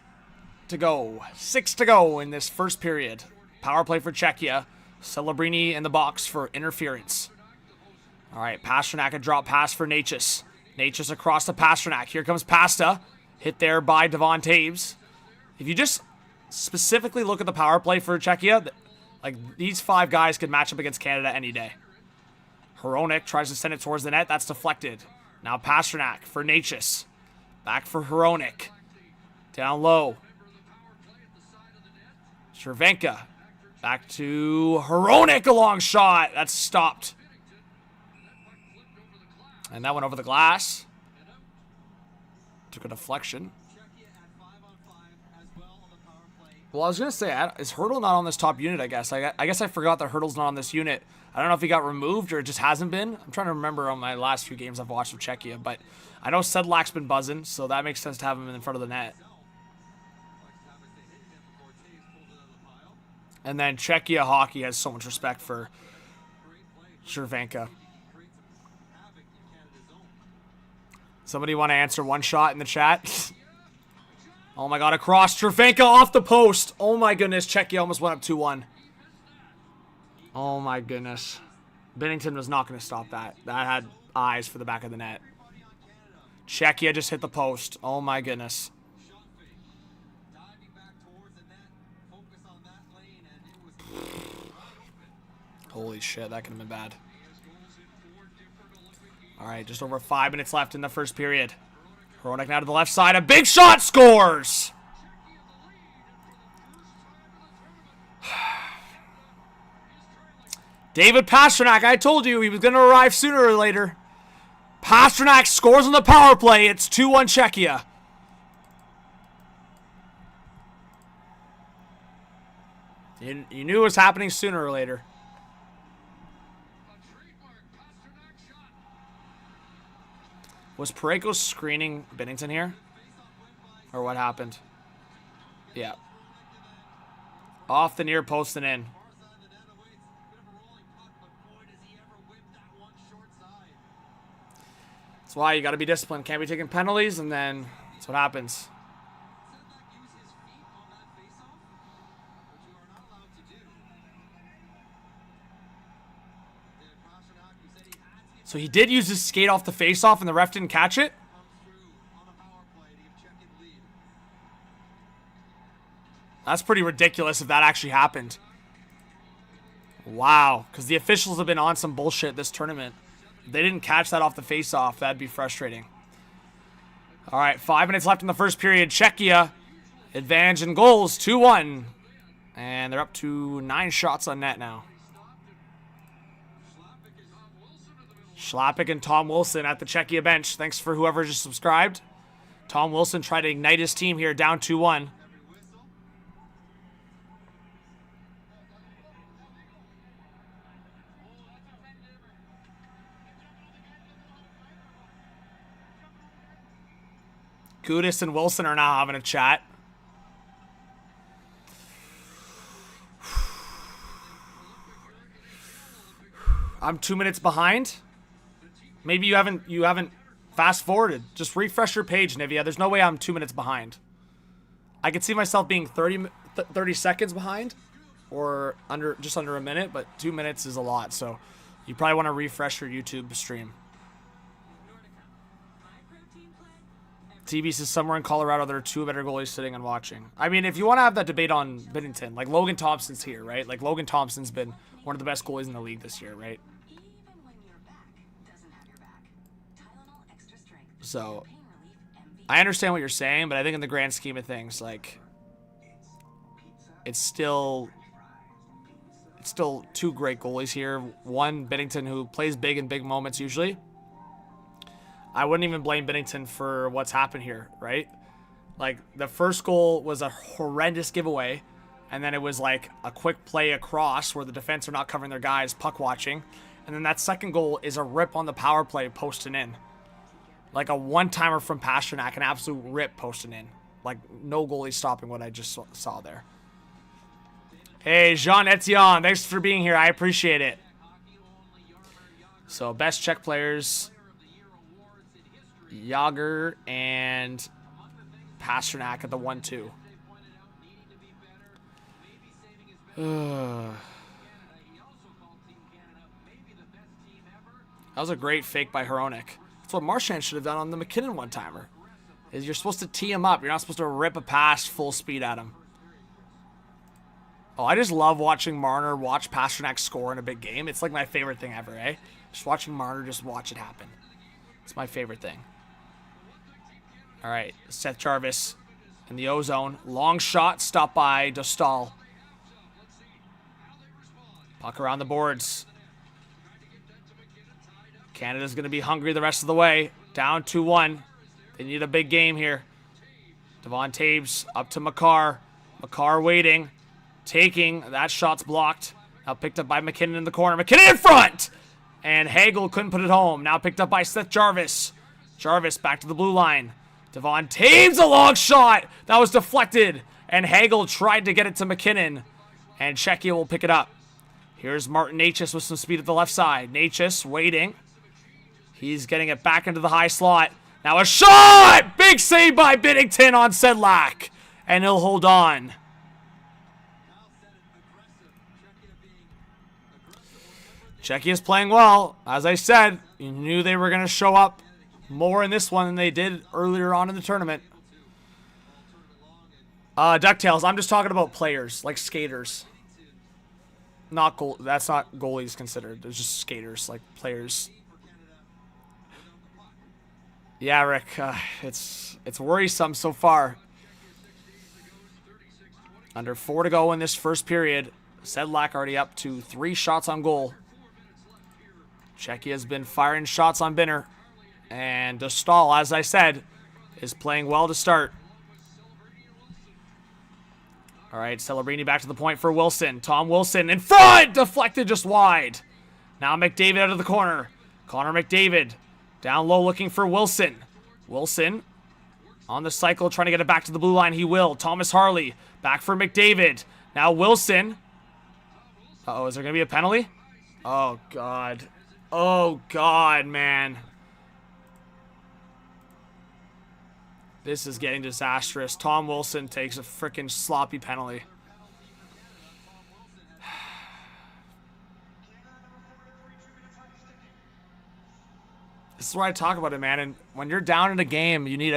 [SPEAKER 1] to go. 6 to go in this first period. Power play for Czechia. Celebrini in the box for interference. All right, Pastrnak, a drop pass for Necas. Necas across to Pastrnak. Here comes Pasta. Hit there by Devon Taves. If you just specifically look at the power play for Czechia, like these 5 guys could match up against Canada any day. Hronek tries to send it towards the net. That's deflected. Now Pastrnak for Necas. Back for Hronek. Down low. Cervenka. Back to Hronek, a long shot. That's stopped. And that went over the glass. Took a deflection. Well, I was going to say, is Hurdle not on this top unit, I guess? I guess I forgot that Hurdle's not on this unit. I don't know if he got removed or it just hasn't been. I'm trying to remember on my last few games I've watched with Czechia, but I know Sedlak's been buzzing, so that makes sense to have him in front of the net. And then Czechia hockey has so much respect for Cervenka. Somebody want to answer one shot in the chat? Oh my god, across. Cervenka off the post. Oh my goodness, Czechia almost went up 2-1. Oh my goodness. Binnington was not going to stop that. That had eyes for the back of the net. Czechia just hit the post. Oh my goodness. Holy shit, that could have been bad. Alright, just over 5 minutes left in the first period. Hronek now to the left side. A big shot, scores! David Pastrnak, I told you he was going to arrive sooner or later. Pastrnak scores on the power play. It's 2-1 Czechia. You knew it was happening sooner or later. Was Parayko screening Binnington here? Or what happened? Yeah. Off the near post and in. That's why you got to be disciplined. Can't be taking penalties, and then that's what happens. So he did use his skate off the face-off, and the ref didn't catch it? That's pretty ridiculous if that actually happened. Wow, because the officials have been on some bullshit this tournament. If they didn't catch that off the face-off, that'd be frustrating. All right, 5 minutes left in the first period. Czechia, advantage in goals, 2-1. And they're up to 9 shots on net now. Schlappick and Tom Wilson at the Czechia bench. Thanks for whoever just subscribed. Tom Wilson tried to ignite his team here, down 2-1. Gudis and Wilson are now having a chat. I'm 2 minutes behind. Maybe you haven't fast forwarded. Just refresh your page, Nivea. There's no way I'm 2 minutes behind. I could see myself being 30 seconds behind, or just under a minute, but 2 minutes is a lot. So you probably want to refresh your YouTube stream. TV says somewhere in Colorado there are 2 better goalies sitting and watching. I mean, if you want to have that debate on Binnington, like Logan Thompson's here, right? Like Logan Thompson's been one of the best goalies in the league this year, right? So I understand what you're saying, but I think in the grand scheme of things, like it's still 2 great goalies here. One, Binnington, who plays big in big moments usually. I wouldn't even blame Binnington for what's happened here, right? Like, the first goal was a horrendous giveaway, and then it was like a quick play across where the defense are not covering their guys, puck watching. And then that second goal is a rip on the power play, posting in. Like a one-timer from Pastrnak, an absolute rip posting in. like, no goalie stopping what I just saw there. Hey, Jean-Etienne, thanks for being here. I appreciate it. So, best Czech players, Jágr and Pastrnak at the 1-2. That was a great fake by Hronek. That's what Marchand should have done on the McKinnon one-timer. Is you're supposed to tee him up. You're not supposed to rip a pass full speed at him. Oh, I just love watching Marner watch Pastrnak score in a big game. It's like my favorite thing ever, eh? Just watching Marner just watch it happen. It's my favorite thing. All right, Seth Jarvis in the O-zone. Long shot, stopped by Dostal. Puck around the boards. Canada's going to be hungry the rest of the way. Down 2-1. They need a big game here. Devon Taves up to Makar. Makar waiting. Taking. That shot's blocked. Now picked up by McKinnon in the corner. McKinnon in front! And Hagel couldn't put it home. Now picked up by Seth Jarvis. Jarvis back to the blue line. Devon Taves, a long shot! That was deflected. And Hagel tried to get it to McKinnon. And Czechia will pick it up. Here's Martin Necas with some speed at the left side. Necas waiting. He's getting it back into the high slot. Now a shot! Big save by Binnington on Sedlak. And he'll hold on. Czechia's playing well. As I said, you knew they were going to show up more in this one than they did earlier on in the tournament. DuckTales, I'm just talking about players, like skaters. Not goal. That's not goalies considered. There's just skaters, like players. Yeah, Rick, it's worrisome so far. Under 4 to go in this first period. Sedlak already up to 3 shots on goal. Czechia's been firing shots on Binner. And Dostal, as I said, is playing well to start. All right, Celebrini back to the point for Wilson. Tom Wilson in front! Deflected just wide. Now McDavid out of the corner. Connor McDavid down low looking for Wilson. Wilson on the cycle trying to get it back to the blue line. He will. Thomas Harley back for McDavid. Now Wilson. Uh-oh, is there going to be a penalty? Oh, God. Oh, God, man. This is getting disastrous. Tom Wilson takes a freaking sloppy penalty. This is what I talk about it, man. And when you're down in a game, you need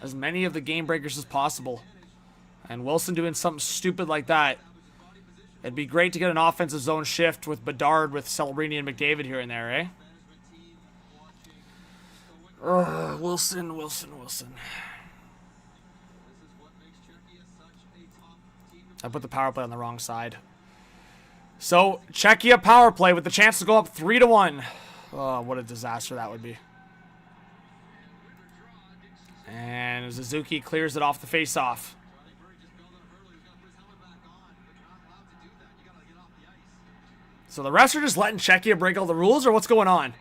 [SPEAKER 1] as many of the game breakers as possible. And Wilson doing something stupid like that. It'd be great to get an offensive zone shift with Bedard, with Celebrini and McDavid here and there, eh? Wilson. I put the power play on the wrong side. So, Czechia power play with the chance to go up 3-1. Oh, what a disaster that would be. And Suzuki clears it off the face-off. So the refs are just letting Czechia break all the rules, or what's going on?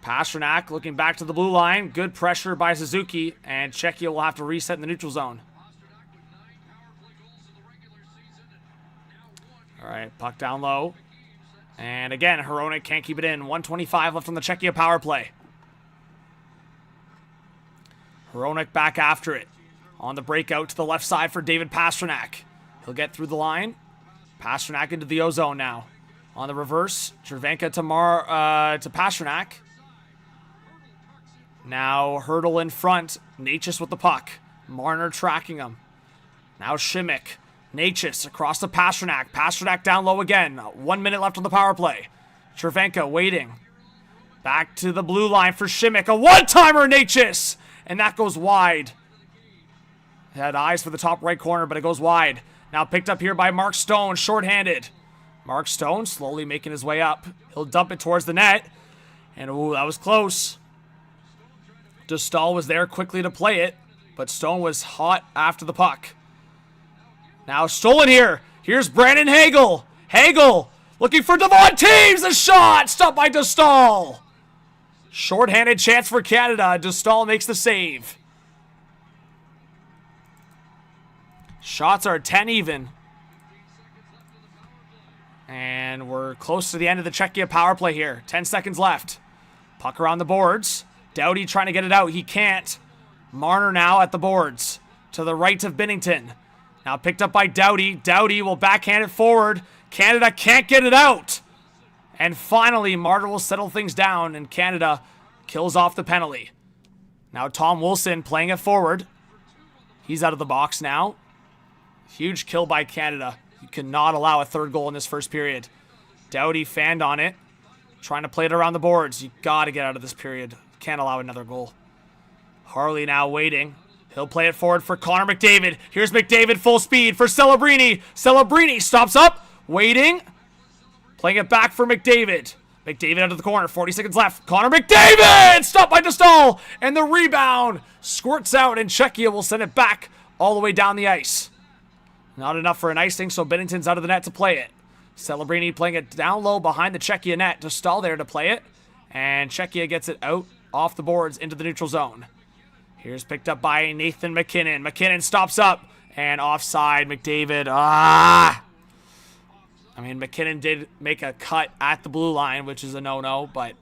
[SPEAKER 1] Pastrnak looking back to the blue line. Good pressure by Suzuki, and Czechia will have to reset in the neutral zone. All right, puck down low. And again, Hronek can't keep it in. 1:25 left on the Czechia power play. Hronek back after it. On the breakout to the left side for David Pastrnak. He'll get through the line. Pastrnak into the O-zone now. On the reverse, Cervenka to Pastrnak. Now Hurdle in front. Necas with the puck. Marner tracking him. Now Šimik. Necas across to Pastrnak. Pastrnak down low again. 1 minute left on the power play. Cervenka waiting. Back to the blue line for Šimik. A one-timer, Necas! And that goes wide. Had eyes for the top right corner, but it goes wide. Now picked up here by Mark Stone, shorthanded. Mark Stone slowly making his way up. He'll dump it towards the net. And ooh, that was close. Dostal was there quickly to play it, but Stone was hot after the puck. Now stolen here. Here's Brandon Hagel. Hagel looking for Devon Taves. A shot stopped by Dostal. Shorthanded chance for Canada. Dostal makes the save. Shots are 10 even. And we're close to the end of the Czechia power play here. 10 seconds left. Puck around the boards. Doughty trying to get it out. He can't. Marner now at the boards. To the right of Binnington. Now picked up by Doughty. Doughty will backhand it forward. Canada can't get it out. And finally, Marner will settle things down, and Canada kills off the penalty. Now Tom Wilson playing it forward. He's out of the box now. Huge kill by Canada. You cannot allow a third goal in this first period. Doughty fanned on it. Trying to play it around the boards. You got to get out of this period. Can't allow another goal. Harley now waiting. He'll play it forward for Connor McDavid. Here's McDavid full speed for Celebrini. Celebrini stops up. Waiting. Playing it back for McDavid. McDavid out of the corner. 40 seconds left. Connor McDavid! Stopped by Dostal. And the rebound squirts out, and Czechia will send it back all the way down the ice. Not enough for an icing, so Binnington's out of the net to play it. Celebrini playing it down low behind the Czechia net. Dostal there to play it. And Czechia gets it out off the boards into the neutral zone. Here's picked up by Nathan McKinnon. McKinnon stops up. And offside, McDavid. I mean, McKinnon did make a cut at the blue line, which is a no-no, but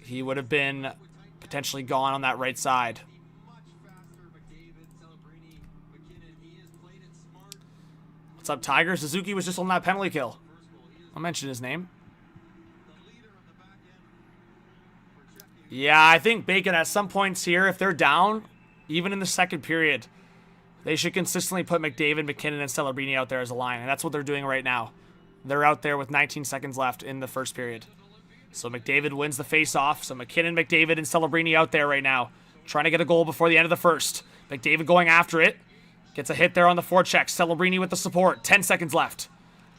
[SPEAKER 1] he would have been potentially gone on that right side. What's up, Tiger? Suzuki was just on that penalty kill. I'll mention his name. Yeah, I think Bacon at some points here, if they're down, even in the second period, they should consistently put McDavid, McKinnon, and Celebrini out there as a line, and that's what they're doing right now. They're out there with 19 seconds left in the first period. So McDavid wins the face-off. So McKinnon, McDavid, and Celebrini out there right now, trying to get a goal before the end of the first. McDavid going after it. Gets a hit there on the forecheck. Celebrini with the support. 10 seconds left.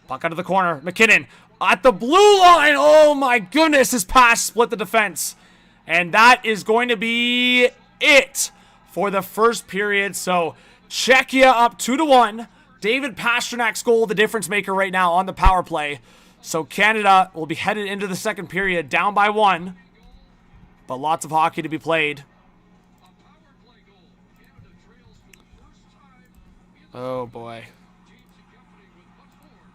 [SPEAKER 1] Puck out of the corner. McKinnon at the blue line. Oh my goodness, his pass split the defense. And that is going to be it for the first period. So Czechia up 2-1. David Pasternak's goal, the difference maker right now on the power play. So Canada will be headed into the second period down by 1. But lots of hockey to be played. Oh boy.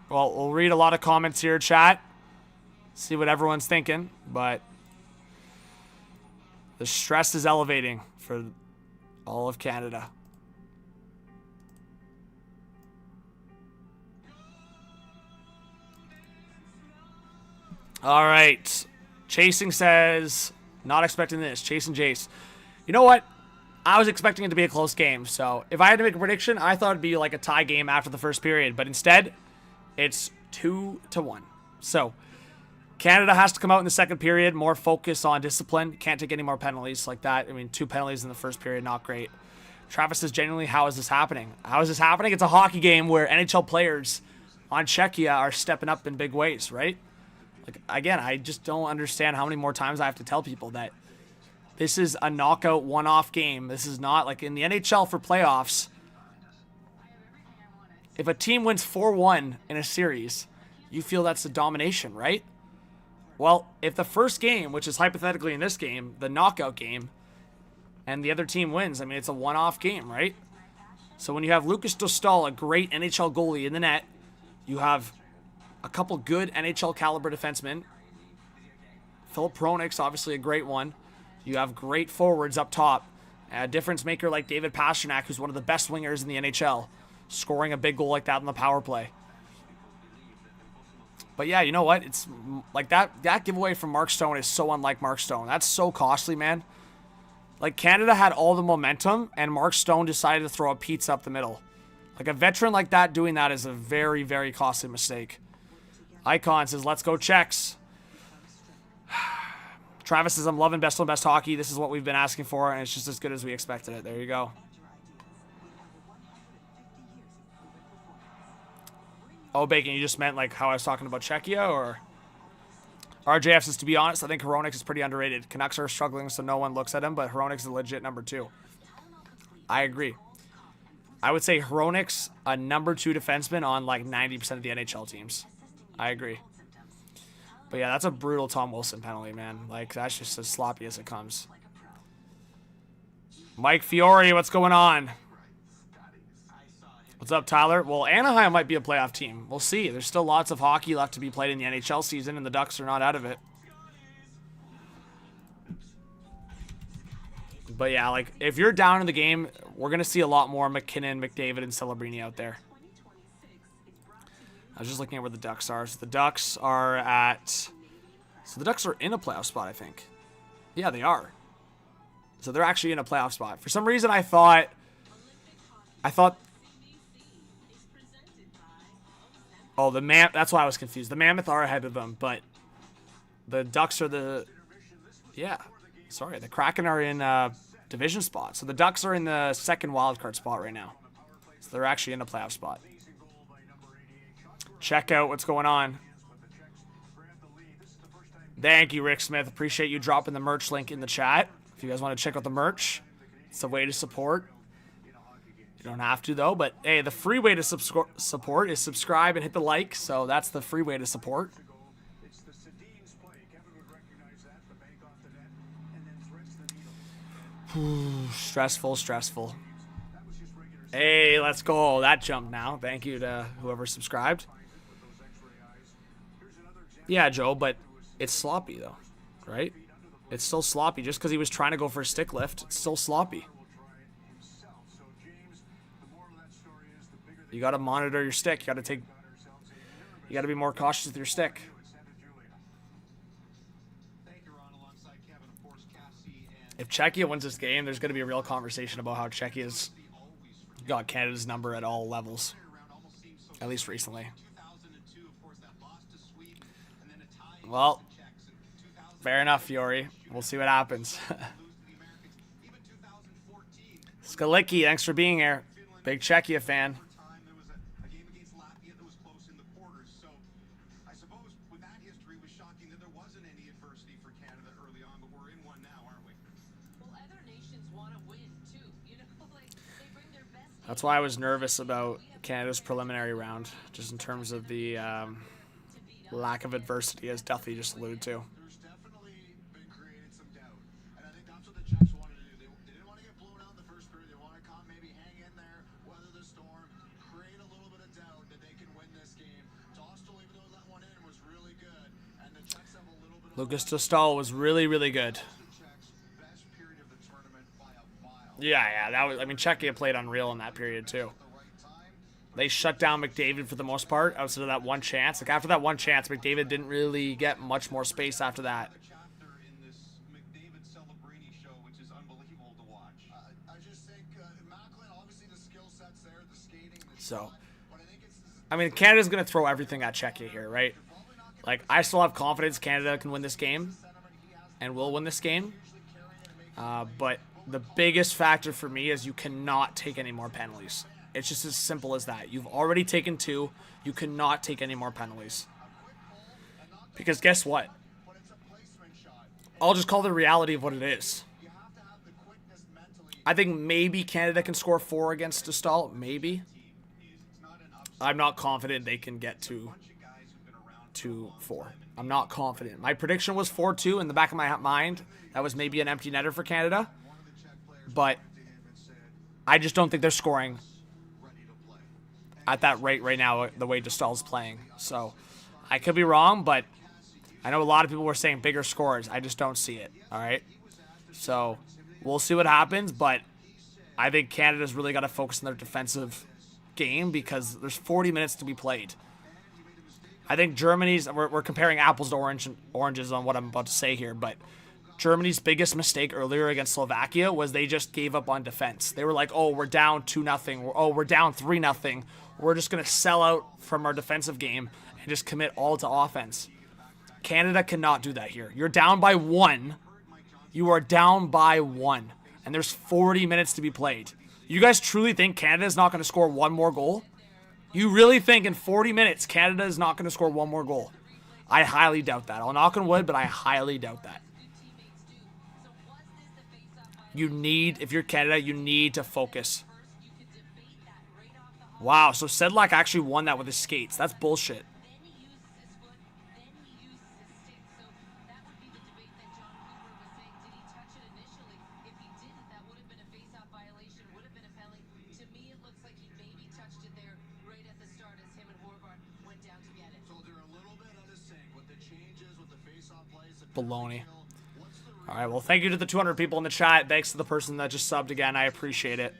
[SPEAKER 1] Well, we'll read a lot of comments here, chat. See what everyone's thinking, but the stress is elevating for all of Canada. All right. Chasing says, not expecting this. Chasing Jace. You know what? I was expecting it to be a close game. So if I had to make a prediction, I thought it'd be like a tie game after the first period. But instead, it's 2-1. So Canada has to come out in the second period, more focus on discipline. Can't take any more penalties like that. I mean, 2 penalties in the first period, not great. Travis says, genuinely, how is this happening? How is this happening? It's a hockey game where NHL players on Czechia are stepping up in big ways, right? Like, again, I just don't understand how many more times I have to tell people that this is a knockout one-off game. This is not like in the NHL for playoffs. If a team wins 4-1 in a series, you feel that's a domination, right? Well, if the first game, which is hypothetically in this game, the knockout game, and the other team wins, I mean, it's a one-off game, right? So when you have Lucas Dostal, a great NHL goalie in the net, you have a couple good NHL caliber defensemen. Philip Hronek's obviously a great one. You have great forwards up top. A difference maker like David Pastrnak, who's one of the best wingers in the NHL, scoring a big goal like that on the power play. But yeah, you know what? It's like that giveaway from Mark Stone is so unlike Mark Stone. That's so costly, man. Like, Canada had all the momentum, and Mark Stone decided to throw a pizza up the middle. Like, a veteran like that doing that is a very, very costly mistake. Icon says, let's go Czechs. Travis says, I'm loving best on best hockey. This is what we've been asking for, and it's just as good as we expected it. There you go. Oh, Bacon, you just meant like how I was talking about Czechia, or? RJF says, to be honest, I think Hronek is pretty underrated. Canucks are struggling, so no one looks at him, but Hronek's a legit number 2. I agree. I would say Hronek's a number 2 defenseman on like 90% of the NHL teams. I agree. But yeah, that's a brutal Tom Wilson penalty, man. Like, that's just as sloppy as it comes. Mike Fiore, what's going on? What's up, Tyler? Well, Anaheim might be a playoff team. We'll see. There's still lots of hockey left to be played in the NHL season, and the Ducks are not out of it. But yeah, like, if you're down in the game, we're going to see a lot more McKinnon, McDavid, and Celebrini out there. I was just looking at where the Ducks are. So the Ducks are at... So the Ducks are in a playoff spot, I think. Yeah, they are. So they're actually in a playoff spot. For some reason, I thought... Oh, that's why I was confused. The Mammoth are ahead of them, but the Ducks are the... Yeah. Sorry, the Kraken are in division spot. So the Ducks are in the second wildcard spot right now. So they're actually in a playoff spot. Check out what's going on. Thank you, Rick Smith. Appreciate you dropping the merch link in the chat. If you guys want to check out the merch, it's a way to support. You don't have to, though. But, hey, the free way to support is subscribe and hit the like. So that's the free way to support. Stressful. Hey, let's go. That jumped now. Thank you to whoever subscribed. Yeah, Joe, but it's sloppy, though, right? It's still sloppy. Just because he was trying to go for a stick lift, it's still sloppy. You got to monitor your stick. You got to be more cautious with your stick. If Czechia wins this game, there's going to be a real conversation about how Czechia's got Canada's number at all levels, at least recently. Well, fair enough, Fiore. We'll see what happens. Skalicki, thanks for being here. Big Czechia fan. That's why I was nervous about Canada's preliminary round, just in terms of the lack of adversity, as Duffy just alluded to.
[SPEAKER 3] There's definitely been created some doubt, and I think that's what the Czechs wanted to do. They didn't want to get blown out in the first period. They want to come, maybe hang in there, weather the storm, create a little bit of doubt that they can win this game. Dostal, even though that one in, was really good, and the Czechs have a little bit of...
[SPEAKER 1] Lucas Dostal was really, really good. Yeah, that was. I mean, Czechia played unreal in that period too. They shut down McDavid for the most part outside of that one chance. Like, after that one chance, McDavid didn't really get much more space after that. So, I mean, Canada's going to throw everything at Czechia here, right? Like, I still have confidence Canada can win this game and will win this game. But the biggest factor for me is you cannot take any more penalties. It's just as simple as that. You've already taken 2. You cannot take any more penalties. Because guess what? I'll just call the reality of what it is. I think maybe Canada can score 4 against Dostal. Maybe. I'm not confident they can get to 4. I'm not confident. My prediction was 4-2 in the back of my mind. That was maybe an empty netter for Canada. But I just don't think they're scoring at that rate right now, the way Dostal's playing. So I could be wrong, but I know a lot of people were saying bigger scores. I just don't see it, all right? So we'll see what happens, but I think Canada's really got to focus on their defensive game because there's 40 minutes to be played. I think Germany's, we're comparing apples to oranges on what I'm about to say here, but Germany's biggest mistake earlier against Slovakia was they just gave up on defense. They were like, oh, we're down 2-0. Oh, we're down 3-0. We're just going to sell out from our defensive game and just commit all to offense. Canada cannot do that here. You're down by 1. You are down by 1. And there's 40 minutes to be played. You guys truly think Canada's not going to score one more goal? You really think in 40 minutes Canada is not going to score one more goal? I highly doubt that. I'll knock on wood, but I highly doubt that. If you're Canada, you need to focus. Wow, so Sedlak actually won that with his skates. That's bullshit. baloney. All right, well, thank you to the 200 people in the chat. Thanks to the person that just subbed again. I appreciate it.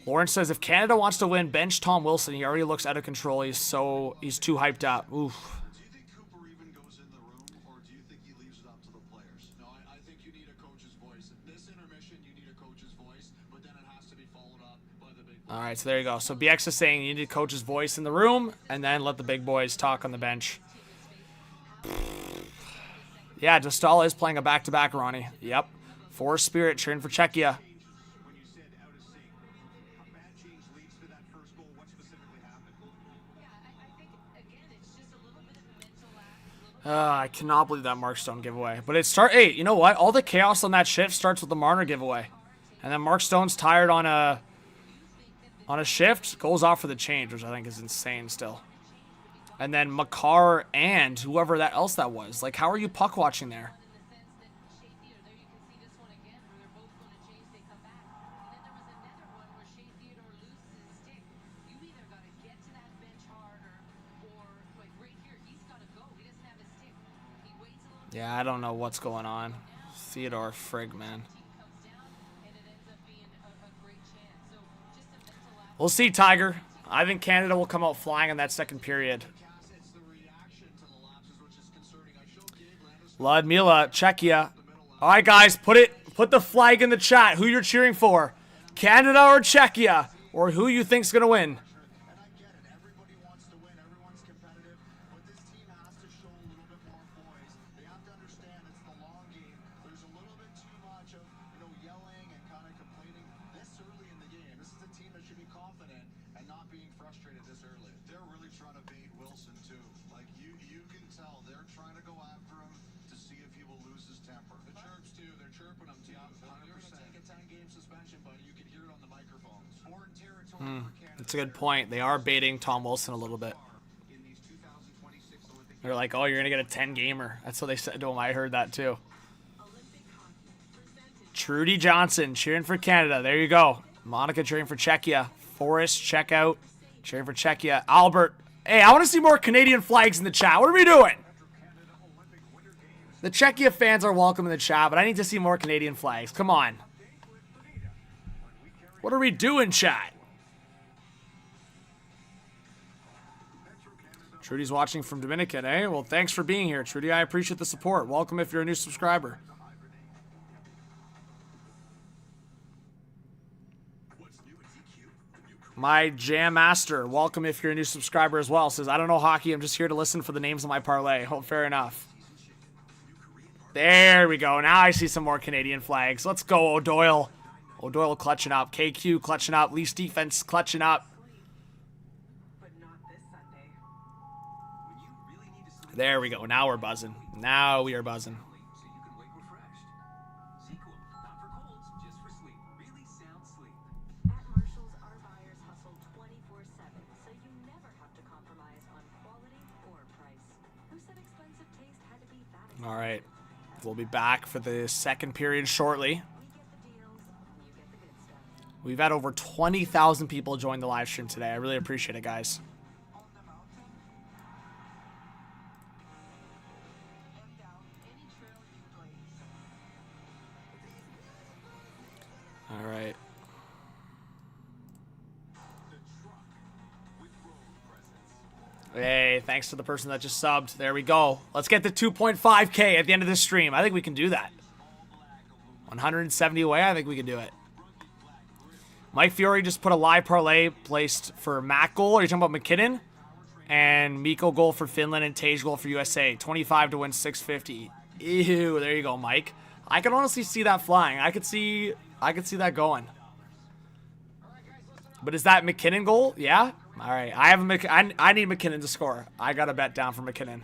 [SPEAKER 1] Lawrence says, if Canada wants to win, bench Tom Wilson. He already looks out of control. He's too hyped up. Oof.
[SPEAKER 3] Do you think Cooper even goes in the room, or do you think he leaves it up to the players? No, I think you need a coach's voice. In this intermission, you need a coach's voice, but then it has to be followed up by the big.
[SPEAKER 1] All right, so there you go. So BX is saying you need a coach's voice in the room, and then let the big boys talk on the bench. Yeah, Dostal is playing a back-to-back, Ronnie. Yep. Forest Spirit cheering for Czechia.
[SPEAKER 3] When you said out of sync, a bad change leads to that first goal. What specifically happened?
[SPEAKER 2] Yeah, I think, again, it's just a little bit of mental lapse.
[SPEAKER 1] I cannot believe that Mark Stone giveaway. But hey, you know what? All the chaos on that shift starts with the Marner giveaway. And then Mark Stone's tired on a shift, goes off for the change, which I think is insane still. And then Makar and whoever else that was. Like, how are you puck watching there? Yeah, I don't know what's going on. Theodore Frigg, man. We'll see, Tiger. I think Canada will come out flying in that second period.
[SPEAKER 3] It's the reaction to the lapses which is concerning. I showed Gabe Landis
[SPEAKER 1] Ludmila, Czechia. All right, guys, put the flag in the chat. Who you're cheering for, Canada or Czechia, or who you think's gonna win?
[SPEAKER 3] and I get it. Everybody wants to win. Everyone's competitive, but this team has to show a little bit more poise. They have to understand it's the long game. There's a little bit too much of yelling and kind of complaining this early in the game. This is a team that should be confident and not being frustrated this early. They're really trying to bait Wilson too. Like you can tell they're trying to go after him to see if he will lose his temper. The chirps too. They're chirping him too. They're going to take a 10-game suspension, but you can hear it on the microphones. Foreign territory for Canada.
[SPEAKER 1] That's a good point. They are baiting Tom Wilson a little bit.
[SPEAKER 3] In these 2026 Olympic
[SPEAKER 1] They're like, oh, you're gonna get a 10-gamer. That's what they said to him. I heard that too. Trudy Johnson cheering for Canada. There you go. Monica cheering for Czechia. Forrest, check out. Cheering for Czechia. Albert. Hey, I want to see more Canadian flags in the chat. What are we doing? The Czechia fans are welcome in the chat, but I need to see more Canadian flags. Come on. What are we doing, chat? Trudy's watching from Dominican, eh? Well, thanks for being here, Trudy. I appreciate the support. Welcome if you're a new subscriber. My Jam Master, welcome if you're a new subscriber as well. Says, I don't know hockey. I'm just here to listen for the names of my parlay. Oh, fair enough. There we go. Now I see some more Canadian flags. Let's go, O'Doyle. O'Doyle clutching up. KQ clutching up. Leafs defense clutching up.
[SPEAKER 2] But not this Sunday.
[SPEAKER 4] When you really need to sleep
[SPEAKER 1] There we go. Now we're buzzing. Now we are buzzing.
[SPEAKER 4] so you can wake refreshed. Sequel, not for colds, just for sleep. Really sound sleep.
[SPEAKER 2] At Marshall's, our buyers hustle 24/7, so you never have to compromise on quality or price. Who said expensive taste had to be that?
[SPEAKER 1] All right. We'll be back for the second period shortly.
[SPEAKER 2] We get the deals, you get the good stuff.
[SPEAKER 1] We've had over 20,000 people join the live stream today. I really appreciate it, guys.
[SPEAKER 2] On the mountain and down any trail you blaze.
[SPEAKER 1] All right. Hey, thanks to the person that just subbed. There we go. Let's get to 2.5K at the end of this stream. I think we can do that. 170 away, I think we can do it. Mike Fiore just put a live parlay placed for Mac goal. Are you talking about McKinnon? And Mikko goal for Finland and Tage goal for USA. 25 to win 650. Ew, there you go, Mike. I can honestly see that flying. I could see that going. But is that McKinnon goal? Yeah? All right. I need McKinnon to score. I got a bet down for McKinnon.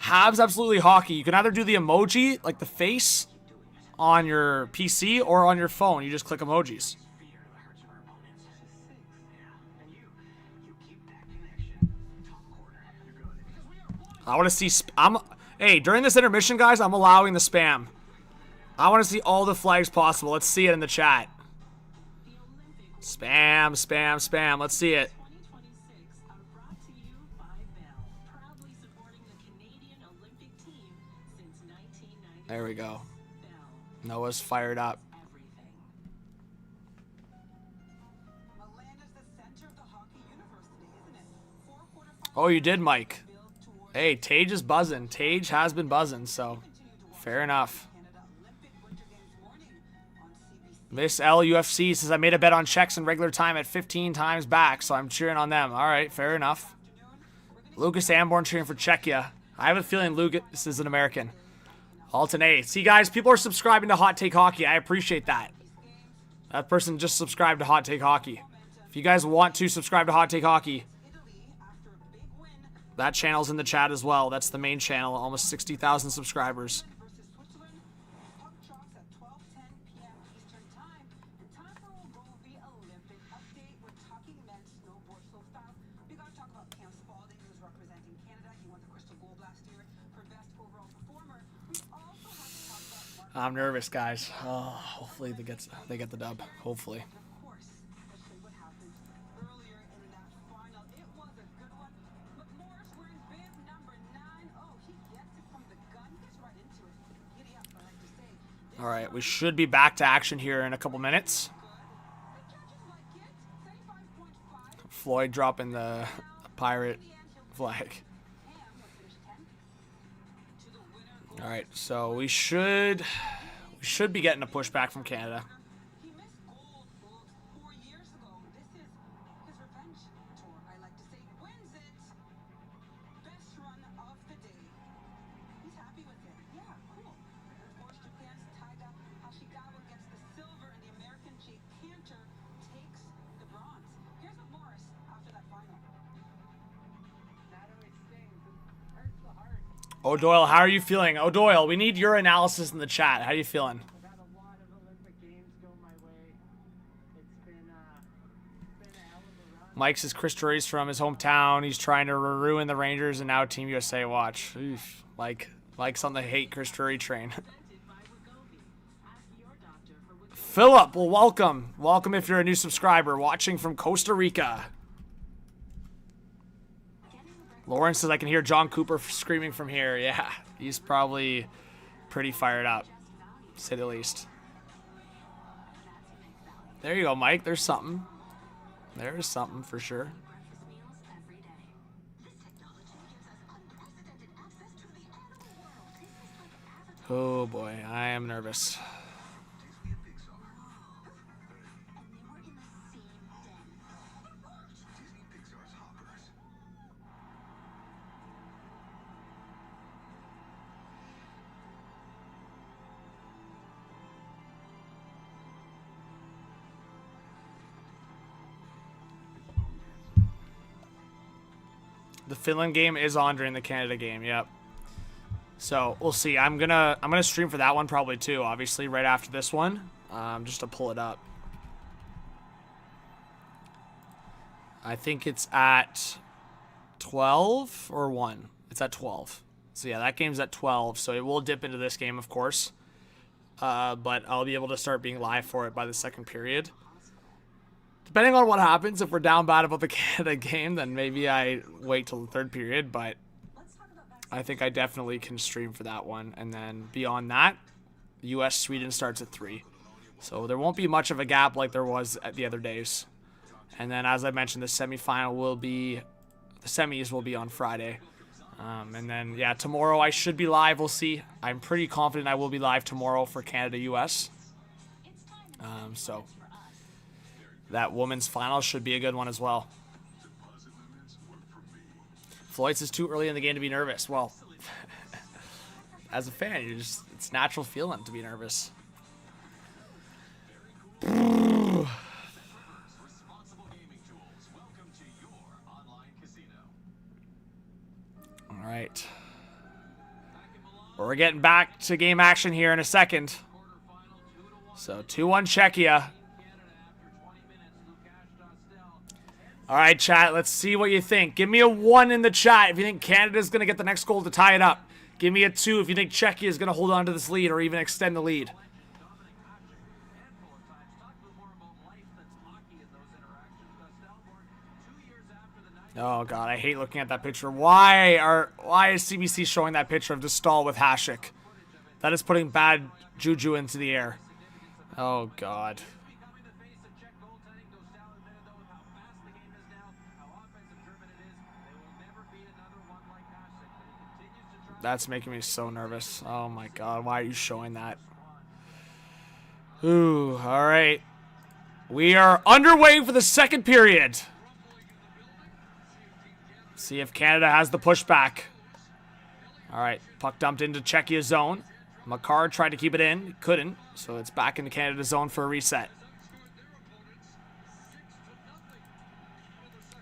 [SPEAKER 1] Habs Absolutely Hockey. You can either do the emoji, like the face, on your PC or on your phone. You just click emojis. I want to see... Hey, during this intermission, guys, I'm allowing the spam. I want to see all the flags possible. Let's see it in the chat. Spam, spam, spam. Let's see it.
[SPEAKER 2] 2026 are brought to you by Bell, proudly supporting the Canadian Olympic
[SPEAKER 1] There we go. Noah's fired up.
[SPEAKER 2] Milan is the center of the hockey universe today, isn't it? 4 quarterfinals
[SPEAKER 1] Oh, you did, Mike.
[SPEAKER 2] built towards
[SPEAKER 1] Hey, Tage is buzzing. Tage has been buzzing, so fair enough.
[SPEAKER 2] Canada Olympic Winter Games morning on CBC.
[SPEAKER 1] Miss LUFC says, I made a bet on Czechs in regular time at 15 times back, so I'm cheering on them. All right, fair enough. Lucas Amborn cheering for Czechia. I have a feeling Lucas is an American. Alternate. See, guys, people are subscribing to Hot Take Hockey. I appreciate that. That person just subscribed to Hot Take Hockey. If you guys want to subscribe to Hot Take Hockey,
[SPEAKER 2] Italy after a big win
[SPEAKER 1] that channel's in the chat as well. That's the main channel. Almost 60,000 subscribers.
[SPEAKER 2] versus Switzerland. Puck drops at 12:10 p.m. Eastern Time. And time for a Rovi Olympic update. We're talking men's snowboard slopestyle. We gotta talk about Cam Spaulding, who's representing Canada. He won the Crystal Gold last year for best overall performer. We also have to talk about Mark
[SPEAKER 1] I'm nervous, guys. Oh, hopefully they get the dub. Hopefully.
[SPEAKER 2] of course, especially what happened earlier in that final. It was a good one. McMorris wearing bib number 9. Oh, he gets it from the gun. He gets right into it. Giddy up, I like to say.
[SPEAKER 1] All right, we should be back to action here in a couple minutes.
[SPEAKER 2] The judges like it. 35.5.
[SPEAKER 1] Floyd dropping the pirate flag.
[SPEAKER 2] Cam will finish 10th. To the winner,
[SPEAKER 1] All right, so we should be getting a pushback from Canada.
[SPEAKER 2] he missed gold 4 years ago. This is his revenge tour. I like to say wins it. Best run of the day. He's happy with it. Yeah, cool. Of course, Japan's Taiga Hashigawa gets the silver, and the American Jake Cantor takes the bronze. Here's what Morris after that final. That always stings. It hurts the heart.
[SPEAKER 1] O'Doyle, how are you feeling? O'Doyle, we need your analysis in the chat. How are you feeling?
[SPEAKER 5] I've had a lot of Olympic Games go my way. It's been a hell of a run.
[SPEAKER 1] Mike says Chris Drury's from his hometown. He's trying to ruin the Rangers and now Team USA watch. Oof. Like something to hate Chris Drury train. Philip, well, welcome. Welcome if you're a new subscriber watching from Costa Rica. Lauren says I can hear John Cooper screaming from here. Yeah, he's probably pretty fired up, to say the least. There you go, Mike. There's something. There's something for sure. Oh boy, I am nervous. The Finland game is on during the Canada game. Yep. So we'll see. I'm gonna stream for that one probably too. Obviously, right after this one, just to pull it up. I think it's at 12 or 1. It's at 12. So yeah, that game's at 12. So it will dip into this game, of course. But I'll be able to start being live for it by the second period. Depending on what happens, if we're down bad about the Canada game, then maybe I wait till the third period. But I think I definitely can stream for that one. And then beyond that, US-Sweden starts at 3. So there won't be much of a gap like there was at the other days. And then, as I mentioned, the semis will be on Friday. And then, yeah, tomorrow I should be live. We'll see. I'm pretty confident I will be live tomorrow for Canada-US. So that women's final should be a good one as well. Floyd says too early in the game to be nervous. Well, as a fan, it's natural feeling to be nervous.
[SPEAKER 4] Responsible gaming tools. Welcome to your online casino.
[SPEAKER 1] All right. We're getting back to game action here in a second. So 2-1 Czechia. All right, chat, let's see what you think. Give me a 1 in the chat if you think Canada's going to get the next goal to tie it up. Give me a 2 if you think Czechia is going to hold on to this lead or even extend the lead. Oh, God, I hate looking at that picture. Why is CBC showing that picture of Stahl with Hasek? That is putting bad juju into the air. Oh, God.
[SPEAKER 4] Becoming the face of Czech goaltending. Dostal admitted, though, with how fast the game is now, how offensive driven it is. They will never beat another one like Hasek, but he continues to try.
[SPEAKER 1] That's making me so nervous. Oh, my God. Why are you showing that? Ooh, all right. We are underway for the second period. See if Canada has the pushback. All right, puck dumped into Czechia zone. Makar tried to keep it in, couldn't, so it's back into Canada zone for a reset.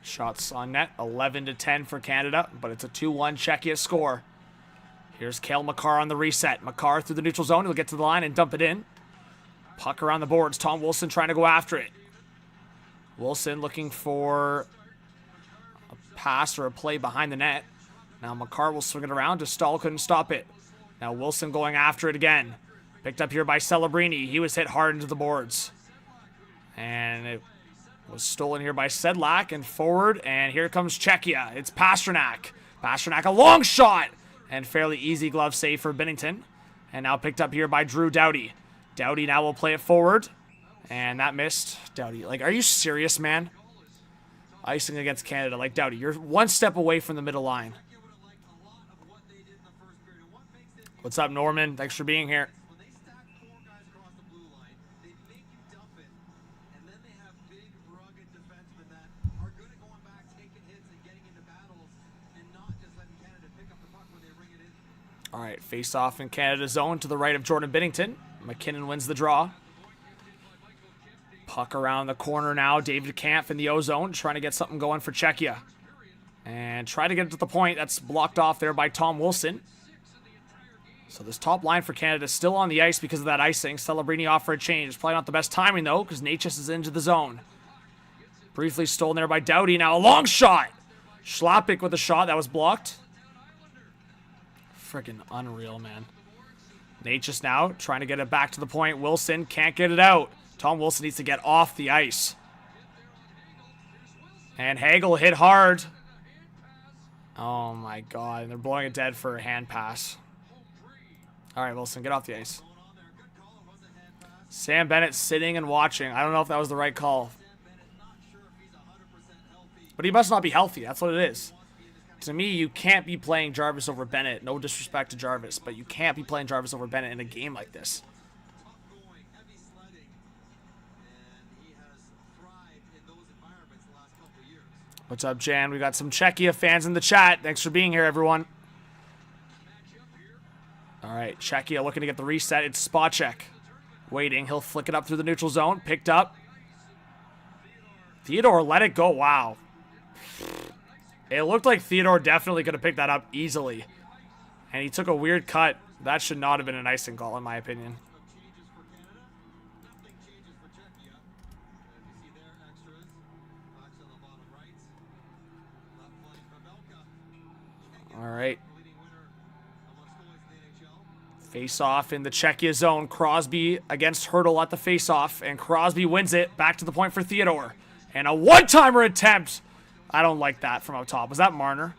[SPEAKER 1] Shots on net, 11-10 for Canada, but it's a 2-1 Czechia score. Here's Cale Makar on the reset. Makar through the neutral zone. He'll get to the line and dump it in. Puck around the boards. Tom Wilson trying to go after it. Wilson looking for a pass or a play behind the net. Now Makar will swing it around. Dostal couldn't stop it. Now Wilson going after it again. Picked up here by Celebrini. He was hit hard into the boards. And it was stolen here by Sedlak and forward. And here comes Czechia. It's Pasternak. Pasternak, a long shot. And fairly easy glove save for Binnington. And now picked up here by Drew Doughty. Doughty now will play it forward. And that missed. Doughty, like, are you serious, man? Icing against Canada. Like, Doughty, you're one step away from the middle line. What's up, Norman? Thanks for being here.
[SPEAKER 3] When they stack 4 guys across the blue line, they make you dump it, and then they have big, rugged defensemen that are good at going back, taking hits, and getting into battles, and not just letting Canada pick up the puck when they bring it in.
[SPEAKER 1] All right, face off in Canada's zone to the right of Jordan Binnington. McKinnon wins the draw. Puck around the corner now. David Kampf in the O-zone, trying to get something going for Czechia. And try to get it to the point. That's blocked off there by Tom Wilson. So this top line for Canada is still on the ice because of that icing. Celebrini off for a change. Probably not the best timing, though, because Natchez is into the zone. Briefly stolen there by Doughty. Now a long shot. Schlappick with a shot that was blocked. Freaking unreal, man. Natchez now trying to get it back to the point. Wilson can't get it out. Tom Wilson needs to get off the ice. And Hagel hit hard. Oh, my God. And they're blowing it dead for a hand pass. All right, Wilson, get off the ice. Sam Bennett sitting and watching. I don't know if that was the right call. But he must not be healthy. That's what it is. To me, you can't be playing Jarvis over Bennett. No disrespect to Jarvis, but you can't be playing Jarvis over Bennett in a game like this. What's up, Jan? We got some Czechia fans in the chat. Thanks for being here, everyone. All right, Czechia looking to get the reset. It's Spacek. Waiting. He'll flick it up through the neutral zone. Picked up. Theodore let it go. Wow. It looked like Theodore definitely could have picked that up easily. And he took a weird cut. That should not have been an icing call, in my opinion. All right. Face-off in the Czechia zone. Crosby against Hurdle at the face-off, and Crosby wins it. Back to the point for Theodore. And a one-timer attempt. I don't like that from up top. Was that Marner?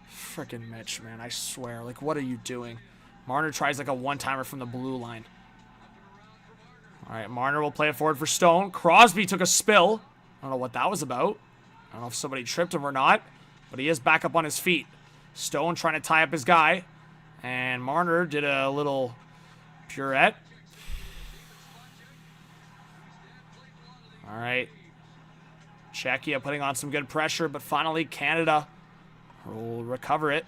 [SPEAKER 1] Freaking Mitch, man. I swear. Like, what are you doing? Marner tries like a one-timer from the blue line. All right, Marner will play it forward for Stone. Crosby took a spill. I don't know what that was about. I don't know if somebody tripped him or not, but he is back up on his feet. Stone trying to tie up his guy. And Marner did a little pirouette. All right. Czechia putting on some good pressure, but finally Canada will recover it.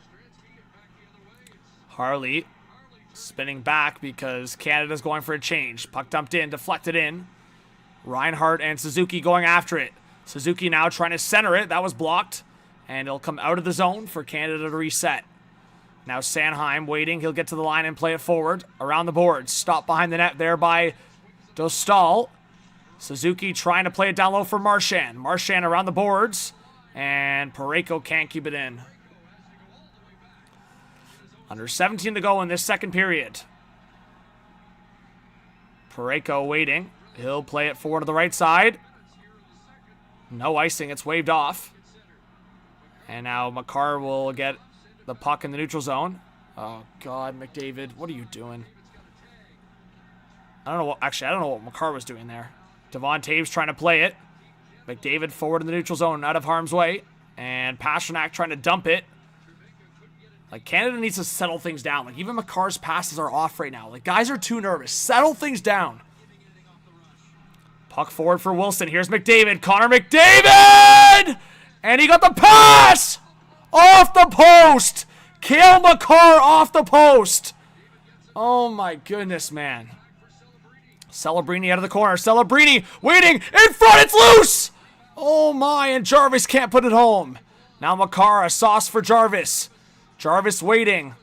[SPEAKER 1] Harley spinning back because Canada's going for a change. Puck dumped in, deflected in. Reinhardt and Suzuki going after it. Suzuki now trying to center it. That was blocked. And it'll come out of the zone for Canada to reset. Now Sanheim waiting. He'll get to the line and play it forward. Around the boards. Stopped behind the net there by Dostal. Suzuki trying to play it down low for Marchand. Marchand around the boards. And Parayko can't keep it in. Under 17 to go in this second period. Parayko waiting. He'll play it forward to the right side. No icing. It's waved off. And now Makar will get the puck in the neutral zone. Oh, God, McDavid. What are you doing? I don't know what, actually, I don't know what Makar was doing there. Devon Taves trying to play it. McDavid forward in the neutral zone, out of harm's way. And Pasternak trying to dump it. Like, Canada needs to settle things down. Like, even Makar's passes are off right now. Like, guys are too nervous. Settle things down. Puck forward for Wilson. Here's McDavid. Connor McDavid! And he got the pass! Off the post! Cale Makar off the post! Oh, my goodness, man. Celebrini out of the corner. Celebrini waiting in front. It's loose! Oh, my. And Jarvis can't put it home. Now Makar, a sauce for Jarvis. Jarvis waiting.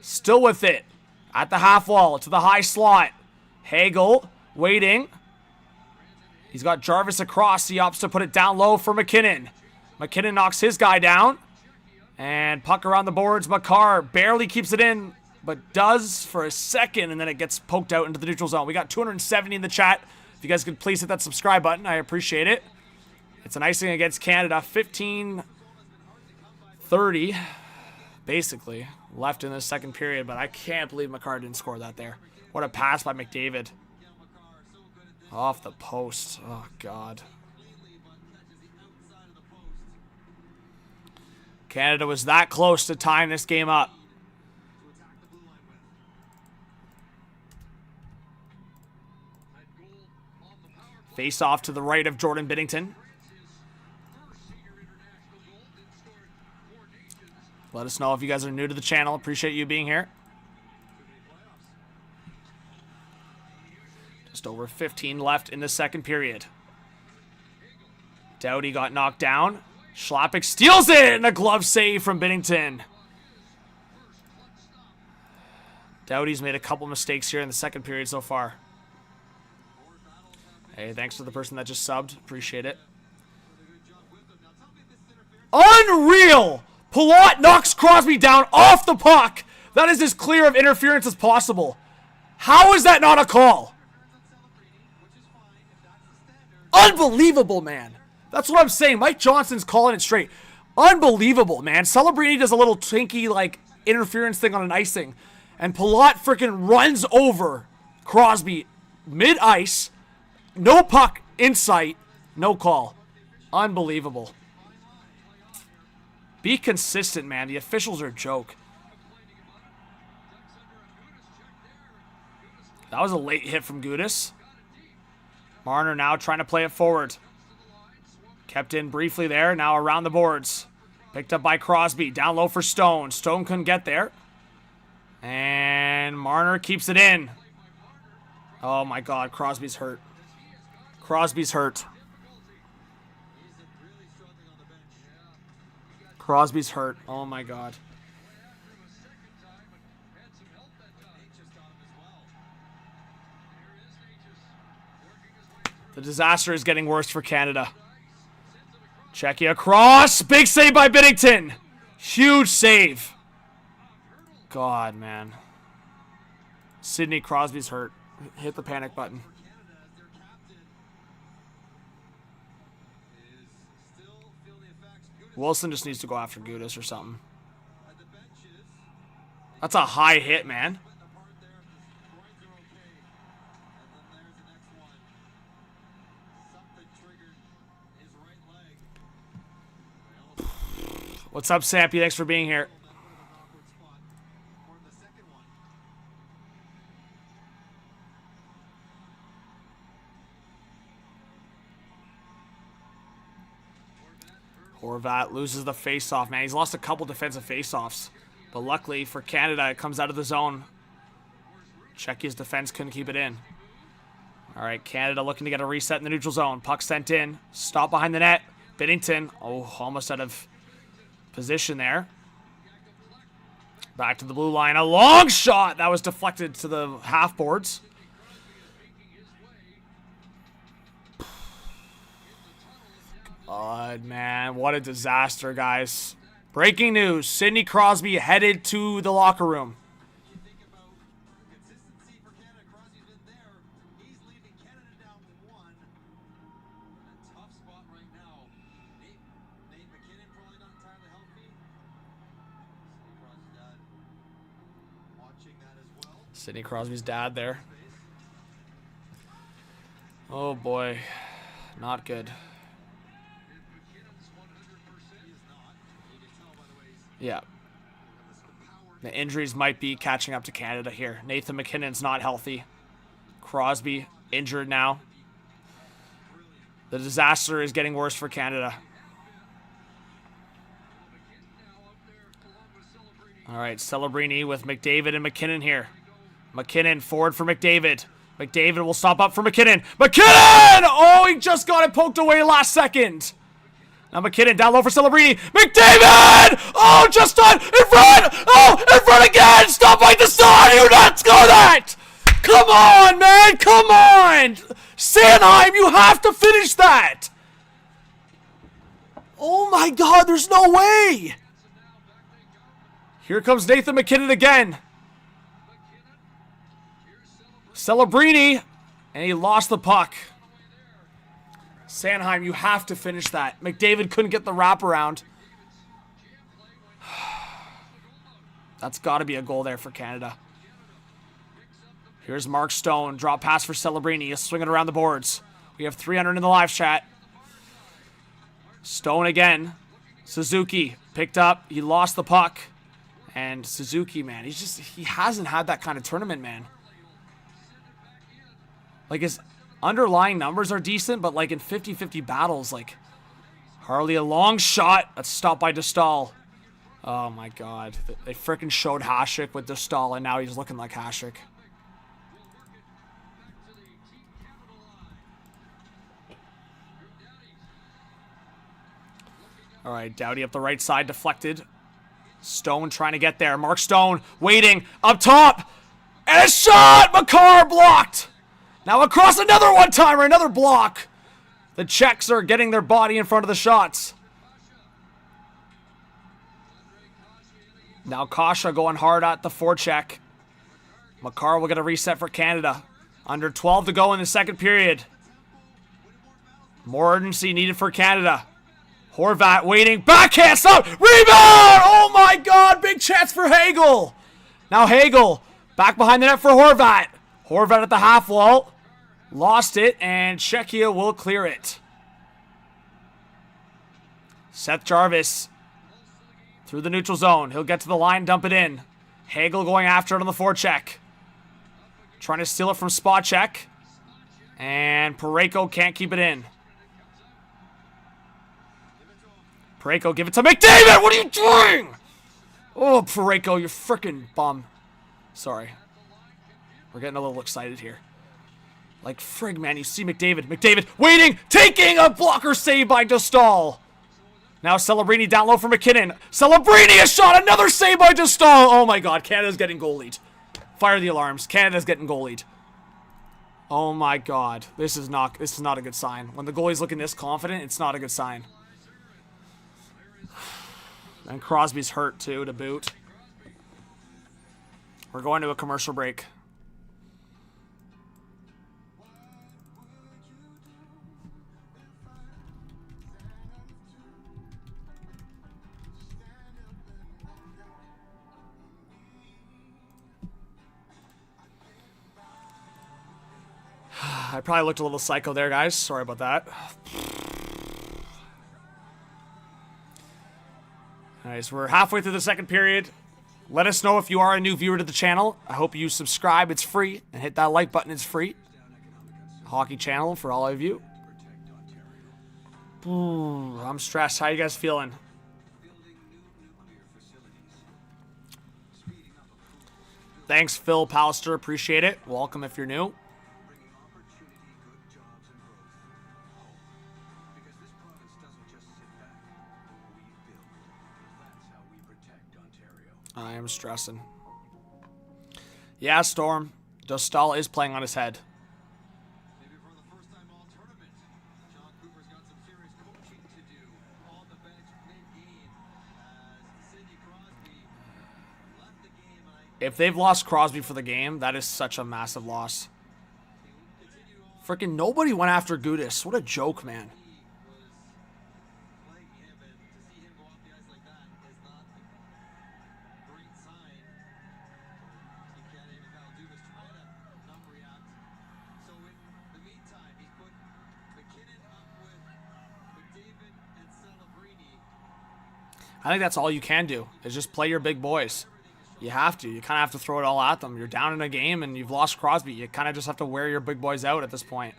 [SPEAKER 1] Still with it. At the half wall. To the high slot. Hagel waiting. He's got Jarvis across. He opts to put it down low for McKinnon. McKinnon knocks his guy down. And puck around the boards. Makar barely keeps it in, but does for a second, and then it gets poked out into the neutral zone. We got 270 in the chat. If you guys could please hit that subscribe button, I appreciate it. It's an icing against Canada. 15:30, basically, left in the second period, but I can't believe Makar didn't score that there. What a pass by McDavid. Off the post. Oh, God. Canada was that close to tying this game up. Face off to the right of Jordan Binnington. Let us know if you guys are new to the channel. Appreciate you being here. Just over 15 left in the second period. Doughty got knocked down. Schlappick steals it, and a glove save from Binnington. Doughty's made a couple mistakes here in the second period so far. Hey, thanks to the person that just subbed. Appreciate it. Unreal! Palat knocks Crosby down off the puck. That is as clear of interference as possible. How is that not a call? Unbelievable, man. That's what I'm saying. Mike Johnson's calling it straight. Unbelievable, man. Celebrini does a little tinky, like, interference thing on an icing. And Palat freaking runs over Crosby mid-ice. No puck in sight. No call. Unbelievable. Be consistent, man. The officials are a joke. That was a late hit from Gudas. Marner now trying to play it forward. Kept in briefly there. Now around the boards. Picked up by Crosby. Down low for Stone. Stone couldn't get there. And Marner keeps it in. Oh my God. Crosby's hurt. Crosby's hurt. Crosby's hurt. Oh my God. The disaster is getting worse for Canada. Czechia across. Big save by Binnington. Huge save. God, man. Sidney Crosby's hurt. Hit the panic button. Wilson just needs to go after Gudas or something. That's a high hit, man. What's up, Sappy? Thanks for being here. Horvat loses the faceoff, man. He's lost a couple defensive faceoffs. But luckily for Canada, it comes out of the zone. Czechia's defense couldn't keep it in. All right, Canada looking to get a reset in the neutral zone. Puck sent in. Stop behind the net. Binnington, almost out of position there. Back to the blue line. A long shot. That was deflected to the half boards. God, man. What a disaster, guys. Breaking news. Sidney Crosby headed to the locker room. Sidney Crosby's dad there. Oh boy, not good. Yeah. The injuries might be catching up to Canada here. Nathan McKinnon's not healthy. Crosby injured now. The disaster is getting worse for Canada. All right, Celebrini with McDavid and McKinnon here. McKinnon forward for McDavid. McDavid will stop up for McKinnon. McKinnon! Oh, he just got it poked away last second. Now McKinnon down low for Celebrini. McDavid! Oh, just on in front! Oh, in front again! Stop like the star! You not score that! Come on, man! Come on! Sanheim, you have to finish that! Oh my God, there's no way! Here comes Nathan McKinnon again. Celebrini, and he lost the puck. Sanheim, you have to finish that. McDavid couldn't get the wraparound. That's got to be a goal there for Canada. Here's Mark Stone. Drop pass for Celebrini. He's swinging around the boards. We have 300 in the live chat. Stone again. Suzuki picked up. He lost the puck. And Suzuki, man, he hasn't had that kind of tournament, man. Like, his underlying numbers are decent, but like in 50-50 battles, like Harley a long shot. That's stopped by Dostal. Oh my God. They freaking showed Hasek with Dostal, and now he's looking like Hasek. All right, Doughty up the right side, deflected. Stone trying to get there. Mark Stone waiting up top. And a shot! Makar blocked. Now across another one-timer, another block. The Czechs are getting their body in front of the shots. Now Kasha going hard at the forecheck. Makar will get a reset for Canada. Under 12 to go in the second period. More urgency needed for Canada. Horvat waiting. Backhand stop. Rebound! Oh my God. Big chance for Hagel. Now Hagel back behind the net for Horvat. Horvat at the half wall. Lost it, and Czechia will clear it. Seth Jarvis through the neutral zone. He'll get to the line, dump it in. Hagel going after it on the forecheck. Trying to steal it from Spacek. And Parayko can't keep it in. Parayko, give it to McDavid! What are you doing? Oh, Parayko, you freaking bum. Sorry. We're getting a little excited here. Like, frig, man, you see McDavid. McDavid waiting, taking a blocker save by Dostal. Now Celebrini down low for McKinnon. Celebrini a shot, another save by Dostal. Oh my God, Canada's getting goalied. Fire the alarms. Canada's getting goalied. Oh my God, this is not a good sign. When the goalie's looking this confident, it's not a good sign. And Crosby's hurt too, to boot. We're going to a commercial break. I probably looked a little psycho there, guys. Sorry about that. Alright, so we're halfway through the second period. Let us know if you are a new viewer to the channel. I hope you subscribe. It's free. And hit that like button. It's free. Hockey channel for all of you. Ooh, I'm stressed. How you guys feeling? Thanks, Phil Pallister. Appreciate it. Welcome if you're new. I am stressing. Yeah, Storm. Dostal is playing on his head.
[SPEAKER 3] Maybe for the first time all tournament, John Cooper's got some serious coaching to do on the bench mid-game as Sidney Crosby left the game.
[SPEAKER 1] If they've lost Crosby for the game, that is such a massive loss. Freaking nobody went after Gudis. What a joke, man.
[SPEAKER 3] So in the meantime, he's put
[SPEAKER 1] I think that's all you can do is just play your big boys. You have to. You kind of have to throw it all at them. You're down in a game and you've lost Crosby. You kind of just have to wear your big boys out at this point.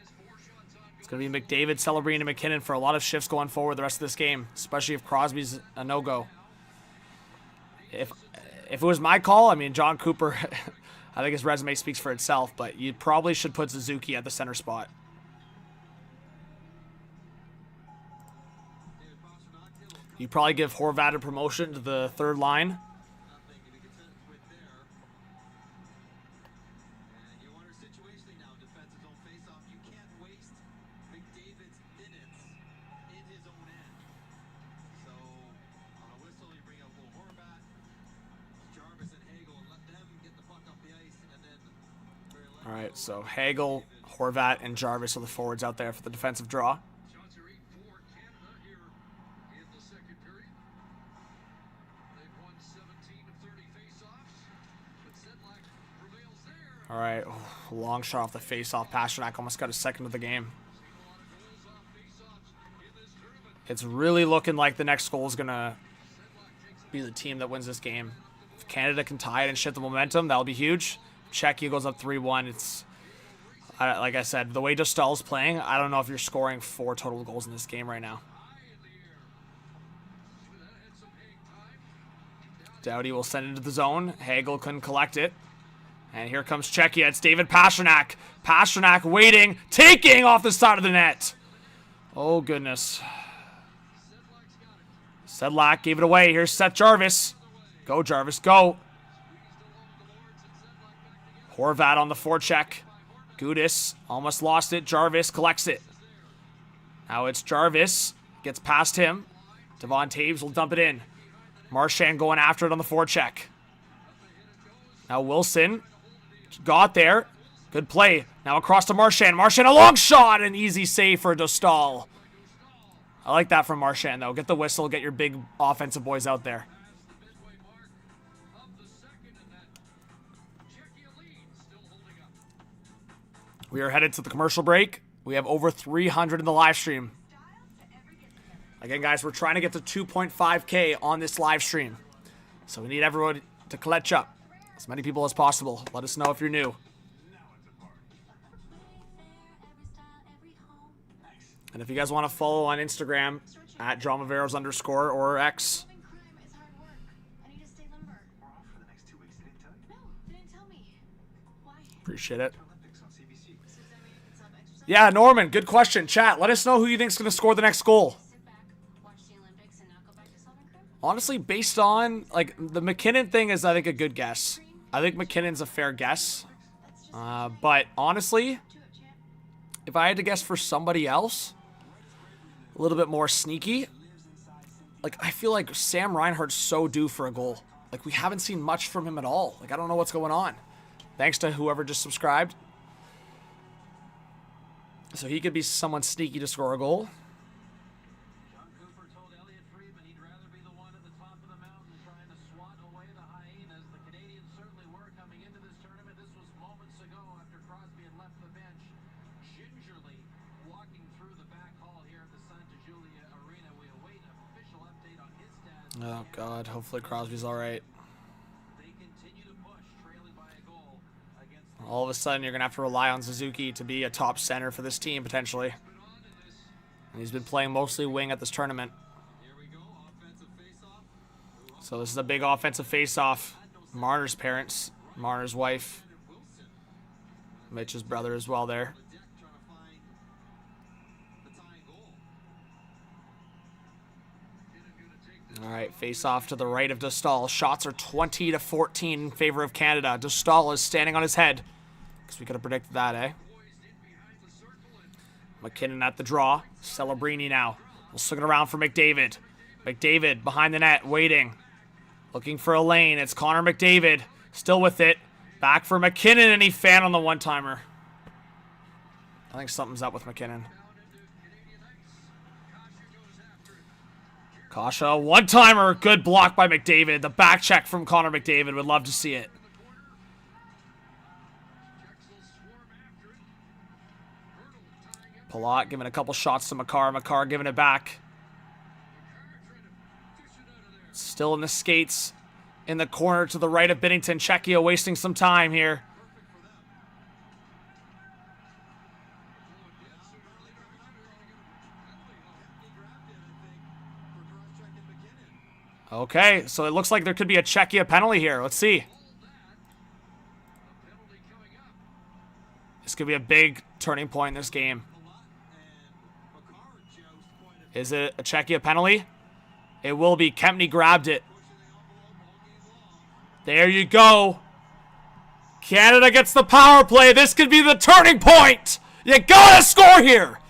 [SPEAKER 1] It's going to be McDavid, Celebrini, and McKinnon for a lot of shifts going forward the rest of this game, especially if Crosby's a no-go. If it was my call, I mean, John Cooper, I think his resume speaks for itself, but you probably should put Suzuki at the center spot. You probably give Horvat a promotion to the third line. All right, so Hagel, Horvat, and Jarvis are the forwards out there for the defensive draw.
[SPEAKER 6] Shots are 8-4 Canada here in the second period. They've won 17 of 30 faceoffs, but Sedlak prevails there.
[SPEAKER 1] All right, long shot off the face-off. Pasternak almost got a second of the game.
[SPEAKER 6] A lot of goals off faceoffs in this tournament.
[SPEAKER 1] It's really looking like the next goal is going to be the team that wins this game. If Canada can tie it and shift the momentum, that'll be huge. Czechia goes up 3-1. It's, like I said, the way Dostal's playing, I don't know if you're scoring 4 total goals in this game right now. Doughty will send it into the zone. Hagel couldn't collect it. And here comes Czechia. It's David Pastrnak. Pastrnak waiting, taking off the side of the net. Oh, goodness. Sedlak gave it away. Here's Seth Jarvis. Go, Jarvis, go. Horvat on the forecheck. Gudis almost lost it. Jarvis collects it. Now it's Jarvis. Gets past him. Devon Taves will dump it in. Marchand going after it on the forecheck. Now Wilson got there. Good play. Now across to Marchand. Marchand, a long shot. An easy save for Dostal. I like that from Marchand, though. Get the whistle. Get your big offensive boys out there. We are headed to the commercial break. We have over 300 in the live stream. Again, guys, we're trying to get to 2.5K on this live stream. So we need everyone to clutch up. As many people as possible. Let us know if you're new. And if you guys want to follow on Instagram, at Viveiros _ or X. Appreciate it. Yeah, Norman, good question. Chat, let us know who you think is going to score the next goal. Honestly, based on, like, the McKinnon thing is, I think, a good guess. I think McKinnon's a fair guess. But, honestly, if I had to guess for somebody else, a little bit more sneaky, like, I feel like Sam Reinhart's so due for a goal. Like, we haven't seen much from him at all. Like, I don't know what's going on. Thanks to whoever just subscribed. So he could be someone sneaky to score a goal.
[SPEAKER 4] John Cooper told Elliot Friedman he'd rather be the one at the top of the mountain trying to swat away the hyenas. The Canadiens certainly were coming into this tournament. This was moments ago after Crosby had left the bench, gingerly walking through the back hall here at the Santa Julia Arena. We await an official update on his status.
[SPEAKER 1] Oh, God. Hopefully Crosby's all right.
[SPEAKER 4] They continue to push, trailing by a goal against
[SPEAKER 1] All of a sudden, you're going to have to rely on Suzuki to be a top center for this team, potentially. And he's been playing mostly wing at this tournament. So this is a big offensive face-off. Marner's parents, Marner's wife, Mitch's brother as well there. All right, face-off to the right of Dostal. Shots are 20-14 in favor of Canada. Dostal is standing on his head. Because we could have predicted that, eh? McKinnon at the draw. Celebrini now. We'll swing it around for McDavid. McDavid behind the net, waiting. Looking for a lane. It's Connor McDavid. Still with it. Back for McKinnon, and he fanned on the one-timer. I think something's up with McKinnon. Kasha, one-timer. Good block by McDavid. The back check from Connor McDavid. Would love to see it. Palat giving a couple shots to Makar. Makar giving it back. Still in the skates in the corner to the right of Binnington. Czechia wasting some time here. Okay, so it looks like there could be a Czechia penalty here. Let's see. This could be a big turning point in this game. Is it a Czechia penalty? It will be. Kempny grabbed it. There you go. Canada gets the power play. This could be the turning point. You gotta score here.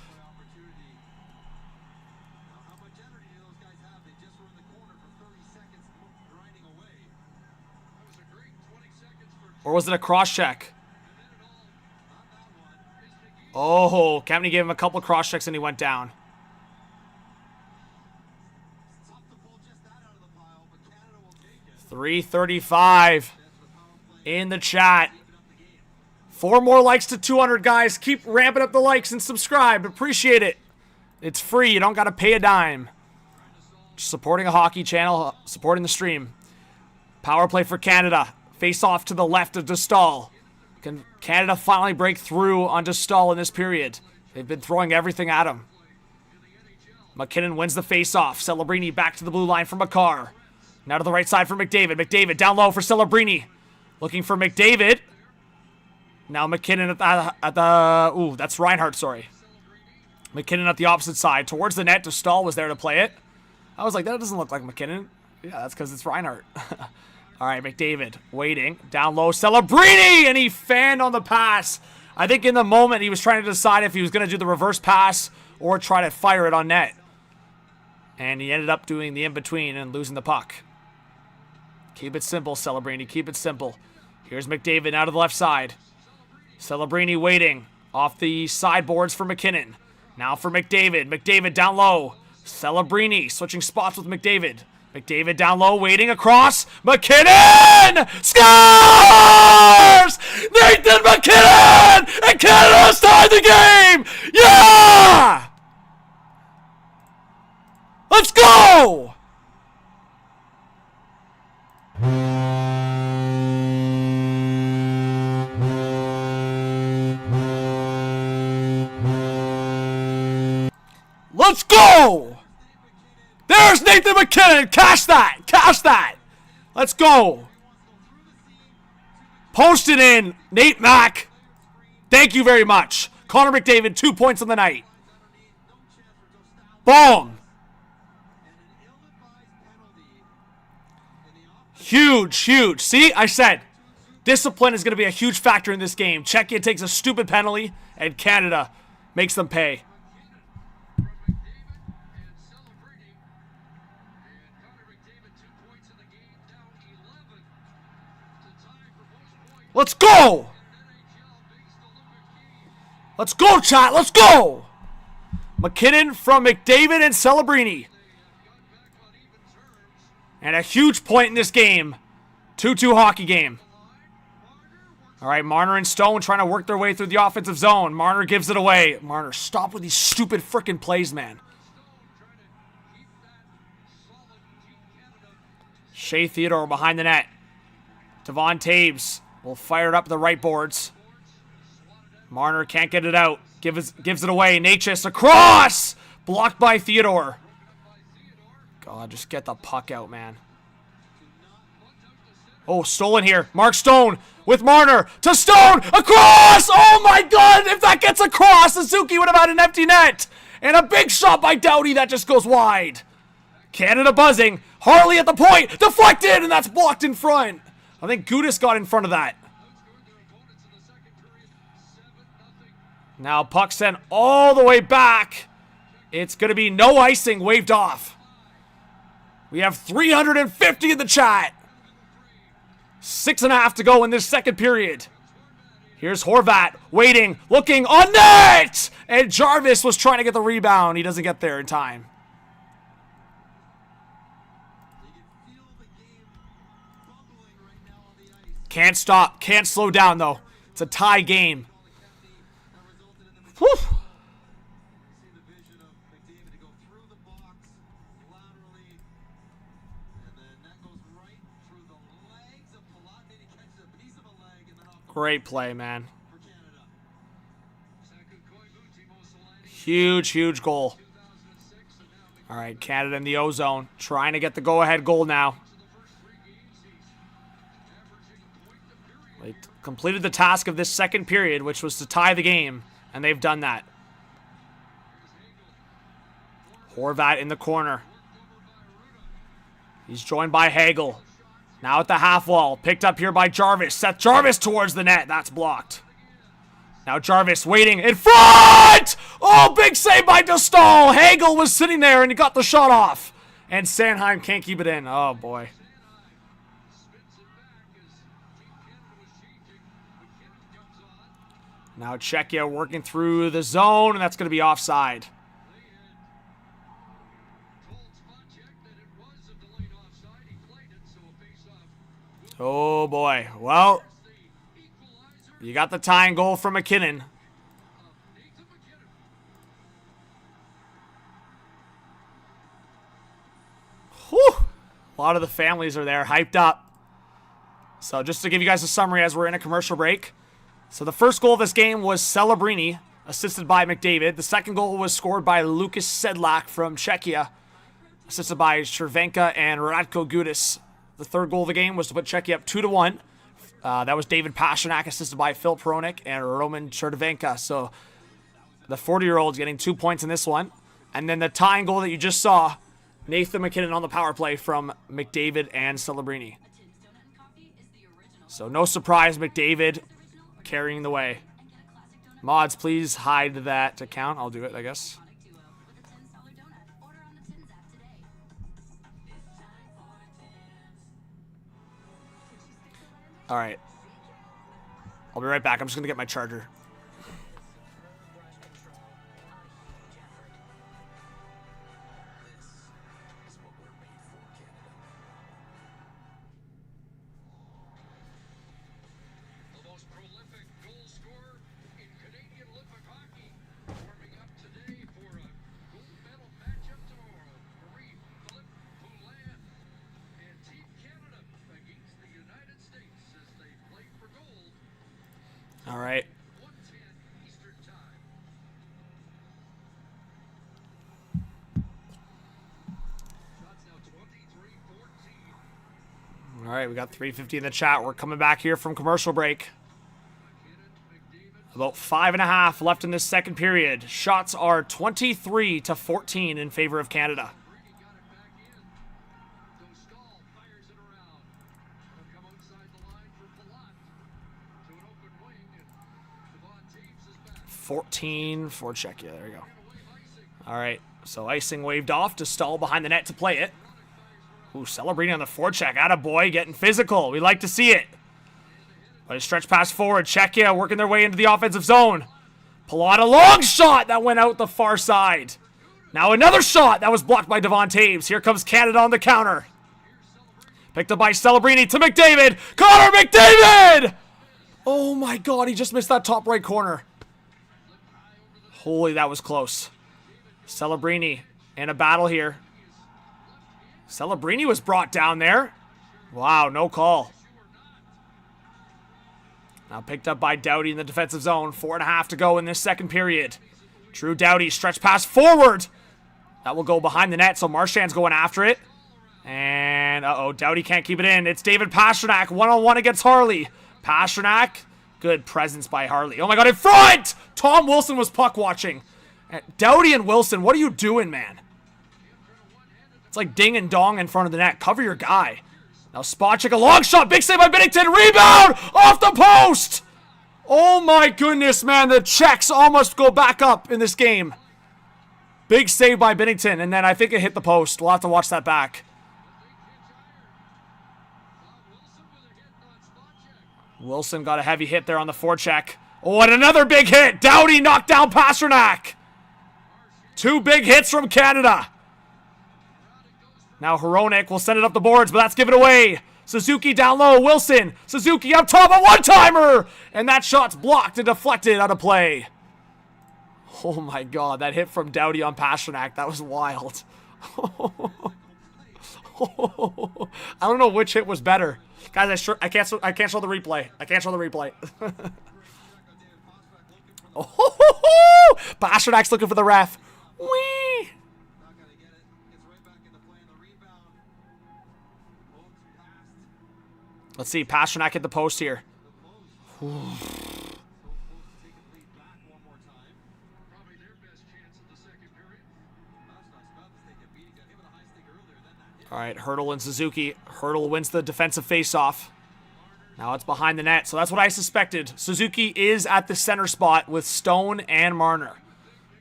[SPEAKER 1] Or was it a cross check? Oh, Kempny gave him a couple cross checks and he went down. .335 in the chat. 4 more likes to 200, guys. Keep ramping up the likes and subscribe. Appreciate it. It's free. You don't got to pay a dime. Just supporting a hockey channel, supporting the stream. Power play for Canada. Face off to the left of DeStahl. Can Canada finally break through on DeStahl in this period? They've been throwing everything at him. McKinnon wins the face-off. Celebrini back to the blue line for Makar. Now to the right side for McDavid. McDavid down low for Celebrini. Looking for McDavid. Now McKinnon at the ooh, that's Reinhardt, sorry. McKinnon at the opposite side. Towards the net. DeStahl was there to play it. I was like, that doesn't look like McKinnon. Yeah, that's because it's Reinhardt. All right, McDavid waiting. Down low, Celebrini! And he fanned on the pass. I think in the moment he was trying to decide if he was going to do the reverse pass or try to fire it on net. And he ended up doing the in-between and losing the puck. Keep it simple, Celebrini. Keep it simple. Here's McDavid out of the left side. Celebrini waiting off the sideboards for McKinnon. Now for McDavid. McDavid down low. Celebrini switching spots with McDavid. McDavid down low, waiting across. McKinnon scores! Nathan McKinnon! And Canada's tied the game! Yeah! Let's go! Let's go! There's Nathan McKinnon! Cash that! Cash that! Let's go! Post it in, Nate Mack. Thank you very much. Connor McDavid, 2 points on the night. Boom! Huge, huge. See, I said, discipline is going to be a huge factor in this game. Czechia takes a stupid penalty, and Canada makes them pay. Let's go! Let's go, chat. Let's go! McKinnon from McDavid and Celebrini. And a huge point in this game. 2-2 hockey game. All right, Marner and Stone trying to work their way through the offensive zone. Marner gives it away. Marner, stop with these stupid frickin' plays, man. Shea Theodore behind the net. Devon Taves will fire it up the right boards. Marner can't get it out. Gives it away. Natchez across! Blocked by Theodore. God, just get the puck out, man. Oh, stolen here. Mark Stone with Marner to Stone. Across! Oh my God! If that gets across, Suzuki would have had an empty net. And a big shot by Doughty that just goes wide. Canada buzzing. Harley at the point. Deflected, and that's blocked in front. I think Gudis got in front of that. Now puck sent all the way back. It's going to be no icing, waved off. We have 350 in the chat. 6.5 to go in this second period. Here's Horvat waiting, looking on net! And Jarvis was trying to get the rebound. He doesn't get there in time. Can't stop. Can't slow down, though. It's a tie game. Whew. Great play, man.
[SPEAKER 6] for Canada. Second Koivu, Timo Solani,
[SPEAKER 1] Huge, huge goal.
[SPEAKER 6] 2006, and now
[SPEAKER 1] All right, Canada in the O-zone. Trying to get the go-ahead goal now.
[SPEAKER 6] to the first 3 games, he's averaging a point a period.
[SPEAKER 1] They completed the task of this second period, which was to tie the game, and they've done that. Horvat in the corner. He's joined by Hagel. Now at the half wall. Picked up here by Jarvis. Seth Jarvis towards the net. That's blocked. Now Jarvis waiting in front! Oh, big save by Dostal. Hagel was sitting there and he got the shot off. And Sanheim can't keep it in. Oh, boy.
[SPEAKER 6] Spins it back as Team Canada was changing. McKinnon comes on.
[SPEAKER 1] Now Czechia working through the zone, and that's going to be offside.
[SPEAKER 6] They had told Spacek that it was a delayed offside. He played it, so a face-off will
[SPEAKER 1] Oh, boy. Well,
[SPEAKER 6] the equalizer
[SPEAKER 1] you got the tying goal from McKinnon.
[SPEAKER 6] of Nathan McKinnon.
[SPEAKER 1] Whew. A lot of the families are there, hyped up. So just to give you guys a summary as we're in a commercial break. So the first goal of this game was Celebrini, assisted by McDavid. The second goal was scored by Lucas Sedlak from Czechia, assisted by Cervenka and Radko Gudas. The third goal of the game was to put Czechia up 2-1. That was David Pastrnak, assisted by Phil Peronik and Roman Cervenka. So the 40-year-old's getting 2 points in this one. And then the tying goal that you just saw, Nathan McKinnon on the power play from McDavid and Celebrini. So no surprise, McDavid carrying the way. Mods, please hide that account. I'll do it, I guess. All right. I'll be right back. I'm just going to get my charger.
[SPEAKER 6] The most prolific goal scorer in Canadian Olympic hockey, warming up today for a gold medal matchup tomorrow. Marie-Philippe Poulin and Team Canada against the United States as they play for gold.
[SPEAKER 1] All right.
[SPEAKER 6] 1:10 Eastern Time. Shots now 23-14.
[SPEAKER 1] All right, we got 350 in the chat. We're coming back here from commercial break. About 5.5 left in this second period. Shots are 23-14 in favor of Canada.
[SPEAKER 6] Brady got it back in. Dostal fires it around. It'll come outside the line for Palat to an open wing, and Devon Taves is back.
[SPEAKER 1] 14 for Czechia. There we go.
[SPEAKER 6] Away icing.
[SPEAKER 1] All right, so icing waved off to Stahl behind the net to play it. Ooh, Celebrini on the forecheck. Attaboy, getting physical. We like to see it. But a stretch pass forward. Czechia working their way into the offensive zone. Palat, a long shot that went out the far side. Now another shot that was blocked by Devon Taves. Here comes Canada on the counter. Picked up by Celebrini to McDavid. Connor McDavid! Oh my God, he just missed that top right corner. Holy, that was close. Celebrini in a battle here. Celebrini was brought down there. Wow, no call. Now picked up by Doughty in the defensive zone. 4.5 to go in this second period. Drew Doughty, stretch pass forward. That will go behind the net, so Marchand's going after it. And, Doughty can't keep it in. It's David Pastrnak, one-on-one against Harley. Pastrnak, good presence by Harley. Oh my God, in front! Tom Wilson was puck watching. Doughty and Wilson, what are you doing, man? It's like ding and dong in front of the net. Cover your guy. Now Spacek, a long shot. Big save by Binnington. Rebound off the post. Oh my goodness, man. The Czechs almost go back up in this game. Big save by Binnington. And then I think it hit the post. We'll have to watch that back. Wilson got a heavy hit there on the forecheck. Oh, and another big hit. Doughty knocked down Pastrnak. 2 big hits from Canada. Now Hronek will send it up the boards, but that's given away. Suzuki down low. Wilson. Suzuki up top. A one-timer! And that shot's blocked and deflected out of play. Oh my God. That hit from Doughty on Pastrnak. That was wild. I don't know which hit was better. Guys, I can't show the replay. I can't show the replay. Oh, Pasternak's looking for the ref. Whee!
[SPEAKER 3] Not gonna get it. Gets right back into play on the rebound. Moves past
[SPEAKER 1] Let's see. Pasternak hit the post here.
[SPEAKER 3] the post. So close to taking the lead back one more time.
[SPEAKER 6] Probably their best chance in the second period.
[SPEAKER 3] Pasternak's about to take a beating. Got hit with a high stick earlier. Then that hit.
[SPEAKER 1] All right, Hurdle and Suzuki. Hurdle wins the defensive faceoff. Now it's behind the net, so that's what I suspected. Suzuki is at the center spot with Stone and Marner.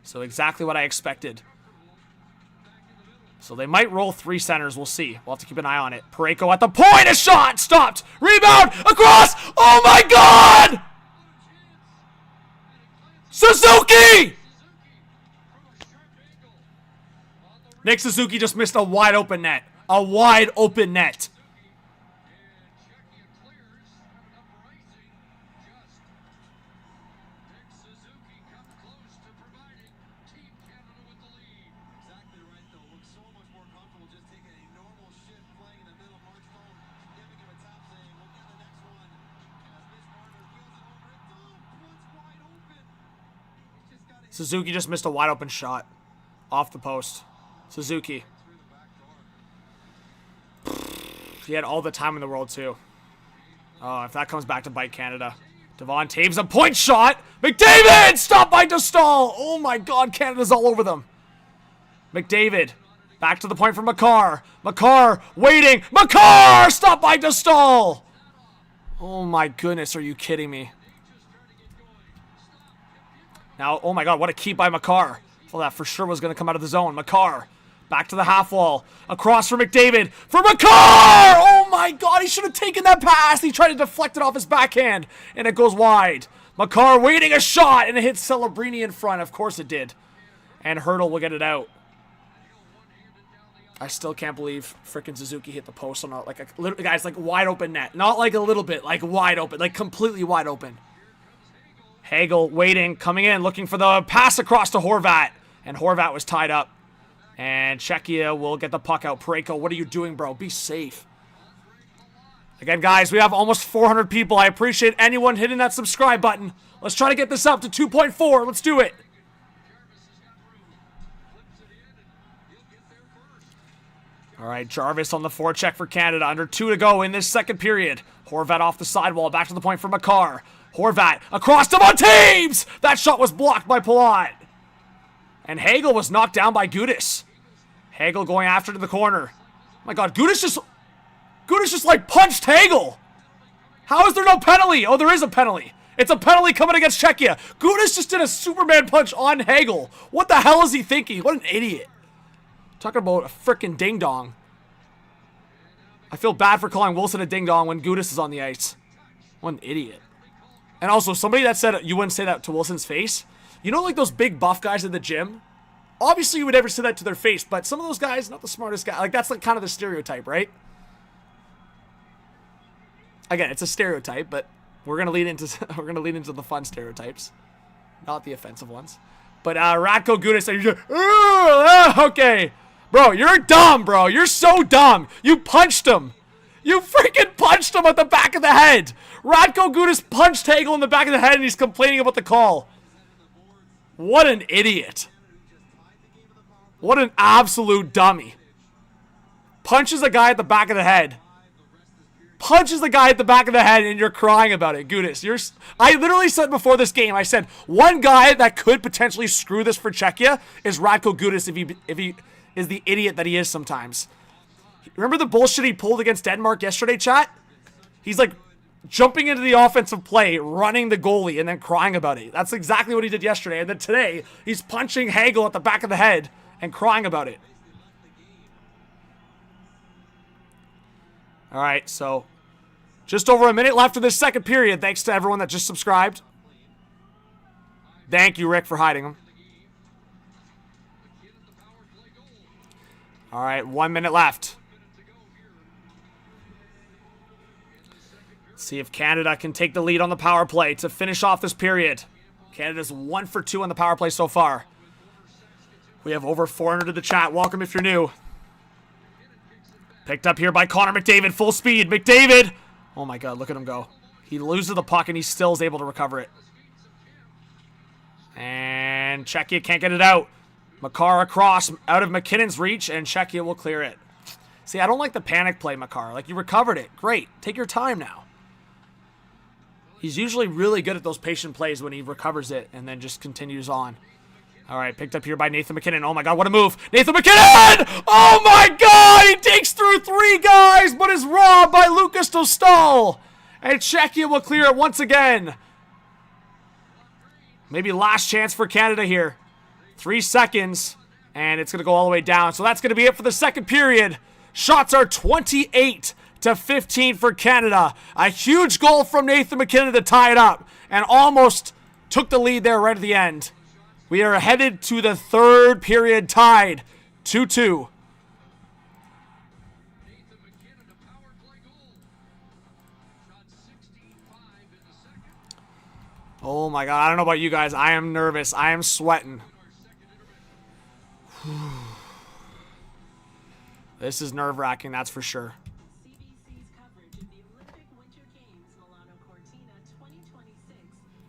[SPEAKER 1] So exactly what I expected. So they might roll 3 centers. We'll see. We'll have to keep an eye on it. Parayko at the point. A shot. Stopped. Rebound. Across. Oh, my God. Suzuki. Nick Suzuki just missed a wide open net. A wide open net.
[SPEAKER 6] Czechia clears. Uprising. Just. Nick Suzuki comes close to providing Team Canada with the lead.
[SPEAKER 3] Exactly right, though. Looks so much more comfortable just taking a normal shift, playing in the middle. Mark Stone giving him a tap, saying, we'll get the next one. As Miss Marner feels it over it. Boom! One's wide open. He's just got to hit
[SPEAKER 1] Suzuki just missed a wide open shot. Off the post. Suzuki.
[SPEAKER 3] through the back door.
[SPEAKER 1] He had all the time in the world, too. Oh, if that comes back to bite Canada. Devon Taves, a point shot. McDavid! Stopped by DeStahl. Oh, my God. Canada's all over them. McDavid. Back to the point for Makar. Makar waiting. Makar! Stopped by DeStahl. Oh, my goodness. Are you kidding me? Now, oh, my God. What a keep by Makar. Well, that for sure was going to come out of the zone. Makar. Back to the half wall. Across for McDavid. For Makar! Oh my God, he should have taken that pass. He tried to deflect it off his backhand, and it goes wide. Makar waiting a shot, and it hits Celebrini in front. Of course it did. And Hurdle will get it out. I still can't believe frickin' Suzuki hit the post on guys, like wide open net. Not like a little bit, like wide open, like completely wide open. Hagel waiting, coming in, looking for the pass across to Horvat. And Horvat was tied up. And Czechia will get the puck out. Parayko, what are you doing, bro? Be safe. Again, guys, we have almost 400 people. I appreciate anyone hitting that subscribe button. Let's try to get this up to 2.4. Let's do it. All right, Jarvis on the forecheck for Canada. Under 2 to go in this second period. Horvat off the sidewall. Back to the point for Makar. Horvat across to Taves. That shot was blocked by Palat. And Hagel was knocked down by Gudas. Hagel going after to the corner. Oh my God, Gudas just like punched Hagel. How is there no penalty? Oh, there is a penalty. It's a penalty coming against Czechia. Gudas just did a Superman punch on Hagel. What the hell is he thinking? What an idiot. Talking about a frickin' ding-dong. I feel bad for calling Wilson a ding-dong when Gudas is on the ice. What an idiot. And also, somebody that said you wouldn't say that to Wilson's face. You know, like those big buff guys at the gym? Obviously, you would never say that to their face, but some of those guys, not the smartest guy. Like, that's like kind of the stereotype, right? Again, it's a stereotype, but we're gonna lead into the fun stereotypes, not the offensive ones. But Radko Gudas, okay, bro, you're dumb, bro. You're so dumb. You punched him. You freaking punched him at the back of the head. Radko Gudas punched Hagel in the back of the head, and he's complaining about the call. What an idiot. What an absolute dummy. Punches a guy at the back of the head. Punches the guy at the back of the head, and you're crying about it. Gudas, I literally said before this game, I said, one guy that could potentially screw this for Czechia is Radko Gudas if he is the idiot that he is sometimes. Remember the bullshit he pulled against Denmark yesterday, chat? He's like jumping into the offensive play, running the goalie, and then crying about it. That's exactly what he did yesterday. And then today, he's punching Hagel at the back of the head and crying about it. All right, so just over a minute left of this second period. Thanks to everyone that just subscribed. Thank you, Rick, for hiding them. All right, 1 minute left. See if Canada can take the lead on the power play to finish off this period. Canada's 1 for 2 on the power play so far. We have over 400 in the chat. Welcome if you're new. Picked up here by Connor McDavid. Full speed. McDavid Oh my God, look at him go. He loses the puck and he still is able to recover it. And Czechia can't get it out. Makar across, out of McKinnon's reach, and Czechia will clear it. See, I don't like the panic play, Makar. Like, you recovered it. Great. Take your time now. He's usually really good at those patient plays when he recovers it and then just continues on. All right, picked up here by Nathan McKinnon. Oh, my God, what a move. Nathan McKinnon! Oh, my God! He takes through 3 guys, but is robbed by Lucas Dostal. And Czechia will clear it once again. Maybe last chance for Canada here. 3 seconds, and it's going to go all the way down. So that's going to be it for the second period. Shots are 28-15 for Canada. A huge goal from Nathan McKinnon to tie it up, and almost took the lead there right at the end. We are headed to the third period tied 2-2. Oh my God, I don't know about you guys. I am nervous. I am sweating. This is nerve-wracking, that's for sure.
[SPEAKER 2] CBC's coverage of the Olympic Winter Games Milano Cortina 2026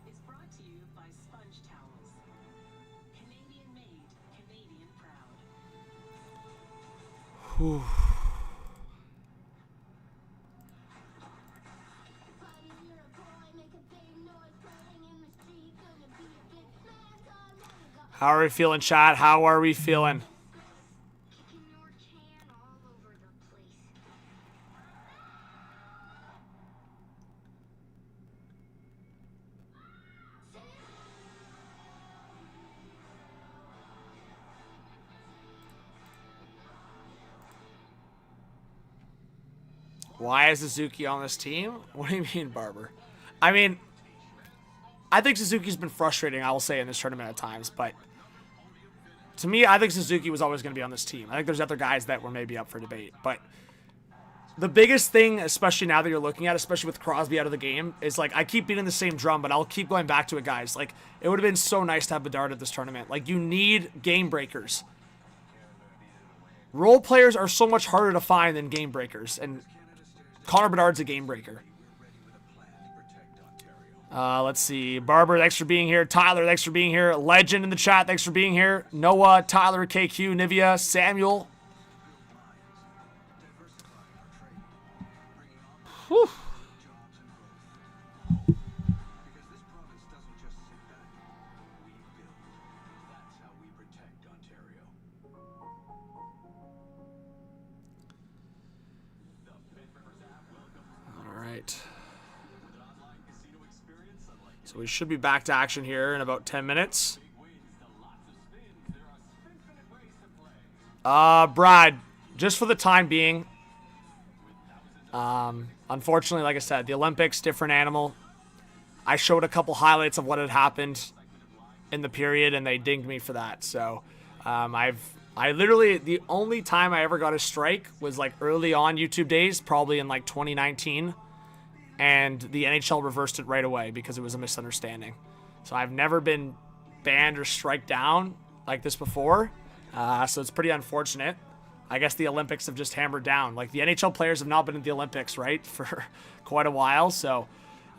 [SPEAKER 2] is brought to you by Sponge Towels. Canadian made, Canadian proud.
[SPEAKER 1] How are we feeling, chat? How are we feeling?
[SPEAKER 2] Kicking your can all over the place.
[SPEAKER 1] Why is Suzuki on this team? What do you mean, Barber? I mean, I think Suzuki's been frustrating, I will say, in this tournament at times, but to me, I think Suzuki was always going to be on this team. I think there's other guys that were maybe up for debate, but the biggest thing, especially now that you're looking at, especially with Crosby out of the game, is like, I keep beating the same drum, but I'll keep going back to it, guys. Like, it would have been so nice to have Bedard at this tournament. Like, you need game breakers. Role players are so much harder to find than game breakers, and Connor Bedard's a game breaker. Let's see. Barber, thanks for being here. Tyler, thanks for being here. Legend in the chat, thanks for being here. Noah, Tyler, KQ, Nivea, Samuel. Whew. All right. So we should be back to action here in about 10 minutes. Brad, just for the time being, unfortunately, like I said, the Olympics, different animal. I showed a couple highlights of what had happened in the period, and they dinged me for that. So I literally, the only time I ever got a strike was like early on YouTube days, probably in like 2019. And the NHL reversed it right away because it was a misunderstanding. So I've never been banned or strike down like this before. So it's pretty unfortunate. I guess the Olympics have just hammered down. Like, the NHL players have not been at the Olympics, right, for quite a while. So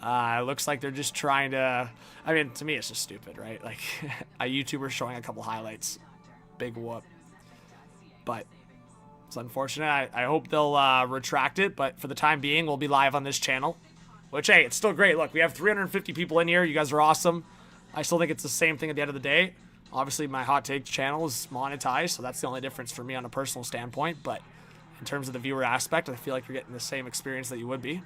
[SPEAKER 1] it looks like they're just trying to... I mean, to me, it's just stupid, right? Like, a YouTuber showing a couple highlights. Big whoop. But it's unfortunate. I hope they'll retract it. But for the time being, we'll be live on this channel. Which, hey, it's still great. Look, we have 350 people in here. You guys are awesome. I still think it's the same thing at the end of the day. Obviously, my Hot Take channel is monetized, so that's the only difference for me on a personal standpoint. But in terms of the viewer aspect, I feel like you're getting the same experience that you would be.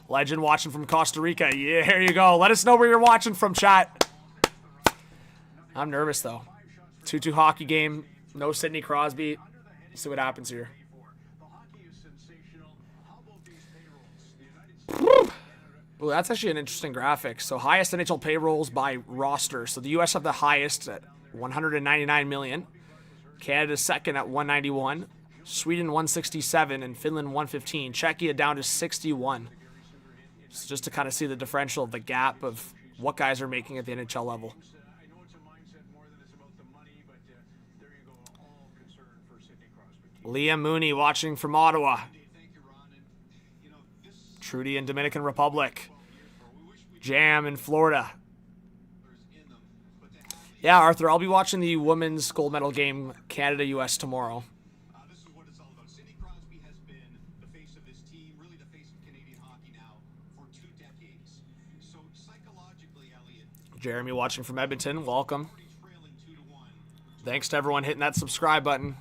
[SPEAKER 1] Legend watching from Costa Rica. Yeah, here you go. Let us know where you're watching from, chat. I'm nervous, though. 2-2 hockey game. No Sidney Crosby. See what happens here. Well, that's actually an interesting graphic. So highest NHL payrolls by roster. So the U.S. have the highest at 199 million. Canada second at 191. Sweden 167 and Finland 115. Czechia down to 61. So just to kind of see the differential of the gap of what guys are making at the NHL level. Liam Mooney watching from Ottawa. Trudy in Dominican Republic. Jam in Florida. Yeah, Arthur, I'll be watching the women's gold medal game, Canada-US, tomorrow.
[SPEAKER 3] This is what it's all about. Sidney Crosby has been the face of this team, really the face of Canadian hockey now for 2 decades. So psychologically, Elliot,
[SPEAKER 1] Jeremy watching from Edmonton, welcome.
[SPEAKER 3] he's trailing 2-1.
[SPEAKER 1] Thanks to everyone hitting that subscribe button.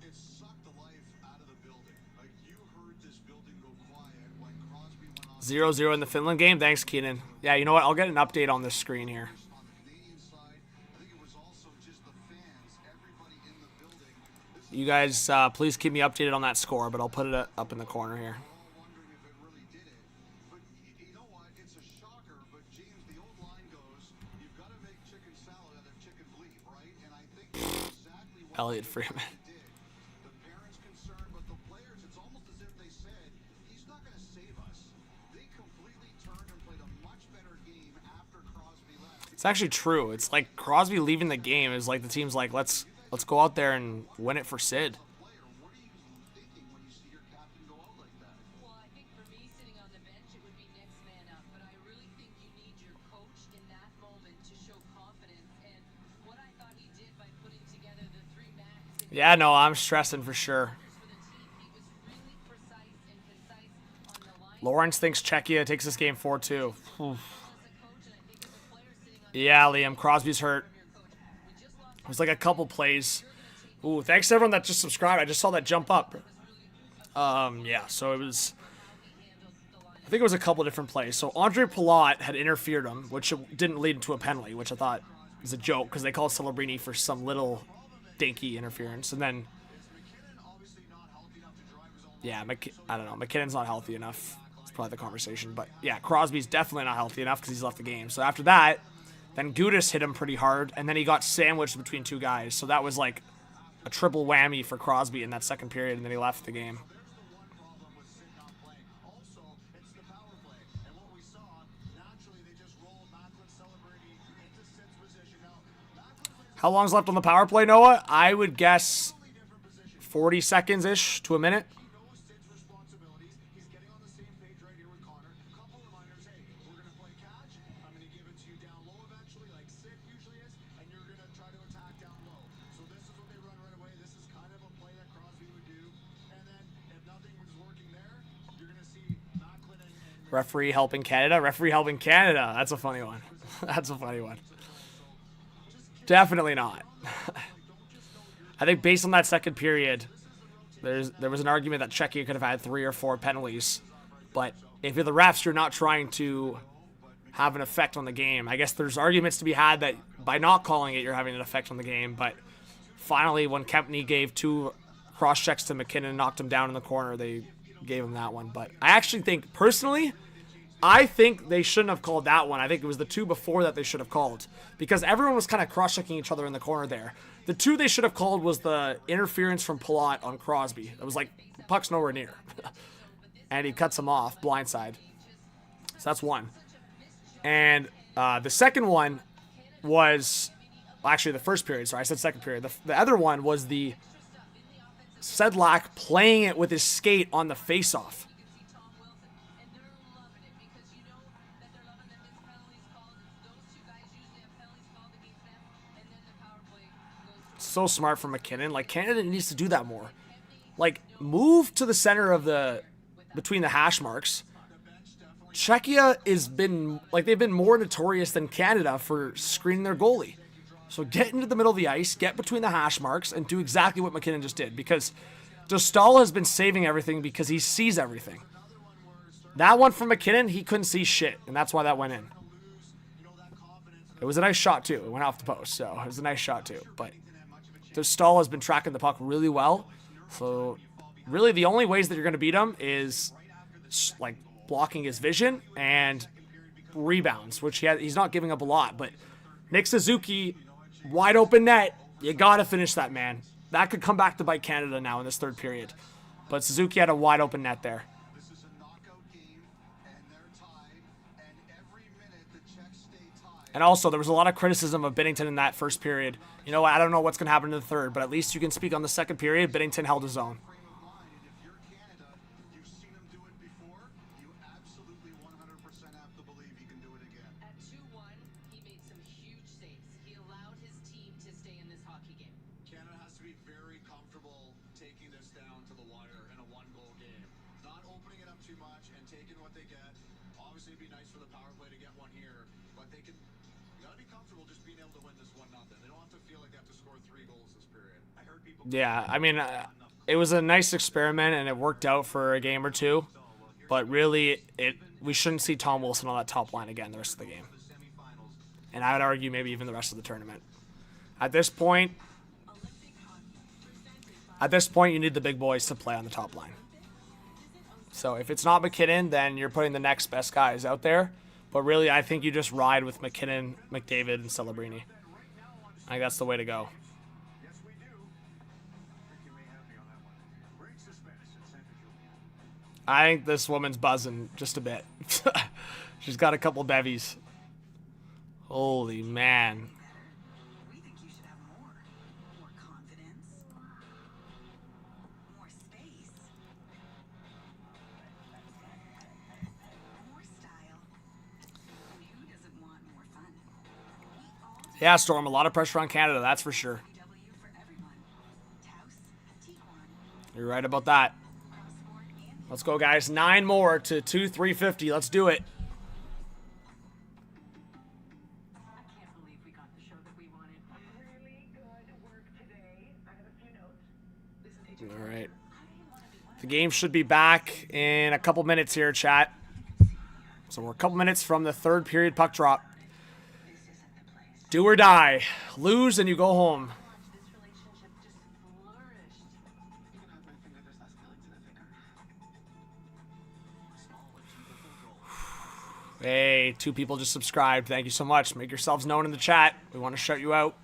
[SPEAKER 3] It sucked the life out of the building. Like, you heard this building go quiet when Crosby went on
[SPEAKER 1] 0-0 in the Finland game. Thanks, Keenan. Yeah, you know what? I'll get an update on this screen here.
[SPEAKER 3] on the Canadian side. I think it was also just the fans, everybody in the building. This is
[SPEAKER 1] You guys, please keep me updated on that score, but I'll put it up in the corner here.
[SPEAKER 3] all wondering if it really did it. But you know what? It's a shocker. But James, the old line goes, you've got to make chicken salad out of chicken bleep, right? And I think that's exactly what
[SPEAKER 1] Elliot Freeman.
[SPEAKER 3] did. The parents concerned, but the players, it's almost as if they said, he's not going to save us. They completely turned and played a much better game after Crosby left.
[SPEAKER 1] It's actually true. It's like Crosby leaving the game is like the team's like, let's go out there and win it for Sid.
[SPEAKER 3] Player, what are you thinking when you see your captain go out like that?
[SPEAKER 7] Well, I think for me, sitting on the bench, it would be next man up. But I really think you need your coach in that moment to show confidence. And what I thought he did by putting together the 3 backs
[SPEAKER 1] Yeah, no, I'm stressing for sure.
[SPEAKER 7] for the team, he was really precise and concise on the line.
[SPEAKER 1] Lawrence thinks Czechia takes this game 4-2.
[SPEAKER 7] As a coach, and I think as a player sitting on
[SPEAKER 1] Yeah, Liam, Crosby's hurt.
[SPEAKER 7] your coach, we just lost
[SPEAKER 1] It was like a couple plays. Ooh, thanks to everyone that just subscribed. I just saw that jump up. Yeah, so it was, I think it was a couple different plays. So Andre Palat had interfered him, which didn't lead into a penalty, which I thought was a joke because they called Celebrini for some little dinky interference. And then, yeah, I don't know. McKinnon's not healthy enough. It's probably the conversation. But yeah, Crosby's definitely not healthy enough because he's left the game. So after that, then Gudas hit him pretty hard, and then he got sandwiched between 2 guys. So that was like a triple whammy for Crosby in that second period, and then he left the game.
[SPEAKER 3] Problem with Sid not playing. Also, it's the power play. And what we saw, naturally, they just rolled Macklin Celebrity into Sid's position. Now, Macklin plays
[SPEAKER 1] How long's left on the power play, Noah? I would guess
[SPEAKER 3] a totally different position.
[SPEAKER 1] 40 seconds-ish to a minute.
[SPEAKER 3] He knows Sid's responsibilities. He's getting on the same page right here with Connor. Couple reminders, hey, we're going to play catch. I'm going to give it to you down low eventually, like Sid usually is, and you're going to try to attack down low. So this is what they run right away. This is kind of a play that Crosby would do. And then if nothing was working there, you're going to see Macklin and
[SPEAKER 1] Referee helping Canada. Referee helping Canada. That's a funny one. That's a funny one. Definitely not. I think based on that second period, there was an argument that Czechia could have had 3 or 4 penalties. But if you're the refs, you're not trying to have an effect on the game. I guess there's arguments to be had that by not calling it, you're having an effect on the game. But finally, when Kempney gave 2 cross checks to McKinnon and knocked him down in the corner, they gave him that one. But I actually think, personally, I think they shouldn't have called that one. I think it was the 2 before that they should have called. Because everyone was kind of cross-checking each other in the corner there. The 2 they should have called was the interference from Palat on Crosby. It was like, puck's nowhere near. And he cuts him off, blindside. So that's 1. And the second one was, well, actually the first period, sorry, I said second period. The other one was the Sedlak playing it with his skate on the face-off.
[SPEAKER 7] you can see Tom Wilson, and they're loving it because you know that they're loving that this penalty's called. Those 2 guys usually have penalties called against them, and then the power play goes to
[SPEAKER 1] So smart from McKinnon. Like, Canada needs to do that more. Like, move to the center of between the hash marks. Czechia they've been more notorious than Canada for screening their goalie. So get into the middle of the ice, get between the hash marks, and do exactly what McKinnon just did. Because Dostal has been saving everything because he sees everything. That one from McKinnon, he couldn't see shit, and that's why that went in. It was a nice shot, too. It went off the post, so it was a nice shot, too. But Dostal has been tracking the puck really well. So really the only ways that you're going to beat him is like blocking his vision and rebounds, which he's not giving up a lot. But Nick Suzuki, wide open net, you got to finish that, man. That could come back to bite Canada now in this third period. But Suzuki had a wide open net there.
[SPEAKER 3] This is a knockout game, and they're tied, and every minute the Czechs stay tied.
[SPEAKER 1] And also, there was a lot of criticism of Binnington in that first period. You know what? I don't know what's going to happen in the third, but at least you can speak on the second period. Binnington held his own.
[SPEAKER 3] Frame of mind, and if you're Canada, you've seen them do it before. You too much and taking what they get. Obviously, it'd be nice for the power play to get one here, but they can. You gotta be comfortable just being able to win this 1-0. They don't have to feel like they have to score 3 goals this period. I heard people.
[SPEAKER 1] Yeah, I mean, it was a nice experiment and it worked out for a game or two, but really, we shouldn't see Tom Wilson on that top line again the rest of the game. And I would argue maybe even the rest of the tournament. At this point, you need the big boys to play on the top line. So if it's not McKinnon, then you're putting the next best guys out there. But really, I think you just ride with McKinnon, McDavid, and Celebrini. I think that's the way to go.
[SPEAKER 3] Yes, we do. Ricky may have me on that one. Break suspense at Center Julian.
[SPEAKER 1] I think this woman's buzzing just a bit. She's got a couple bevies. Holy man.
[SPEAKER 2] We think you should have more. More confidence. More space. More style. And who doesn't want more fun? We all
[SPEAKER 1] Yeah, Storm, a lot of pressure on Canada, that's for sure.
[SPEAKER 2] W for everyone. Taos, Tijuana,
[SPEAKER 1] You're right about that.
[SPEAKER 2] Crossborn, and
[SPEAKER 1] Let's go, guys. 9 more to 350. Let's do it.
[SPEAKER 5] I can't believe we got the show that we wanted. Really good work today. I have a few notes.
[SPEAKER 1] All right. The game should be back in a couple minutes here, chat. So we're a couple minutes from the third period puck drop. Do or die. Lose and you go home.
[SPEAKER 5] This relationship just flourished.
[SPEAKER 4] Even had my finger this last killing to the finger.
[SPEAKER 1] Hey, 2 people just subscribed. Thank you so much. Make yourselves known in the chat. We want to shout you out.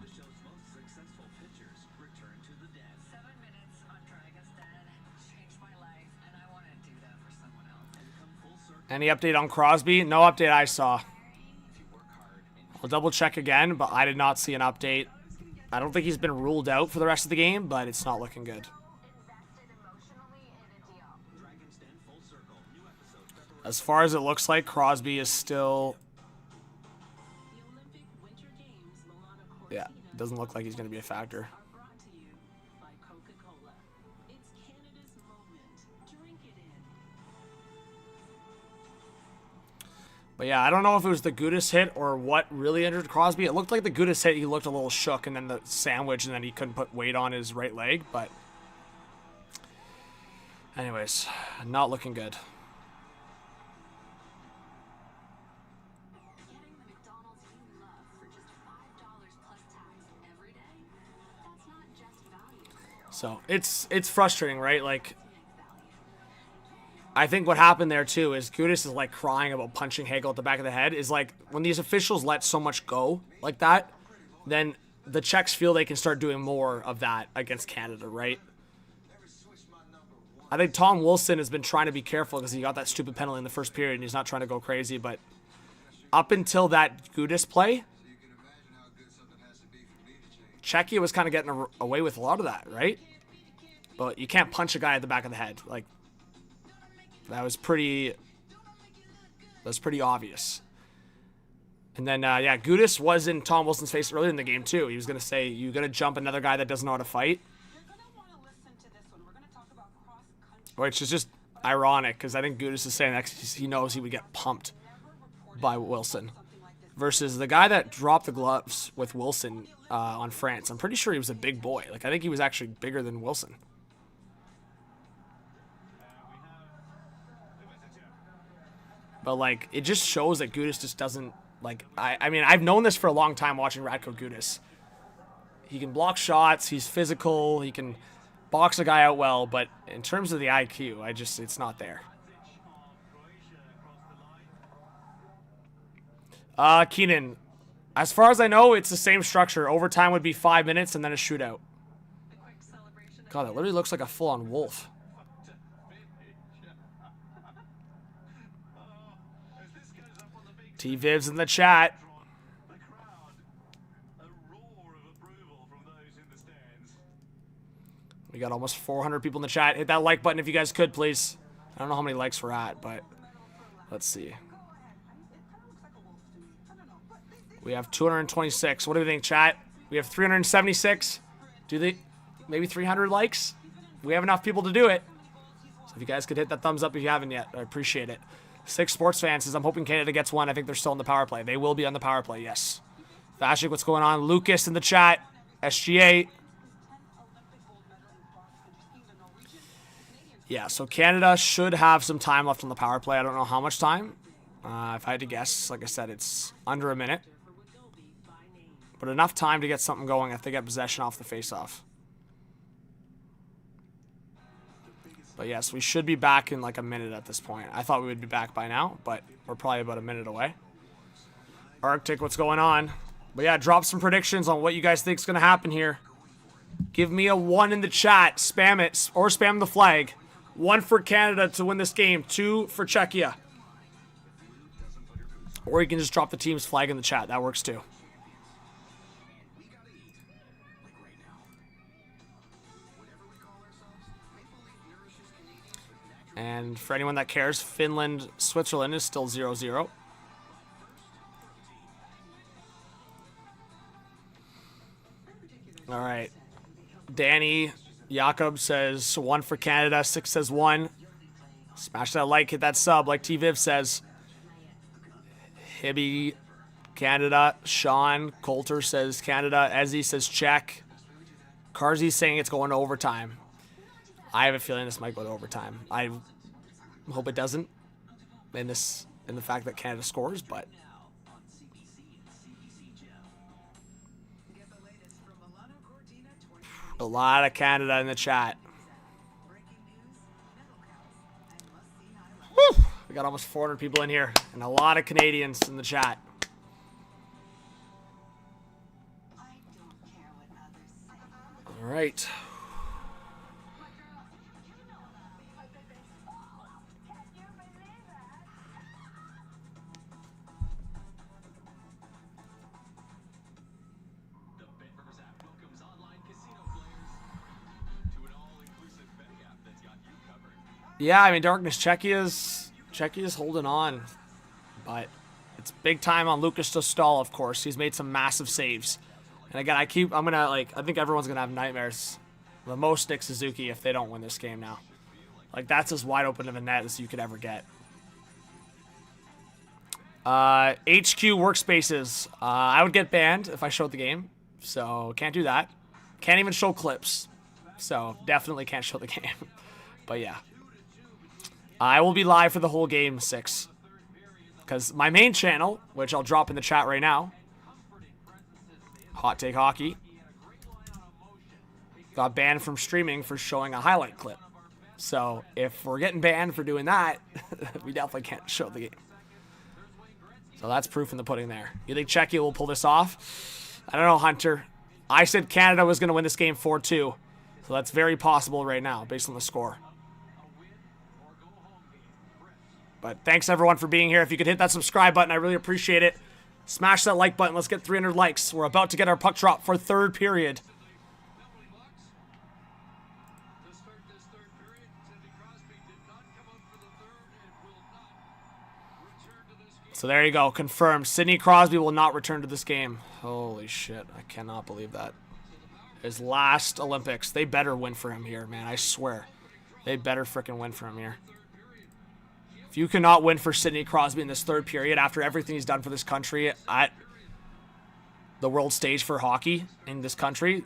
[SPEAKER 4] The show's most successful pitchers return to the den.
[SPEAKER 7] 7 minutes on Dragon's Den changed my life, and I want to do that for someone else.
[SPEAKER 4] And come full circle
[SPEAKER 1] Any update on Crosby? No update I saw.
[SPEAKER 4] if you work hard and
[SPEAKER 1] I'll double check again, but I did not see an update. I don't think he's been ruled out for the rest of the game, but it's not looking good.
[SPEAKER 4] Dragon's Den full circle. New episode February.
[SPEAKER 1] As far as it looks like, Crosby is still...
[SPEAKER 7] The Olympic Winter Games, Milano Cortina,
[SPEAKER 1] Yeah, doesn't look like he's going to be a factor.
[SPEAKER 7] are brought to you by Coca-Cola. It's Canada's moment. Drink it in.
[SPEAKER 1] But yeah, I don't know if it was the Gudis hit or what really injured Crosby. It looked like the Gudis hit, he looked a little shook, and then the sandwich, and then he couldn't put weight on his right leg. But anyways, not looking good.
[SPEAKER 7] Getting the McDonald's you love for just $5 plus tax every day? That's not just value.
[SPEAKER 1] So it's frustrating, right? Like, I think what happened there too is Gudis is like crying about punching Hagel at the back of the head. Is like when these officials let so much go like that, then the Czechs feel they can start doing more of that against Canada, right? I think Tom Wilson has been trying to be careful because he got that stupid penalty in the first period and he's not trying to go crazy. But up until that Gudis play, Czechia was kind of getting away with a lot of that, right? But you can't punch a guy at the back of the head. Like, that was pretty obvious. And then, yeah, Gudis was in Tom Wilson's face earlier in the game, too. He was going to say, you going to jump another guy that doesn't know how to fight?
[SPEAKER 5] You're going to want to listen to this one. We're going to talk about cross-country.
[SPEAKER 1] Which is just ironic, because I think Gudis is saying that he knows he would get pumped by Wilson. Versus the guy that dropped the gloves with Wilson on France. I'm pretty sure he was a big boy. Like, I think he was actually bigger than Wilson. But, like, it just shows that Gudis just doesn't, like, I mean, I've known this for a long time watching Radko Gudis. He can block shots, he's physical, he can box a guy out well, but in terms of the IQ, it's not there. Keenan, as far as I know, it's the same structure. Overtime would be 5 minutes and then a shootout. God, that literally looks like a full-on wolf. T-Vivs in the chat.
[SPEAKER 3] The crowd, a roar of approval from those in the stands.
[SPEAKER 1] We got almost 400 people in the chat. Hit that like button if you guys could, please. I don't know how many likes we're at, but let's see. We have 226. What do we think, chat? We have 376. Do they maybe 300 likes? We have enough people to do it. So if you guys could hit that thumbs up if you haven't yet, I appreciate it. 6 Sports Fans says, I'm hoping Canada gets one. I think they're still in the power play. They will be on the power play, yes. Vashik, what's going on? Lucas in the chat. SGA. Yeah, so Canada should have some time left on the power play. I don't know how much time. If I had to guess, like I said, it's under a minute. But enough time to get something going if they get possession off the face-off. But yes, we should be back in like a minute at this point. I thought we would be back by now, but we're probably about a minute away. Arctic, what's going on? But yeah, drop some predictions on what you guys think is going to happen here. Give me a 1 in the chat. Spam it, or spam the flag. 1 for Canada to win this game. 2 for Czechia. Or you can just drop the team's flag in the chat. That works too. And for anyone that cares, Finland, Switzerland is still 0-0. All right. Danny Jakob says 1 for Canada. 6 says 1. Smash that like, hit that sub, like T-Viv says. Hibby, Canada. Sean Coulter says Canada. Ezzy says Czech. Carsey's saying it's going to overtime. I have a feeling this might go to overtime. I hope it doesn't in the fact that Canada scores, but
[SPEAKER 2] Get the latest from Milano Cortina 2020.
[SPEAKER 1] a lot of Canada in the chat.
[SPEAKER 2] Breaking news, medal counts, and must-see highlights.
[SPEAKER 1] Whew. We got almost 400 people in here and a lot of Canadians in the chat.
[SPEAKER 2] I don't care what others say.
[SPEAKER 1] All right.
[SPEAKER 4] The BetRivers app welcomes online casino players to an all-inclusive betting app that's got you covered.
[SPEAKER 1] Yeah, I mean, Darkness, Czechia's holding on, but it's big time on Lucas Dostal, of course. He's made some massive saves. And again, I think everyone's going to have nightmares. The most Nick Suzuki if they don't win this game now. Like, that's as wide open of a net as you could ever get. HQ workspaces. I would get banned if I showed the game. So, can't do that. Can't even show clips. So, definitely can't show the game. But yeah. I will be live for the whole game 6. Because my main channel, which I'll drop in the chat right now, Hot Take Hockey, got banned from streaming for showing a highlight clip. So if we're getting banned for doing that, we definitely can't show the game. So that's proof in the pudding there. You think Czechia will pull this off? I don't know, Hunter. I said Canada was going to win this game 4-2. So that's very possible right now based on the score. But thanks everyone for being here. If you could hit that subscribe button, I really appreciate it. Smash that like button. Let's get 300 likes. We're about to get our puck drop for third period.
[SPEAKER 6] To start this third period, Sidney Crosby did not come up for the third and will not return to this game.
[SPEAKER 1] So there you go. Confirmed. Sidney Crosby will not return to this game. Holy shit. I cannot believe that. His last Olympics. They better win for him here, man. I swear. They better freaking win for him here. If you cannot win for Sidney Crosby in this third period after everything he's done for this country at the world stage for hockey in this country,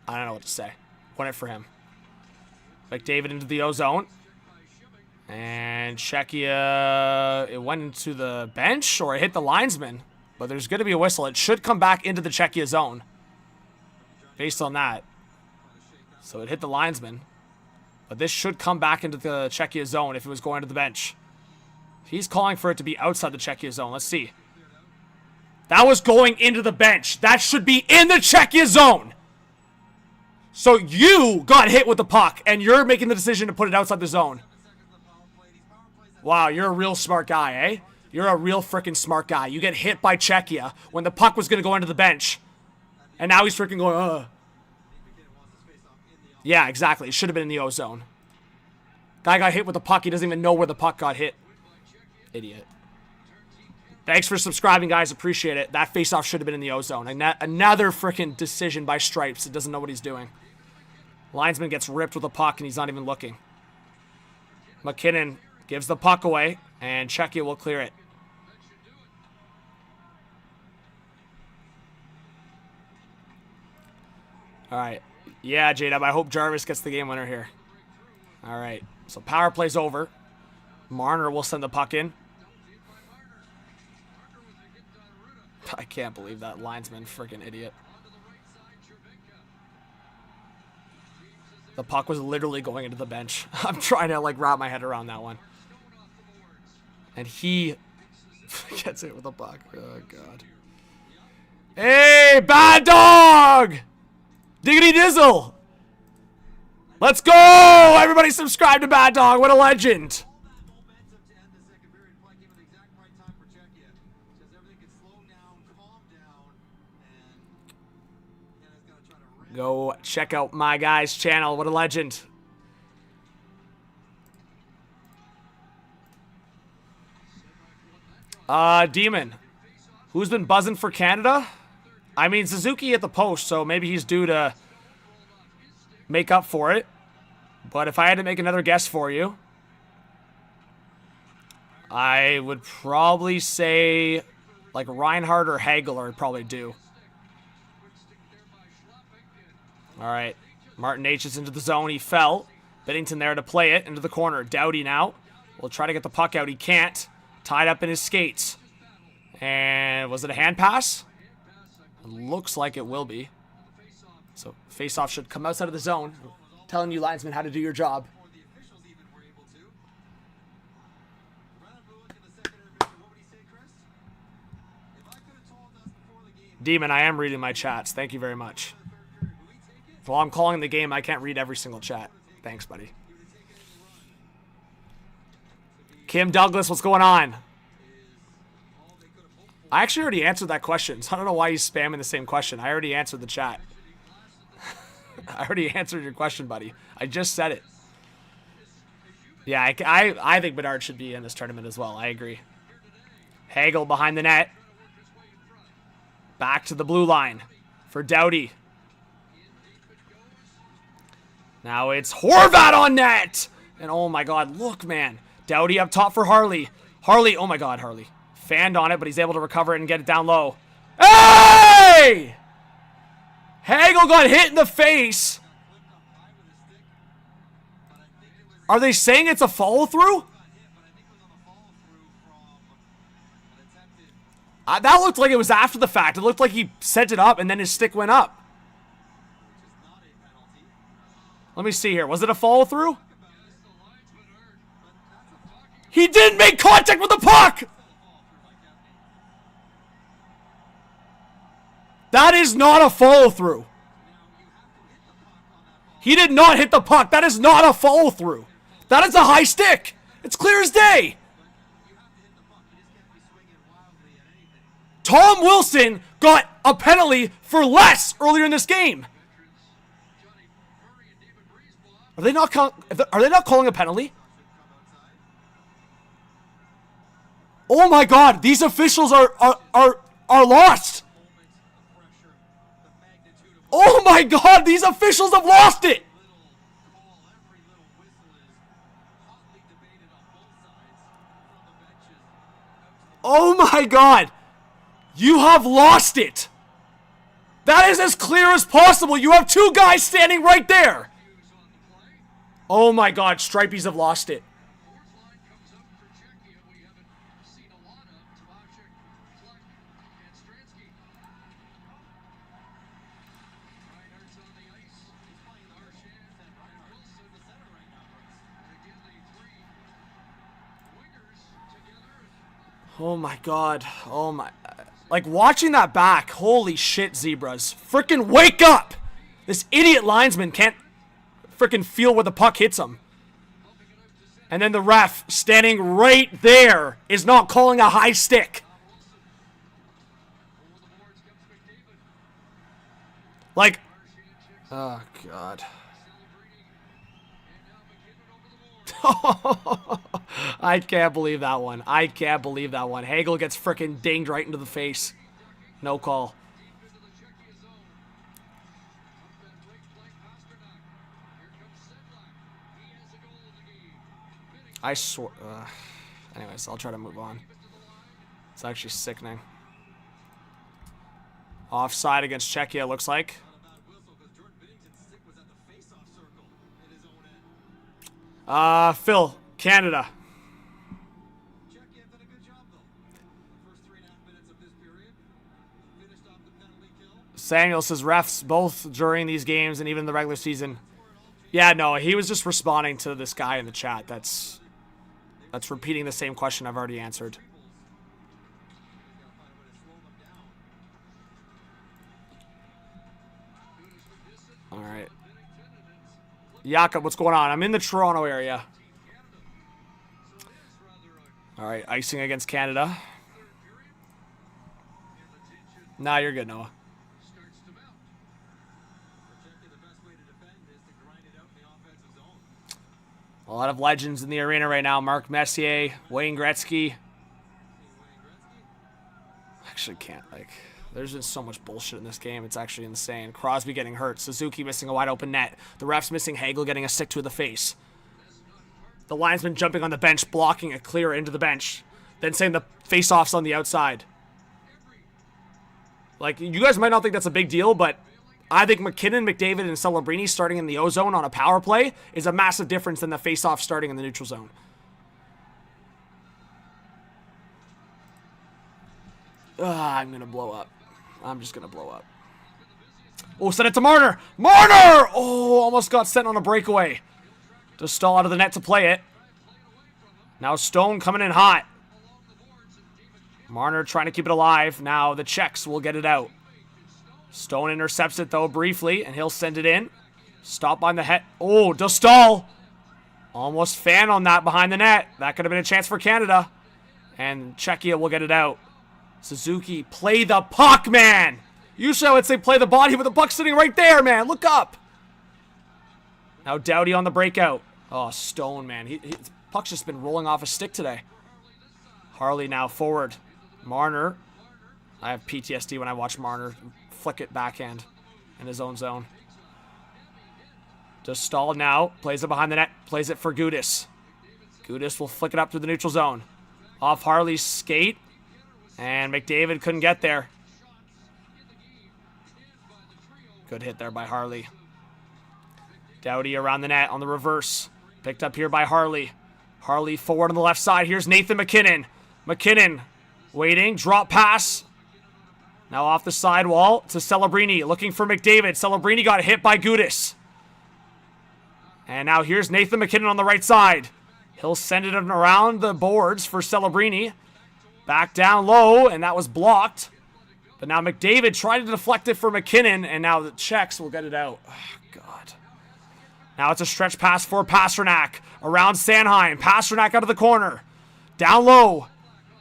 [SPEAKER 1] I don't know what to say. Win it for him. McDavid into the O-zone. And Czechia, it went into the bench or it hit the linesman. But there's going to be a whistle. It should come back into the Czechia zone. Based on that. So it hit the linesman. But this should come back into the Czechia zone if it was going to the bench. He's calling for it to be outside the Czechia zone. Let's see. That was going into the bench. That should be in the Czechia zone. So you got hit with the puck, and you're making the decision to put it outside the zone. Wow, you're a real smart guy, eh? You're a real freaking smart guy. You get hit by Czechia when the puck was going to go into the bench. And now he's freaking going, ugh. Yeah, exactly. It should have been in the O-zone. Guy got hit with the puck. He doesn't even know where the puck got hit. Idiot. Thanks for subscribing, guys. Appreciate it. That face-off should have been in the O-zone. Another freaking decision by Stripes. It doesn't know what he's doing. Linesman gets ripped with a puck, and he's not even looking. McKinnon gives the puck away, and Czechia will clear it. All right. Yeah, J-Dub, I hope Jarvis gets the game winner here. All right. So power play's over. Marner will send the puck in. I can't believe that linesman, freaking idiot. The puck was literally going into the bench. I'm trying to like wrap my head around that one. And he gets it with the puck. Oh, God. Hey, bad dog! Diggity Dizzle! Let's go! Everybody subscribe to Bad Dog. What a legend. Go check out my guy's channel. What a legend. Demon. Who's been buzzing for Canada? I mean, Suzuki at the post, so maybe he's due to make up for it. But if I had to make another guess for you, I would probably say like Reinhardt or Hagel are probably due. All right. Martin H is into the zone. He fell. Binnington there to play it into the corner. Doughty now will try to get the puck out. He can't. Tied up in his skates. And was it a hand pass? It looks like it will be. So face-off should come outside of the zone. Telling you linesmen how to do your job. Demon, I am reading my chats. Thank you very much. While I'm calling the game, I can't read every single chat. Thanks, buddy. Kim Douglas, what's going on? I actually already answered that question, so I don't know why he's spamming the same question. I already answered the chat. I already answered your question, buddy. I just said it. Yeah, I think Bedard should be in this tournament as well. I agree. Hagel behind the net. Back to the blue line for Doughty. Now it's Horvat on net! And oh my God, look, man. Doughty up top for Harley. Harley, oh my God, Harley. Fanned on it, but he's able to recover it and get it down low. Hey! Hagel got hit in the face. Are they saying it's a follow-through? That looked like it was after the fact. It looked like he sent it up and then his stick went up. Let me see here. Was it a follow-through? He didn't make contact with the puck! That is not a follow-through. He did not hit the puck. That is not a follow-through. That is a high stick. It's clear as day. Tom Wilson got a penalty for less earlier in this game. Are they not calling a penalty? Oh my God, these officials are lost. Oh my God, these officials have lost it. Oh my God. You have lost it. That is as clear as possible. You have two guys standing right there. Oh my God, Stripies have lost it. Oh my God. Oh my. Like watching that back. Holy shit, Zebras. Frickin' wake up! This idiot linesman can't frickin' feel where the puck hits him. And then the ref standing right there is not calling a high stick. Like, oh God. I can't believe that one. I can't believe that one. Hagel gets frickin' dinged right into the face. No call. I swear. Anyways, I'll try to move on. It's actually sickening. Offside against Czechia, looks like. Phil, Canada. Samuel says refs both during these games and even the regular season. Yeah, no, he was just responding to this guy in the chat. That's repeating the same question I've already answered. All right. Jakob, what's going on? I'm in the Toronto area. All right, icing against Canada. Nah, you're good, Noah. A lot of legends in the arena right now. Mark Messier, Wayne Gretzky. Actually can't, there's been so much bullshit in this game. It's actually insane. Crosby getting hurt. Suzuki missing a wide open net. The refs missing Hagel getting a stick to the face. The linesman jumping on the bench, blocking a clear into the bench. Then saying the face-off's on the outside. You guys might not think that's a big deal, but I think McKinnon, McDavid, and Celebrini starting in the O-zone on a power play is a massive difference than the face-off starting in the neutral zone. I'm going to blow up. I'm just going to blow up. Oh, send it to Marner. Marner! Oh, almost got sent on a breakaway. To stall out of the net to play it. Now Stone coming in hot. Marner trying to keep it alive. Now the Czechs will get it out. Stone intercepts it, though, briefly, and he'll send it in. Stop on the head. Oh, Dostal. Almost fan on that behind the net. That could have been a chance for Canada. And Czechia will get it out. Suzuki, play the puck, man. Usually I would say play the body, but the puck's sitting right there, man. Look up. Now Doughty on the breakout. Oh, Stone, man. His puck's just been rolling off his stick today. Harley now forward. Marner. I have PTSD when I watch Marner flick it backhand in his own zone. Dostal now. Plays it behind the net. Plays it for Gudis. Gudis will flick it up to the neutral zone. Off Harley's skate. And McDavid couldn't get there. Good hit there by Harley. Doughty around the net on the reverse. Picked up here by Harley. Harley forward on the left side. Here's Nathan McKinnon. McKinnon waiting. Drop pass. Now off the sidewall to Celebrini. Looking for McDavid. Celebrini got hit by Gudis. And now here's Nathan McKinnon on the right side. He'll send it around the boards for Celebrini. Back down low, and that was blocked. But now McDavid tried to deflect it for McKinnon, and now the Czechs will get it out. Oh, God. Now it's a stretch pass for Pasternak. Around Sanheim. Pasternak out of the corner. Down low.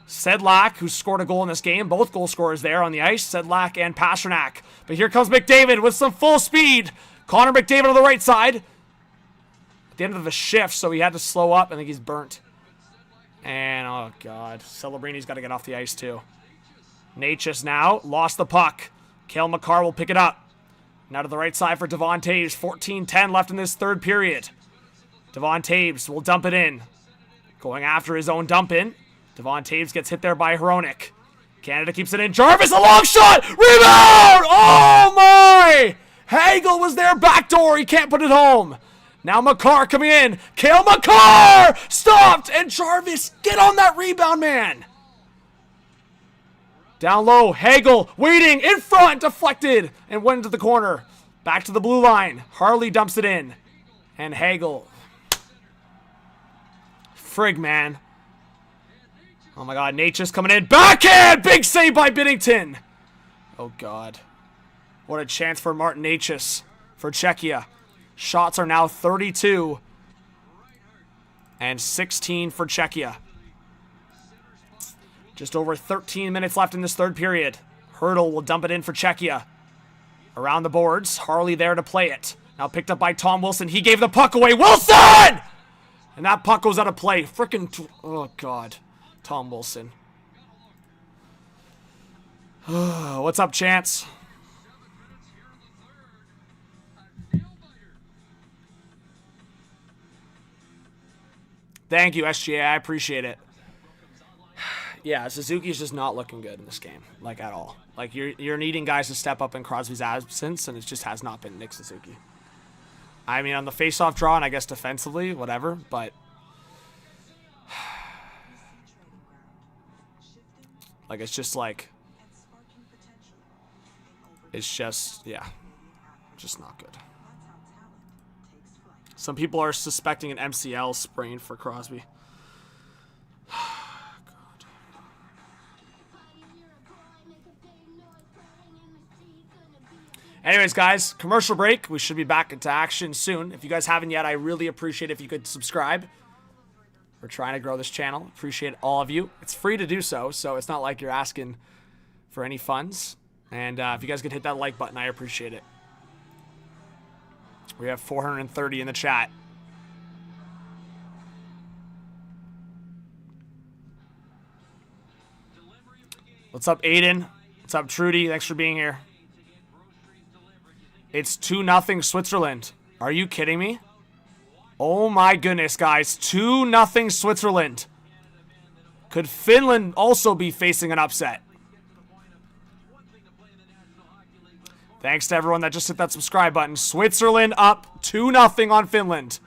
[SPEAKER 1] Sedlak, who scored a goal in this game. Both goal scorers there on the ice. Sedlak and Pasternak. But here comes McDavid with some full speed. Connor McDavid on the right side. At the end of the shift, so he had to slow up. I think he's burnt. And, oh, God. Celebrini's got to get off the ice, too. Natchez now. Lost the puck. Cale Makar will pick it up. Now to the right side for Devon Taves. 14-10 left in this third period. Devon Taves will dump it in. Going after his own dump in. Devon Taves gets hit there by Hronik. Canada keeps it in. Jarvis, a long shot! Rebound! Oh, my! Hagel was there. Backdoor. He can't put it home. Now Makar coming in. Cale Makar! Stopped! And Jarvis, get on that rebound, man! Down low, Hagel waiting in front, deflected, and went into the corner. Back to the blue line. Harley dumps it in. And Hagel. Frig, man. Oh my God, Natchez coming in. Backhand! Big save by Binnington. Oh God. What a chance for Martin Natchez for Czechia. Shots are now 32 and 16 for Czechia. Just over 13 minutes left in this third period. Hurdle will dump it in for Czechia. Around the boards, Harley there to play it. Now picked up by Tom Wilson. He gave the puck away. Wilson! And that puck goes out of play. Frickin' oh God. Tom Wilson. What's up, Chance? Thank you, SGA. I appreciate it. Yeah, Suzuki's just not looking good in this game, like at all. Like you're needing guys to step up in Crosby's absence, and it just has not been Nick Suzuki. I mean, on the face-off draw, and I guess defensively, whatever, but like it's just like it's just just not good. Some people are suspecting an MCL sprain for Crosby. Anyways, guys, commercial break. We should be back into action soon. If you guys haven't yet, I really appreciate if you could subscribe. We're trying to grow this channel. Appreciate all of you. It's free to do so, so it's not like you're asking for any funds. And if you guys could hit that like button, I appreciate it. We have 430 in the chat. What's up, Aiden? What's up, Trudy? Thanks for being here. It's 2-0 Switzerland. Are you kidding me? Oh my goodness, guys. 2-0 Switzerland. Could Finland also be facing an upset? Thanks to everyone that just hit that subscribe button. Switzerland up 2-0 on Finland.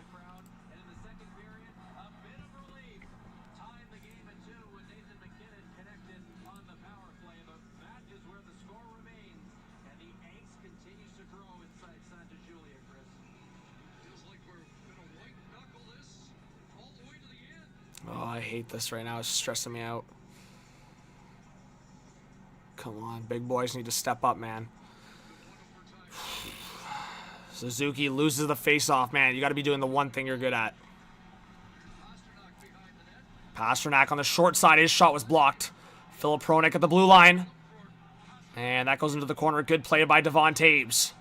[SPEAKER 1] Oh, I hate this right now. It's stressing me out. Come on. Big boys need to step up, man. Suzuki loses the face-off, man. You got to be doing the one thing you're good at. Pasternak on the short side. His shot was blocked. Filip Hronek at the blue line. And that goes into the corner. Good play by Devon Taves.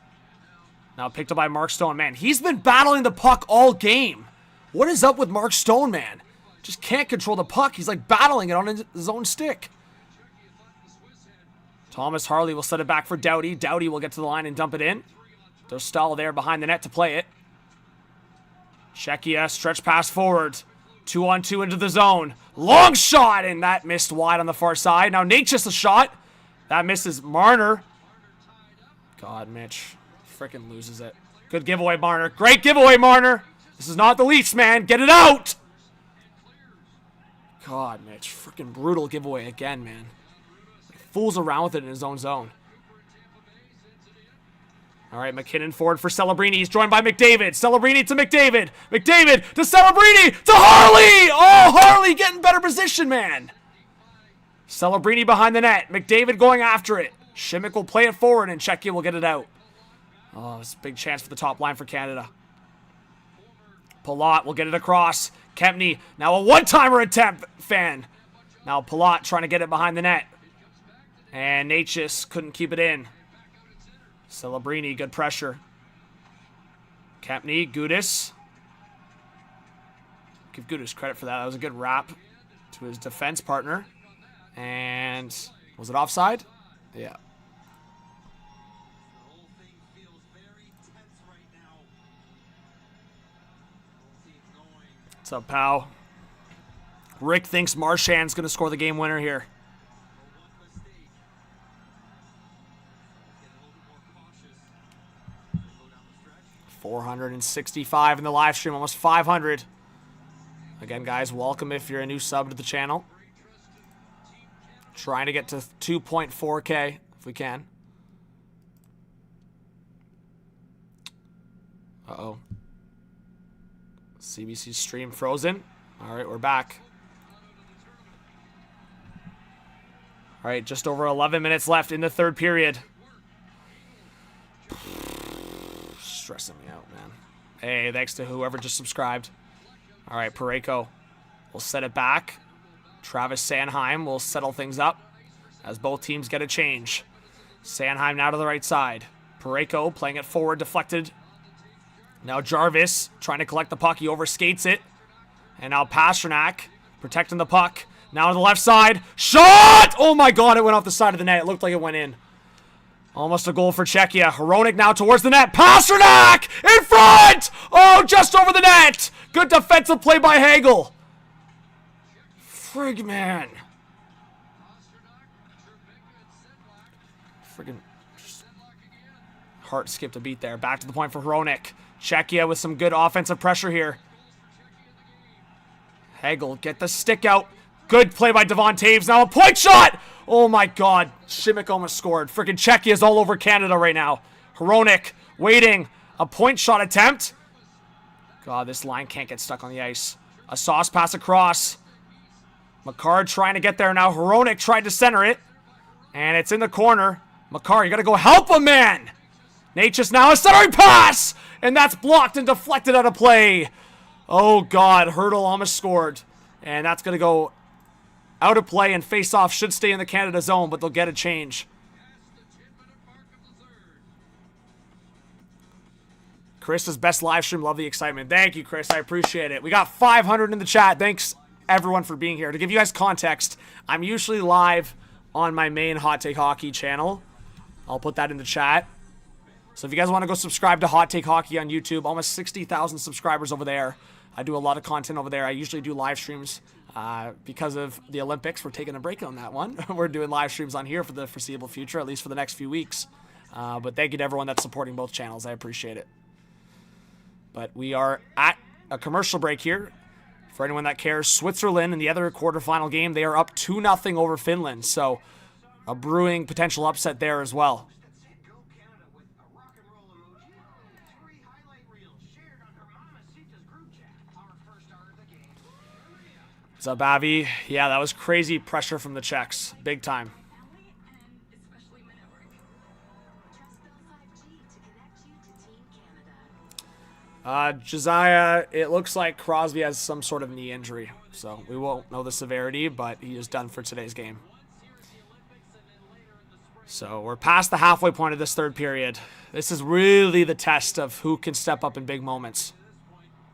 [SPEAKER 1] Now picked up by Mark Stone. Man, he's been battling the puck all game. What is up with Mark Stone, man? Just can't control the puck. He's like battling it on his own stick. Thomas Harley will set it back for Doughty. Doughty will get to the line and dump it in. There's Stahl there behind the net to play it. Czechia, stretch pass forward. 2-on-2 into the zone. Long shot, and that missed wide on the far side. Now Nature's a shot. That misses Marner. God, Mitch. Freaking loses it. Good giveaway, Marner. Great giveaway, Marner. This is not the Leafs, man. Get it out. God, Mitch. Freaking brutal giveaway again, man. Fools around with it in his own zone. All right, McKinnon forward for Celebrini. He's joined by McDavid. Celebrini to McDavid. McDavid to Celebrini to Harley. Oh, Harley getting better position, man. Celebrini behind the net. McDavid going after it. Shimmick will play it forward, and Czechia will get it out. Oh, it's a big chance for the top line for Canada. Palat will get it across. Kempny, now a one-timer attempt, fan. Now Palat trying to get it behind the net. And Natchez couldn't keep it in. Celebrini, good pressure. Kempny, Gudis. Give Gudis credit for that. That was a good wrap to his defense partner. And was it offside? Yeah. What's up, pal? Rick thinks Marchand's going to score the game winner here. $465 in the live stream, almost 500. Again, guys, welcome if you're a new sub to the channel. Trying to get to 2.4K if we can. Uh-oh. CBC stream frozen. All right, we're back. All right, just over 11 minutes left in the third period. Stressing me out, man. Hey, thanks to whoever just subscribed. All right, Parayko will set it back. Travis Sanheim will settle things up as both teams get a change. Sanheim now to the right side. Parayko playing it forward, deflected. Now Jarvis trying to collect the puck. He overskates it. And now Pasternak protecting the puck. Now to the left side. Shot! Oh my god, it went off the side of the net. It looked like it went in. Almost a goal for Czechia. Hronek now towards the net. Pasternak in front! Oh, just over the net! Good defensive play by Hagel. Frig, man. Friggin' heart skipped a beat there. Back to the point for Hronek. Czechia with some good offensive pressure here. Hagel, get the stick out. Good play by Devon Taves. Now a point shot! Oh my god. Šimik almost scored. Freaking Czechia's all over Canada right now. Hronek waiting. A point shot attempt. God, this line can't get stuck on the ice. A sauce pass across. Makar trying to get there now. Hronek tried to center it. And it's in the corner. Makar, you gotta go help him, man! Natchez now a centering pass! And that's blocked and deflected out of play. Oh god, Hurdle almost scored. And that's gonna go out of play, and face-off should stay in the Canada zone, but they'll get a change. Chris's best live stream. Love the excitement. Thank you, Chris. I appreciate it. We got 500 in the chat. Thanks, everyone, for being here. To give you guys context, I'm usually live on my main Hot Take Hockey channel. I'll put that in the chat. So if you guys want to go subscribe to Hot Take Hockey on YouTube, almost 60,000 subscribers over there. I do a lot of content over there. I usually do live streams. Because of the Olympics, we're taking a break on that one. We're doing live streams on here for the foreseeable future, at least for the next few weeks. But thank you to everyone that's supporting both channels. I appreciate it. But we are at a commercial break here. For anyone that cares, Switzerland in the other quarterfinal game, they are up 2-0 over Finland. So a brewing potential upset there as well.
[SPEAKER 4] Go Canada with a rock and roll emoji. 3 highlight reels shared on her Mamacita's group chat. Our first star of the game. Maria.
[SPEAKER 1] What's up, Avi? Yeah, that was crazy pressure from the Czechs. Big time.
[SPEAKER 5] Especially Minnework. Trust Bell 5G to connect you to Team Canada.
[SPEAKER 1] Josiah, it looks like Crosby has some sort of knee injury. So we won't know the severity, but he is done for today's game. So we're past the halfway point of this third period. This is really the test of who can step up in big moments.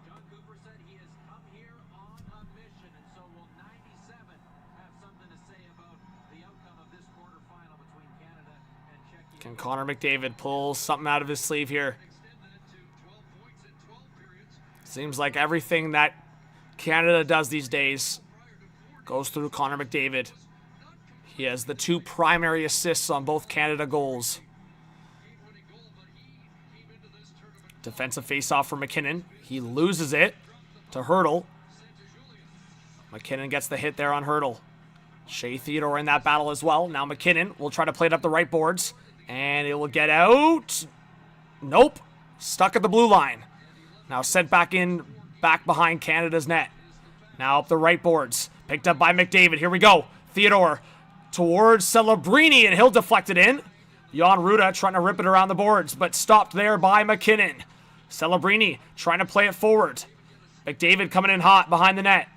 [SPEAKER 4] John Cooper said he has come here on a mission, and so will 97 have something to say about the outcome of this quarterfinal between Canada and Czechia.
[SPEAKER 1] Can Connor McDavid pull something out of his sleeve here? Seems like everything that Canada does these days goes through Connor McDavid. He has the 2 primary assists on both Canada goals. Defensive faceoff for McKinnon. He loses it to Hurdle. McKinnon gets the hit there on Hurdle. Shea Theodore in that battle as well. Now McKinnon will try to play it up the right boards. And it will get out. Nope. Stuck at the blue line. Now sent back behind Canada's net. Now up the right boards. Picked up by McDavid. Here we go. Theodore towards Celebrini, and he'll deflect it in. Jan Ruda trying to rip it around the boards, but stopped there by McKinnon. Celebrini trying to play it forward. McDavid coming in hot behind the net.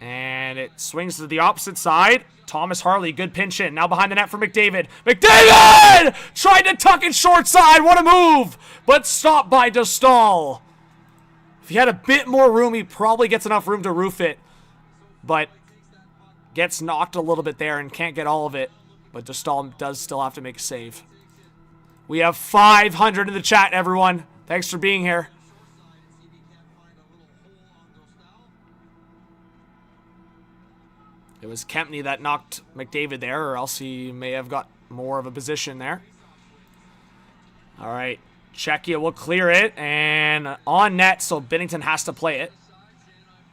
[SPEAKER 1] And it swings to the opposite side. Thomas Harley, good pinch in. Now behind the net for McDavid. McDavid! Tried to tuck it short side. What a move! But stopped by Dostal. If he had a bit more room, he probably gets enough room to roof it. But gets knocked a little bit there and can't get all of it. But Dostal does still have to make a save. We have 500 in the chat, everyone. Thanks for being here. It was Kempney that knocked McDavid there, or else he may have got more of a position there. All right. Czechia will clear it, and on net, so Binnington has to play it.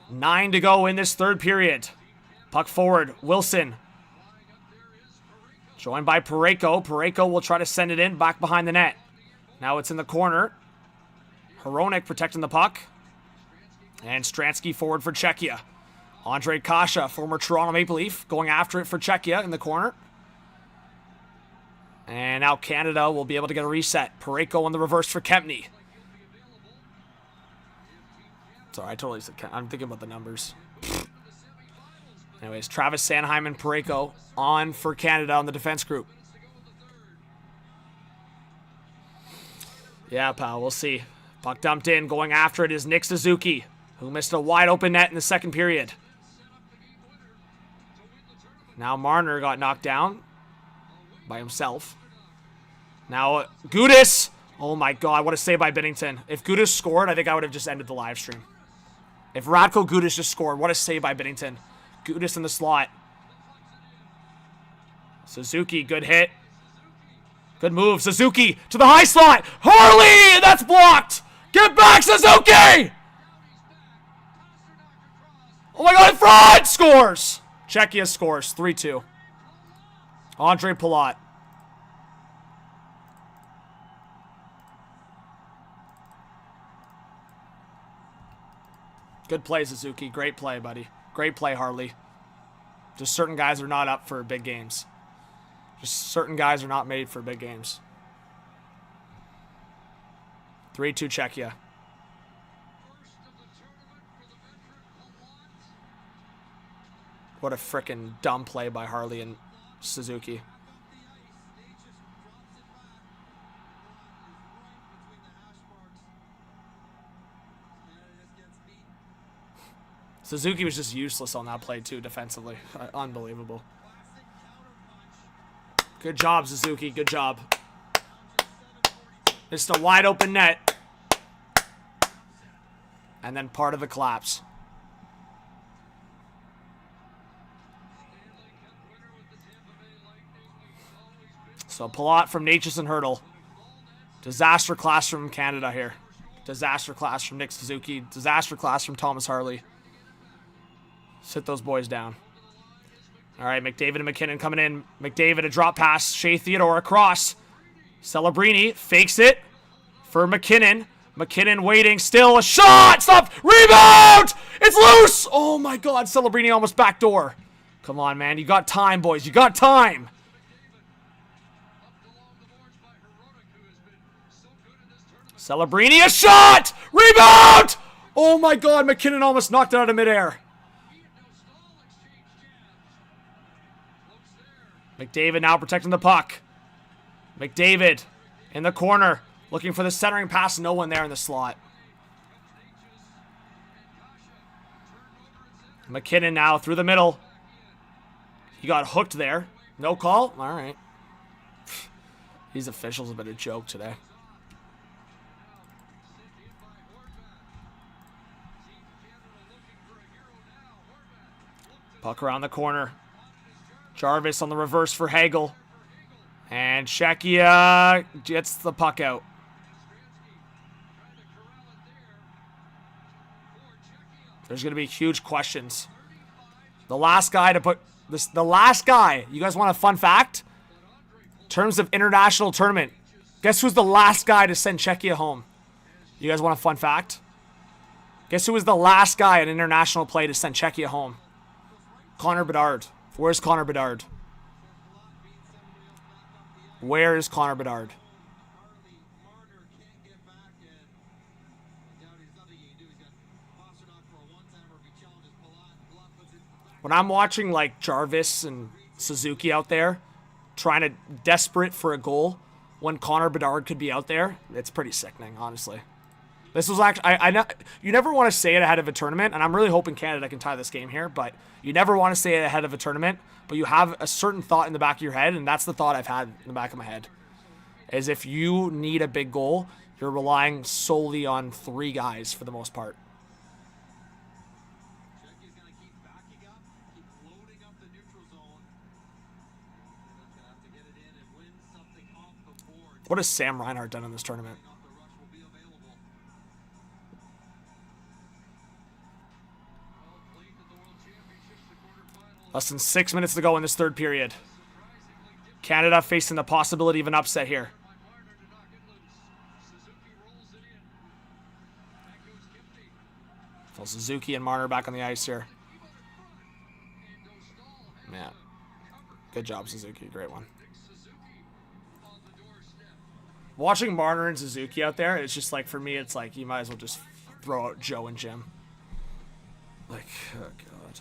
[SPEAKER 1] 9 to go in this third period. Puck forward, Wilson. Joined by Parayko. Parayko will try to send it in back behind the net. Now it's in the corner. Hronek protecting the puck. And Stransky forward for Czechia. Andre Kasha, former Toronto Maple Leaf, going after it for Czechia in the corner. And now Canada will be able to get a reset. Parayko on the reverse for Kempney. Sorry, I totally said I'm thinking about the numbers. Anyways, Travis Sanheim and Parayko on for Canada on the defense group. Yeah, pal, we'll see. Puck dumped in, going after it is Nick Suzuki, who missed a wide open net in the second period. Now Marner got knocked down by himself. Now Gudas. Oh my god, what a save by Binnington. If Gudas scored, I think I would have just ended the live stream. If Radko Gudas just scored, what a save by Binnington. Gudas in the slot. Suzuki, good hit. Good move. Suzuki to the high slot. Harley! And that's blocked! Get back, Suzuki! Oh my god, fraud! Scores! Czechia scores. 3-2. Andre Palat. Good play, Suzuki. Great play, buddy. Great play, Harley. Just certain guys are not up for big games. Just certain guys are not made for big games. 3-2 Czechia. What a frickin' dumb play by Harley and Suzuki. Suzuki was just useless on that play too, defensively. Unbelievable. Good job, Suzuki. Good job. Just a wide open net. And then part of the collapse. So Palat from Natchez and Hurdle. Disaster class from Canada here. Disaster class from Nick Suzuki. Disaster class from Thomas Harley. Sit those boys down. All right, McDavid and McKinnon coming in. McDavid, a drop pass. Shea Theodore across. Celebrini fakes it for McKinnon. McKinnon waiting still. A shot! Stop! Rebound! It's loose! Oh my god, Celebrini almost backdoor. Come on, man. You got time, boys. You got time. Celebrini, a shot! Rebound! Oh my god, McKinnon almost knocked it out of midair. McDavid now protecting the puck. McDavid in the corner, looking for the centering pass. No one there in the slot. McKinnon now through the middle. He got hooked there. No call? All right. These officials have been a joke today. Puck around the corner. Jarvis on the reverse for Hagel. And Czechia gets the puck out. There's going to be huge questions. The last guy to put this, the last guy, you guys want a fun fact? In terms of international tournament, guess who's the last guy to send Czechia home? You guys want a fun fact? Guess who was the last guy in international play to send Czechia home? Connor Bedard. Where's Connor Bedard? Where is Connor Bedard? When I'm watching like Jarvis and Suzuki out there trying to desperate for a goal when Connor Bedard could be out there, it's pretty sickening, honestly. This was actually, you never want to say it ahead of a tournament, and I'm really hoping Canada can tie this game here, but you never want to say it ahead of a tournament, but you have a certain thought in the back of your head, and that's the thought I've had in the back of my head, is if you need a big goal, you're relying solely on three guys for the most part. What has Sam Reinhart done in this tournament? Less than 6 minutes to go in this third period. Canada facing the possibility of an upset here. So Suzuki and Marner back on the ice here. Man. Good job, Suzuki. Great one. Watching Marner and Suzuki out there, it's just like, for me, it's like, you might as well just throw out Joe and Jim. Like, oh God.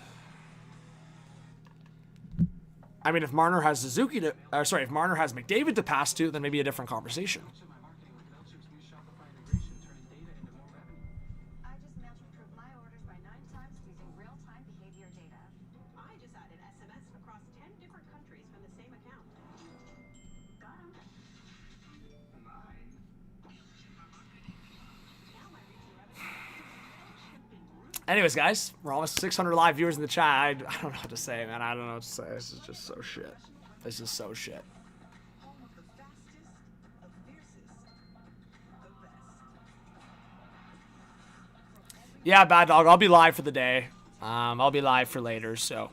[SPEAKER 1] I mean, if Marner has Suzuki to, if Marner has McDavid to pass to, then maybe a different conversation.
[SPEAKER 5] I just mailed to approve my orders by 9 times using real-time behavior data.
[SPEAKER 2] I just added SMS across 10 different countries from the same account.
[SPEAKER 5] Got 'em.
[SPEAKER 1] Anyways, guys, we're almost 600 live viewers in the chat. I don't know what to say, man. I don't know what to say. This is just so shit. This is so shit.
[SPEAKER 2] Home of the fastest, the fiercest, the best.
[SPEAKER 1] Yeah, Bad Dog, I'll be live for the day. I'll be live for later, so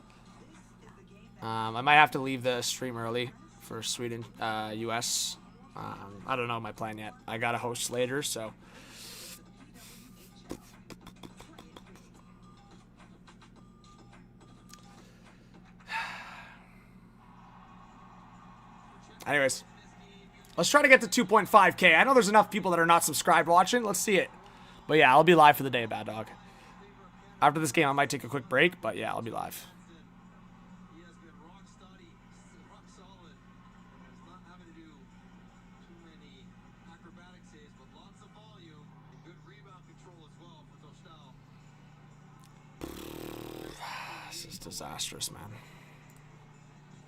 [SPEAKER 1] I might have to leave the stream early for Sweden, US. I don't know my plan yet. I got to host later, so. Anyways, let's try to get to 2.5K. I know there's enough people that are not subscribed watching. Let's see it. But yeah, I'll be live for the day, Bad Dog. After this game, I might take a quick break, but yeah, I'll be live.
[SPEAKER 4] He has been rock steady, rock solid. He's not having to do too many acrobatic saves, but lots of volume and good rebound control as well for Dostal.
[SPEAKER 1] This is disastrous, man.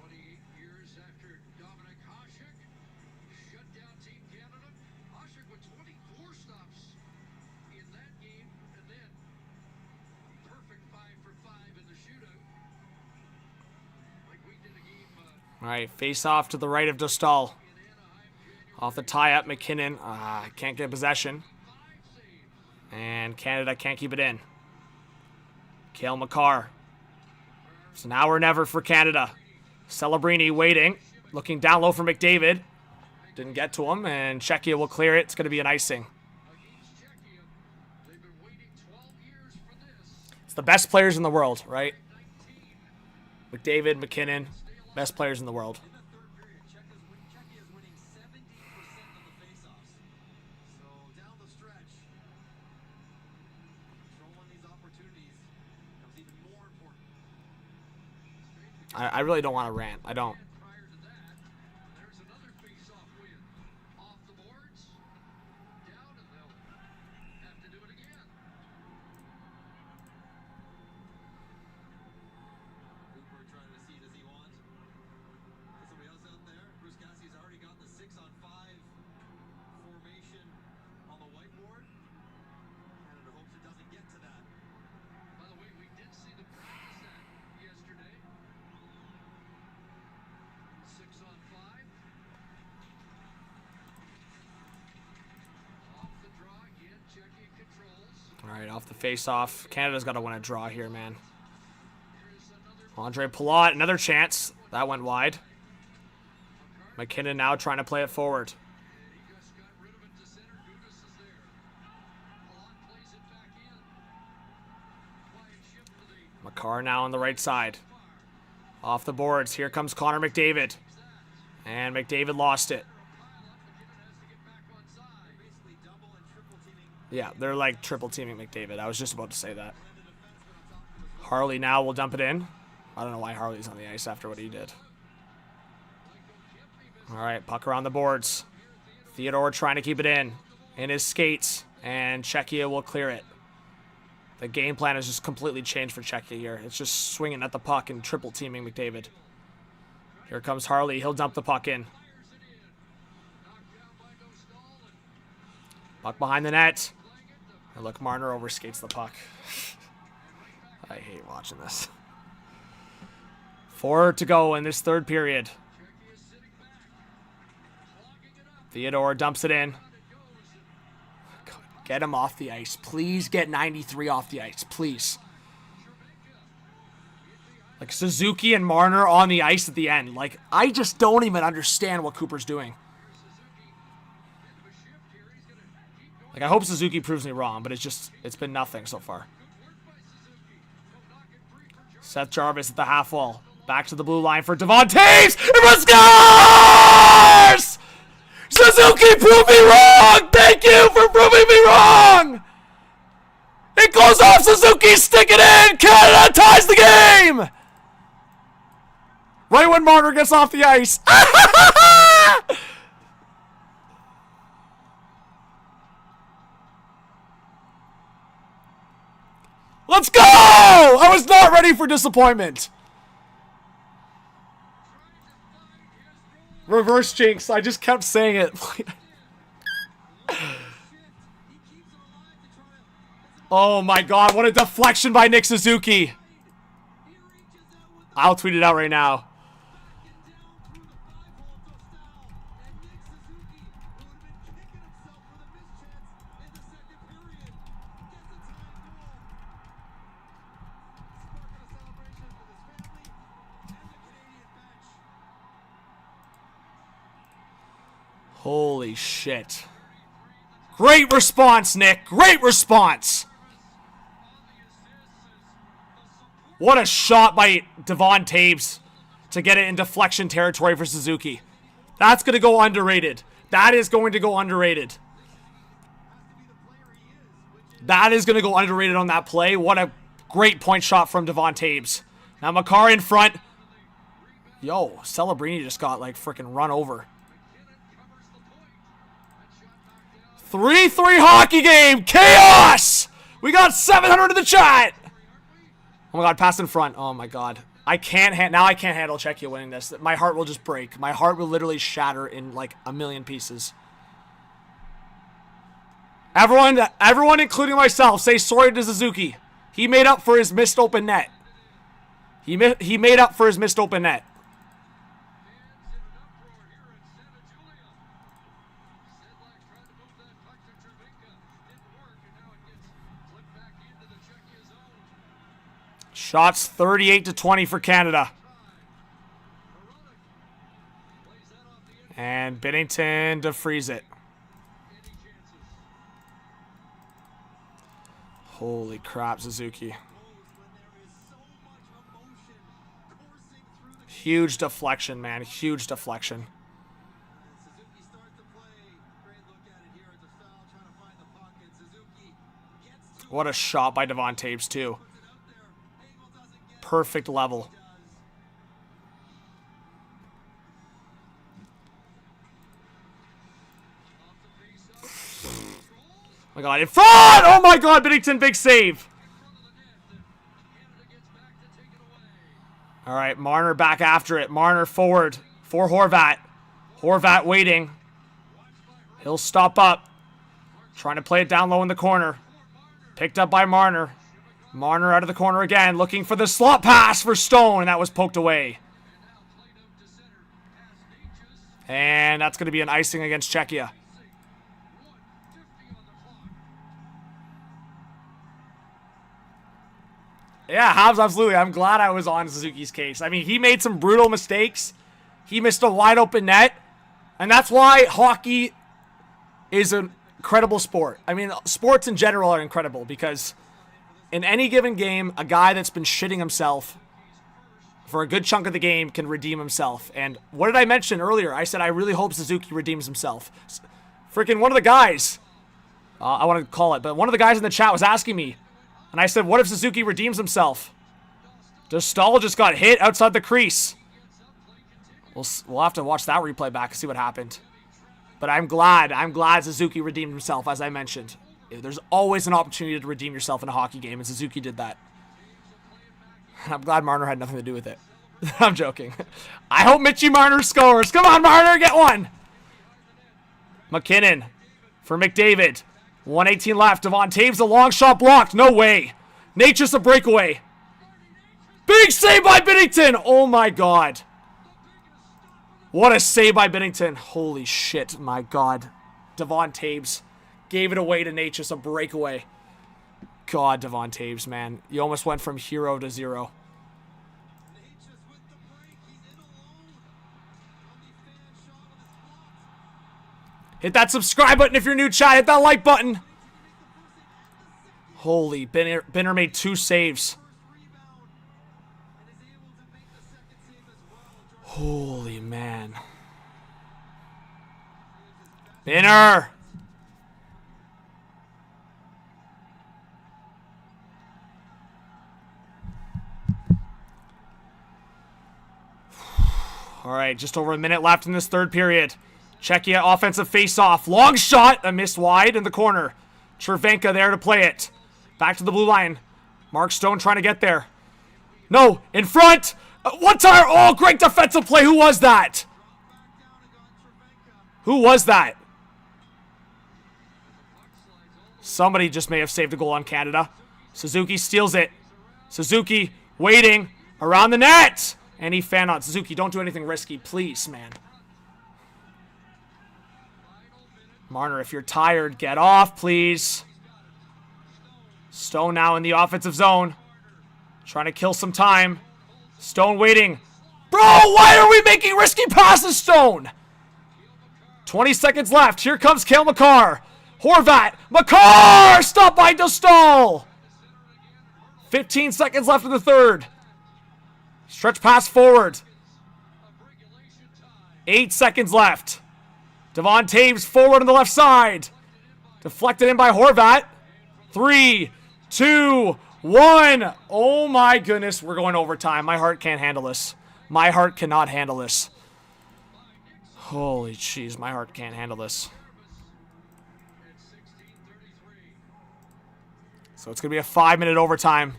[SPEAKER 6] 28 years after Dominic Hasek shut down Team Canada. Hasek with 24 stops in that game, and then perfect 5 for 5 in the shootout. Like we did a game
[SPEAKER 1] All right, face off to the right of Dostal.
[SPEAKER 6] in Anaheim,
[SPEAKER 1] Off the tie-up, McKinnon can't get possession.
[SPEAKER 6] 5 save.
[SPEAKER 1] And Canada can't keep it in. Cale Makar. It's now or never for Canada. Celebrini waiting. Looking down low for McDavid. Didn't get to him, and Czechia will clear it. It's going to be an icing.
[SPEAKER 6] Against Czechia, they've been waiting 12 years for this.
[SPEAKER 1] It's the best players in the world, right? McDavid, McKinnon, best players in the world.
[SPEAKER 4] In the third period, Czechia is winning 70% of the faceoffs. So down the stretch, controlling these opportunities becomes even more important.
[SPEAKER 1] I really don't want to rant. I don't.
[SPEAKER 6] Prior to that, there's another face-off win. Off the boards, down, and they'll have to do it again.
[SPEAKER 4] Cooper trying to see, does he want somebody else out there? Bruce Cassidy's already got the 6-on-5 formation on the whiteboard. Canada hopes it doesn't get to that.
[SPEAKER 6] By the way, we did see them practice that yesterday. 6-on-5. Off the draw again, Czechia controls.
[SPEAKER 1] All right, off the face-off. Canada's got to win a draw here, man.
[SPEAKER 6] Here's another
[SPEAKER 1] Andre Palat, another chance. That went wide. McKinnon now trying to play it forward.
[SPEAKER 6] and he just got rid of it to center. Dudas is there. Palat plays it back in. Quiet shift for the
[SPEAKER 1] Makar now on the right side. Off the boards. Here comes Connor McDavid. And McDavid lost it.
[SPEAKER 4] Basically double and triple teaming.
[SPEAKER 1] Yeah, they're like triple teaming McDavid. I was just about to say that. Harley now will dump it in. I don't know why Harley's on the ice after what he did. All right, puck around the boards. Theodore trying to keep it in his skates, and Czechia will clear it. The game plan has just completely changed for Czechia here. It's just swinging at the puck and triple teaming McDavid. Here comes Harley. He'll dump the puck in. Puck behind the net. And look, Marner overskates the puck. I hate watching this. 4 to go in this third period. Theodore dumps it in. Get him off the ice. Please get 93 off the ice. Please. Like Suzuki and Marner on the ice at the end. Like, I just don't even understand what Cooper's doing. Like, I hope Suzuki proves me wrong, but it's been nothing so far. Seth Jarvis at the half wall. Back to the blue line for Devon Taves. And scores! Suzuki proved me wrong! Thank you for proving me wrong! It goes off Suzuki, stick it in! Canada ties the game! Right when Marner gets off the ice. Let's go! I was not ready for disappointment. Reverse jinx. I just kept saying it. Oh my god, what a deflection by Nick Suzuki. I'll tweet it out right now. Holy shit. Great response, Nick. Great response. What a shot by Devon Taves to get it in deflection territory for Suzuki. That's going to go underrated. That is going to go underrated. That is going to go underrated on that play. What a great point shot from Devon Taves. Now Makar in front. Yo, Celebrini just got like freaking run over. 3-3 hockey game. Chaos! We got 700 in the chat. Oh my god, pass in front. Oh my god. I can't handle Czechia winning this. My heart will just break. My heart will literally shatter in like a million pieces. Everyone including myself, say sorry to Suzuki. He made up for his missed open net. He made up for his missed open net. Shots 38-20 for Canada. And Binnington to freeze it. Holy crap, Suzuki. Huge deflection, man. Huge deflection. What a shot by Devon Taves, too. Perfect level. Oh my god, in front! Oh my god, Binnington, big save. All right, Marner back after it. Marner forward for Horvat. Horvat waiting. He'll stop up. Trying to play it down low in the corner. Picked up by Marner. Marner out of the corner again, looking for the slot pass for Stone, and that was poked away. And that's going to be an icing against Czechia. Yeah, Habs, absolutely. I'm glad I was on Suzuki's case. I mean, he made some brutal mistakes. He missed a wide open net. And that's why hockey is an incredible sport. I mean, sports in general are incredible because in any given game, a guy that's been shitting himself for a good chunk of the game can redeem himself. And what did I mention earlier? I said I really hope Suzuki redeems himself. Freaking one of the guys, I want to call it, but one of the guys in the chat was asking me, and I said, what if Suzuki redeems himself? Stahl just got hit outside the crease. We'll have to watch that replay back and see what happened. But I'm glad Suzuki redeemed himself, as I mentioned. There's always an opportunity to redeem yourself in a hockey game, and Suzuki did that. I'm glad Marner had nothing to do with it. I'm joking. I hope Mitchie Marner scores. Come on, Marner, get one. McKinnon for McDavid. 1:18 left. Devon Taves, a long shot blocked. No way. Nature's a breakaway. Big save by Binnington. Oh, my God. What a save by Binnington. Holy shit, my God. Devon Taves gave it away to Nature's a breakaway. God, Devon Taves, man. You almost went from hero to zero. Hit that subscribe button if you're new, chat. Hit that like button. Holy, Binner made 2 saves. Holy man. Binner. All right, just over a minute left in this third period. Czechia offensive face-off. Long shot, a missed wide in the corner. Cervenka there to play it. Back to the blue line. Mark Stone trying to get there. No, in front. One tire. Oh, great defensive play. Who was that? Who was that? Somebody just may have saved a goal on Canada. Suzuki steals it. Suzuki waiting around the net. And he fanned on. Suzuki, don't do anything risky, please, man. Marner, if you're tired, get off, please. Stone now in the offensive zone. Trying to kill some time. Stone waiting. Bro, why are we making risky passes, Stone? 20 seconds left. Here comes Cale Makar. Horvat. Makar! Stop by Dostal. 15 seconds left in the third. Stretch pass forward. 8 seconds left. Devon Taves forward on the left side. Deflected in by Horvat. 3, 2, 1. Oh my goodness, we're going overtime. My heart can't handle this. My heart cannot handle this. Holy jeez, my heart can't handle this. So it's going to be a 5-minute overtime.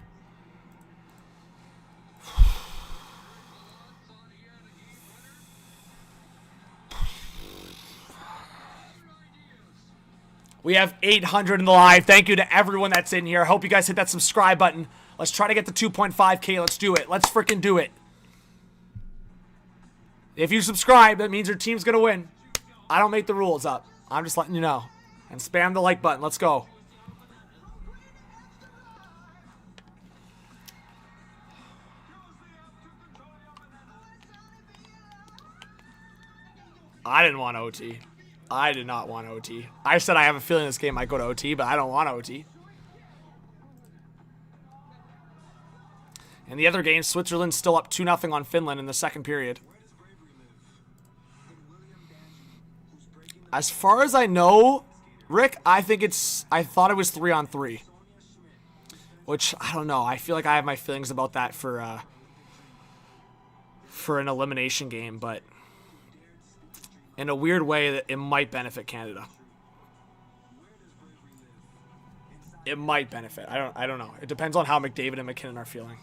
[SPEAKER 1] We have 800 in the live. Thank you to everyone that's in here. I hope you guys hit that subscribe button. Let's try to get to 2.5K. Let's do it. Let's freaking do it. If you subscribe, that means your team's going to win. I don't make the rules up. I'm just letting you know. And spam the like button. Let's go. I didn't want OT. I did not want OT. I said I have a feeling this game might go to OT, but I don't want OT. In the other game, Switzerland's still up 2-0 on Finland in the second period. As far as I know, Rick, I thought it was 3-on-3. Which, I don't know. I feel like I have my feelings about that for an elimination game, but in a weird way, that it might benefit Canada. It might benefit. I don't know. It depends on how McDavid and McKinnon are feeling.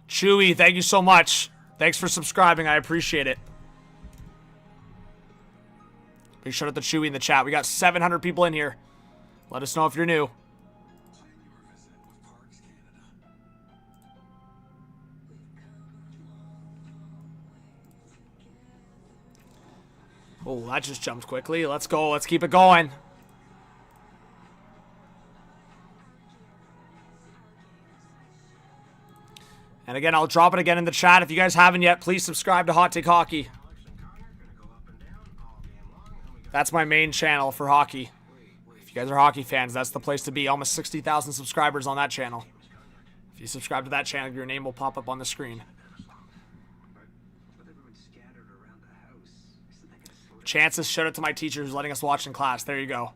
[SPEAKER 1] Chewy, thank you so much. Thanks for subscribing. I appreciate it. Big shout out to Chewy in the chat. We got 700 people in here. Let us know if you're new. Oh, that just jumped quickly. Let's go. Let's keep it going. And again, I'll drop it again in the chat. If you guys haven't yet, please subscribe to Hot Take Hockey. That's my main channel for hockey. If you guys are hockey fans, that's the place to be. Almost 60,000 subscribers on that channel. If you subscribe to that channel, your name will pop up on the screen. Chances, shout out to my teacher who's letting us watch in class. There you go.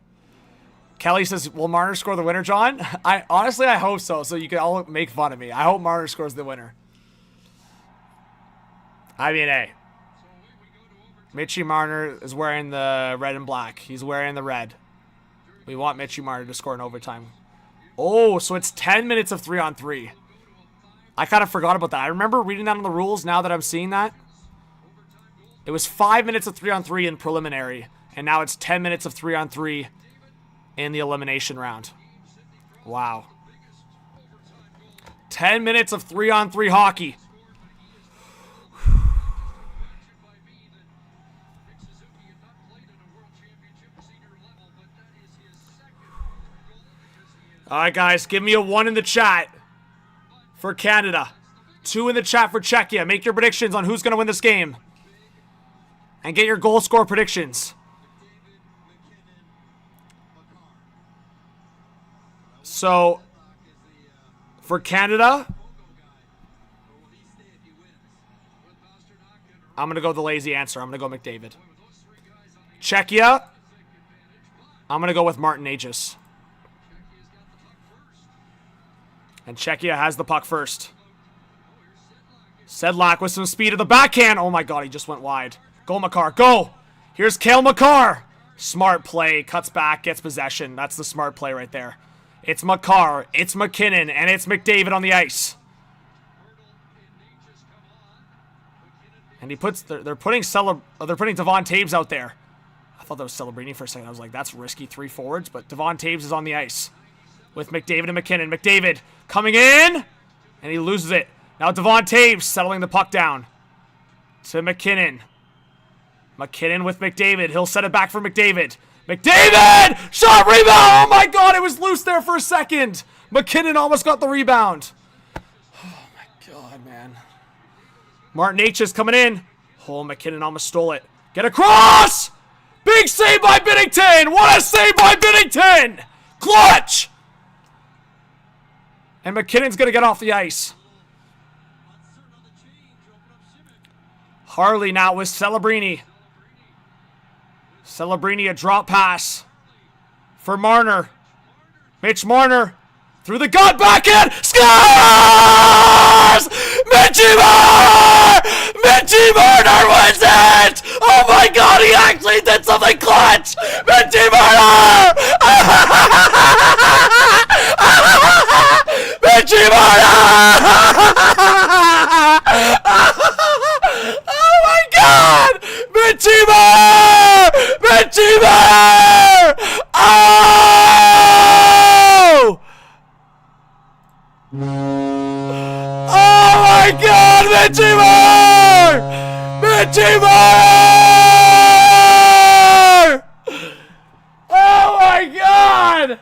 [SPEAKER 1] Kelly says, will Marner score the winner, John? Honestly, I hope so you can all make fun of me. I hope Marner scores the winner. I mean, hey. Mitchie Marner is wearing the red and black. He's wearing the red. We want Mitchie Marner to score in overtime. Oh, so it's 10 minutes of 3-on-3. I kind of forgot about that. I remember reading that on the rules now that I'm seeing that. It was 5 minutes of 3-on-3 in preliminary, and now it's 10 minutes of 3-on-3 in the elimination round. Wow. 10 minutes of 3-on-3 hockey. All right, guys, give me a 1 in the chat for Canada. 2 in the chat for Czechia. Make your predictions on who's going to win this game. And get your goal score predictions. So, for Canada, I'm going to go the lazy answer. I'm going to go McDavid. Czechia, I'm going to go with Martin Aegis. And Czechia has the puck first. Sedlak with some speed at the backhand. Oh my god, he just went wide. Go, Makar. Go! Here's Cale Makar. Smart play. Cuts back. Gets possession. That's the smart play right there. It's Makar. It's McKinnon. And it's McDavid on the ice. And he puts... They're putting Devon Taves out there. I thought that was Celebrini for a second. I was like, that's risky 3 forwards, but Devon Toews is on the ice with McDavid and McKinnon. McDavid coming in, and he loses it. Now Devon Toews settling the puck down to McKinnon. McKinnon with McDavid. He'll set it back for McDavid. McDavid! Shot, rebound! Oh my god, it was loose there for a second. McKinnon almost got the rebound. Oh my god, man. Martin H is coming in. Oh, McKinnon almost stole it. Get across! Big save by Binnington! What a save by Binnington! Clutch! And McKinnon's going to get off the ice. Harley now with Celebrini. Celebrini, a drop pass for Marner. Mitch Marner through the gut, back in, scores! Mitchie Marner! Mitchie Marner wins it! Oh my god, he actually did something clutch! Mitchie Marner! Mitchie Marner! Oh my god! Mitchie Marner! Mitchie Marner! Oh! Oh my god, Mitchie Marner! Mitchie Marner! Oh my god!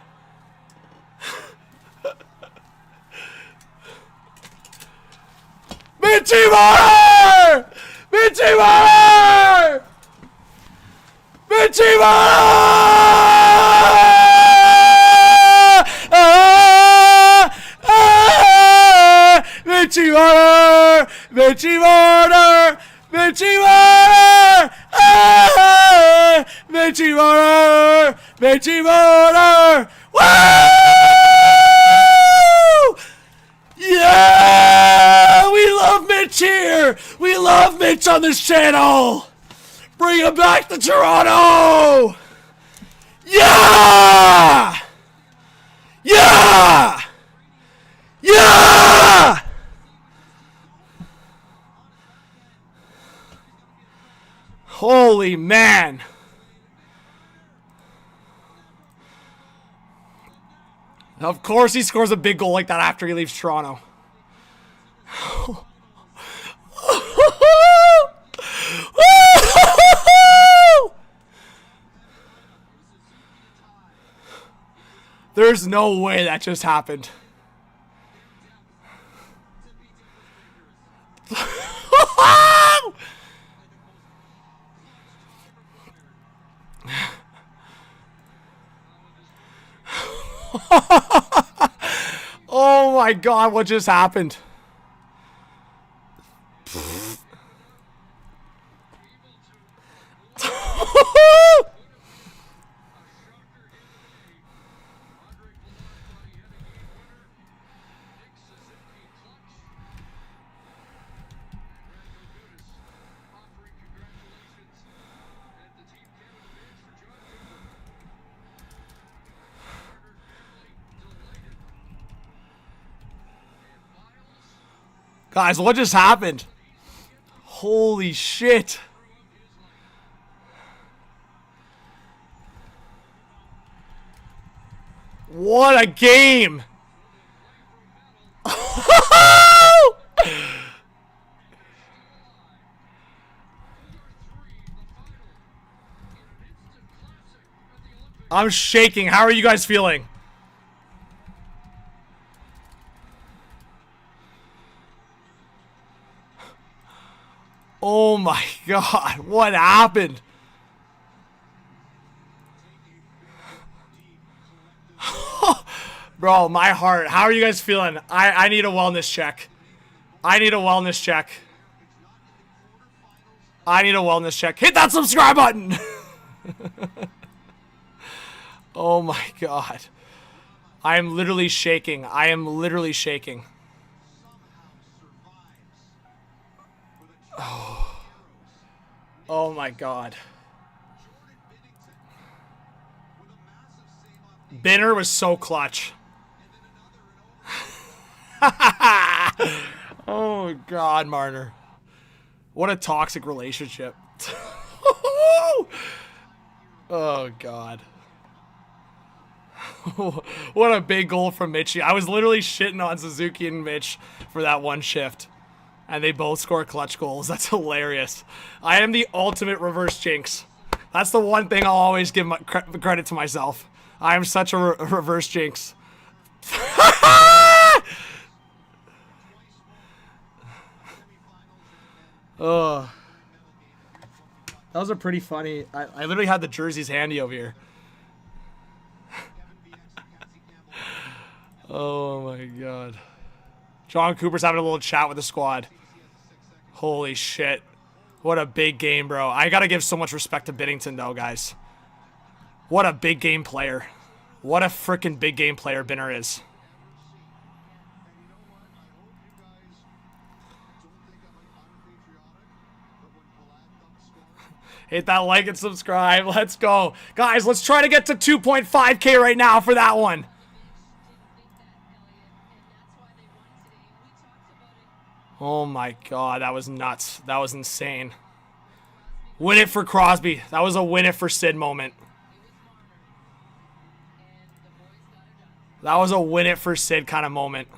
[SPEAKER 1] Mitchie Marner! Mitchie Marner! Mitchie Marner! Mitchie Marner! Mitchie Marner! Mitchie Marner! Mitchie Marner! Mitchie Marner! Woo! Yeah! We love Mitch here! We love Mitch on this channel! Bring him back to Toronto! Yeah! Yeah! Yeah! Holy man! Of course he scores a big goal like that after he leaves Toronto. There's no way that just happened. Oh my god, what just happened? Guys, what just happened? Holy shit. What a game. I'm shaking. How are you guys feeling? Oh my god, what happened? Bro, my heart. How are you guys feeling? I need a wellness check. I need a wellness check. I need a wellness check. Hit that subscribe button! Oh my god. I am literally shaking. I am literally shaking. Oh my god. Binner was so clutch. Oh god, Marner. What a toxic relationship. Oh, God. What a big goal from Mitchie. I was literally shitting on Suzuki and Mitch for that one shift. And they both score clutch goals. That's hilarious. I am the ultimate reverse jinx. That's the one thing I'll always give my credit to myself. I am such a reverse jinx. Oh. Those are pretty funny. I literally had the jerseys handy over here. Oh my God. John Cooper's having a little chat with the squad. Holy shit. What a big game, bro. I gotta give so much respect to Binnington, though, guys. What a big game player. What a freaking big game player Binner is. Hit that like and subscribe. Let's go. Guys, let's try to get to 2.5K right now for that one. Oh my God, that was nuts. That was insane. Win it for Crosby. That was a win it for Sid moment. That was a win it for Sid kind of moment.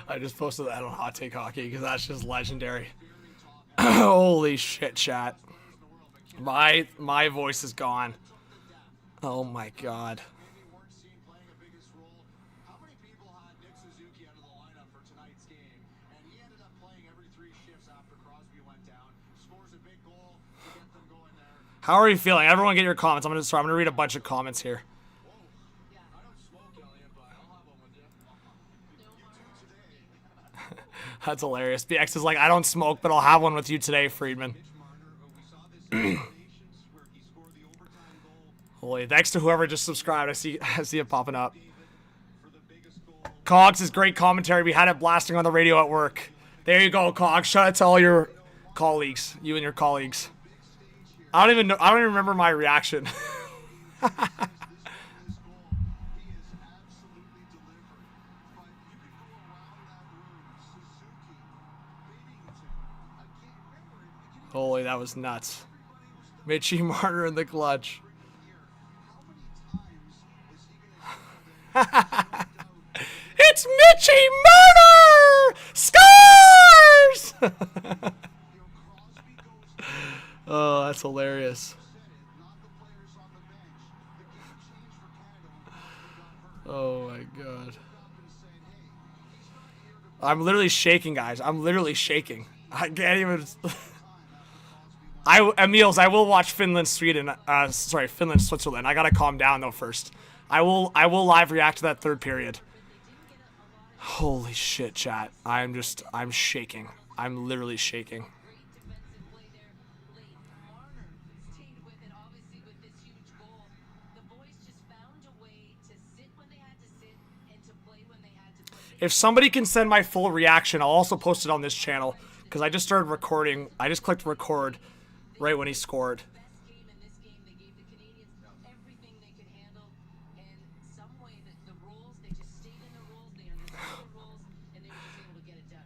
[SPEAKER 1] I just posted that on Hot Take Hockey because that's just legendary. Holy shit, chat. My voice is gone. Oh my God.
[SPEAKER 3] How many people had Nick Suzuki out of the lineup for tonight's game, and he ended up playing every 3 shifts after Crosby went down, scores a big goal to get them going there.
[SPEAKER 1] How are you feeling? Everyone get your comments. I'm gonna read a bunch of comments here.
[SPEAKER 3] I don't smoke, Elliot, but I'll have one with you. You do today.
[SPEAKER 1] That's hilarious. BX is like, I don't smoke, but I'll have one with you today, Friedman. Holy, thanks to whoever just subscribed. I see it popping up. Cogs is great commentary. We had it blasting on the radio at work. There you go, Cogs. Shout out to all your colleagues, you and your colleagues. I don't even remember my reaction. Holy, that was nuts. Mitchie Marner in the clutch. It's Mitchie Marner! Scores! Oh, that's hilarious. Oh my God. I'm literally shaking, guys. I'm literally shaking. I can't even... Emils, I will watch Finland, Switzerland. I gotta calm down though first. I will live react to that third period. Holy shit, chat. I'm shaking. I'm literally shaking. If somebody can send my full reaction, I'll also post it on this channel because I just started recording. I just clicked record right when he scored.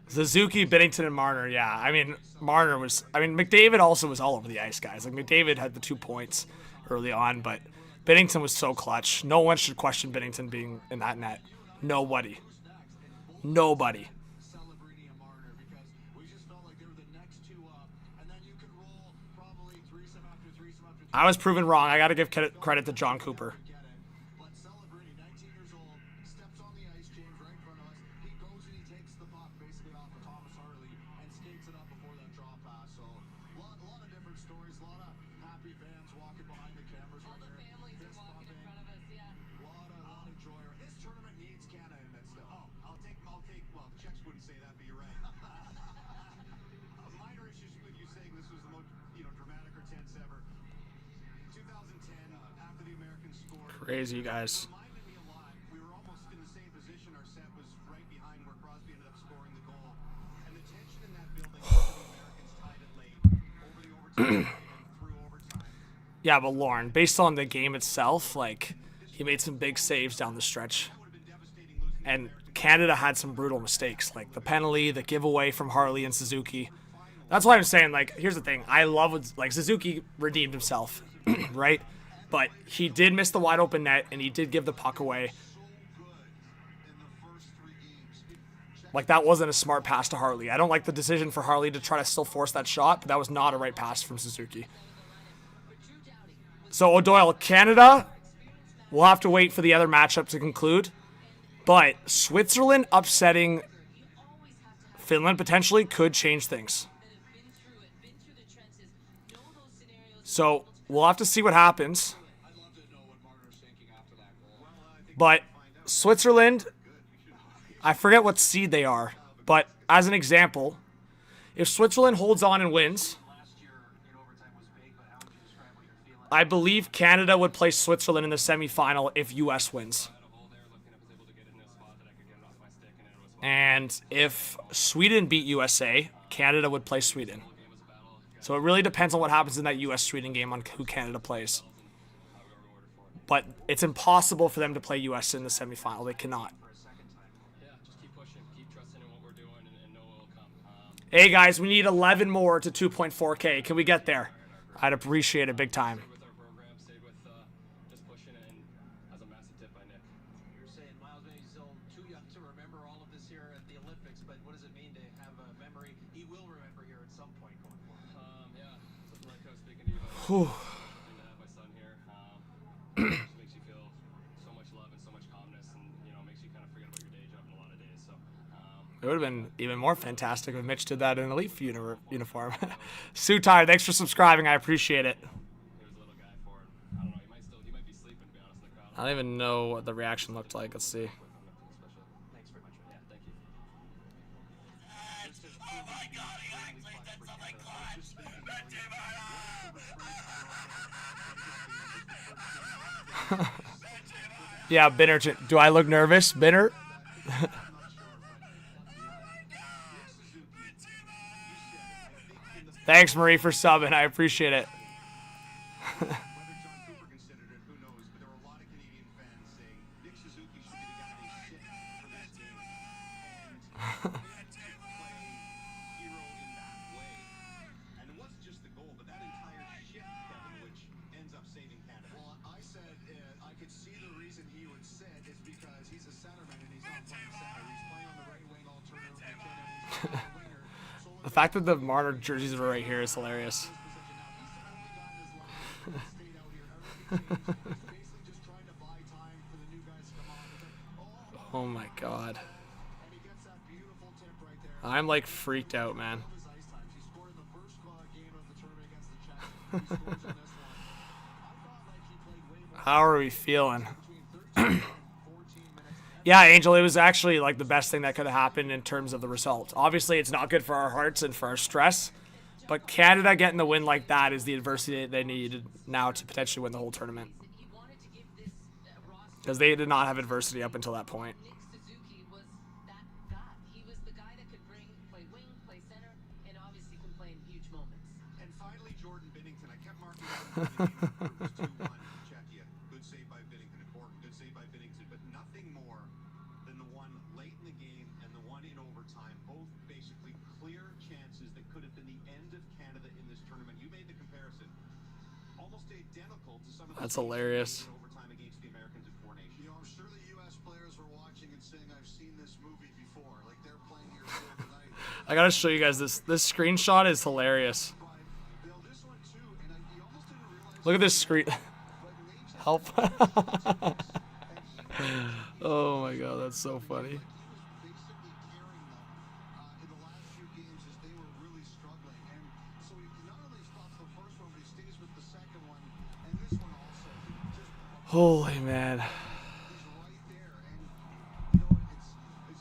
[SPEAKER 1] Suzuki, Binnington, and Marner. Yeah, I mean, Marner was... I mean, McDavid also was all over the ice, guys. Like, McDavid had the 2 points early on, but Binnington was so clutch. No one should question Binnington being in that net. Nobody. Nobody. I was proven wrong. I got to give credit to John Cooper. Crazy, you guys.
[SPEAKER 3] Reminded me a lot. We were almost in the same position. Our set was right behind where Crosby ended up scoring the goal. And the tension in that building after the Americans tied it late over the overtime period and through overtime.
[SPEAKER 1] Yeah, but Lauren, based on the game itself, like, he made some big saves down the stretch. And Canada had some brutal mistakes, like the penalty, the giveaway from Harley and Suzuki. That's why I'm saying, like, here's the thing. I love what, like, Suzuki redeemed himself, right? But he did miss the wide open net, and he did give the puck away. Like, that wasn't a smart pass to Harley. I don't like the decision for Harley to try to still force that shot, but that was not a right pass from Suzuki. So, O'Doyle, Canada, we'll have to wait for the other matchup to conclude. But Switzerland upsetting Finland potentially could change things. So, we'll have to see what happens. But Switzerland, I forget what seed they are. But as an example, if Switzerland holds on and wins, I believe Canada would play Switzerland in the semifinal if US wins. And if Sweden beat USA, Canada would play Sweden. So it really depends on what happens in that US-Sweden game on who Canada plays. But it's impossible for them to play US in the semifinal. They cannot. Hey guys, we need 11 more to 2.4K. Can we get there? I'd appreciate it big time. Whew.
[SPEAKER 8] My son here just makes you feel so much love and so much calmness, and makes you kind of forget about your day job in a lot of days. So
[SPEAKER 1] it would have been even more fantastic if Mitch did that in an elite uniform. Sutai, thanks for subscribing. I appreciate it.
[SPEAKER 8] he was a little guy for it. I don't know. He might be sleeping, to be honest, in the crowd.
[SPEAKER 1] I don't even know what the reaction looked like. Let's see.
[SPEAKER 8] Thanks very much. Yeah, thank you.
[SPEAKER 9] Oh my God, he actually did something clutch.
[SPEAKER 1] Yeah, Binner. Do I look nervous, Binner? Thanks, Marie, for subbing. I appreciate it.
[SPEAKER 3] Whether John Cooper considered it, who knows? But there were a lot of Canadian fans saying Nick Suzuki should be the guy they sit for this game. And to play hero in that way. And it wasn't just the goal, but that entire shift, Kevin, which ends up saving Canada. Well, I said I could see the reason he would sit is because he's a centerman and he's not playing center. He's playing on the right wing alternative.
[SPEAKER 1] The fact that the Marner jerseys are right here is hilarious. Oh my God. I'm like freaked out, man. How are we feeling? Yeah, Angel, it was actually like the best thing that could have happened in terms of the result. Obviously, it's not good for our hearts and for our stress, but Canada getting the win like that is the adversity they needed now to potentially win the whole tournament. Because they did not have adversity up until that point.
[SPEAKER 7] Nick Suzuki was that guy. He was the guy that could play wing, play center, and obviously can play in huge moments.
[SPEAKER 3] And finally, Jordan Binnington. I kept marking down the game. It was 2-1 Czechia. Good save by Binnington. Important. Good save by Binnington. But nothing more than the one late in the game and the one in overtime. Both basically clear chances that could have been the end of Canada in this tournament. You made the comparison. Almost identical to some of the
[SPEAKER 1] That's hilarious.
[SPEAKER 3] overtime against the Americans at Four Nations. I'm sure the U.S. players were watching and saying, I've seen this movie before. Like they're playing here tonight.
[SPEAKER 1] I gotta show you guys this. This screenshot is hilarious.
[SPEAKER 3] This one too, and you almost didn't realize.
[SPEAKER 1] Look at this screen. Help. Oh my God, that's so funny.
[SPEAKER 3] Basically carrying them in the last few games as they were really struggling. And so he not only stops the first one, but he stays with the second one. And this one also. Just
[SPEAKER 1] Holy man.
[SPEAKER 3] he's right there. And, you know, it's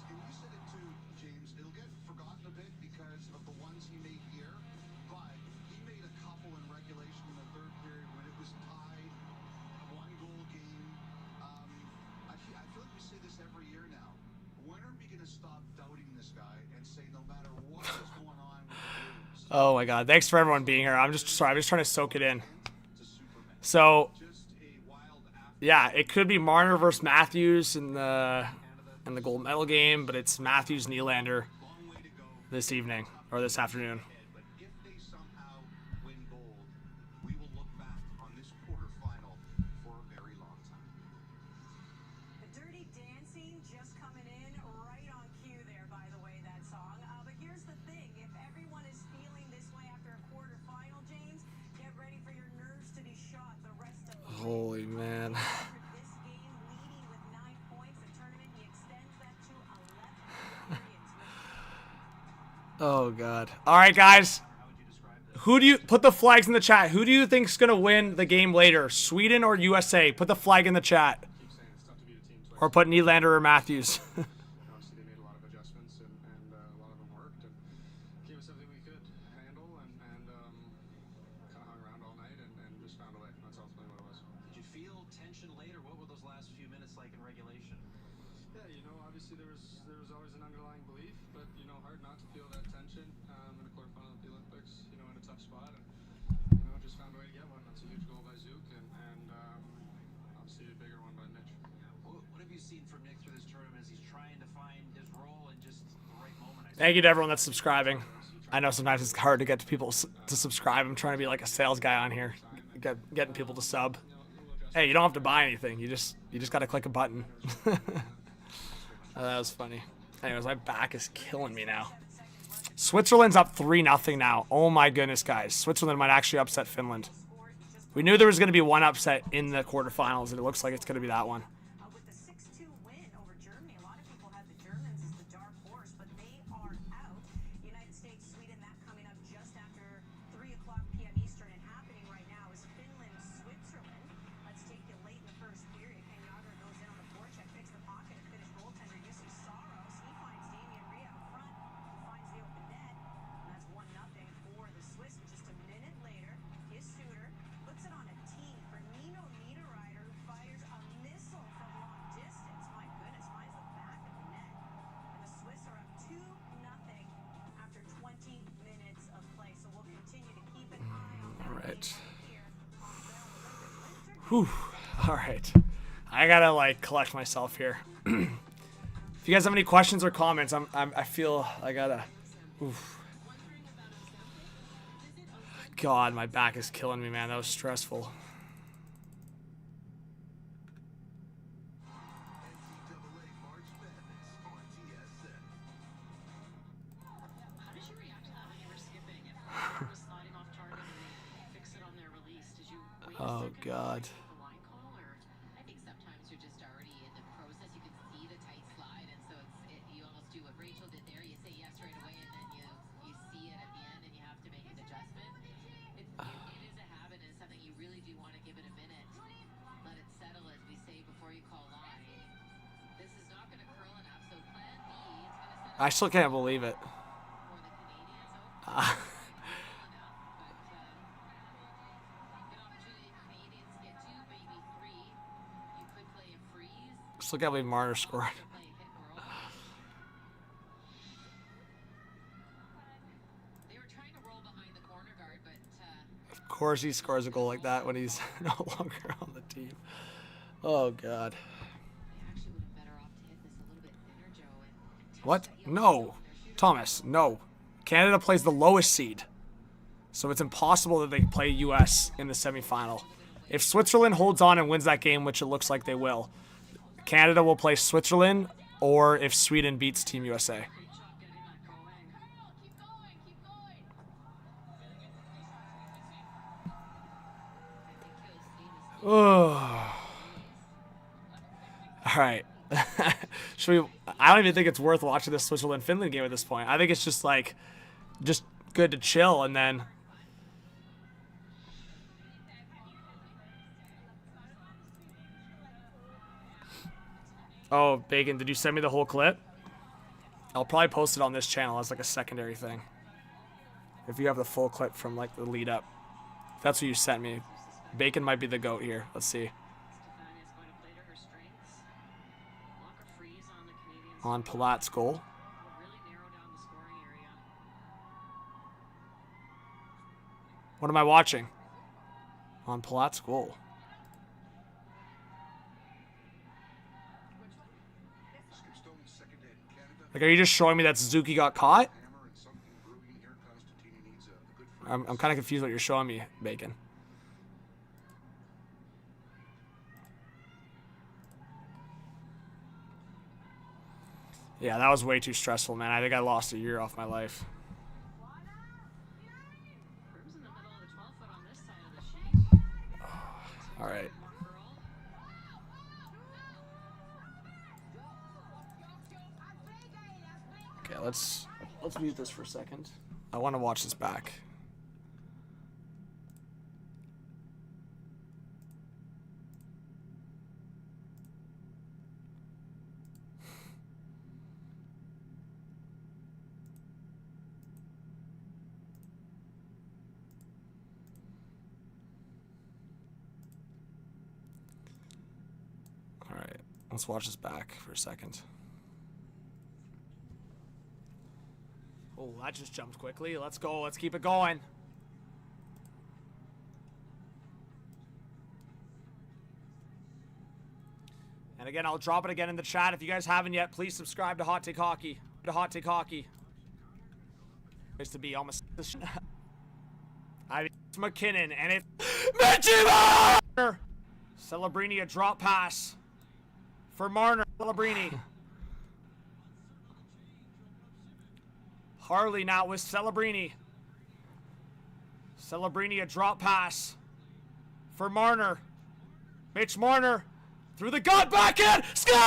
[SPEAKER 3] and you said it too, James. It'll get forgotten a bit because of the ones he made here. But he made a couple in regulation in the third period when it was tied. One goal games. stop doubting this guy and say no matter what is going on with the Blues,
[SPEAKER 1] Oh my God. Thanks for everyone being here. I'm just sorry. I'm just trying to soak it in.
[SPEAKER 3] to Superman.
[SPEAKER 1] So,
[SPEAKER 3] Just a wild after.
[SPEAKER 1] yeah, it could be Marner versus Matthews in the gold medal game, but it's Matthews Nylander
[SPEAKER 3] Long way to go
[SPEAKER 1] this evening or this afternoon.
[SPEAKER 3] ahead, but if they somehow win gold, we will look back on this quarterfinal for a very long time.
[SPEAKER 5] The Dirty Dancing just coming in right on cue there, by the way, that song. But here's the thing. If everyone is feeling this way after a quarterfinal, James, get ready for your nerves to be shot the rest of the way.
[SPEAKER 1] Holy man.
[SPEAKER 5] After this game, leading with 9 points, the tournament, he extends that to 11 periods.
[SPEAKER 1] Oh God. All right, guys. Who do you put the flags in the chat? Who do you think's gonna win the game later? Sweden or USA? Put the flag in the chat.
[SPEAKER 8] Keep saying it's tough to beat a team twice.
[SPEAKER 1] Or put Nylander or Matthews.
[SPEAKER 8] Obviously, they made a lot of adjustments, and a lot of them worked, and gave us everything we could handle, and kind of hung around all night, and just found a way. That's ultimately what it was.
[SPEAKER 4] Did you feel tension later? What were those last few minutes like in regulation?
[SPEAKER 8] Yeah, obviously there was always an underlying belief, but hard not to feel that tension in the quarterfinal of the Olympics. In a tough spot, and just found a way to get one. That's a huge goal by Zook, and obviously a bigger one by Mitch.
[SPEAKER 4] What have you seen from Nick through this tournament as he's trying to find his role and just the right moment?
[SPEAKER 1] Thank you to everyone that's subscribing. I know sometimes it's hard to get people to subscribe. I'm trying to be like a sales guy on here, getting people to sub. Hey, you don't have to buy anything. You just gotta click a button. Oh, that was funny. Anyways, my back is killing me now. Switzerland's up 3-0 now. Oh my goodness, guys. Switzerland might actually upset Finland. We knew there was going to be one upset in the quarterfinals, and it looks like it's going to be that one.
[SPEAKER 5] With the 6-2 win over Germany, a lot of people had the Germans as the dark horse, but they are out. United States, Sweden, that coming up just after 3 o'clock p.m. Eastern, and happening right now is Finland, Switzerland. Let's take you late in the first period. Kenyager goes in on the forecheck, picks the pocket, and Finnish goaltender Jussi Saros. He finds Damien Rea up front, who finds the open net, and that's 1-0 for the Swiss. But just a minute later, his shooter puts it on a tee for Nino Niederreiter, who fires a missile from long distance. My goodness, finds the back of the net. And the Swiss are up 2-0 after 20 minutes of play. So we'll continue to keep an eye on that.
[SPEAKER 1] All right.
[SPEAKER 5] Here on Bell
[SPEAKER 1] Whew. All right. I gotta collect myself here. If you guys have any questions or comments, I feel I gotta. Oof. God, my back is killing me, man. That was stressful.
[SPEAKER 3] NCAA March Madness on TSN.
[SPEAKER 7] How did you react to that when you were skipping? If the was sliding off target and they fix it on their release, did you wait a
[SPEAKER 1] Oh
[SPEAKER 7] second
[SPEAKER 1] God.
[SPEAKER 7] for the line call, or
[SPEAKER 10] I think sometimes you're just already in the process. You can see the tight slide, and so you almost do what Rachel did there. You say yes right away, and then you see it at the end, and you have to make an adjustment. It is a habit, and it's something you really do want to give it a minute. Let it settle, as we say, before you call line. This is not going to curl enough, so plan B. It's going to set
[SPEAKER 1] I still can't believe it.
[SPEAKER 10] up for the Canadiens. Oh, good opportunity for Canadians to get 2, maybe 3. You could play a freeze.
[SPEAKER 1] Still can't believe Marner scored.
[SPEAKER 10] Play a hit and roll. They were trying to roll behind the corner guard, but
[SPEAKER 1] Of course he scores a goal like that when he's no longer on the team. Oh God.
[SPEAKER 10] they actually would have better off to hit this a little bit thinner, Joe. And test
[SPEAKER 1] What?
[SPEAKER 10] that yellow
[SPEAKER 1] No.
[SPEAKER 10] zone. They're shooting
[SPEAKER 1] Thomas, no. Canada plays the lowest seed. So it's impossible that they play US in the semifinal. If Switzerland holds on and wins that game, which it looks like they will, Canada will play Switzerland, or if Sweden beats Team USA.
[SPEAKER 7] Great job getting that going.
[SPEAKER 10] Keep going, keep going.
[SPEAKER 1] Oh. All right. Should we? I don't even think it's worth watching this Switzerland-Finland game at this point. I think it's just just good to chill, and then. Oh, Bacon, did you send me the whole clip? I'll probably post it on this channel as a secondary thing. If you have the full clip from the lead up. If that's what you sent me. Bacon might be the GOAT here. Let's see.
[SPEAKER 7] Stefania's going to play to her strengths. Lock a freeze on the Canadian
[SPEAKER 1] on Palat's goal.
[SPEAKER 10] Really narrow down the scoring area.
[SPEAKER 1] What am I watching? On Palat's goal.
[SPEAKER 3] Skipstone's second in Canada.
[SPEAKER 1] Like, are you just showing me that Suzuki got caught?
[SPEAKER 3] Hammer and something brewing here. Constantini needs a good friend.
[SPEAKER 1] I'm kind of confused what you're showing me, Bacon. Yeah, that was way too stressful, man. I think I lost a year off my life.
[SPEAKER 10] Cribs in the middle of the 12-foot on this side of the sheet.
[SPEAKER 1] All right. Okay, let's mute this for a second. I want to watch this back. All right, let's watch this back for a second. Oh, that just jumped quickly. Let's go. Let's keep it going. And again, I'll drop it again in the chat. If you guys haven't yet, please subscribe to Hot Take Hockey. To Hot Take Hockey. Used to be almost. I mean, it's McKinnon, and it's Mitchie! Celebrini, a drop pass for Marner. Celebrini. Harley now with Celebrini. Celebrini, a drop pass for Marner. Mitch Marner through the gut, back in, scores!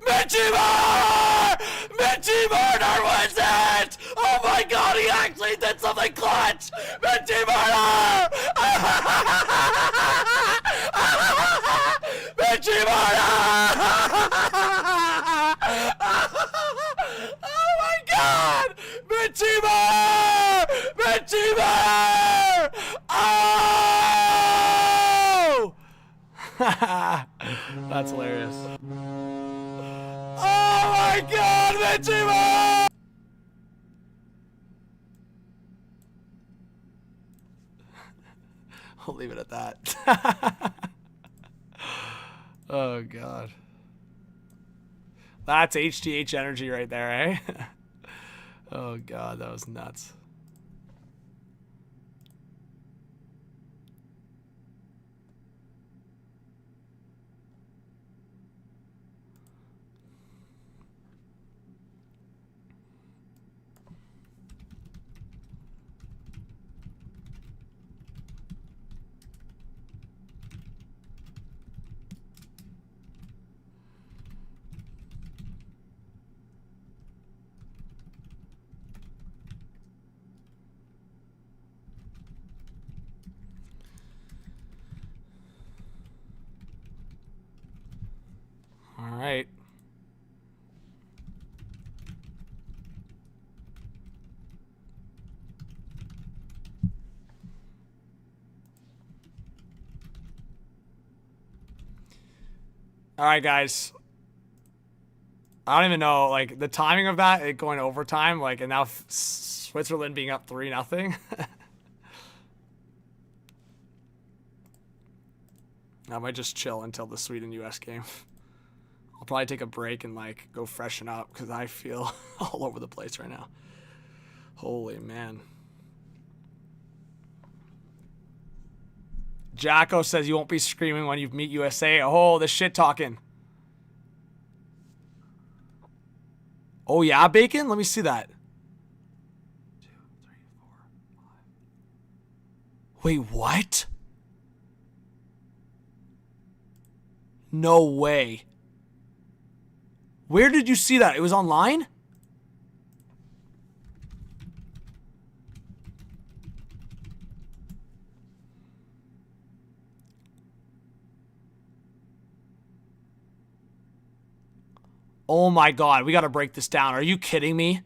[SPEAKER 1] Mitchie Marner! Mitchie Marner wins it! Oh my God, he actually did something clutch! Mitchie Marner! Mitchie Marner! Oh my God! Mitchie Marner! Mitchie Marner! Oh! That's hilarious. Oh my God, Mitchie Marner! I'll leave it at that. Oh God. That's HTH energy right there, eh? Oh God, that was nuts. All right. All right, guys. I don't even know, like, the timing of that, it going overtime, like, and now Switzerland being up 3-0. I might just chill until the Sweden-US game. I'll probably take a break and, like, go freshen up because I feel all over the place right now. Holy man. Jacko says you won't be screaming when you meet USA. Oh, the shit talking. Oh, yeah, Bacon? Let me see that. 2, 3, 4, 5. Wait, what? No way. Where did you see that? It was online? Oh my God, we gotta break this down. Are you kidding me?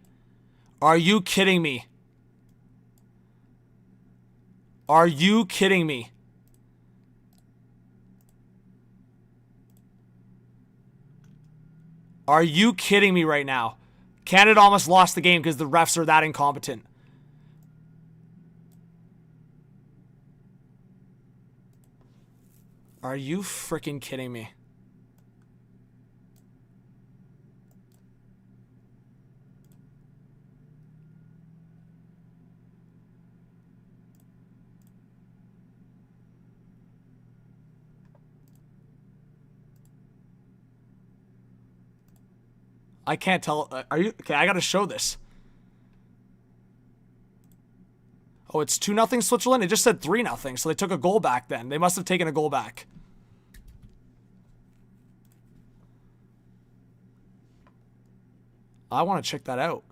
[SPEAKER 1] Are you kidding me? Are you kidding me? Are you kidding me right now? Canada almost lost the game because the refs are that incompetent. Are you freaking kidding me? I can't tell. Are you okay? I gotta show this. Oh, it's 2-0 Switzerland. It just said 3-0, so they took a goal back. Then they must have taken a goal back. I want to check that out.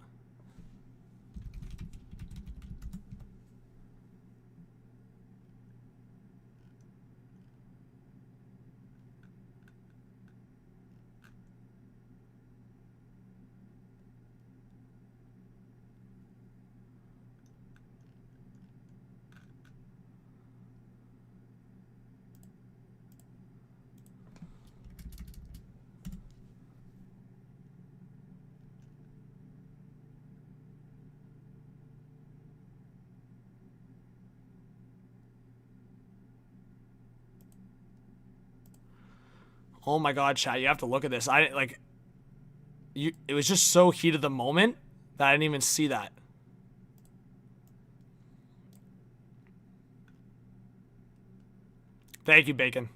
[SPEAKER 1] Oh my God, chat! You have to look at this. It was just so heat of the moment that I didn't even see that. Thank you, Bacon.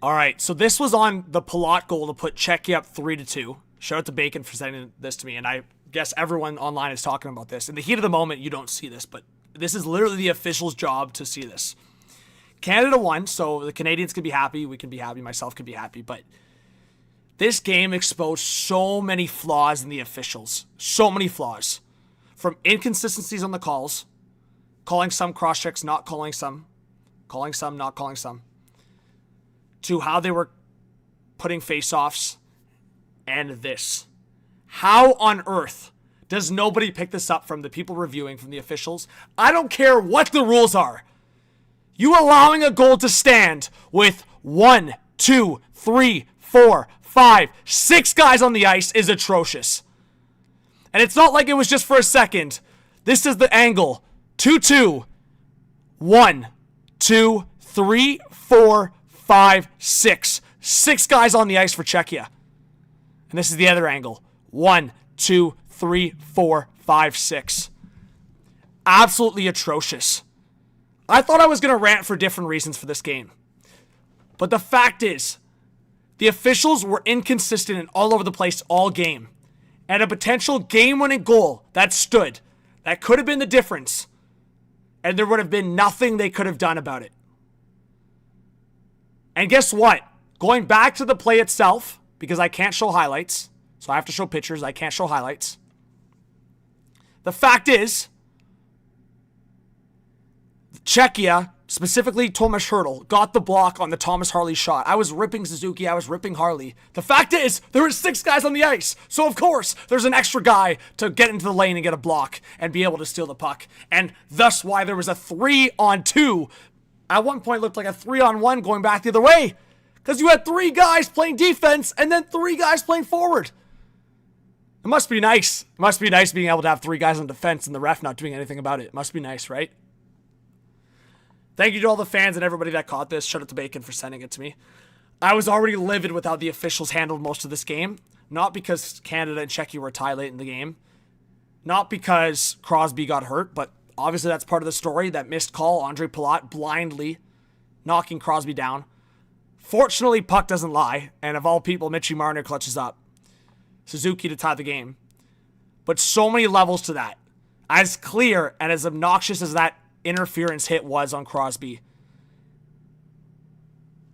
[SPEAKER 1] All right, so this was on the Palat goal to put Czechia up 3-2. Shout out to Bacon for sending this to me, and I guess everyone online is talking about this. In the heat of the moment, you don't see this, but this is literally the official's job to see this. Canada won, so the Canadians can be happy. We can be happy. Myself can be happy, but this game exposed so many flaws in the officials. So many flaws. From inconsistencies on the calls, calling some cross-checks, not calling some not calling some, to how they were putting face-offs, and this. How on earth does nobody pick this up from the people reviewing, from the officials? I don't care what the rules are. You allowing a goal to stand with 1, 2, 3, 4, 5, 6 guys on the ice is atrocious. And it's not like it was just for a second. This is the angle. 2-2. 1, 2, 3, 4, 5, 6. 6 guys on the ice for Czechia. And this is the other angle. 1, 2, 3, 4, 5, 6. Absolutely atrocious. I thought I was going to rant for different reasons for this game. But the fact is, the officials were inconsistent and all over the place all game. And a potential game-winning goal that stood, that could have been the difference. And there would have been nothing they could have done about it. And guess what? Going back to the play itself, because I can't show highlights, so I have to show pictures, I can't show highlights. The fact is, Czechia, specifically Tomas Hertl, got the block on the Thomas Harley shot. I was ripping Suzuki, I was ripping Harley. The fact is, there were 6 guys on the ice, so of course, there's an extra guy to get into the lane and get a block and be able to steal the puck. And thus why there was a 3-on-2. At one point, it looked like a 3-on-1 going back the other way. Because you had 3 guys playing defense and then 3 guys playing forward. It must be nice. It must be nice being able to have 3 guys on defense and the ref not doing anything about it. It must be nice, right? Thank you to all the fans and everybody that caught this. Shout out to Bacon for sending it to me. I was already livid with how the officials handled most of this game. Not because Canada and Czechia were tied late in the game. Not because Crosby got hurt, but obviously that's part of the story. That missed call, Andre Palat blindly knocking Crosby down. Fortunately, puck doesn't lie, and of all people, Mitchie Marner clutches up Suzuki to tie the game. But so many levels to that. As clear and as obnoxious as that interference hit was on Crosby.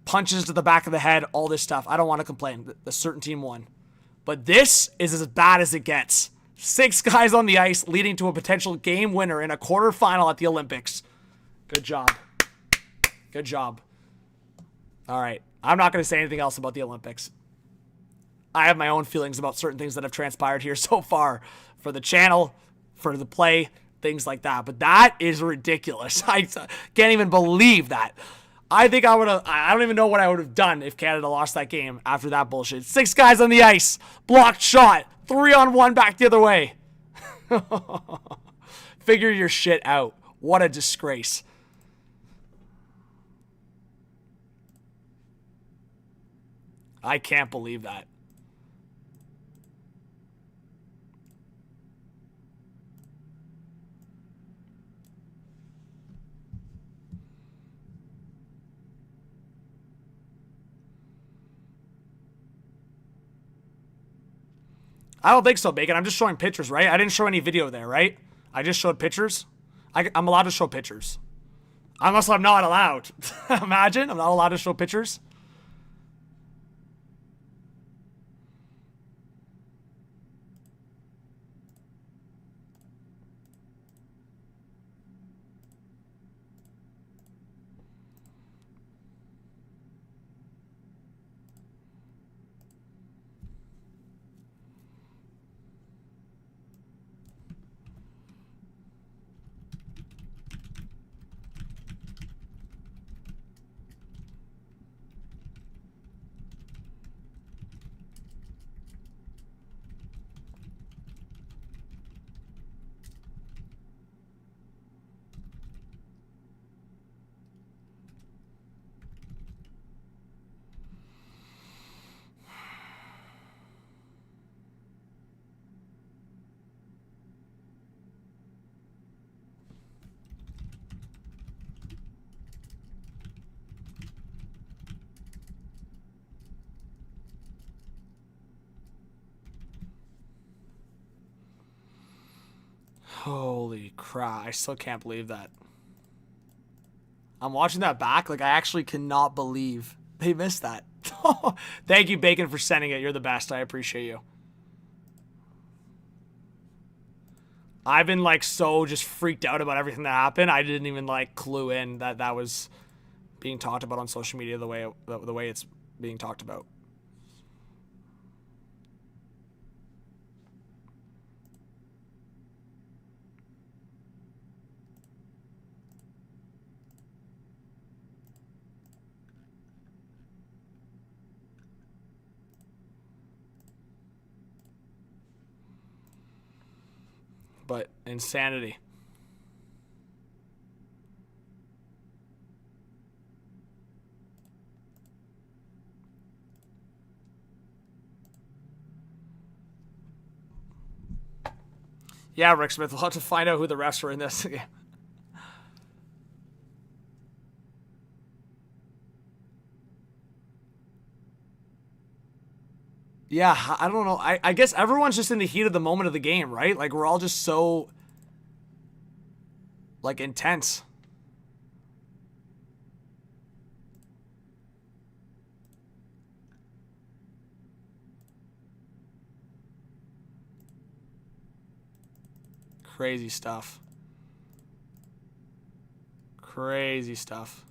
[SPEAKER 1] Punches to the back of the head, all this stuff. I don't want to complain. The certain team won. But this is as bad as it gets. 6 guys on the ice leading to a potential game winner in a quarterfinal at the Olympics. Good job. Good job. All right. I'm not going to say anything else about the Olympics. I have my own feelings about certain things that have transpired here so far for the channel, for the play, things like that. But that is ridiculous. I can't even believe that. I think I don't even know what I would have done if Canada lost that game after that bullshit. 6 guys on the ice, blocked shot, 3-on-1 back the other way. Figure your shit out. What a disgrace. I can't believe that. I don't think so, Bacon. I'm just showing pictures, right? I didn't show any video there, right? I just showed pictures. I'm allowed to show pictures. Unless I'm not allowed. Imagine, I'm not allowed to show pictures. Holy crap. I still can't believe that. I'm watching that back. Like, I actually cannot believe they missed that. Thank you, Bacon, for sending it. You're the best. I appreciate you. I've been, like, so just freaked out about everything that happened. I didn't even, like, clue in that that was being talked about on social media the way it's being talked about. But insanity. Yeah, Rick Smith, we'll have to find out who the refs were in this game. Yeah, I don't know. I guess everyone's just in the heat of the moment of the game, right? Like, we're all just so, like, intense. Crazy stuff. Crazy stuff.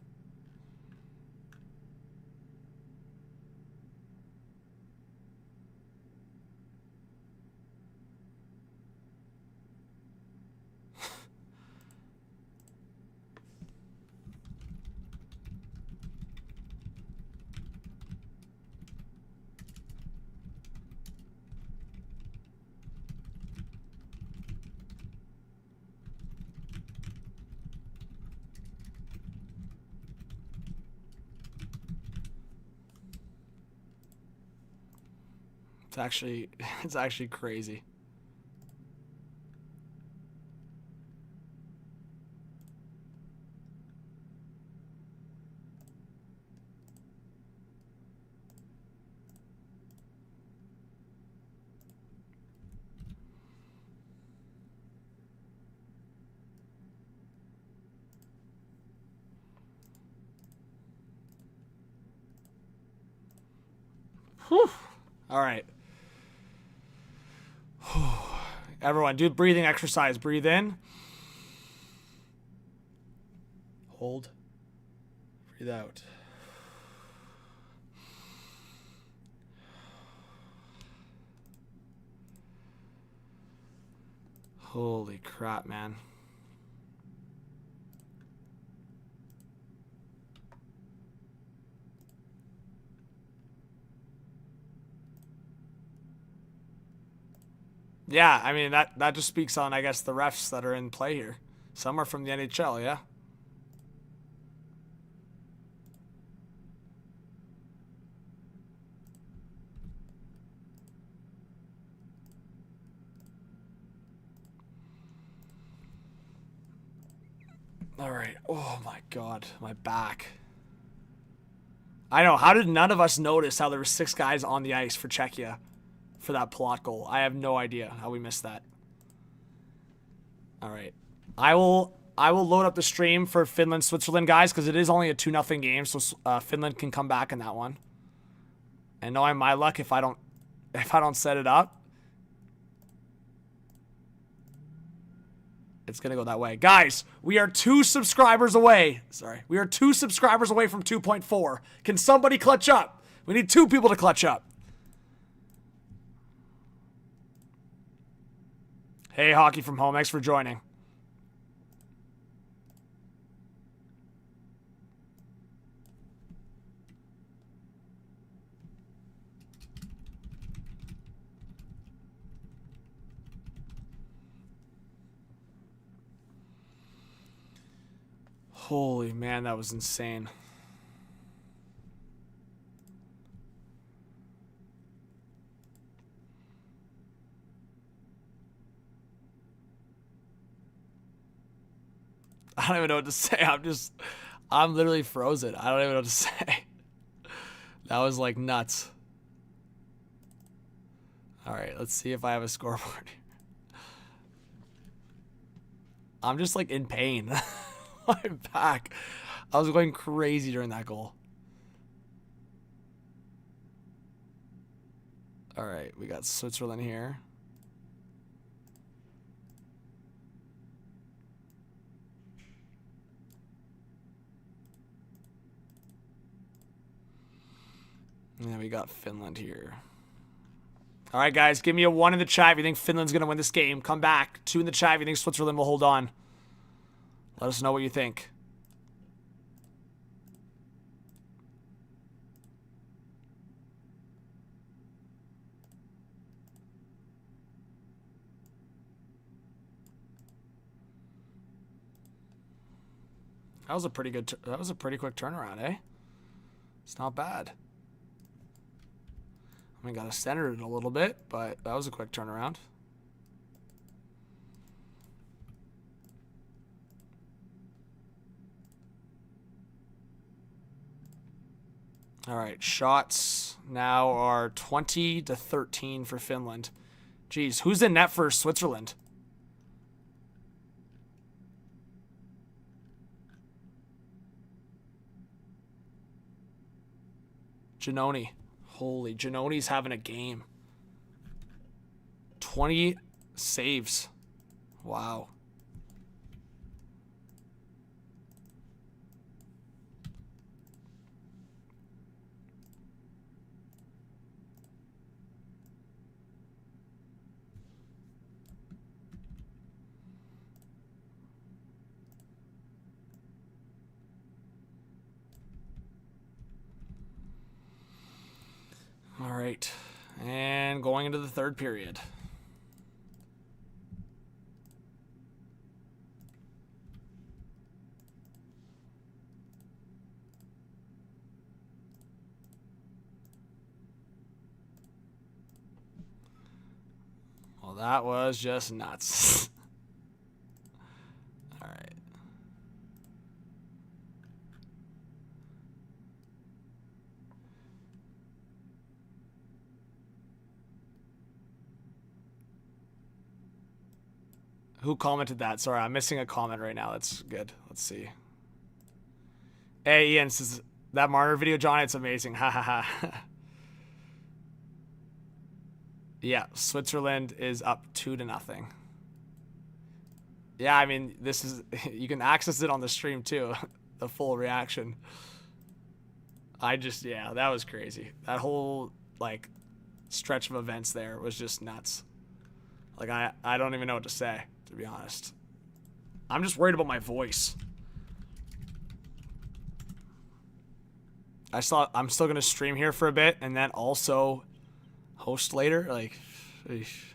[SPEAKER 1] It's actually crazy. Whew. All right. Everyone, do breathing exercise. Breathe in. Hold. Breathe out. Holy crap, man. Yeah, I mean, that just speaks on, I guess, the refs that are in play here. Some are from the NHL, yeah? All right. Oh, my God. My back. I know. How did none of us notice how there were 6 guys on the ice for Czechia for that plot goal? I have no idea how we missed that. All right. I will load up the stream for Finland Switzerland, guys, because it is only a 2-0 game, so Finland can come back in that one. And knowing my luck, if I don't set it up, it's gonna go that way. Guys, we are 2 subscribers away. Sorry, we are 2 subscribers away from 2.4. Can somebody clutch up? We need 2 people to clutch up. Hey, Hockey from Home, thanks for joining. Holy man, that was insane. I don't even know what to say. I'm literally frozen. I don't even know what to say. That was like nuts. All right, let's see if I have a scoreboard here. I'm just like in pain. My back. I was going crazy during that goal. All right, we got Switzerland here. And then we got Finland here. All right, guys, give me a 1 in the chat if you think Finland's going to win this game. Come back. 2 in the chat if you think Switzerland will hold on. Let us know what you think. That was a pretty good. That was a pretty quick turnaround, eh? It's not bad. I mean, got to center it a little bit, but that was a quick turnaround. All right, shots now are 20-13 for Finland. Jeez, who's in net for Switzerland? Giannoni. Holy, Giannoni's having a game. 20 saves. Wow. All right, and going into the third period. Well, that was just nuts. All right. Who commented that? Sorry, I'm missing a comment right now. That's good. Let's see. Hey, Ian says, that Marner video, John, it's amazing. Ha ha ha. Yeah, Switzerland is up 2-0. Yeah, I mean, this is, you can access it on the stream too, the full reaction. Yeah, that was crazy. That whole, like, stretch of events there was just nuts. Like, I don't even know what to say, to be honest. I'm just worried about my voice. I'm still going to stream here for a bit and then also host later. Like, eesh.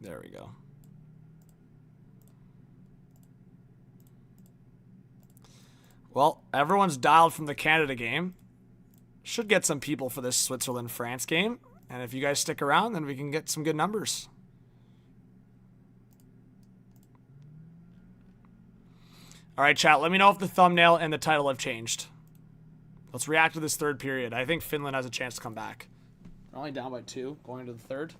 [SPEAKER 1] There we go. Well, everyone's dialed from the Canada game. Should get some people for this Switzerland-France game. And if you guys stick around, then we can get some good numbers. All right, chat. Let me know if the thumbnail and the title have changed. Let's react to this third period. I think Finland has a chance to come back. We're only down by 2 going into the third.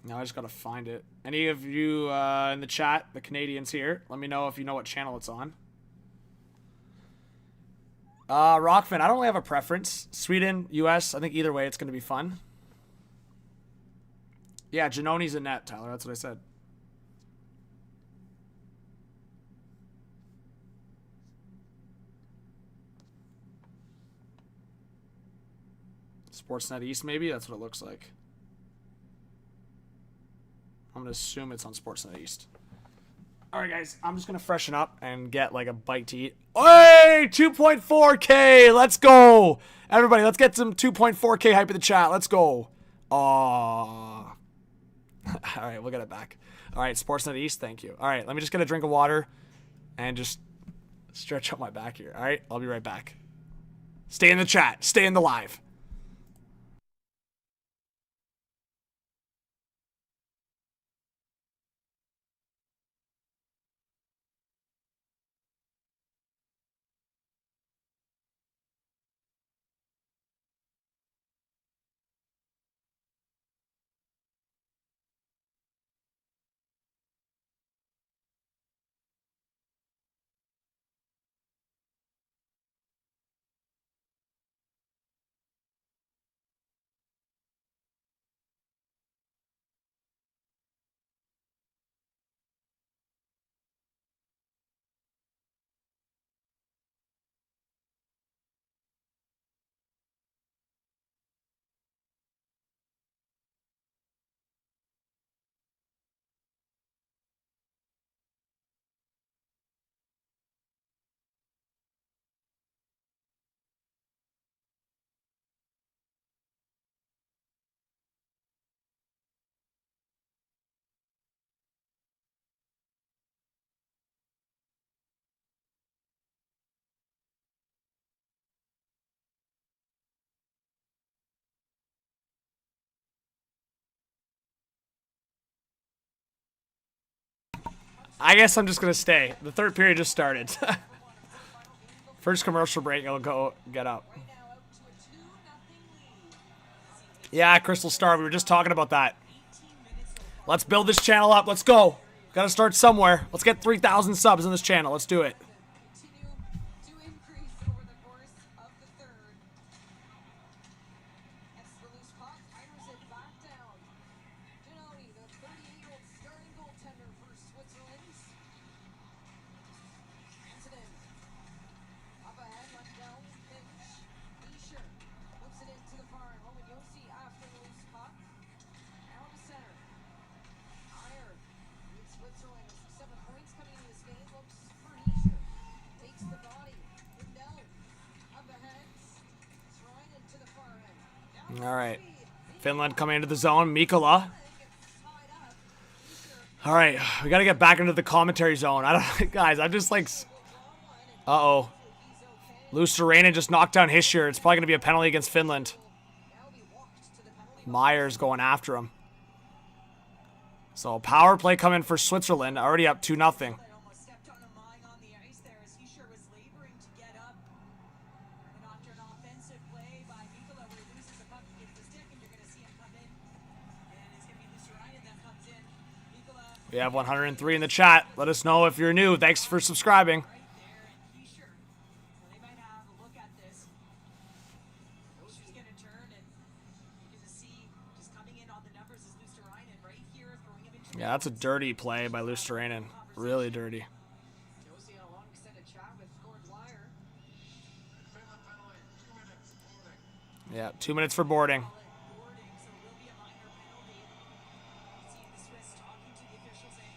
[SPEAKER 1] Now I just gotta find it. Any of you in the chat, the Canadians here, let me know if you know what channel it's on. Rockfin, I don't really have a preference. Sweden, US, I think either way it's gonna be fun. Yeah, Giannoni's in net, Tyler. That's what I said. Sportsnet East, maybe? That's what it looks like. I'm going to assume it's on Sportsnet East. All right, guys. I'm just going to freshen up and get, like, a bite to eat. Hey! 2.4K! Let's go! Everybody, let's get some 2.4K hype in the chat. Let's go. Aww. All right, we'll get it back. All right, Sportsnet East, thank you. All right, let me just get a drink of water and just stretch out my back here. All right, I'll be right back. Stay in the chat. Stay in the live. I guess I'm just going to stay. The third period just started. First commercial break, I'll go get up. Yeah, Crystal Star, we were just talking about that. Let's build this channel up. Let's go. Got to start somewhere. Let's get 3,000 subs in this channel. Let's do it. All right. Finland coming into the zone. Mikkola. All right. We got to get back into the commentary zone. Guys, I'm just like... Uh-oh. Luostarinen just knocked down Hischier. It's probably going to be a penalty against Finland. Myers going after him. So, power play coming for Switzerland. Already up 2-0. We have 103 in the chat. Let us know if you're new. Thanks for subscribing.
[SPEAKER 5] Right there, and Keisher. So they might have a look at this. Oster's going to turn, and you can just see just coming in on the numbers is Luosterainen right here, throwing him into
[SPEAKER 1] Yeah, that's a dirty play by Luosterainen. Really dirty.
[SPEAKER 5] Josie on a long extended chat with Gord Dwyer.
[SPEAKER 3] Finland penalty, 2 minutes, holding.
[SPEAKER 1] Yeah, 2 minutes for boarding.
[SPEAKER 5] Boarding, so it will be a minor penalty. You see the Swiss talking to the officials saying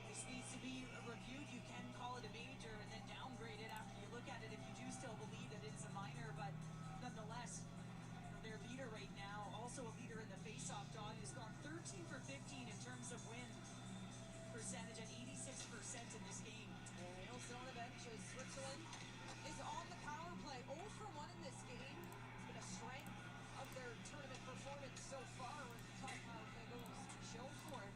[SPEAKER 5] this needs to be reviewed. You can call it a major and then downgrade it after you look at it if you do still believe that it is a minor, but nonetheless, their leader right now, also a leader in the face-off dog, has gone 13 for 15 in terms of win percentage at 86% in this game.
[SPEAKER 7] And also on the bench is Switzerland is on the power play. 0 for 1 in this game. It's been a strength of their tournament performance so far with 5 power play goals to show for it.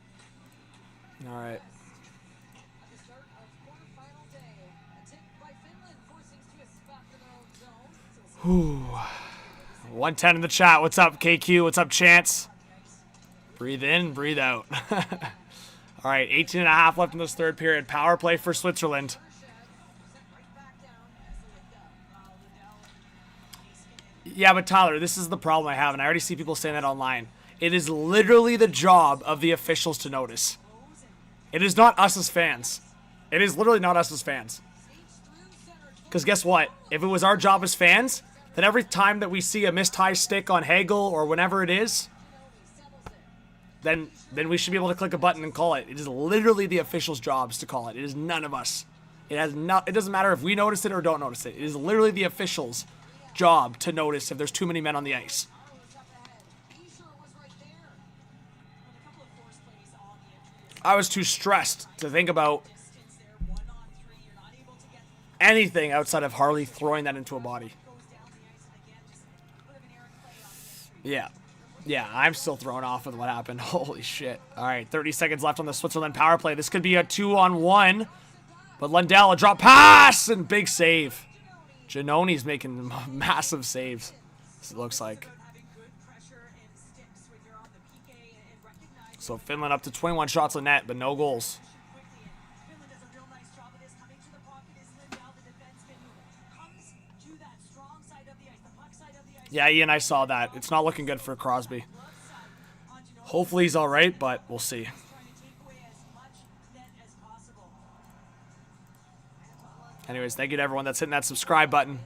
[SPEAKER 1] All right.
[SPEAKER 7] At the start of quarterfinal day, a tip by Finland forcing Swiss back in their own zone.
[SPEAKER 1] Whew. 110 in the chat. What's up, KQ? What's up, Chance? Breathe in, breathe out. All right, 18 and a half left in this third period. Power play for Switzerland. Yeah, but Tyler, this is the problem I have, and I already see people saying that online. It is literally the job of the officials to notice. It is not us as fans. It is literally not us as fans. Because guess what? If it was our job as fans, then every time that we see a missed high stick on Hagel or whenever it is, then we should be able to click a button and call it. It is literally the officials' jobs to call it. It is none of us. It doesn't matter if we notice it or don't notice it. It is literally the officials' job to notice if there's too many men on the ice. I was too stressed to think about anything outside of Harley throwing that into a body. Yeah. Yeah, I'm still thrown off with what happened. Holy shit. All right, 30 seconds left on the Switzerland power play. This could be a 2-on-1. But Lundell, a drop pass and big save. Giannoni's making massive saves, it looks like. So Finland up to 21 shots on net, but no goals. Yeah, Ian, I saw that. It's not looking good for Crosby. Hopefully he's all right, but we'll see. Anyways, thank you to everyone that's hitting that subscribe button.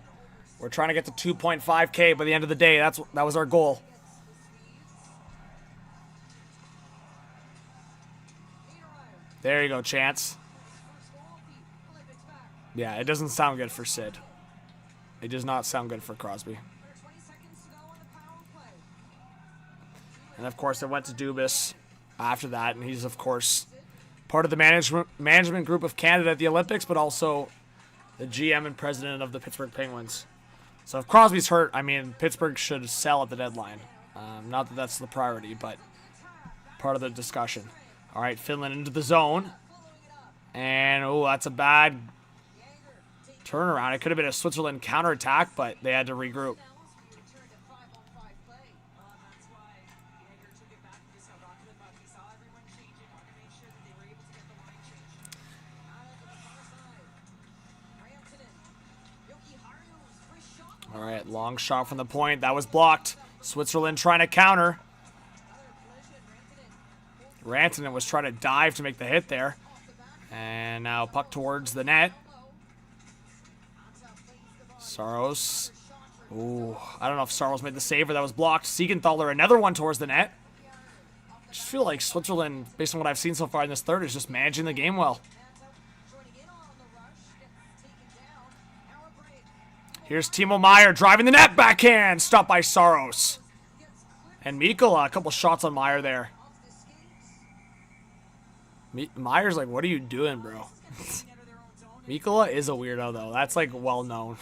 [SPEAKER 1] We're trying to get to 2.5K by the end of the day. That was our goal. There you go, Chance. Yeah, it doesn't sound good for Sid. It does not sound good for Crosby. And of course, it went to Dubas after that, and he's of course part of the management group of Canada at the Olympics, but also the GM and president of the Pittsburgh Penguins. So if Crosby's hurt, I mean, Pittsburgh should sell at the deadline. Not that that's the priority, but part of the discussion. All right, Finland into the zone. And, oh, that's a bad turnaround. It could have been a Switzerland counterattack, but they had to regroup. All right, long shot from the point. That was blocked. Switzerland trying to counter. Rantanen was trying to dive to make the hit there. And now puck towards the net. Saros. Ooh, I don't know if Saros made the save or that was blocked. Siegenthaler, another one towards the net. I just feel like Switzerland, based on what I've seen so far in this third, is just managing the game well. Here's Timo Meier driving the net, backhand, stopped by Saros. And Mikkola, a couple shots on Meier there. Meier's like, what are you doing, bro? Mikkola is a weirdo, though. That's, like, well known.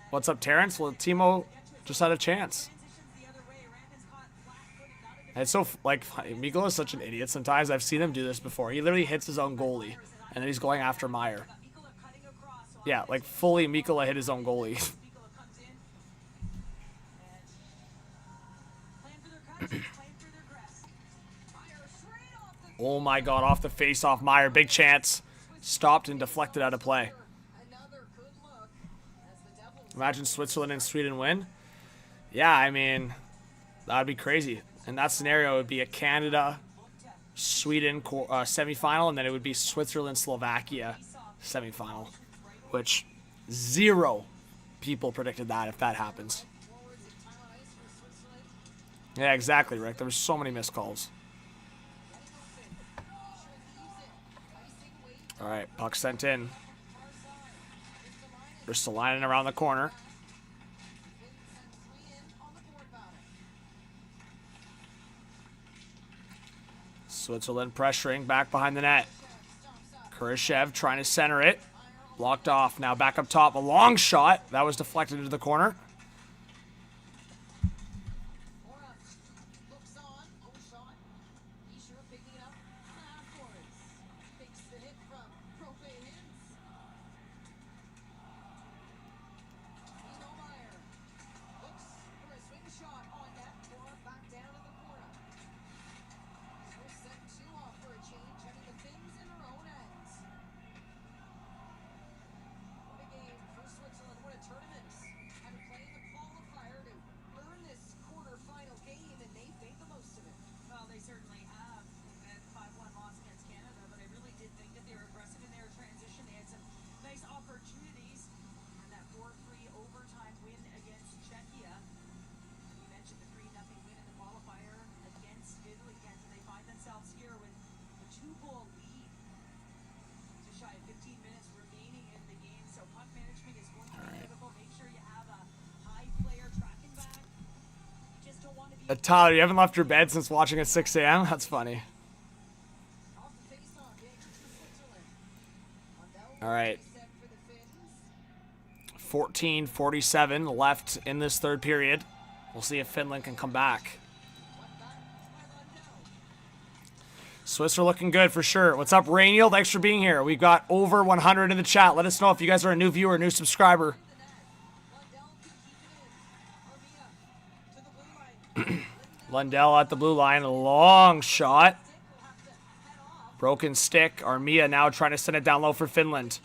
[SPEAKER 1] What's up, Terrence? Well, Timo just had a chance. And it's so, like, Mikkola is such an idiot sometimes. I've seen him do this before. He literally hits his own goalie, and then he's going after Meier. Yeah, like, fully Mikkola hit his own goalie. Oh my God, off the face-off, Meyer. Big chance. Stopped and deflected out of play.
[SPEAKER 7] Another good look as the Devils
[SPEAKER 1] Imagine Switzerland and Sweden win. Yeah, I mean, that would be crazy. In that scenario, it would be a Canada-Sweden semifinal, and then it would be Switzerland-Slovakia semifinal, which 0 people predicted that if that happens.
[SPEAKER 7] forwards in time on ice for Switzerland.
[SPEAKER 1] Yeah, exactly, Rick. There were so many missed calls. All right, puck sent in. Ristolainen around the corner. Switzerland pressuring back behind the net. Kurashev trying to center it. Blocked off. Now back up top. A long shot. That was deflected into the corner.
[SPEAKER 7] Looks on, oh shot. Escher picking it up afterwards. Takes the hit from Viveiros. Timo Meier looks for a swing shot on net. Ball back down in the corner. Swiss sent 2 off for a change, having the Finns in their own ends. What a game for Switzerland. What a tournament. After playing the qualifier to earn this quarterfinal game, and they've made the most of it.
[SPEAKER 5] Well, they certainly have. That 5-1 loss against Canada, but I really did think that they were aggressive in their transition. They had some nice opportunities, and that 4-3 overtime win against Czechia. You mentioned the 3-0 win in the qualifier against Italy. And they find themselves here with a 2-goal lead. Just shy of 15 minutes remaining in the game, so puck management is going to be difficult. Make sure you have a high player tracking back. You just don't want to be
[SPEAKER 1] Tyler, you haven't left your bed since watching at 6 a.m.? That's funny.
[SPEAKER 7] Off the face-off, the extra for Switzerland.
[SPEAKER 1] All right.
[SPEAKER 7] Set for the Finns.
[SPEAKER 1] 14:47 left in this third period. We'll see if Finland can come back. Swiss are looking good for sure. What's up, Rainiel? Thanks for being here. We've got over 100 in the chat. Let us know if you guys are a new viewer, new subscriber. Lundell at the blue line. Long shot. Broken stick. Armia now trying to send it down low for Finland.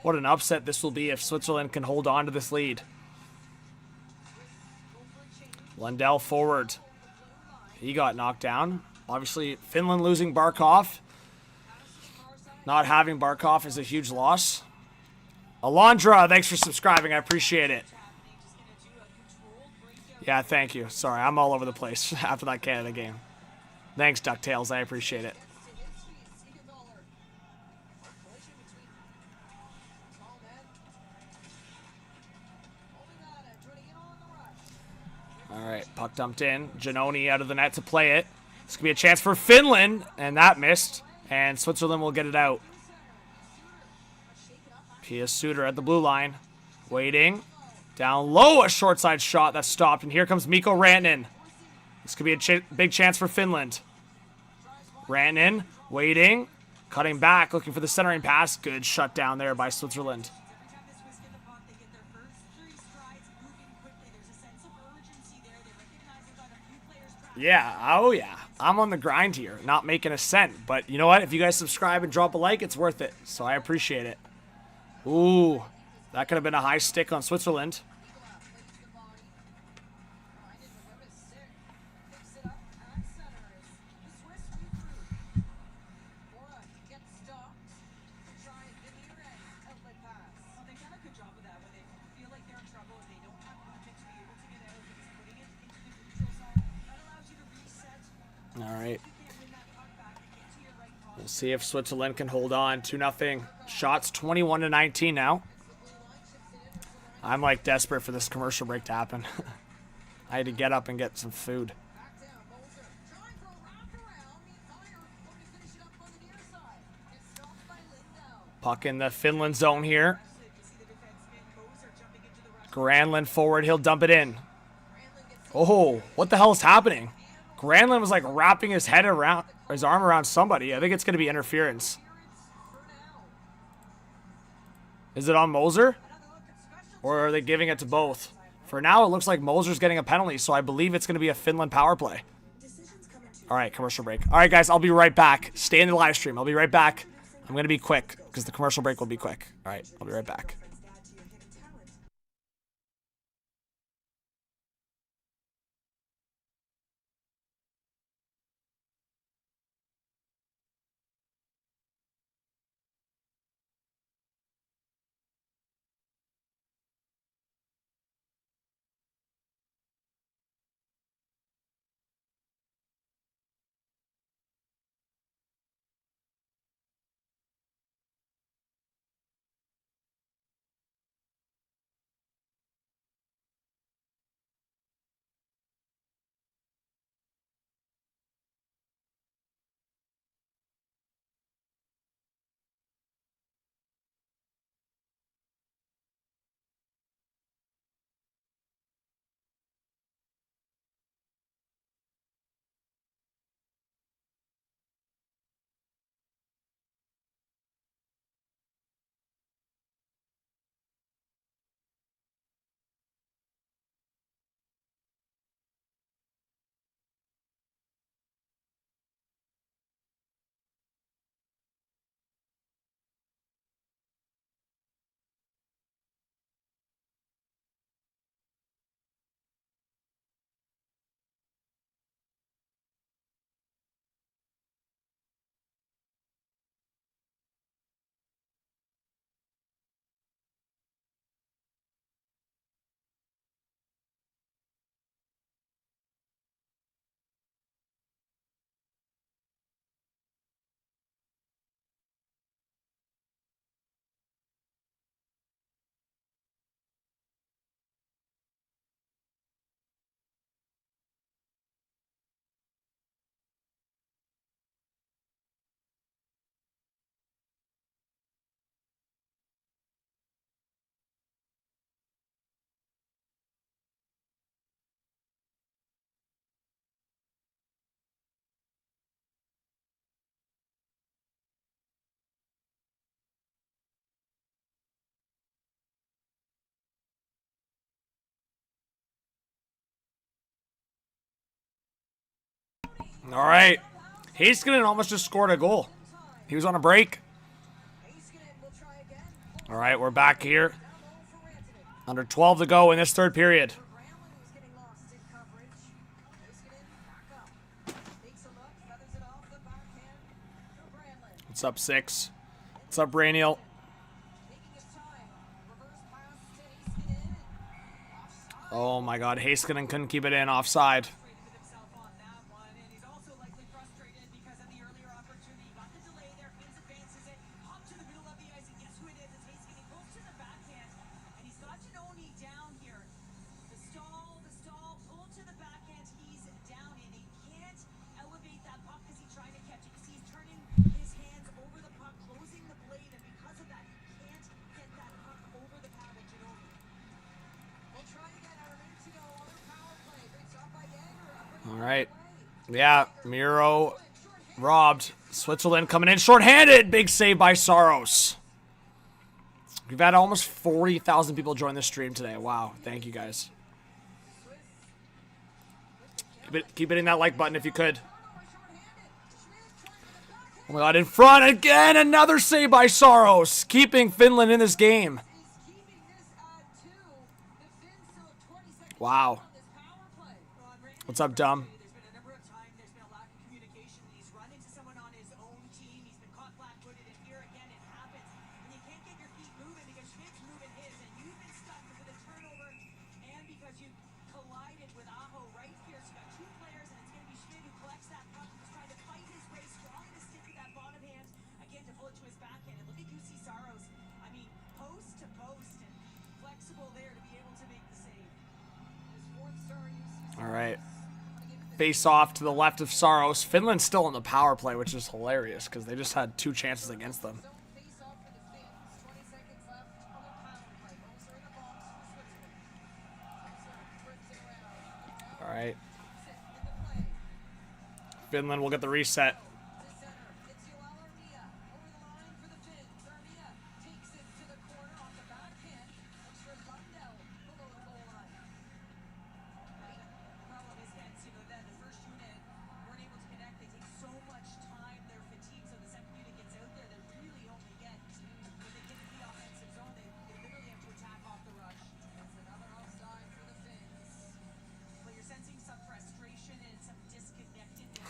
[SPEAKER 1] What an upset this will be if Switzerland can hold on to this lead. Lundell forward. He got knocked down. Obviously, Finland losing Barkov. Not having Barkov is a huge loss. Alondra, thanks for subscribing. I appreciate it. Yeah, thank you. Sorry, I'm all over the place after that Canada game. Thanks, DuckTales. I appreciate it. All right, puck dumped in. Giannoni out of the net to play it. This could be a chance for Finland, and that missed. And Switzerland will get it out. Pia Suter at the blue line. Waiting. Down low, a short side shot that stopped. And here comes Mikko Rantanen. This could be a big chance for Finland. Rantanen, waiting. Cutting back, looking for the centering pass. Good shutdown there by Switzerland. Yeah, oh yeah. I'm on the grind here, not making a cent. But you know what? If you guys subscribe and drop a like, it's worth it. So I appreciate it. Ooh, that could have been a high stick on Switzerland. All right. We'll see if Switzerland can hold on. 2-0. Shots 21-19 now. I'm like desperate for this commercial break to happen. I had to get up and get some food. Puck in the Finland zone here. Granlund forward. He'll dump it in. Oh, what the hell is happening? Granlund was like wrapping his head around, his arm around somebody. I think it's going to be interference. Is it on Moser? Or are they giving it to both? For now, it looks like Moser's getting a penalty, so I believe it's going to be a Finland power play.
[SPEAKER 2] Decisions come in
[SPEAKER 1] All right, commercial break. All right, guys, I'll be right back. Stay in the live stream. I'll be right back. I'm going to be quick because the commercial break will be quick. All right, I'll be right back. All right. Heiskanen almost just scored a goal. He was on a break. All right, we're back here. Under 12 to go in this third period. What's up, 6? What's up, Rainiel? Oh, my God. Heiskanen couldn't keep it in. Offside. All right. Yeah, Miro robbed. Switzerland coming in shorthanded. Big save by Saros. We've had almost 40,000 people join the stream today. Wow. Thank you, guys. Keep hitting that like button if you could. Oh my God, in front again. Another save by Saros. Keeping Finland in this game. Wow. What's up, Dumb? All right. Face off to the left of Saros. Finland's still on the power play, which is hilarious because they just had 2 chances against them. All right. Finland will get the reset.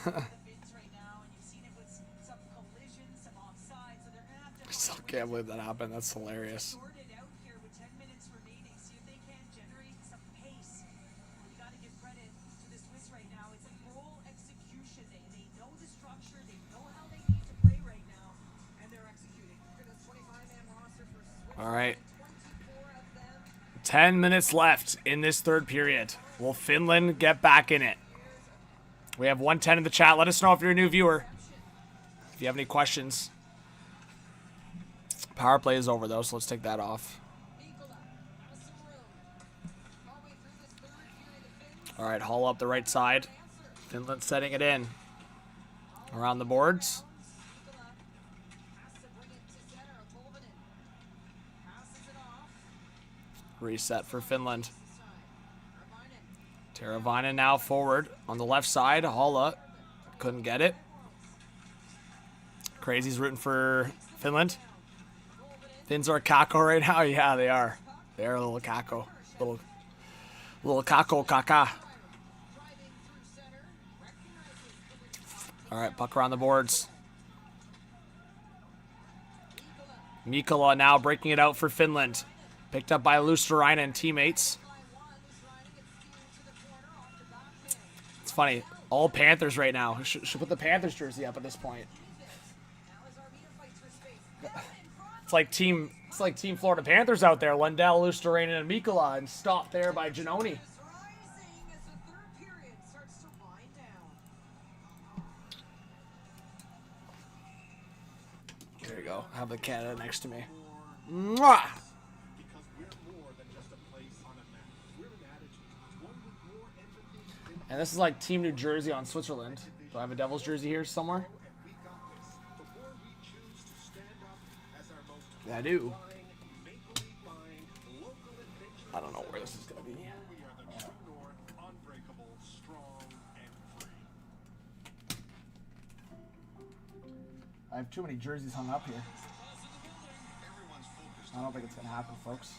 [SPEAKER 1] I still can't believe that happened. That's hilarious. All right. 10 minutes left in this third period. Will Finland get back in it? We have 110 in the chat. Let us know if you're a new viewer. If you have any questions. Power play is over, though, so let's take that off. All right, haul up the right side. Finland setting it in. Around the boards. Reset for Finland. Teravainen now forward on the left side. Haula couldn't get it. Crazy's rooting for Finland. Finns are Kako right now. Yeah, they are. They are a little Kako. Little Kako Kaka. All right, puck around the boards. Mikkola now breaking it out for Finland. Picked up by Luosterainen and teammates. It's funny. All Panthers right now. Should put the Panthers jersey up at this point. It's like Team Florida Panthers out there. Lundell, Luosterainen, and Mikkola, and stopped there by Giannoni. There you go. Have the Canada next to me. Mwah! And this is like Team New Jersey on Switzerland. Do I have a Devils jersey here somewhere? Yeah, I do. I don't know where this is going to be. I have too many jerseys hung up here. I don't think it's going to happen, folks.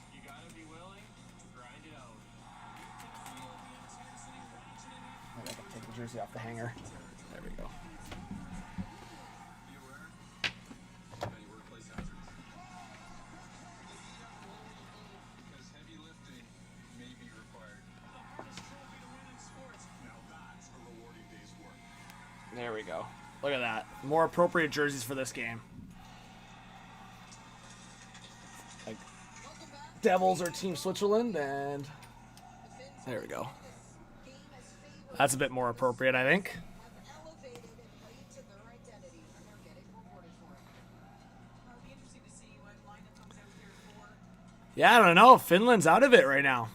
[SPEAKER 1] Maybe I can take the jersey off the hanger. There we go. There we go. Look at that. More appropriate jerseys for this game. Like Devils or Team Switzerland, and there we go. That's a bit more appropriate, I think. Yeah, I don't know. Finland's out of it right now.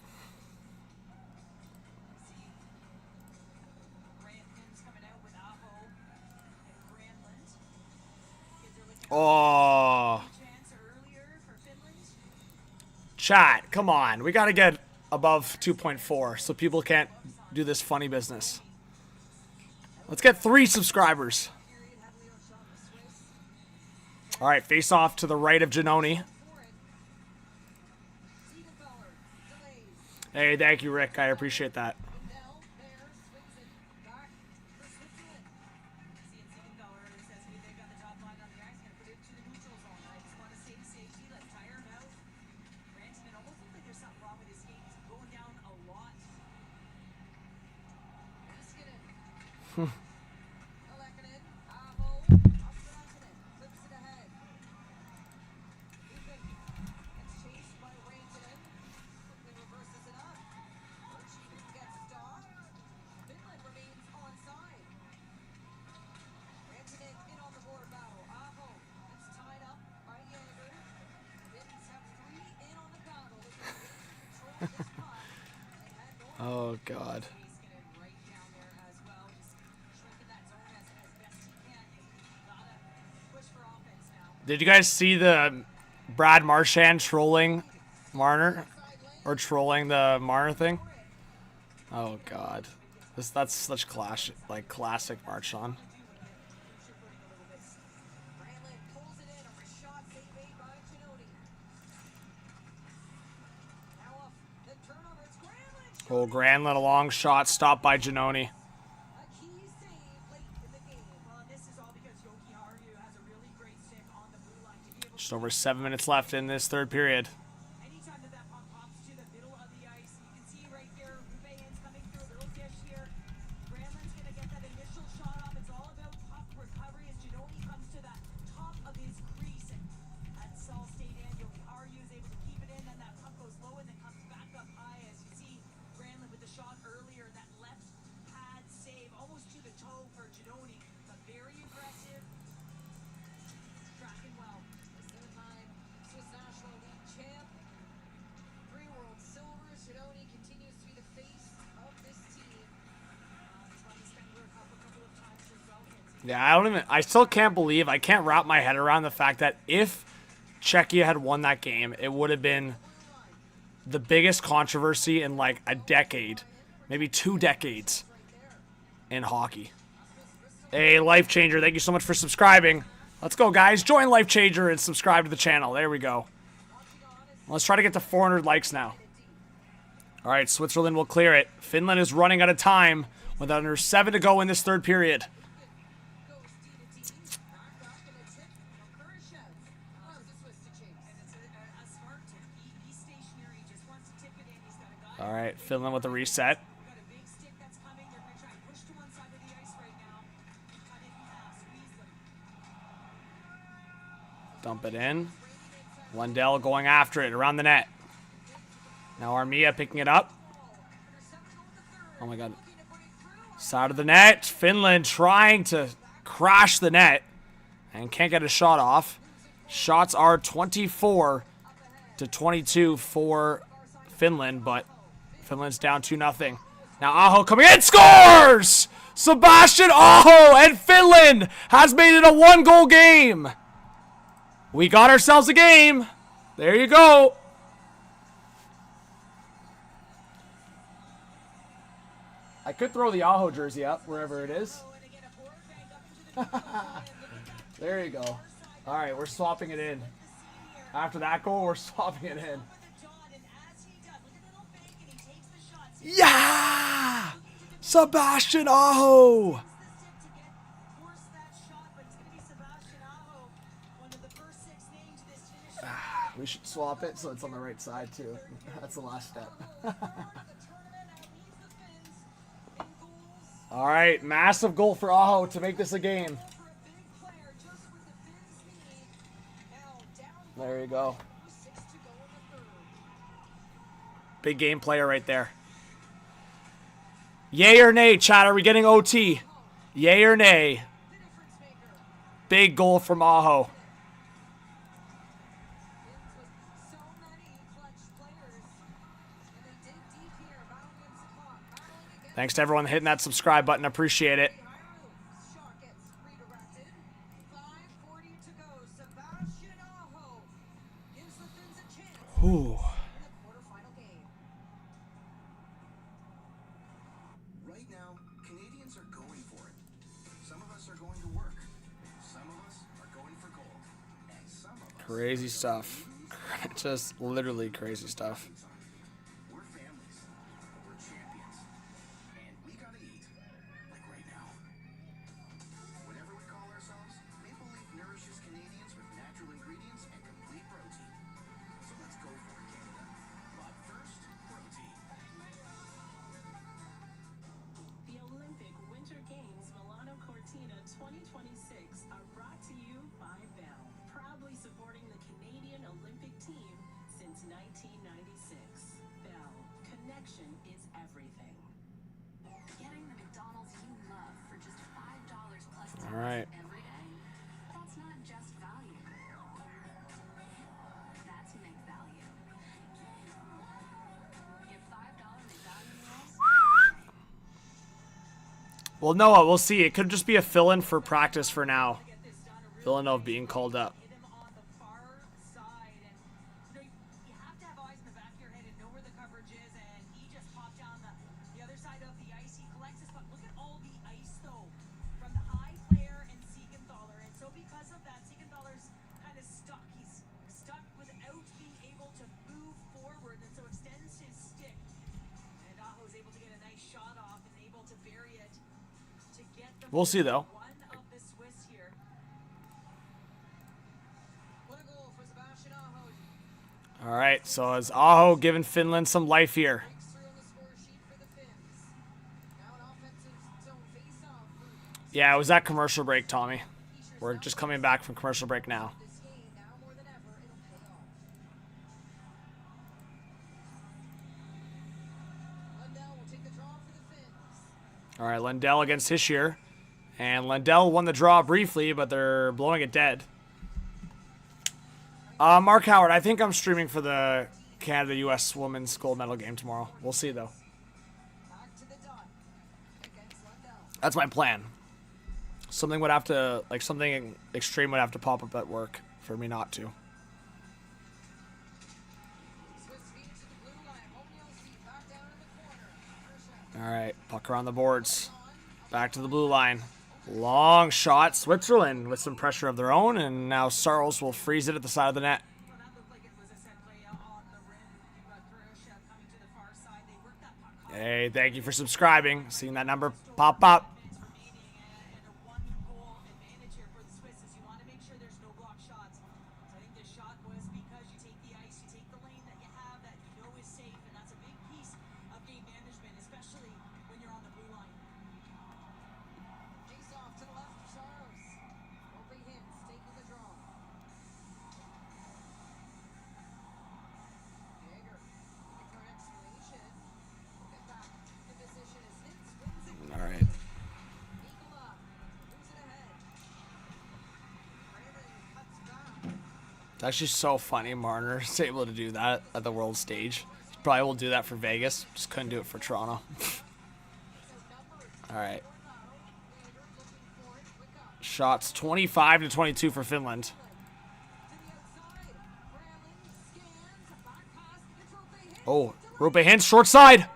[SPEAKER 1] Oh. Chat, come on. We got to get above 2.4 so people can't do this funny business. Let's get 3 subscribers. All right, face off to the right of Giannoni. Hey, thank you, Rick. I appreciate that. Oh, God. Did you guys see the Brad Marchand trolling Marner? Or trolling the Marner thing? Oh, God. That's such classic Marchand. Oh, Granlund, a long shot stopped by Giannoni. Just over 7 minutes left in this third period.
[SPEAKER 7] Anytime that puck pops to the middle of the ice, you can see right there, Viveiros coming through a little dish here. Granlund's going to get that initial shot off. It's all about puck recovery as Ginoni comes to the top of his crease. And at Saul Stadium, Aryu is able to keep it in, then that puck goes low and then comes back up high as you see Granlund with the shot earlier. That left pad save, almost to the toe for Ginoni, but very aggressive. Tracking well.
[SPEAKER 11] Seven-time Swiss National League champ, 3 World Silvers. Ginoni continues to be the face of this team.
[SPEAKER 1] Yeah, I still can't believe, I can't wrap my head around the fact that if Czechia had won that game, it would have been the biggest controversy in like a decade, maybe 2 decades in hockey. Hey, Life Changer, thank you so much for subscribing. Let's go, guys. Join Life Changer and subscribe to the channel. There we go. Let's try to get to 400 likes now. All right, Switzerland will clear it. Finland is running out of time with under 7 to go in this third period. All right, Finland with the reset. Dump it in. Lundell going after it around the net. Now Armia picking it up. Oh my god. Side of the net. Finland trying to crash the net and can't get a shot off. Shots are 24 to 22 for Finland, but Finland's down 2-0. Now Aho coming in, scores! Sebastian Aho, and Finland has made it a 1-goal game. We got ourselves a game. There you go. I could throw the Aho jersey up wherever it is. There you go. All right, we're swapping it in. After that goal, we're swapping it in. Yeah! Sebastian Aho! We should swap it so it's on the right side too. That's the last step. All right, massive goal for Aho to make this a game. There you go. Big game player right there. Yay or nay, chat? Are we getting OT? Yay or nay? Big goal from Aho. Thanks to everyone hitting that subscribe button. Appreciate it. Ooh.
[SPEAKER 3] Right now, Canadians are going for it. Some of us are going to work. Some of us are going for gold. And some of us
[SPEAKER 1] Crazy stuff. Just literally crazy stuff.
[SPEAKER 3] we're families. We're champions. And we gotta eat. Like right now. Whatever we call ourselves, Maple Leaf nourishes Canadians with natural ingredients and complete protein. So let's go for it, Canada. But first, protein.
[SPEAKER 12] The Olympic Winter Games Milano Cortina 2026 are brought to you by Bell, proudly supporting the Canadian Olympic team since 1996. Bell, connection is everything.
[SPEAKER 10] Getting the McDonald's you love for just $5 plus tax
[SPEAKER 1] All right.
[SPEAKER 10] every day. That's not just value. That's McValue. Get $5 McValue meals.
[SPEAKER 1] Well, Noah, we'll see. It could just be a fill-in for practice for now. Villanova being called up.
[SPEAKER 7] Hit him on the far side, and you have to have eyes in the back of your head and know where the coverage is. And he just popped down the other side of the ice. He collects his puck. Look at all the ice though, from the high player and Siegenthaler. And so because of that, Siegenthaler's kind of stuck. He's stuck without being able to move forward, and so extends his stick. And Aho's able to get a nice shot off and able to bury it to get the.
[SPEAKER 1] We'll see, though.
[SPEAKER 7] One of the Swiss here.
[SPEAKER 11] What a goal for
[SPEAKER 1] All right, so is Aho giving Finland some life here? Yeah, it was that commercial break, Tommy. We're just coming back from commercial break now. All right, Lundell against Hischier. And Lundell won the draw briefly, but they're blowing it dead. Mark Howard, I think I'm streaming for the Canada-US Women's Gold Medal game tomorrow. We'll see, though. That's my plan. Something would have to, like, something extreme would have to pop up at work for me not to. All right, puck around the boards. Back to the blue line. Long shot. Switzerland with some pressure of their own, and now Saros will freeze it at the side of the net. Hey, thank you for subscribing. Seeing that number pop up. It's actually so funny Marner is able to do that at the world stage. He probably will do that for Vegas. Just couldn't do it for Toronto. All right. Shots 25-22 for Finland. Oh, Rupe Hintz, short side.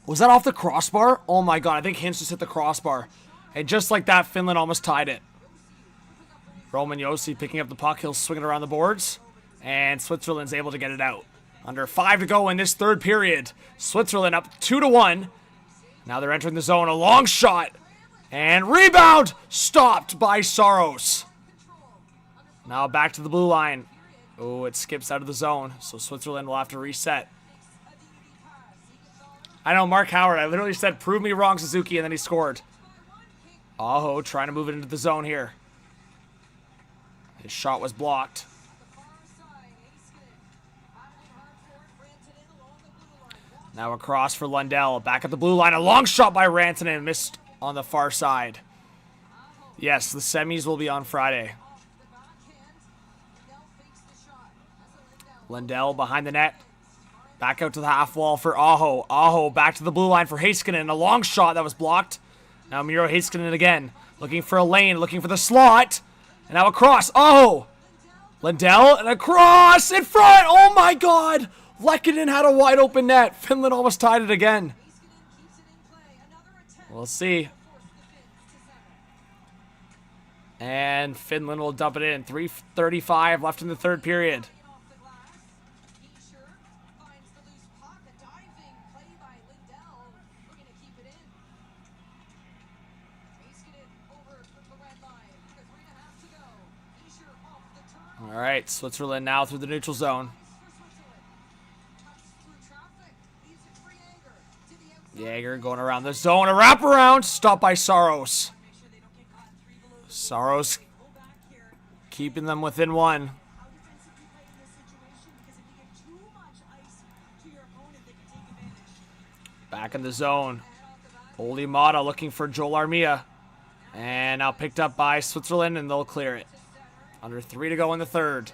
[SPEAKER 1] Was that off the crossbar? Oh my god, I think Hintz just hit the crossbar. And just like that, Finland almost tied it. Roman Josi picking up the puck. He'll swing it around the boards. And Switzerland's able to get it out. Under 5 to go in this third period. Switzerland up 2-1. Now they're entering the zone. A long shot. And rebound. Stopped by Saros. Now back to the blue line. Oh, it skips out of the zone. So Switzerland will have to reset. I know, Mark Howard. I literally said, prove me wrong, Suzuki, and then he scored. Aho trying to move it into the zone here. His shot was blocked. Now across for Lundell. Back at the blue line. A long shot by Rantanen. Missed on the far side. Yes, the semis will be on Friday. Lundell behind the net. Back out to the half wall for Aho. Aho back to the blue line for Heiskanen. A long shot that was blocked. Now Miro Heiskanen again. Looking for a lane. Looking for the slot. And now across. Oh! Lundell and across in front. Oh my god! Lehkonen had a wide open net. Finland almost tied it again. We'll see. And Finland will dump it in. 3:35 left in the third period. All right, Switzerland now through the neutral zone. Jaeger going around the zone. A wraparound. Stopped by Saros. Saros keeping them within one. Back in the zone. Oli Mata looking for Joel Armia. And now picked up by Switzerland, and they'll clear it. Under 3 to go in the third.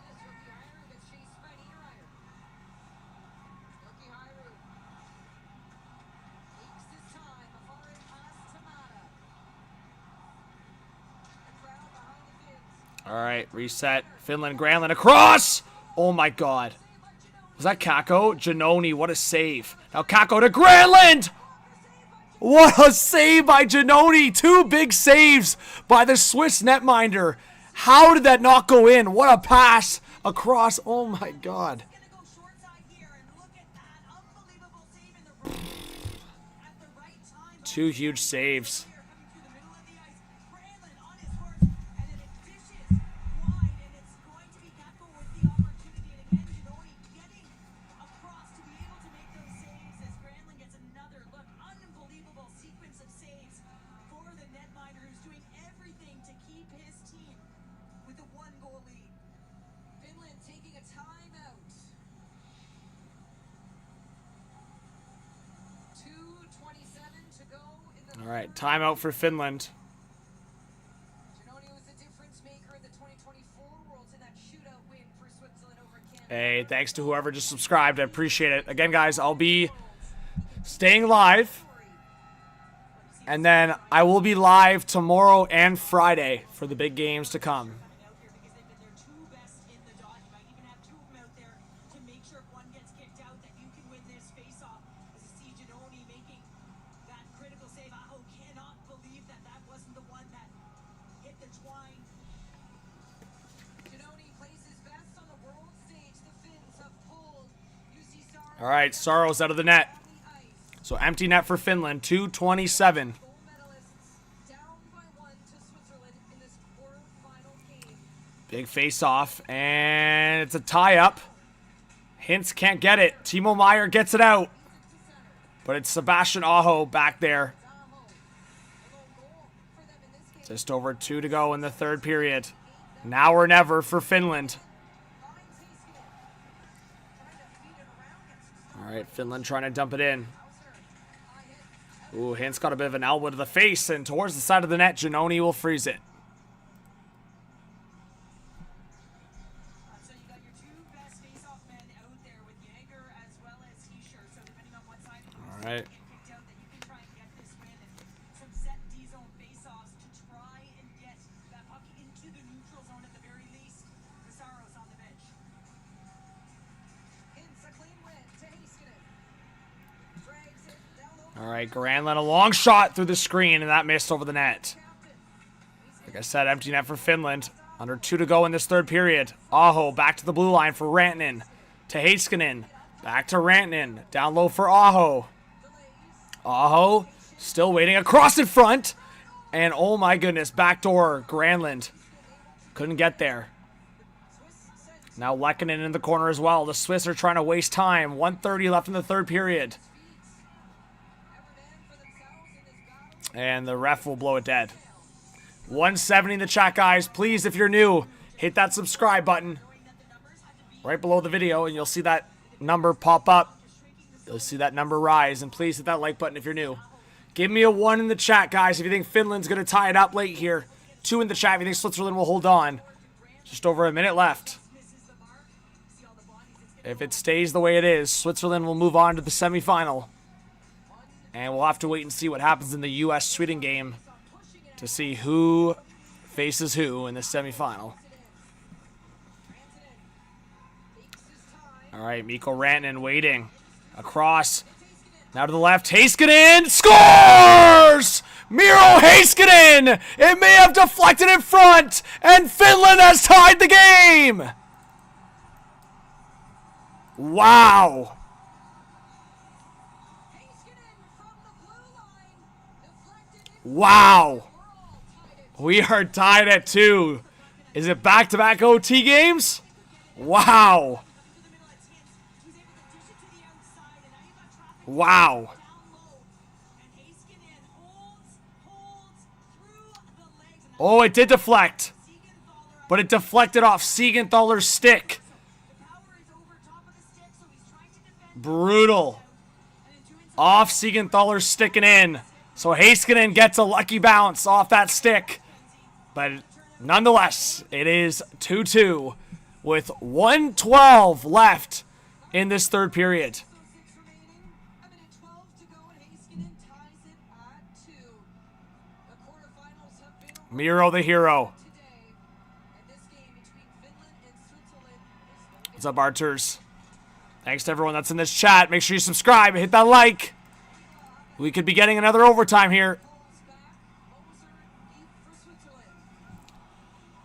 [SPEAKER 1] All right, reset. Finland, Granlund across. Oh my god. Was that Kakko? Janoni, what a save. Now Kakko to Granlund. What a save by Janoni. 2 big saves by the Swiss netminder. How did that not go in? What a pass across. Oh my god. 2 huge saves. All right, timeout for Finland.
[SPEAKER 7] Giannoni was the difference maker in the 2024 Worlds in that shootout win for Switzerland over Canada.
[SPEAKER 1] Hey, thanks to whoever just subscribed. I appreciate it. Again, guys, I'll be staying live. And then I will be live tomorrow and Friday for the big games to come.
[SPEAKER 12] Out here because they've been their two best in the dot. You might even have two of them out there to make sure if one gets kicked out that you can win this face-off. As you see Giannoni making that critical save. Aho cannot believe that that wasn't the one that hit the twine.
[SPEAKER 7] Giannoni plays his best on the world stage. The Finns have pulled. UC Saros
[SPEAKER 1] All right, Saros out of the net.
[SPEAKER 7] on the ice.
[SPEAKER 1] So empty net for Finland, 2:27.
[SPEAKER 7] Gold medalists down by 1 to Switzerland in this quarterfinal game.
[SPEAKER 1] Big face-off, and it's a tie-up. Hintz can't get it. Timo Meier gets it out. But it's Sebastian Aho back there.
[SPEAKER 7] Aho, a lone goal for them in this game.
[SPEAKER 1] Just over 2 to go in the third period. Now or never for Finland.
[SPEAKER 7] Finds Heiskanen. Trying to feed it around. Gets
[SPEAKER 1] All right, Finland trying to dump it in.
[SPEAKER 7] High hit.
[SPEAKER 1] Ooh, Hintz got a bit of an elbow to the face, and towards the side of the net, Giannoni will freeze it.
[SPEAKER 12] So you got your two best face-off men out there with Jaeger as well as Heischer. So depending on what side of the
[SPEAKER 1] All right.
[SPEAKER 12] get kicked out, that you can try and get this win and some set D-zone face-offs to try and get that puck into the neutral zone at the very least. Pizarro's on the bench.
[SPEAKER 7] Hintz a clean win to Heiskanen. Drags it down low.
[SPEAKER 1] All right, Granlund, a long shot through the screen, and that missed over the net. Like I said, empty net for Finland. Under 2 to go in this third period. Aho back to the blue line for Rantanen. To Heiskanen. Back to Rantanen. Down low for Aho. Aho still waiting across in front. And oh my goodness, backdoor Granlund. Couldn't get there. Now Lehkonen in the corner as well. The Swiss are trying to waste time. 1:30 left in the third period. And the ref will blow it dead. 170 in the chat, guys. Please, if you're new, hit that subscribe button right below the video, and you'll see that number pop up. You'll see that number rise, and please hit that like button if you're new. Give me a 1 in the chat, guys, if you think Finland's going to tie it up late here. 2 in the chat if you think Switzerland will hold on. Just over a minute left. If it stays the way it is, Switzerland will move on to the semifinal. And we'll have to wait and see what happens in the U.S.-Sweden game to see who faces who in the semifinal. All right, Mikko Rantanen waiting. Across. Now to the left. Heiskanen scores! Miro Heiskanen! It may have deflected in front, and Finland has tied the game! Wow! Wow! We are tied at 2. Is it back-to-back OT games? Wow! Wow! Oh, it did deflect. But it deflected off Siegenthaler's stick. Brutal. Off Siegenthaler's stick and in. So Heiskanen gets a lucky bounce off that stick. But nonetheless, it is 2-2 with 1:12 left in this third period. Miro the hero. What's up, Archers? Thanks to everyone that's in this chat. Make sure you subscribe and hit that like. We could be getting another overtime here.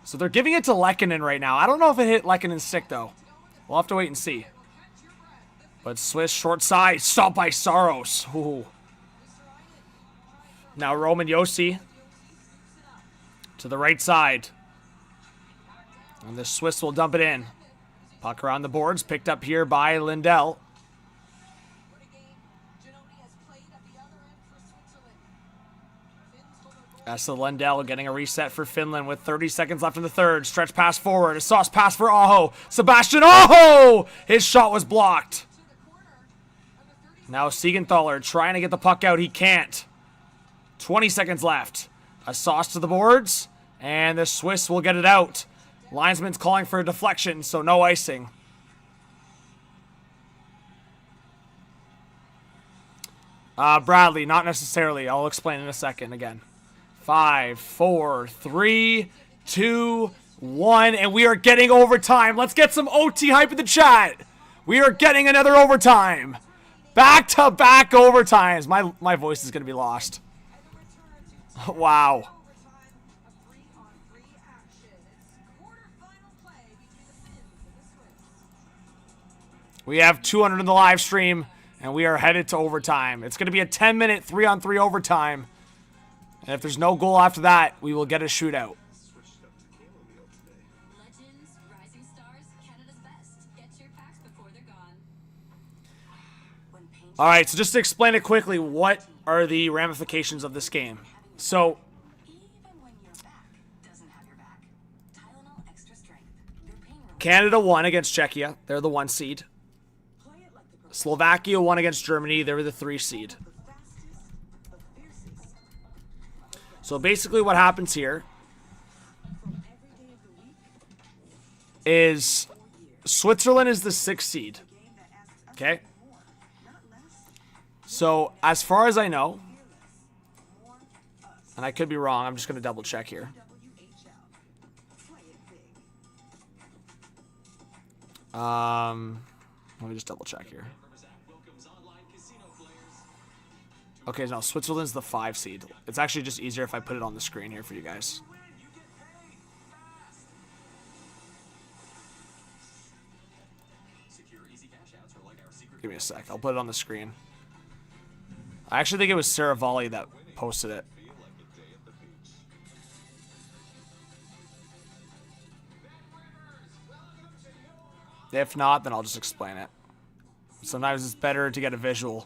[SPEAKER 1] So they're giving it to Lehkonen right now. I don't know if it hit Lehkonen's stick, though. We'll have to wait and see. But Swiss short side. Stopped by Saros. Ooh. Now Roman Josi to the right side. And the Swiss will dump it in. Puck around the boards. Picked up here by Lindell. Esa Lindell getting a reset for Finland with 30 seconds left in the third. Stretch pass forward. A sauce pass for Aho. Sebastian Aho! His shot was blocked. Now Siegenthaler trying to get the puck out. He can't. 20 seconds left. A sauce to the boards, and the Swiss will get it out. Linesman's calling for a deflection, so no icing. Bradley, not necessarily. I'll explain in a second again. 5, 4, 3, 2, 1, and we are getting overtime. Let's get some OT hype in the chat. We are getting another overtime. Back-to-back overtimes. My voice is going to be lost. Wow. We have 200 in the live stream, and we are headed to overtime. It's going to be a 10-minute 3-on-3 overtime. And if there's no goal after that, we will get a shootout.
[SPEAKER 13] Legends, rising stars, Canada's best. Get your packs before they're gone.
[SPEAKER 1] All right, so just to explain it quickly, what are the ramifications of this game? So, Canada won against Czechia. They're the 1 seed. Slovakia won against Germany. They were the 3 seed. So basically what happens here is Switzerland is the 6th seed. Okay? So as far as I know, and I could be wrong, I'm just going to double check here. Let me just double check here. Okay, no, Switzerland's the 5 seed. It's actually just easier if I put it on the screen here for you guys. Give me a sec. I'll put it on the screen. I actually think it was Sarah Volley that posted it. If not, then I'll just explain it. Sometimes it's better to get a visual.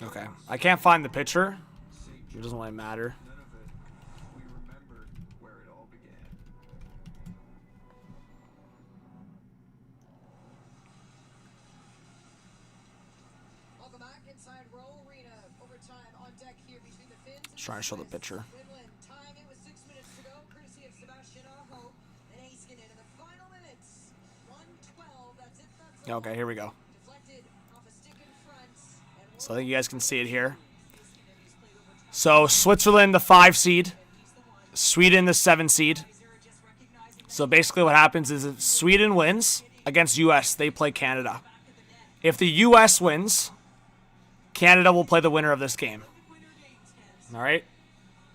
[SPEAKER 1] Okay, I can't find the picture. It doesn't really matter.
[SPEAKER 7] Welcome back inside Row Arena. Overtime on deck here between the Finns.
[SPEAKER 1] Just trying to show the picture.
[SPEAKER 7] Finland. Time it was 6 minutes to go, courtesy of Sebastian Aho and Heiskanen in the final minutes. 1:12. That's it. That's all.
[SPEAKER 1] Okay, here we go.
[SPEAKER 7] Deflected off a stick in front. And
[SPEAKER 1] So I think you guys can see it here. So Switzerland, the 5 seed. Sweden, the 7 seed. So basically what happens is if Sweden wins against US, they play Canada. If the US wins, Canada will play the winner of this game. All right?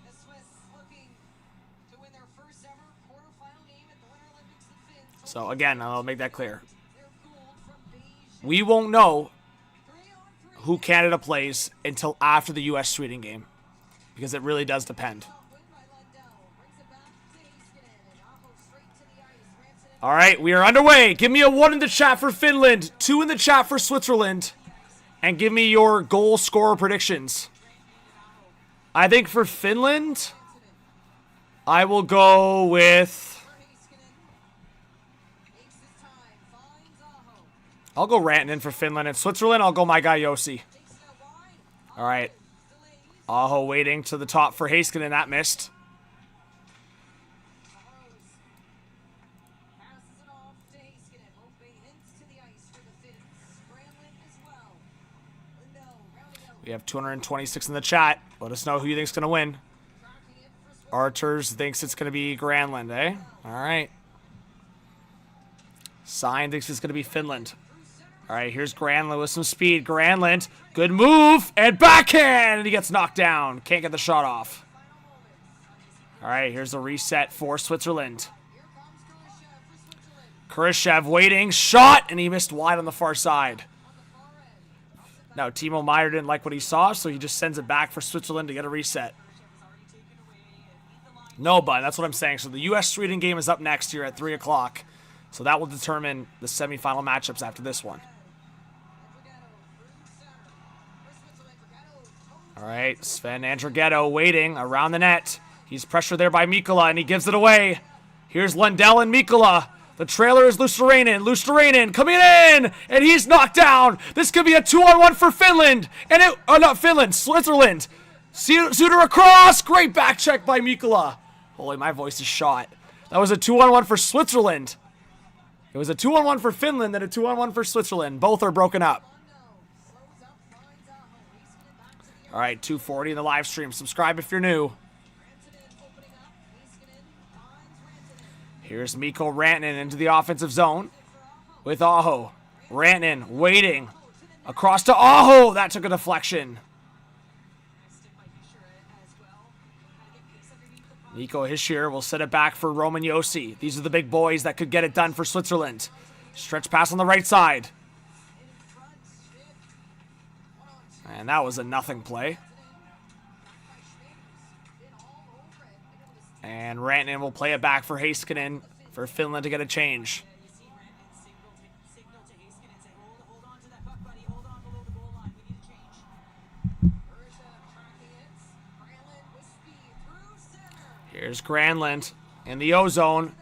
[SPEAKER 7] the Swiss looking to win their first ever quarterfinal game at the Winter Olympics. The Finns
[SPEAKER 1] So again, I'll make that clear.
[SPEAKER 7] their gold from Beijing.
[SPEAKER 1] We won't know
[SPEAKER 7] 3-on-3
[SPEAKER 1] who Canada plays until after the US-Sweden game. Because it really does depend.
[SPEAKER 7] win by Lundell. Brings it back to Heiskanen and Aho straight to the ice. Ramps it
[SPEAKER 1] All right, we are underway. Give me a 1 in the chat for Finland, 2 in the chat for Switzerland, and give me your goal scorer predictions. I think for Finland, I will go with...
[SPEAKER 7] takes his time. Finds Aho.
[SPEAKER 1] I'll go Rantanen for Finland. And Switzerland, I'll go my guy Yossi.
[SPEAKER 7] Takes it out wide.
[SPEAKER 1] All right.
[SPEAKER 7] Delays.
[SPEAKER 1] Aho waiting to the top for Heiskanen. That missed.
[SPEAKER 7] Passes it off to Heiskanen. Mopé hints to the ice for the Finns. Scrambling as well. Lundell rounding out.
[SPEAKER 1] We have 226 in the chat. Let us know who you think's going to win.
[SPEAKER 7] Tracking it for Switzerland.
[SPEAKER 1] Arters thinks it's going to be Granlund, eh? All right. Sign thinks it's going to be Finland. All right, here's Granlund with some speed. Granlund, good move, and backhand, and he gets knocked down. Can't get the shot off. All right, here's the reset for Switzerland.
[SPEAKER 7] Here comes Kurashev for Switzerland.
[SPEAKER 1] Khrushchev waiting, shot, and he missed wide on the far side.
[SPEAKER 7] On the far end.
[SPEAKER 1] Now, Timo Meier didn't like what he saw, so he just sends it back for Switzerland to get a reset. No, but that's what I'm saying. So the US-Sweden game is up next here at 3 o'clock. So that will determine the semifinal matchups after this one.
[SPEAKER 7] Dragano through center. For Switzerland,
[SPEAKER 1] All right, Sven Andrighetto waiting around the net. He's pressured there by Mikkola, and he gives it away. Here's Lundell and Mikkola. The trailer is Luosterainen. Luosterainen coming in, and he's knocked down. This could be a 2-on-1 for Finland. And it, oh, not Finland, Switzerland. Suter across. Great back check by Mikkola. Holy, my voice is shot. That was a 2-on-1 for Switzerland. It was a 2-on-1 for Finland, then a 2-on-1 for Switzerland. Both are broken up. All right, 240 in the live stream. Subscribe if you're new. Here's Mikko Rantanen into the offensive zone with Aho. Rantanen waiting. Across to Aho. That took a deflection. Nico Hischier will set it back for Roman Josi. These are the big boys that could get it done for Switzerland. Stretch pass on the right side. And that was a nothing play. And Rantanen will play it back for Heiskanen for Finland to get a change. Here's Granlund in the O-zone.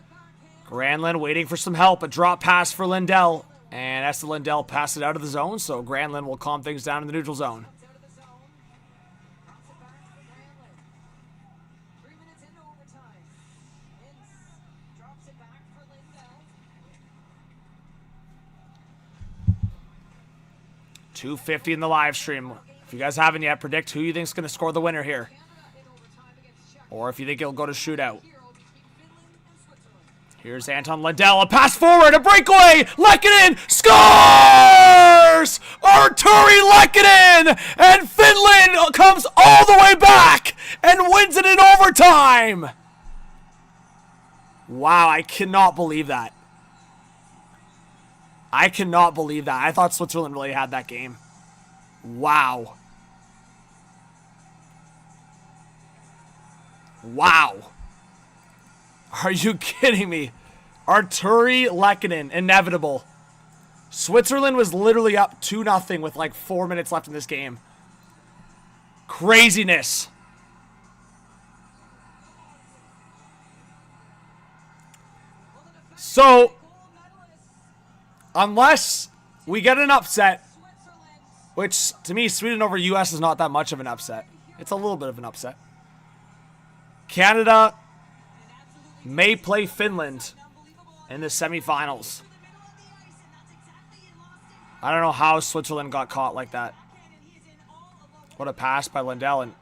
[SPEAKER 1] Granlund waiting for some help. A drop pass for Lindell. And Esa Lindell passed it out of the zone, so Granlund will calm things down in the neutral zone. $250 in the live stream. If you guys haven't yet, predict who you think is going to score the winner here. Or if you think it'll go to shootout. Here's Anton Lundell. A pass forward. A breakaway. Lehkonen scores! Arturi Lehkonen! And Finland comes all the way back and wins it in overtime. Wow, I cannot believe that. I cannot believe that. I thought Switzerland really had that game. Wow. Wow. Are you kidding me? Arturi Lehkonen, inevitable. Switzerland was literally up 2-0 with like 4 minutes left in this game. Craziness. So, unless we get an upset, which to me, Sweden over US is not that much of an upset. It's a little bit of an upset. Canada may play Finland in the semifinals. I don't know how Switzerland got caught like that. What a pass by Lundell. And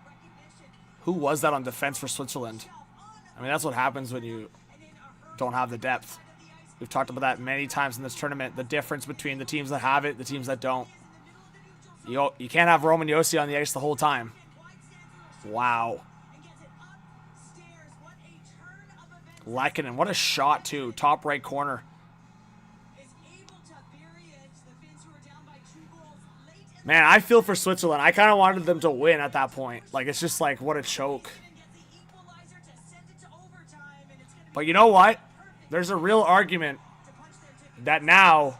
[SPEAKER 1] who was that on defense for Switzerland? I mean, that's what happens when you don't have the depth. We've talked about that many times in this tournament. The difference between the teams that have it, the teams that don't. You can't have Roman Josi on the ice the whole time. Wow. Lehkonen, what a shot too. Top right corner. Man, I feel for Switzerland. I kind of wanted them to win at that point. Like, it's just like, what a choke. But you know what? There's a real argument that now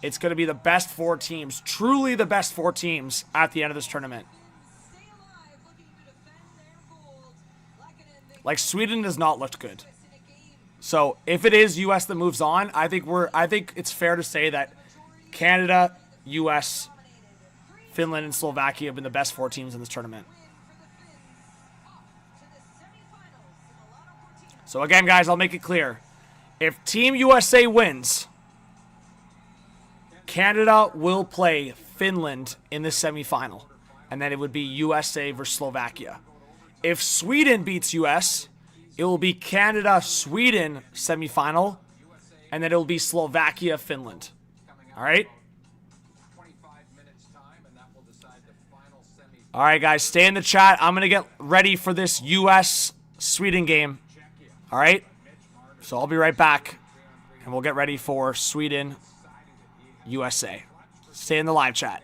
[SPEAKER 1] it's going to be the best 4 teams, truly the best 4 teams at the end of this tournament. Like, Sweden does not look good. So if it is US that moves on, I think it's fair to say that Canada, US, Finland, and Slovakia have been the best 4 teams in this tournament. So again, guys, I'll make it clear. If Team USA wins, Canada will play Finland in the semifinal. And then it would be USA versus Slovakia. If Sweden beats US, it will be Canada-Sweden semifinal. And then it will be Slovakia-Finland. All right? All right, guys, stay in the chat. I'm going to get ready for this US-Sweden game. All right? So I'll be right back. And we'll get ready for Sweden-USA. Stay in the live chat.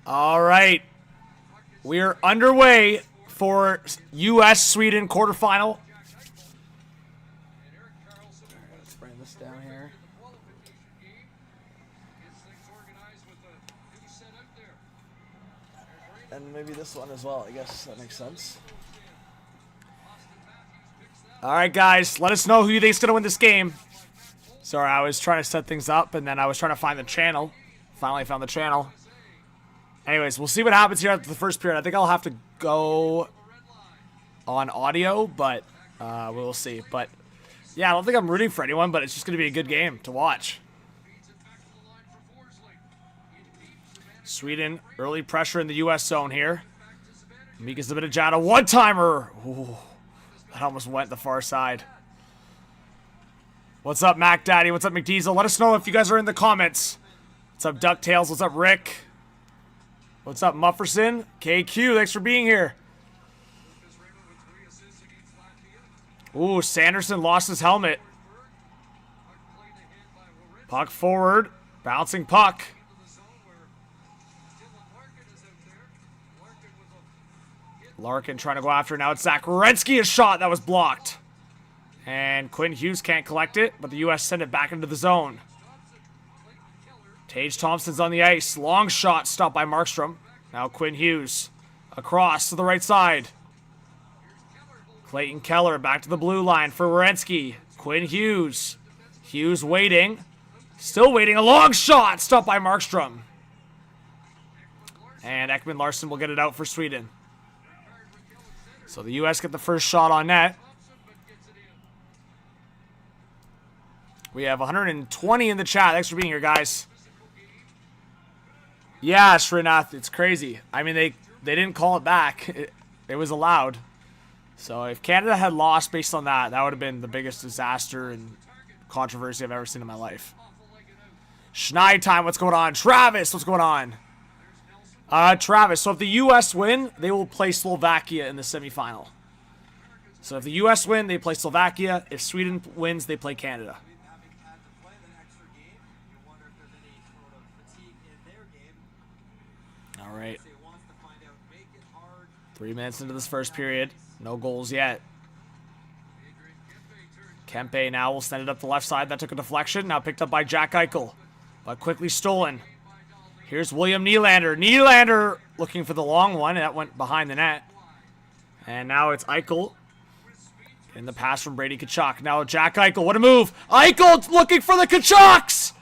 [SPEAKER 1] All right. We're underway for U.S.-Sweden quarterfinal. Let's bring this down here. And maybe this one as well. I guess that makes sense. All right, guys. Let us know who you think is going to win this game. Sorry, I was trying to set things up, and then I was trying to find the channel. Finally found the channel. Anyways, we'll see what happens here after the first period. I think I'll have to go on audio, but we'll see. But, yeah, I don't think I'm rooting for anyone, but it's just going to be a good game to watch. Sweden, early pressure in the U.S. zone here. Mika Zibanejad, one-timer. Ooh, that almost went the far side. What's up, Mac Daddy? What's up, McDiesel? Let us know if you guys are in the comments. What's up, DuckTales? What's up, Rick? What's up, Mufferson? KQ, thanks for being here. Ooh, Sanderson lost his helmet. Puck forward. Bouncing puck. Larkin trying to go after. Now it's Zach Werenski. A shot that was blocked. And Quinn Hughes can't collect it, but the U.S. send it back into the zone. Tage Thompson's on the ice. Long shot stopped by Markstrom. Now Quinn Hughes across to the right side. Clayton Keller back to the blue line for Werenski. Quinn Hughes. Hughes waiting. Still waiting. A long shot stopped by Markstrom. And Ekman Larsson will get it out for Sweden. So the U.S. get the first shot on net. We have 120 in the chat. Thanks for being here, guys. Yeah, Srinath, it's crazy. I mean, they didn't call it back. It was allowed. So if Canada had lost based on that, that would have been the biggest disaster and controversy I've ever seen in my life. Schneid time, what's going on? Travis, what's going on? Travis, so if the U.S. win, they will play Slovakia in the semifinal. So if the U.S. win, they play Slovakia. If Sweden wins, they play Canada. All right. 3 minutes into this first period. No goals yet. Kempe now will send it up the left side. That took a deflection. Now picked up by Jack Eichel. But quickly stolen. Here's William Nylander. Nylander looking for the long one. That went behind the net. And now it's Eichel. In the pass from Brady Tkachuk. Now Jack Eichel. What a move. Eichel looking for the Tkachuks.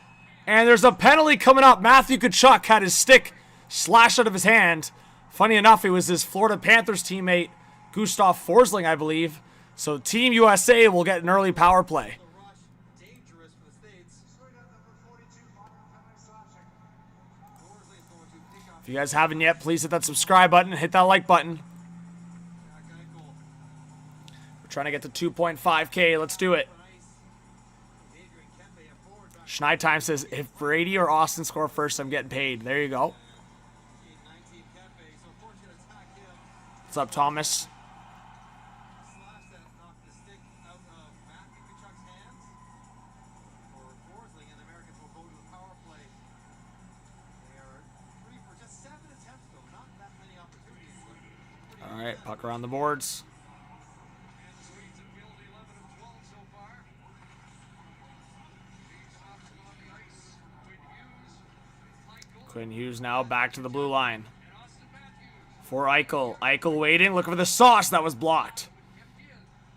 [SPEAKER 1] And there's a penalty coming up. Matthew Tkachuk had his stick slashed out of his hand. Funny enough, it was his Florida Panthers teammate, Gustav Forsling, I believe. So Team USA will get an early power play. If you guys haven't yet, please hit that subscribe button and hit that like button. We're trying to get to 2.5K. Let's do it. Schneidtime says, if Brady or Austin score first, I'm getting paid. There you go. What's up, Thomas? All right, puck around the boards. Quinn Hughes now back to the blue line. For Eichel. Eichel waiting, looking for the sauce that was blocked.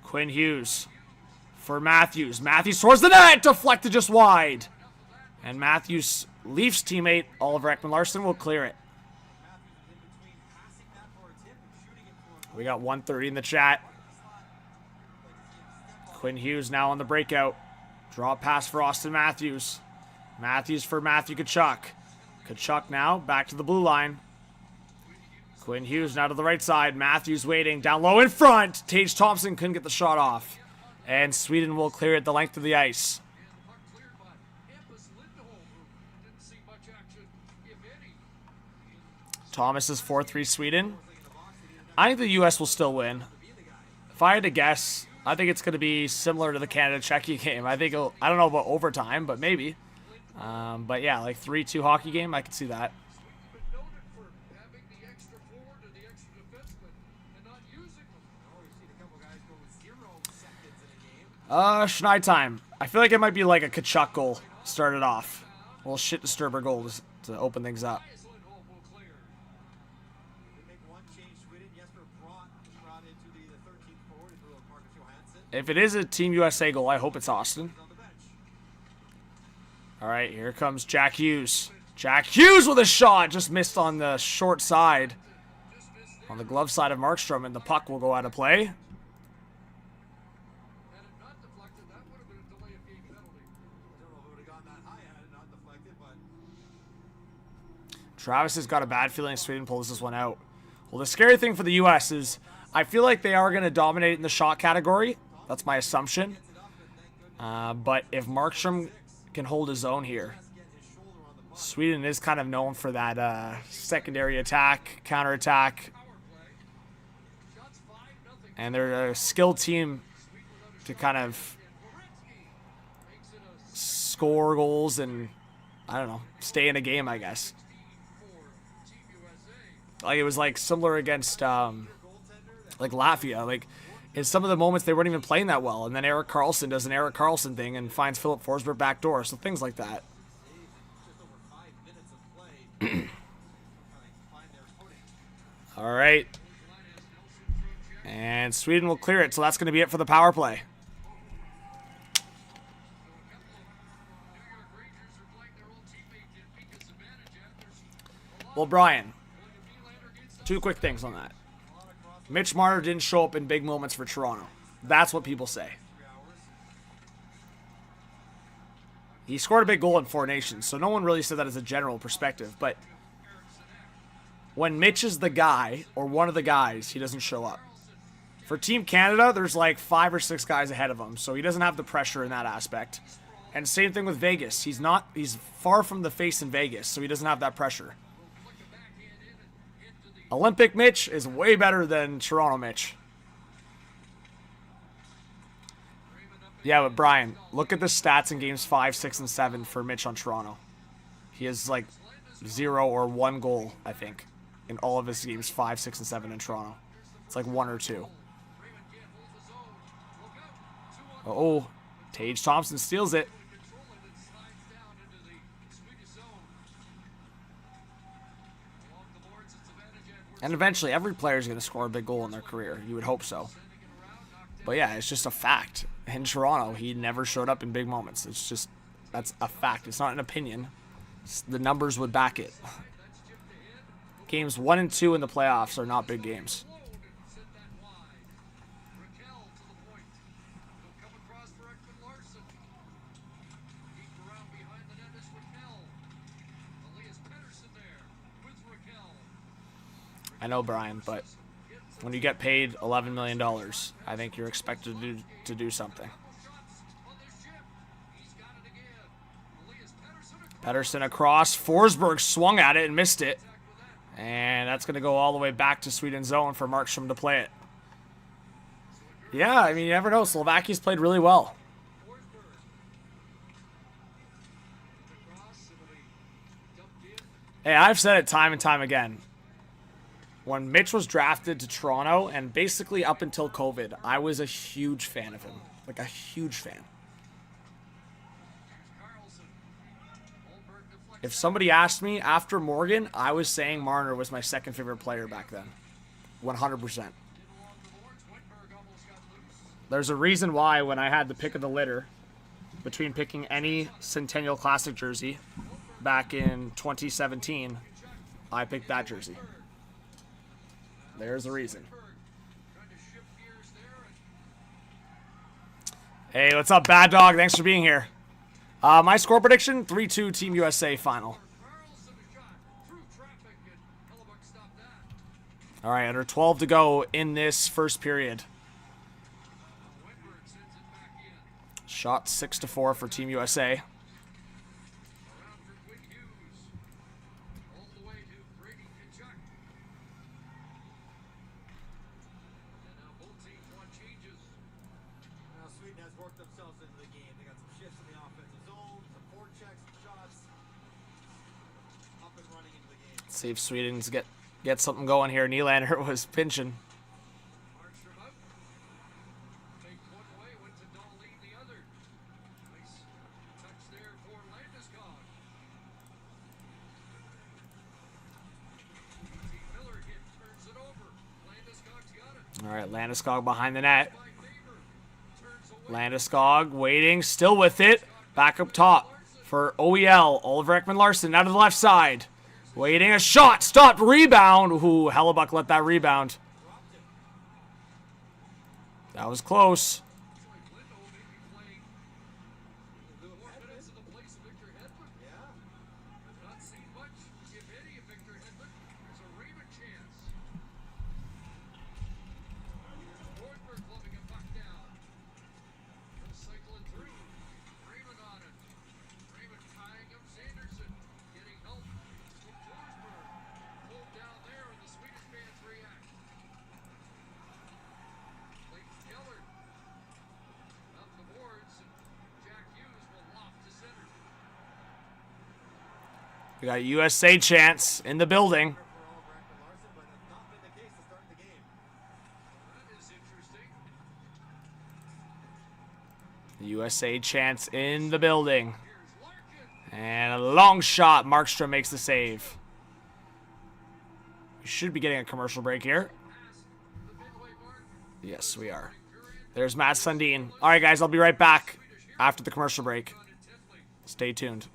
[SPEAKER 1] Quinn Hughes. For Matthews. Matthews towards the net, deflected just wide. And Matthews, Leafs teammate, Oliver Ekman-Larsson will clear it. We got 130 in the chat. Quinn Hughes now on the breakout. Draw pass for Austin Matthews. Matthews for Matthew Tkachuk. Tkachuk now back to the blue line. Quinn Hughes now to the right side. Matthews waiting down low in front. Tage Thompson couldn't get the shot off. And Sweden will clear it the length of the ice. Thomas is 4-3 Sweden. I think the U.S. will still win. If I had to guess, I think it's going to be similar to the Canada-Czechia game. I think I don't know about overtime, but maybe. But yeah, like 3-2 hockey game, I can see that. Schneid time. I feel like it might be like a Kachuk goal. Started off. A little shit disturber goal to open things up. If it is a Team USA goal, I hope it's Austin. All right, here comes Jack Hughes. Jack Hughes with a shot. Just missed on the short side. On the glove side of Markstrom, and the puck will go out of play. Travis has got a bad feeling Sweden pulls this one out. Well, the scary thing for the U.S. is I feel like they are going to dominate in the shot category. That's my assumption. But if Markstrom can hold his own here, Sweden is kind of known for that secondary attack, counterattack. And they're a skilled team to kind of score goals and, I don't know, stay in a game, I guess. Like, it was like similar against like Latvia. Like, in some of the moments they weren't even playing that well, and then Erik Karlsson does an Erik Karlsson thing and finds Philip Forsberg back door. So things like that. All right. And Sweden will clear it, so that's going to be it for the power play. Well, Brian, two quick things on that. Mitch Marner didn't show up in big moments for Toronto. That's what people say. He scored a big goal in Four Nations, so no one really said that as a general perspective. But when Mitch is the guy, or one of the guys, he doesn't show up. For Team Canada, there's like 5 or 6 guys ahead of him, so he doesn't have the pressure in that aspect. And same thing with Vegas. He's far from the face in Vegas, so he doesn't have that pressure. Olympic Mitch is way better than Toronto Mitch. Yeah, but Brian, look at the stats in games 5, 6, and 7 for Mitch on Toronto. He has like 0 or 1 goal, I think, in all of his games 5, 6, and 7 in Toronto. It's like 1 or 2. Oh, Tage Thompson steals it. And eventually, every player is going to score a big goal in their career. You would hope so. But yeah, it's just a fact. In Toronto, he never showed up in big moments. It's just, that's a fact. It's not an opinion. The numbers would back it. Games 1 and 2 in the playoffs are not big games. I know, Brian, but when you get paid $11 million, I think you're expected to do something. Pettersson across. Forsberg swung at it and missed it. And that's going to go all the way back to Sweden's zone for Markstrom to play it. Yeah, I mean, you never know. Slovakia's played really well. Hey, I've said it time and time again. When Mitch was drafted to Toronto, and basically up until COVID, I was a huge fan of him. Like, a huge fan. If somebody asked me after Morgan, I was saying Marner was my second favorite player back then. 100%. There's a reason why when I had the pick of the litter between picking any Centennial Classic jersey back in 2017, I picked that jersey. There's a reason. Hey, what's up, Bad Dog? Thanks for being here. My score prediction, 3-2 Team USA final. All right, under 12 to go in this first period. Shot 6-4 for Team USA. See if Sweden's get something going here. Nylander was pinching. right, Landeskog behind the net. Landeskog waiting, still with it. Back up top for OEL. Oliver Ekman-Larsson out of the left side. Waiting, a shot, stopped, rebound. Ooh, Hellebuck let that rebound. That was close. We got USA chance in the building. USA chance in the building. And a long shot. Markstrom makes the save. We should be getting a commercial break here. Yes, we are. There's Matt Sundin. All right, guys, I'll be right back after the commercial break. Stay tuned.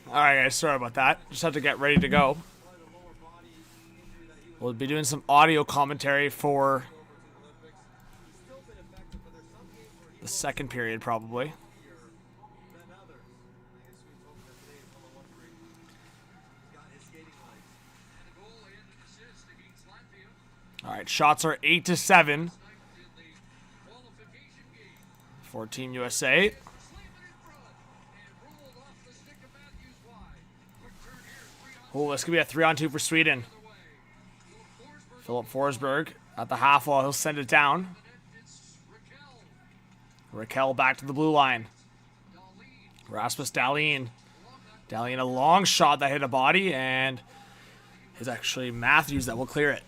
[SPEAKER 1] Alright guys, sorry about that. Just have to get ready to go. We'll be doing some audio commentary for the second period probably. Alright, shots are 8-7 for Team USA. Oh, this could be a 3-on-2 for Sweden. Philip Forsberg at the half wall. He'll send it down. Raquel back to the blue line. Rasmus Dahlin. Dahlin, a long shot that hit a body, and it's actually Matthews that will clear it.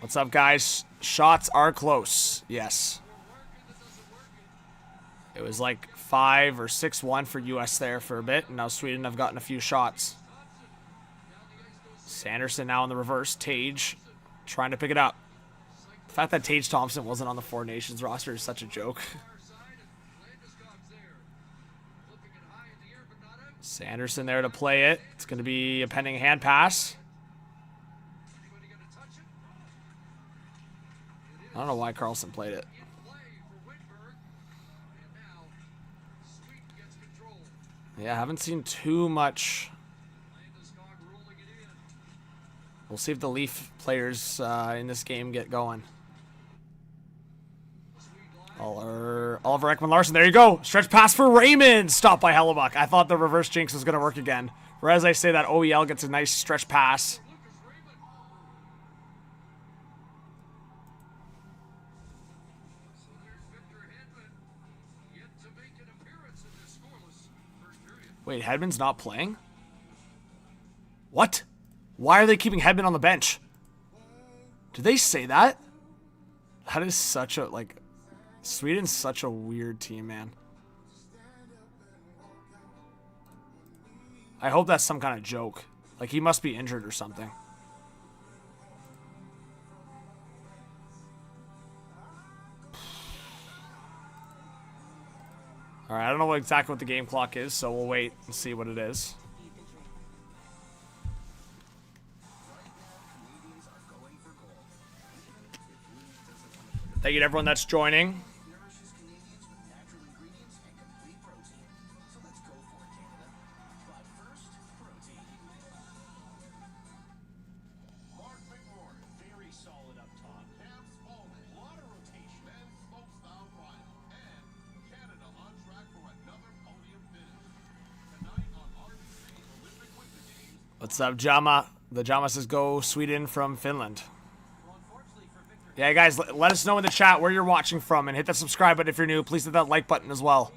[SPEAKER 1] What's up, guys? Shots are close. Yes. It was like 5 or 6-1 for US there for a bit, and now Sweden have gotten a few shots. Sanderson now in the reverse. Tage trying to pick it up. The fact that Tage Thompson wasn't on the Four Nations roster is such a joke. Sanderson there to play it. It's going to be a pending hand pass. I don't know why Carlson played it. Yeah, I haven't seen too much. We'll see if the Leaf players in this game get going. Oliver Ekman-Larsson, there you go. Stretch pass for Raymond. Stopped by Hellebuck. I thought the reverse jinx was going to work again. Whereas I say that OEL gets a nice stretch pass. Wait, Hedman's not playing? What? Why are they keeping Hedman on the bench? Did they say that? That is such a, like... Sweden's such a weird team, man. I hope that's some kind of joke. Like, he must be injured or something. Alright, I don't know exactly what the game clock is, so we'll wait and see what it is. Thank you to everyone that's joining. What's up, Jama? The Jama says go Sweden from Finland. Yeah, guys, let us know in the chat where you're watching from, and hit that subscribe button if you're new. Please hit that like button as well.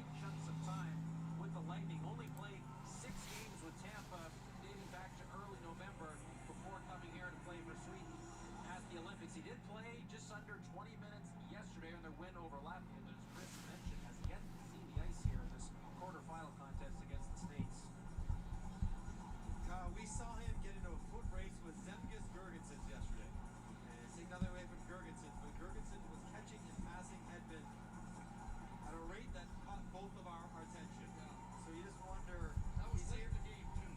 [SPEAKER 4] With the Lightning, only played 6 games with Tampa, dating back to early November before coming here to play for Sweden at the Olympics. He did play just under 20 minutes yesterday in their win over Latvia, but as Chris mentioned, has yet to see the ice here in this quarterfinal contest against the States.
[SPEAKER 14] We saw him get into a foot race with Zemgus Girgensons yesterday. And take nothing away from Girgensons, but Girgensons was catching and passing Hedman at a rate that caught both of our attention. So you just wonder, he's here,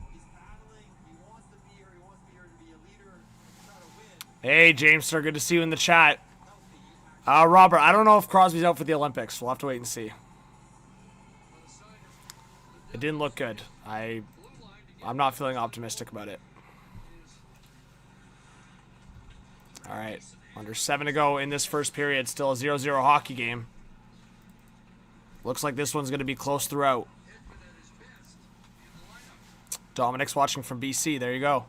[SPEAKER 14] he's battling, he wants to be here, he wants to be here to be a leader and try to win.
[SPEAKER 1] Hey, James, sir, good to see you in the chat. Robert, I don't know if Crosby's out for the Olympics. We'll have to wait and see. It didn't look good. I'm not feeling optimistic about it. All right, under 7 to go in this first period. Still a 0-0 hockey game. Looks like this one's going to be close throughout. Dominic's watching from BC. There you go.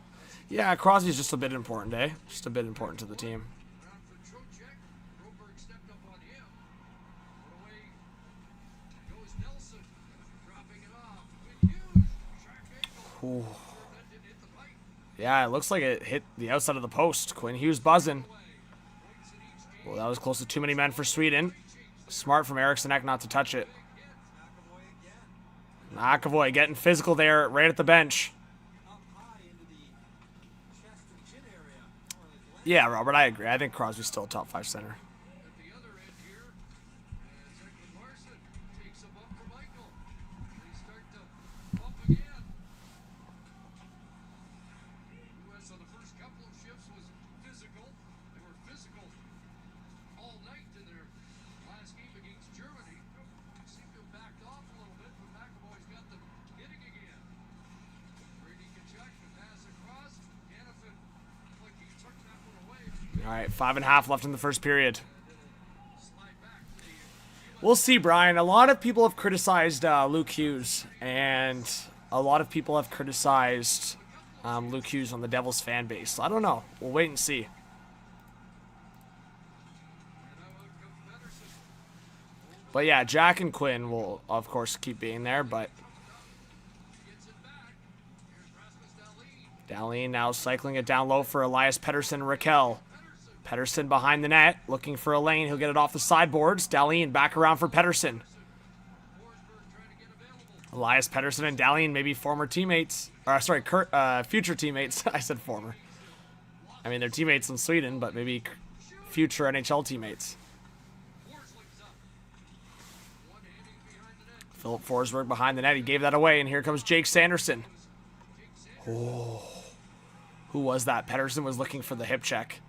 [SPEAKER 1] Yeah, Crosby's just a bit important, eh? Just a bit important to the team. Ooh. Yeah, it looks like it hit the outside of the post. Quinn Hughes buzzing. Well, that was close to too many men for Sweden. Smart from Eriksson Ek not to touch it. McAvoy getting physical there right at the bench. Yeah, Robert, I agree. I think Crosby's still a top 5 center.
[SPEAKER 6] At the other end here, as Ekman Larson takes a bump from Michael. They start to bump again. U.S. on the first couple of shifts was physical. They were physical all night in their last game against Germany. Seem to have backed off a little bit, but McAvoy's got them hitting again. Brady Tkachuk, the pass across. Hanifin, like he took that one away.
[SPEAKER 1] All right, 5.5 left in the first period. We'll see, Brian. A lot of people have criticized Luke Hughes, and a lot of people have criticized Luke Hughes on the Devils fan base. So I don't know. We'll wait and see. But yeah, Jack and Quinn will, of course, keep being there, but Dahlin now cycling it down low for Elias Pettersson and Raquel. Pettersson behind the net, looking for a lane. He'll get it off the sideboards. Dahlin back around for Pettersson. Elias Pettersson and Dahlin, maybe former teammates. Or, sorry, future teammates. I said former. I mean, they're teammates in Sweden, but maybe future NHL teammates. Philip Forsberg behind the net. He gave that away, and here comes Jake Sanderson. Oh. Who was that? Pettersson was looking for the hip check.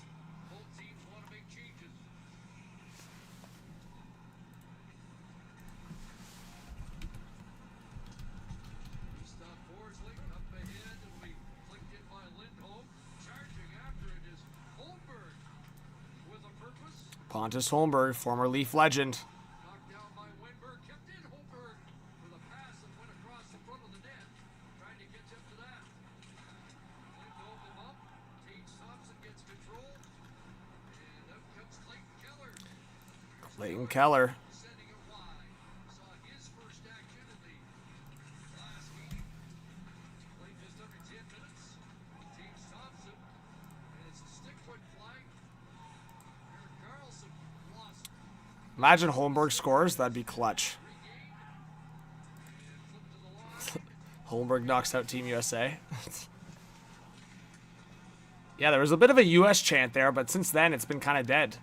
[SPEAKER 1] Pontus Holmberg, former Leaf legend.
[SPEAKER 6] Knocked down by Winberg, kept in Holmberg with a pass that went across the front of the net. Trying to catch up to that. Lindholm him up. Tage Thompson gets control. And out comes Clayton Keller.
[SPEAKER 1] Clayton Keller.
[SPEAKER 6] Sending it wide. Saw his first action in the last game. Played just under 10 minutes. Tage Thompson. And it's a stick foot flag. Carlson lost.
[SPEAKER 1] Imagine Holmberg scores. That'd be clutch. Holmberg knocks out Team USA. Yeah, there was a bit of a US chant there, but since then it's been kind of dead.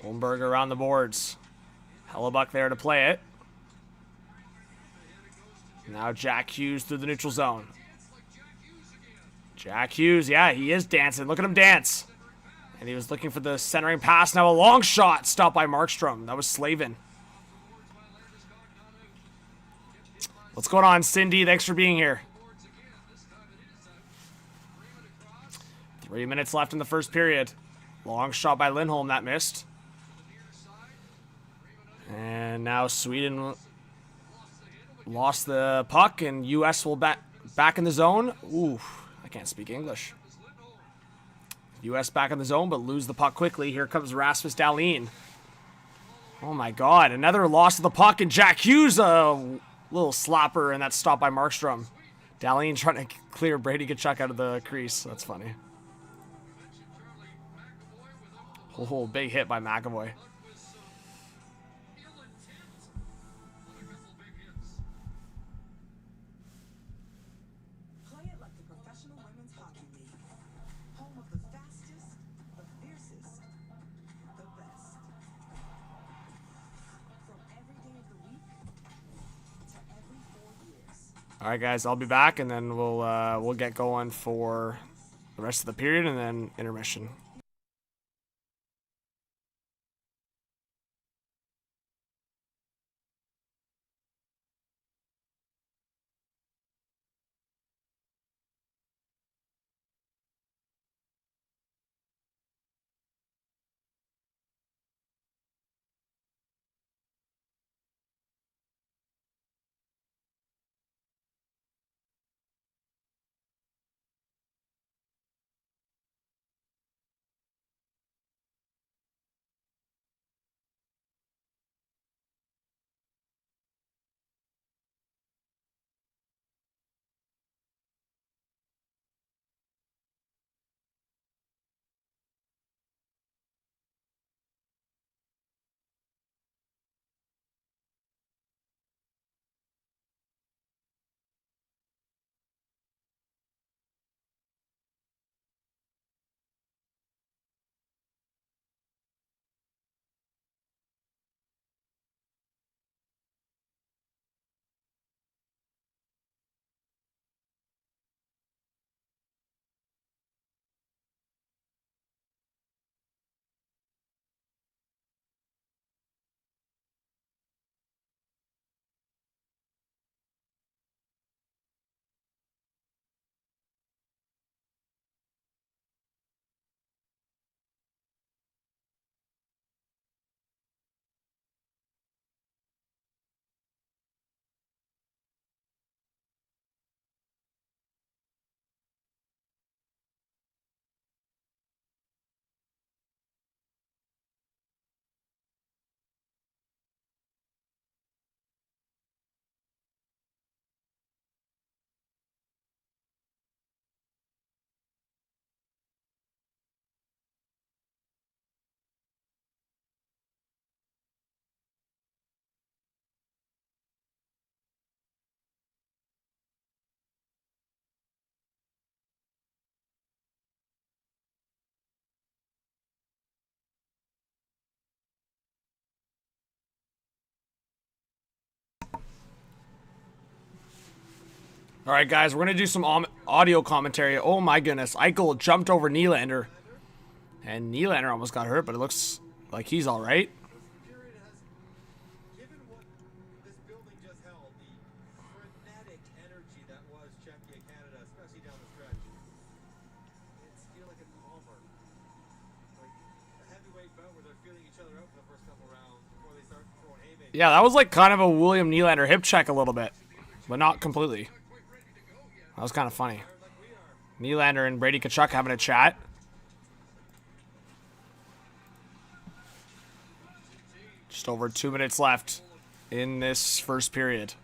[SPEAKER 1] Holmberg around the boards. Hellebuck there to play it. Now Jack Hughes through the neutral zone. Jack Hughes, yeah, he is dancing. Look at him dance. And he was looking for the centering pass. Now a long shot stopped by Markstrom. That was Slavin. What's going on, Cindy? Thanks for being here. 3 minutes left in the first period. Long shot by Lindholm, that missed. And now Sweden lost the puck, and U.S. will back in the zone. Ooh, I can't speak English. U.S. back in the zone, but lose the puck quickly. Here comes Rasmus Dahlin. Oh my God, another loss of the puck, and Jack Hughes, a little slapper, and that's stopped by Markstrom. Dahlin trying to clear Brady Tkachuk out of the crease. That's funny. Oh, big hit by McAvoy.
[SPEAKER 2] Play it like the Professional Women's Hockey League. Home of the fastest, the fiercest, the best. From every day of the week to every 4 years.
[SPEAKER 1] All right, guys, I'll be back, and then we'll get going for the rest of the period and then intermission. All right, guys, we're going to do some audio commentary. Oh, my goodness. Eichel jumped over Nylander. And Nylander almost got hurt, but it looks like he's all right.
[SPEAKER 14] Period has, given what this building just held, the frenetic energy that was Czechia, Canada, especially down the stretch. It's feel like a Palmer. Like a heavyweight bout where they're feeling each other out for the first couple rounds before they start throwing haymakers.
[SPEAKER 1] Yeah, that was like kind of a William Nylander hip check a little bit, but not completely. That was kind of funny. Nylander and Brady Tkachuk having a chat. Just over 2 minutes left in this first period.
[SPEAKER 14] See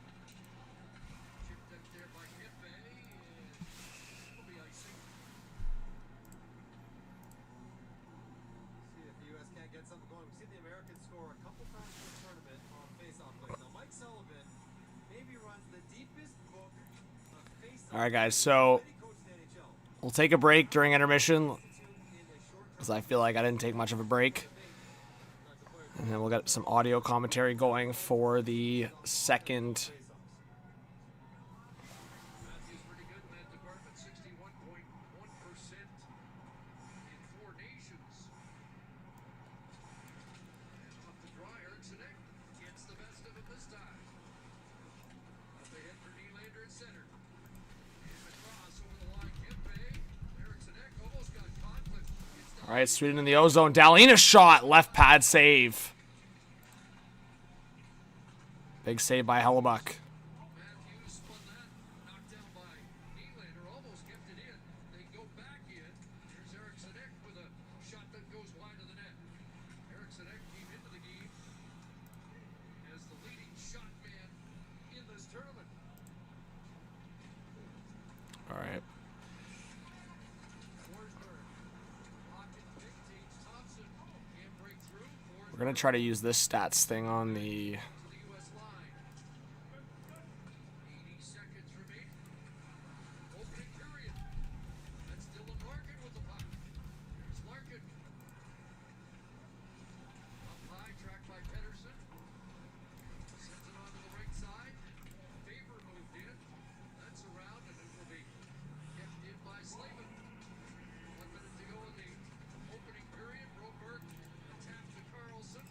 [SPEAKER 14] if the U.S. can't get something going. We've seen the Americans score a couple times in the tournament on face-off plays. Now, Mike Sullivan maybe runs the deepest book of face-off.
[SPEAKER 1] All right, guys, so we'll take a break during intermission because I feel like I didn't take much of a break. And then we'll get some audio commentary going for the second.
[SPEAKER 6] Matthews pretty good in that department, 61.1% in 4 nations. And off the draw, Eriksson gets the best of it this time. Up ahead for Nylander at center. And across over the line, Kempe. Eriksson almost got caught, but it's
[SPEAKER 1] All right, Sweden in the ozone. Dalina shot, left pad save. Big save by Hellebuck.
[SPEAKER 6] Matthews spun that, knocked down by Nylander, almost kept it in. They go back in. There's Eriksson with a shot that goes wide of the net. Eriksson came into the game as the leading shot man in this tournament.
[SPEAKER 1] All right.
[SPEAKER 6] Forsberg, pocket dictates Thompson. Can't break through.
[SPEAKER 1] We're going to try to use this stats thing on the...
[SPEAKER 6] To the U.S. line. 80 seconds remaining. Opening period. That's Dylan Larkin with the puck. There's Larkin. Up high, tracked by Pedersen. Sends it on to the right side. Favor moved in. That's around, and it will be kept in by Slavin. 1 minute to go in the opening period. Broberg attacked to Carlson.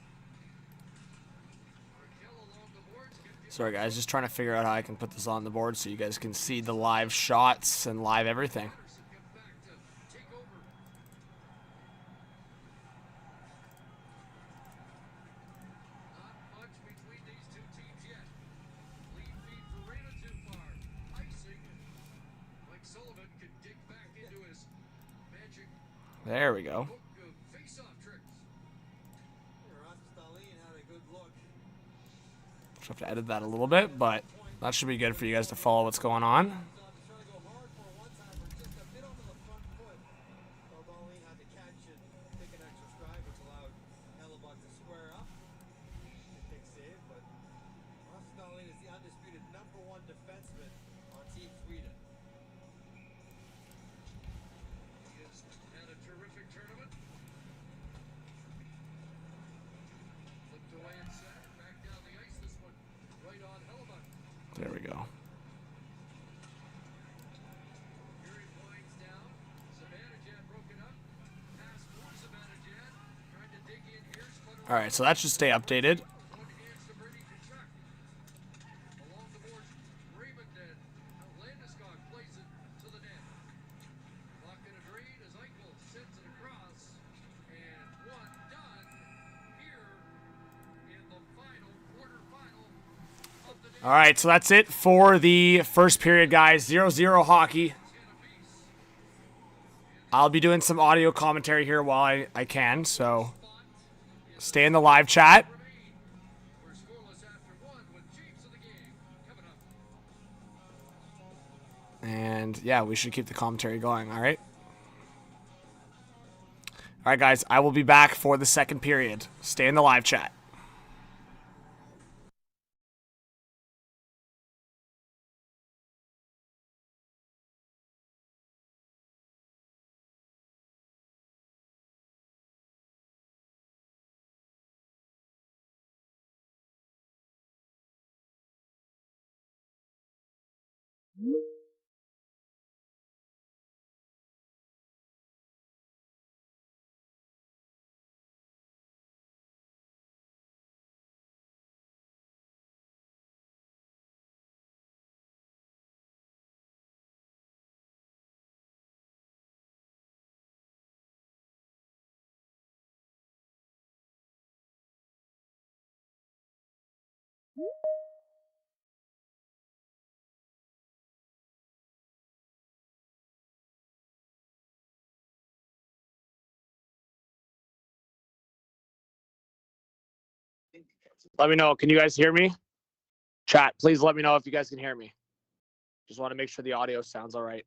[SPEAKER 6] Arkell along the boards.
[SPEAKER 1] Sorry, guys, just trying to figure out how I can put this on the board so you guys can see the live shots and live everything.
[SPEAKER 6] Anderson comes back to take over. Not much between these two teams yet. Lead feed for Reyna too far. Icing. Mike Sullivan can dig back into his magic
[SPEAKER 1] There we go.
[SPEAKER 6] book of face-off tricks.
[SPEAKER 14] Rasmus Dahlin had a good look.
[SPEAKER 1] Just have to edit that a little bit, but that should be good for you guys to follow what's going on.
[SPEAKER 14] Trying to go hard for a one-timer, just a bit onto the front foot. Well, Dahlin had to catch and take an extra stride, which allowed Hellebuck to square up. Big save, but Rasmus Dahlin is the undisputed #1 defenseman on Team Sweden.
[SPEAKER 6] He has had a terrific tournament. Flipped away at center, back down the ice. This one right on Hellebuck.
[SPEAKER 1] There we go.
[SPEAKER 6] Period winds down. Zibanejad broken up. Pass for Zibanejad. Trying to dig in here. Spun
[SPEAKER 1] All right, so that should stay updated.
[SPEAKER 6] one hands to Brady Tkachuk. Along the boards, Raymond and Landeskog plays it to the net. Lock in a drain as Eichel sends it across. And one done here in the final quarterfinal of the
[SPEAKER 1] All right, so that's it for the first period, guys. 0-0 hockey. I'll be doing some audio commentary here while I can, so stay in the live chat.
[SPEAKER 6] We're scoreless after one with Chiefs of the game coming up.
[SPEAKER 1] And yeah, we should keep the commentary going, all right? All right, guys, I will be back for the second period. Stay in the live chat. Let me know. Can you guys hear me? Chat, please let me know if you guys can hear me. Just want to make sure the audio sounds all right.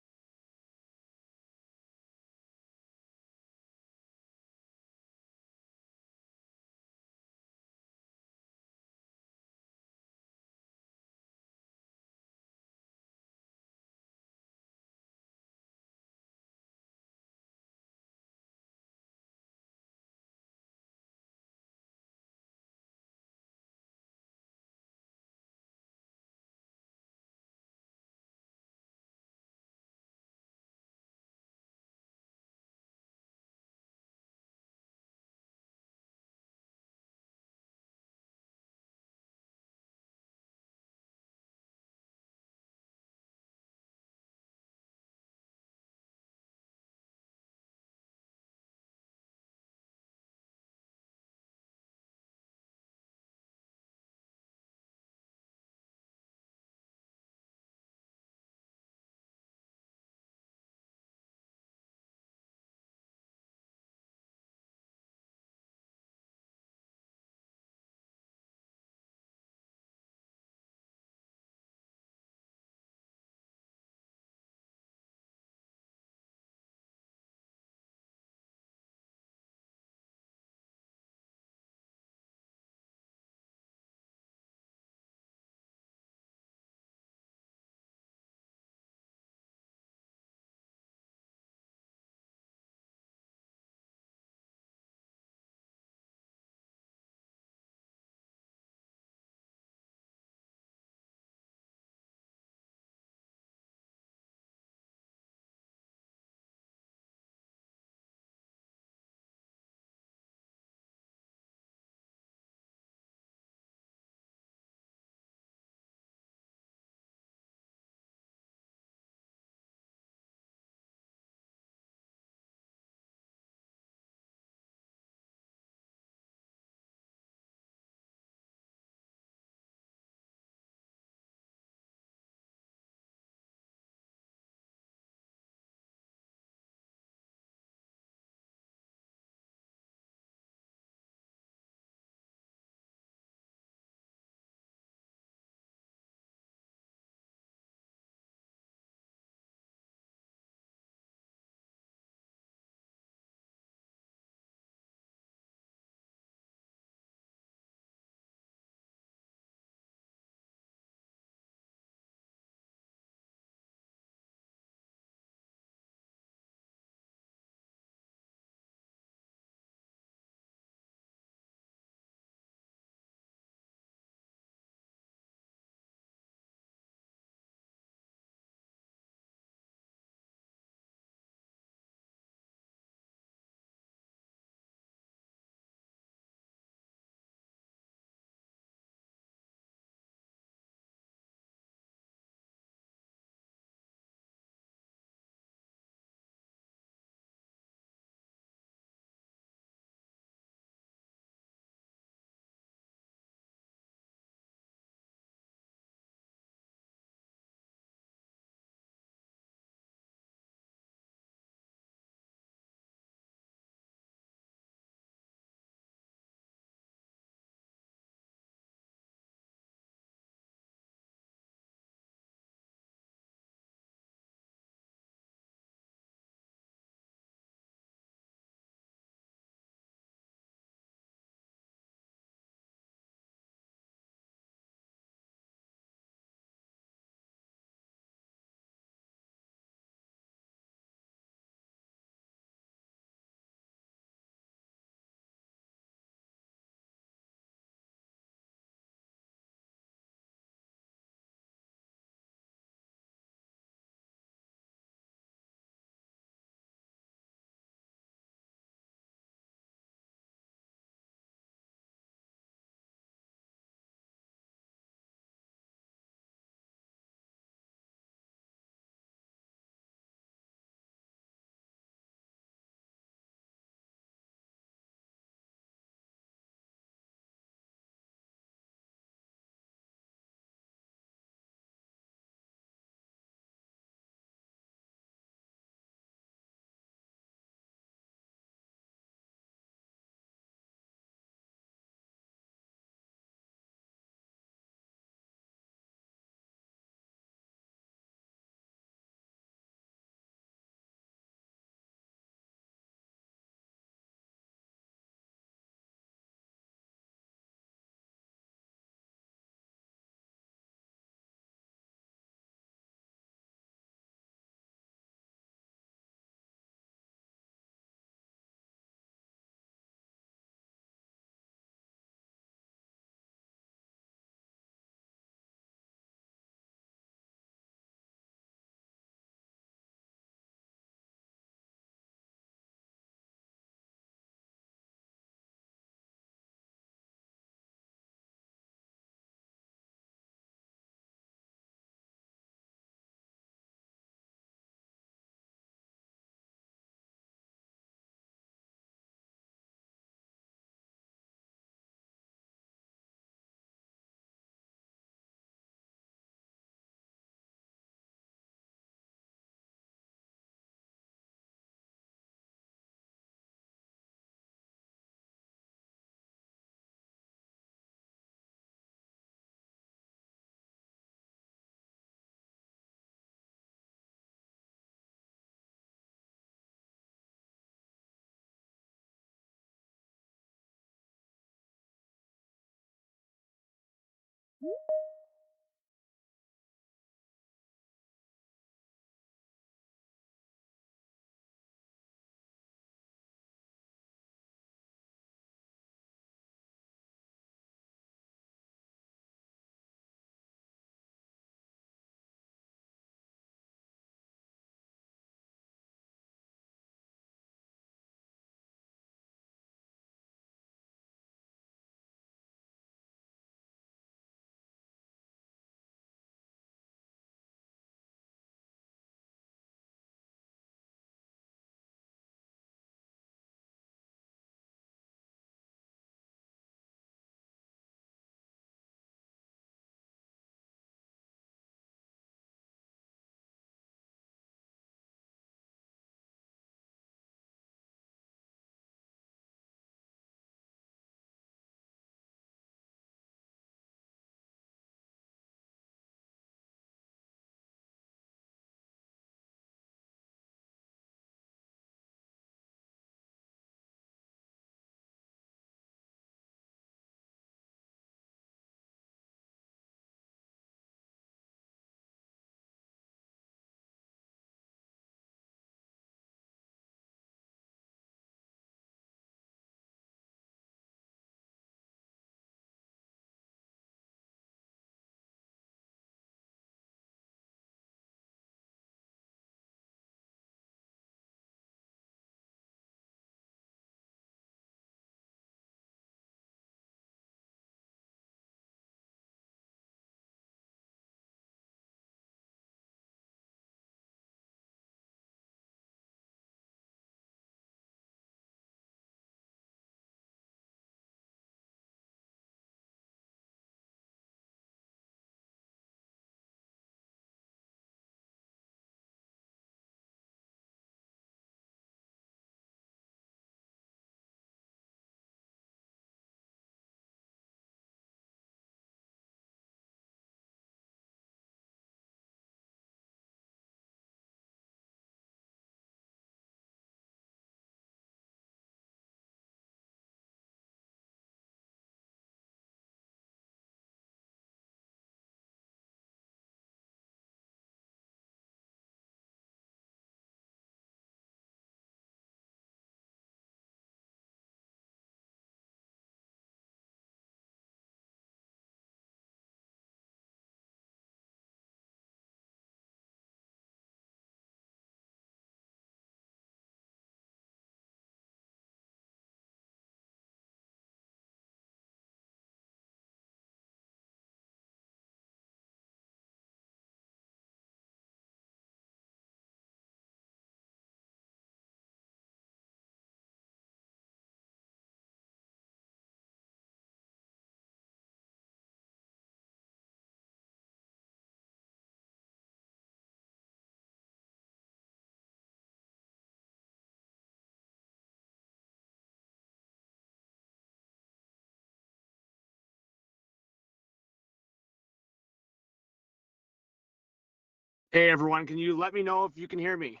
[SPEAKER 1] Hey, everyone, can you let me know if you can hear me?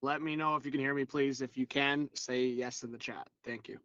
[SPEAKER 1] Let me know if you can hear me, please. If you can, say yes in the chat. Thank you.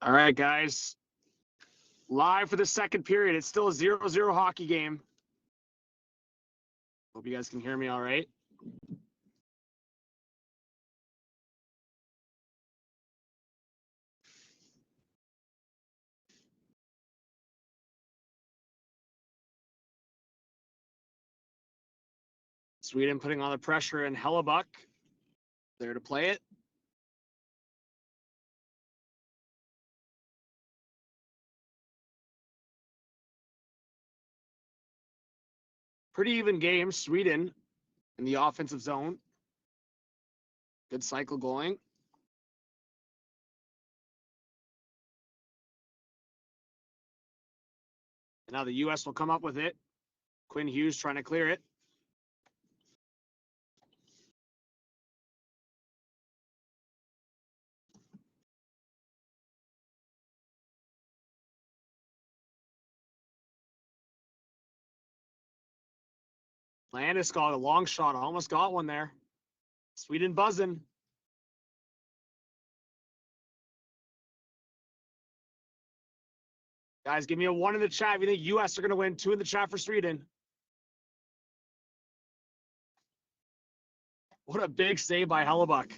[SPEAKER 1] All right, guys. Live for the second period. It's still a 0-0 hockey game. Hope you guys can hear me all right. Sweden putting on the pressure, and Hellebuck there to play it. Pretty even game. Sweden in the offensive zone. Good cycle going. And now the U.S. will come up with it. Quinn Hughes trying to clear it. Landis got a long shot. Almost got one there. Sweden buzzing. Guys, give me a 1 in the chat if you think U.S. are going to win. 2 in the chat for Sweden. What a big save by Hellebuck.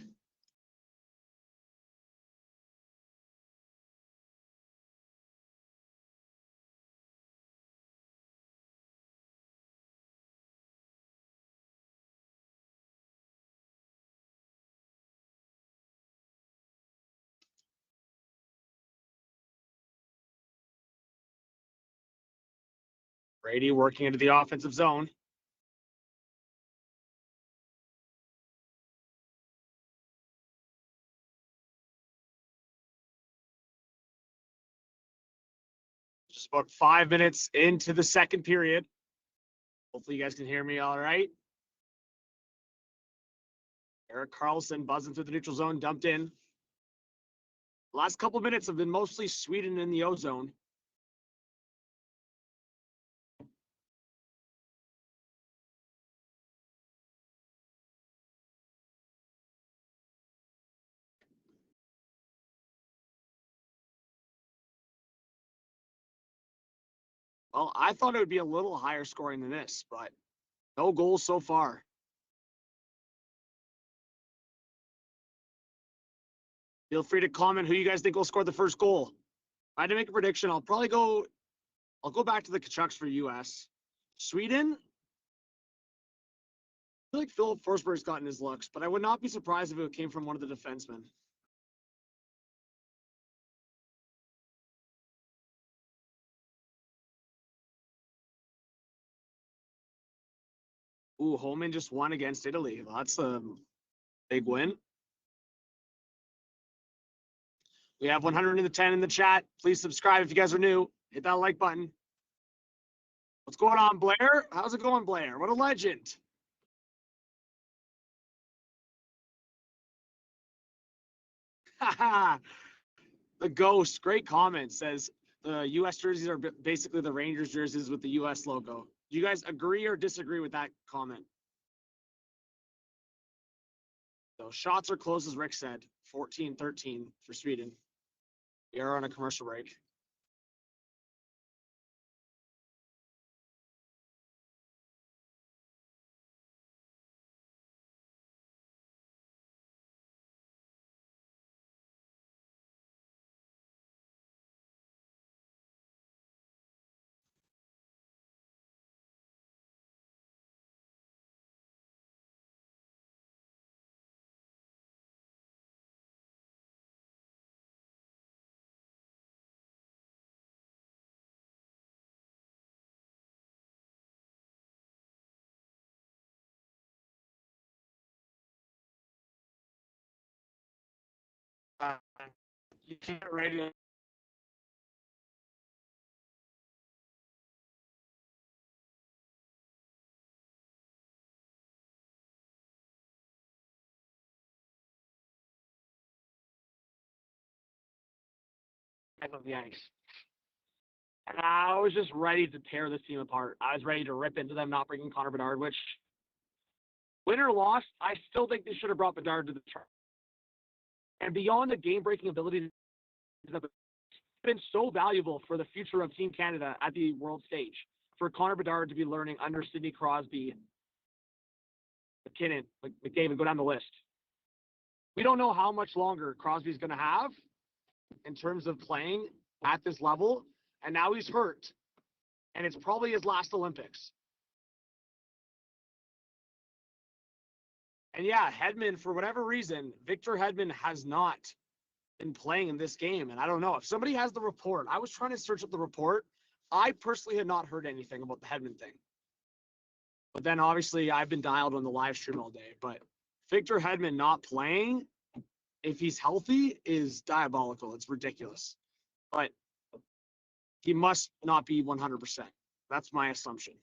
[SPEAKER 1] Brady working into the offensive zone. Just about 5 minutes into the second period. Hopefully you guys can hear me all right. Erik Karlsson buzzing through the neutral zone, dumped in. The last couple of minutes have been mostly Sweden in the O zone. Well, I thought it would be a little higher scoring than this, but no goals so far. Feel free to comment who you guys think will score the first goal. If I had to make a prediction, I'll go back to the Canucks for US. Sweden, I feel like Philip Forsberg's gotten his looks, but I would not be surprised if it came from one of the defensemen. Ooh, Holman just won against Italy. That's a big win. We have 110 in the chat. Please subscribe if you guys are new. Hit that like button. What's going on, Blair? How's it going, Blair? What a legend. The Ghost, great comment, says the U.S. jerseys are basically the Rangers jerseys with the U.S. logo. Do you guys agree or disagree with that comment? So shots are close, as Rick said, 14-13 for Sweden. We are on a commercial break. You can't write it. Of the ice. And I was just ready to tear this team apart. I was ready to rip into them not bringing Connor Bedard, which, win or loss, I still think they should have brought Bedard to the chart. And beyond the game-breaking ability, it's been so valuable for the future of Team Canada at the world stage for Connor Bedard to be learning under Sidney Crosby, McKinnon, McDavid, go down the list. We don't know how much longer Crosby's going to have in terms of playing at this level, and now he's hurt, and it's probably his last Olympics. And yeah, Hedman, for whatever reason, Victor Hedman has not been playing in this game, and I don't know. If somebody has the report, I was trying to search up the report. I personally had not heard anything about the Hedman thing. But then obviously I've been dialed on the live stream all day, but Victor Hedman not playing, if he's healthy, is diabolical. It's ridiculous. But he must not be 100%. That's my assumption.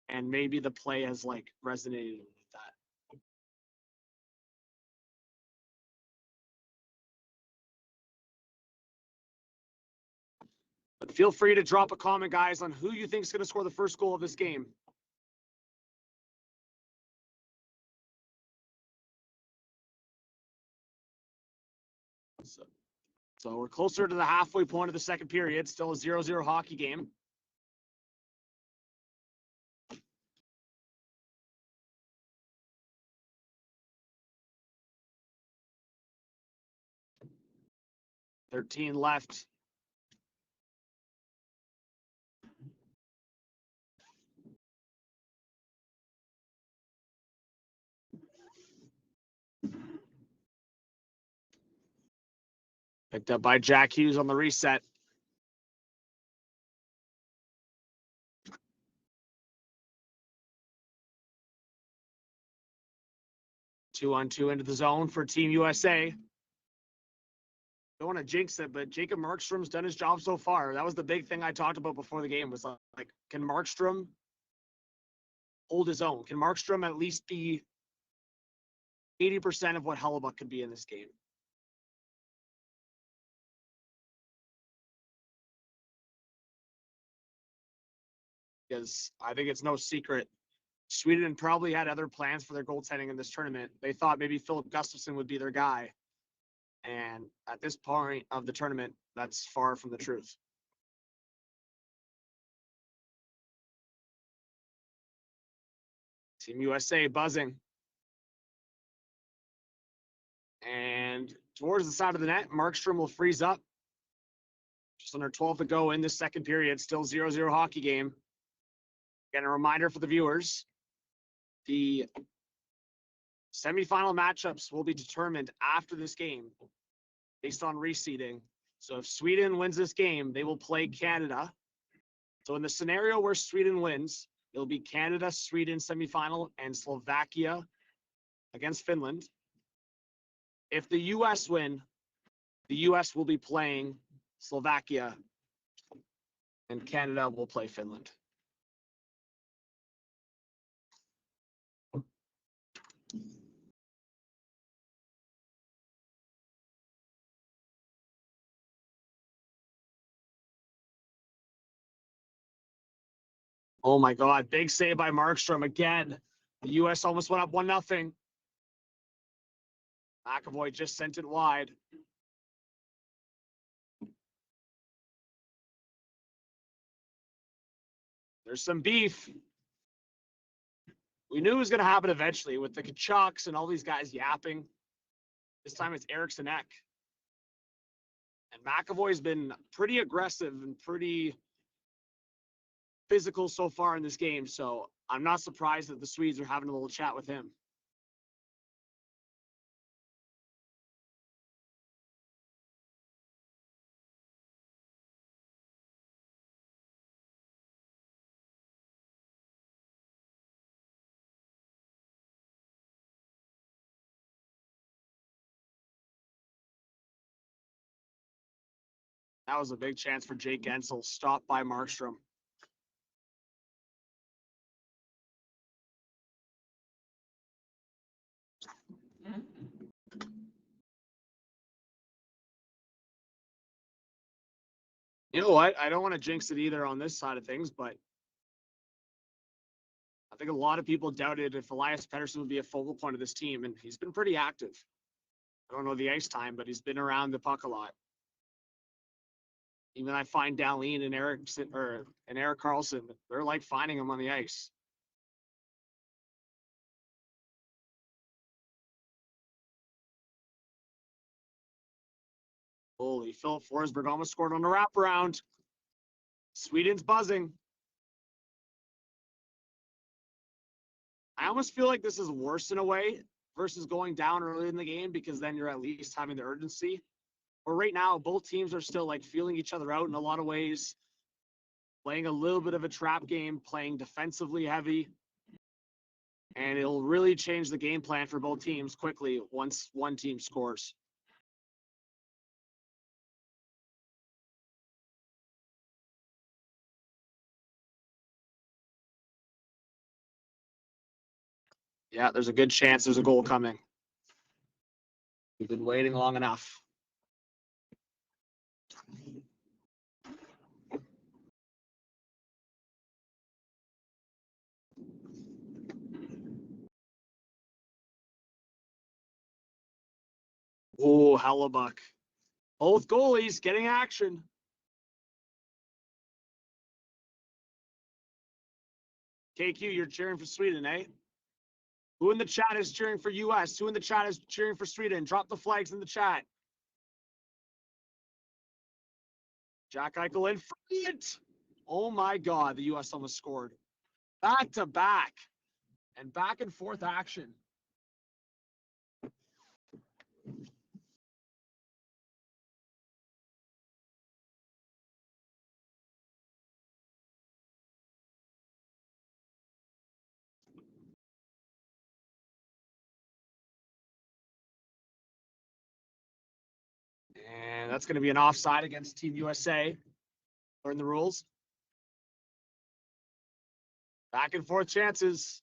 [SPEAKER 1] And maybe the play has resonated with that. But feel free to drop a comment, guys, on who you think is going to score the first goal of this game. So we're closer to the halfway point of the second period. Still a 0-0 hockey game. $13 left. Picked up by Jack Hughes on the reset. Two-on-two into the zone for Team USA. Don't want to jinx it, but Jacob Markstrom's done his job so far. That was the big thing I talked about before the game, was can Markstrom hold his own? Can Markstrom at least be 80% of what Hellebuck could be in this game? Because I think it's no secret, Sweden probably had other plans for their goaltending in this tournament. They thought maybe Philip Gustafsson would be their guy. And at this point of the tournament, that's far from the truth. Team USA buzzing. And towards the side of the net, Markstrom will freeze up. Just under 12 to go in this second period. Still 0-0 hockey game. Again, a reminder for the viewers. The semifinal matchups will be determined after this game based on reseeding. So if Sweden wins this game, they will play Canada. So in the scenario where Sweden wins, it'll be Canada, Sweden semifinal, and Slovakia against Finland. If the U.S. win, the U.S. will be playing Slovakia, and Canada will play Finland. Oh my God. Big save by Markstrom again. The U.S. almost went up 1-0. McAvoy just sent it wide. There's some beef. We knew it was going to happen eventually with the Kachucks and all these guys yapping. This time it's Eriksson Ek. And McAvoy's been pretty aggressive and pretty physical so far in this game. So I'm not surprised that the Swedes are having a little chat with him. That was a big chance for Jake Gensel, stopped by Markstrom. You know what? I don't want to jinx it either on this side of things, but I think a lot of people doubted if Elias Pettersson would be a focal point of this team, and he's been pretty active. I don't know the ice time, but he's been around the puck a lot. Even I find Dahlin and Erik Karlsson, they're like finding him on the ice. Holy, Philip Forsberg almost scored on the wraparound. Sweden's buzzing. I almost feel like this is worse in a way versus going down early in the game, because then you're at least having the urgency. But right now, both teams are still like feeling each other out in a lot of ways, playing a little bit of a trap game, playing defensively heavy. And it'll really change the game plan for both teams quickly once one team scores. Yeah, there's a good chance there's a goal coming. We've been waiting long enough. Oh, Hellebuck. Both goalies getting action. KQ, you're cheering for Sweden, eh? Who in the chat is cheering for US? Who in the chat is cheering for Sweden? Drop the flags in the chat. Jack Eichel in front. Oh my God, the US almost scored. Back to back. And back and forth action. And that's going to be an offside against Team USA. Learn the rules. Back and forth chances.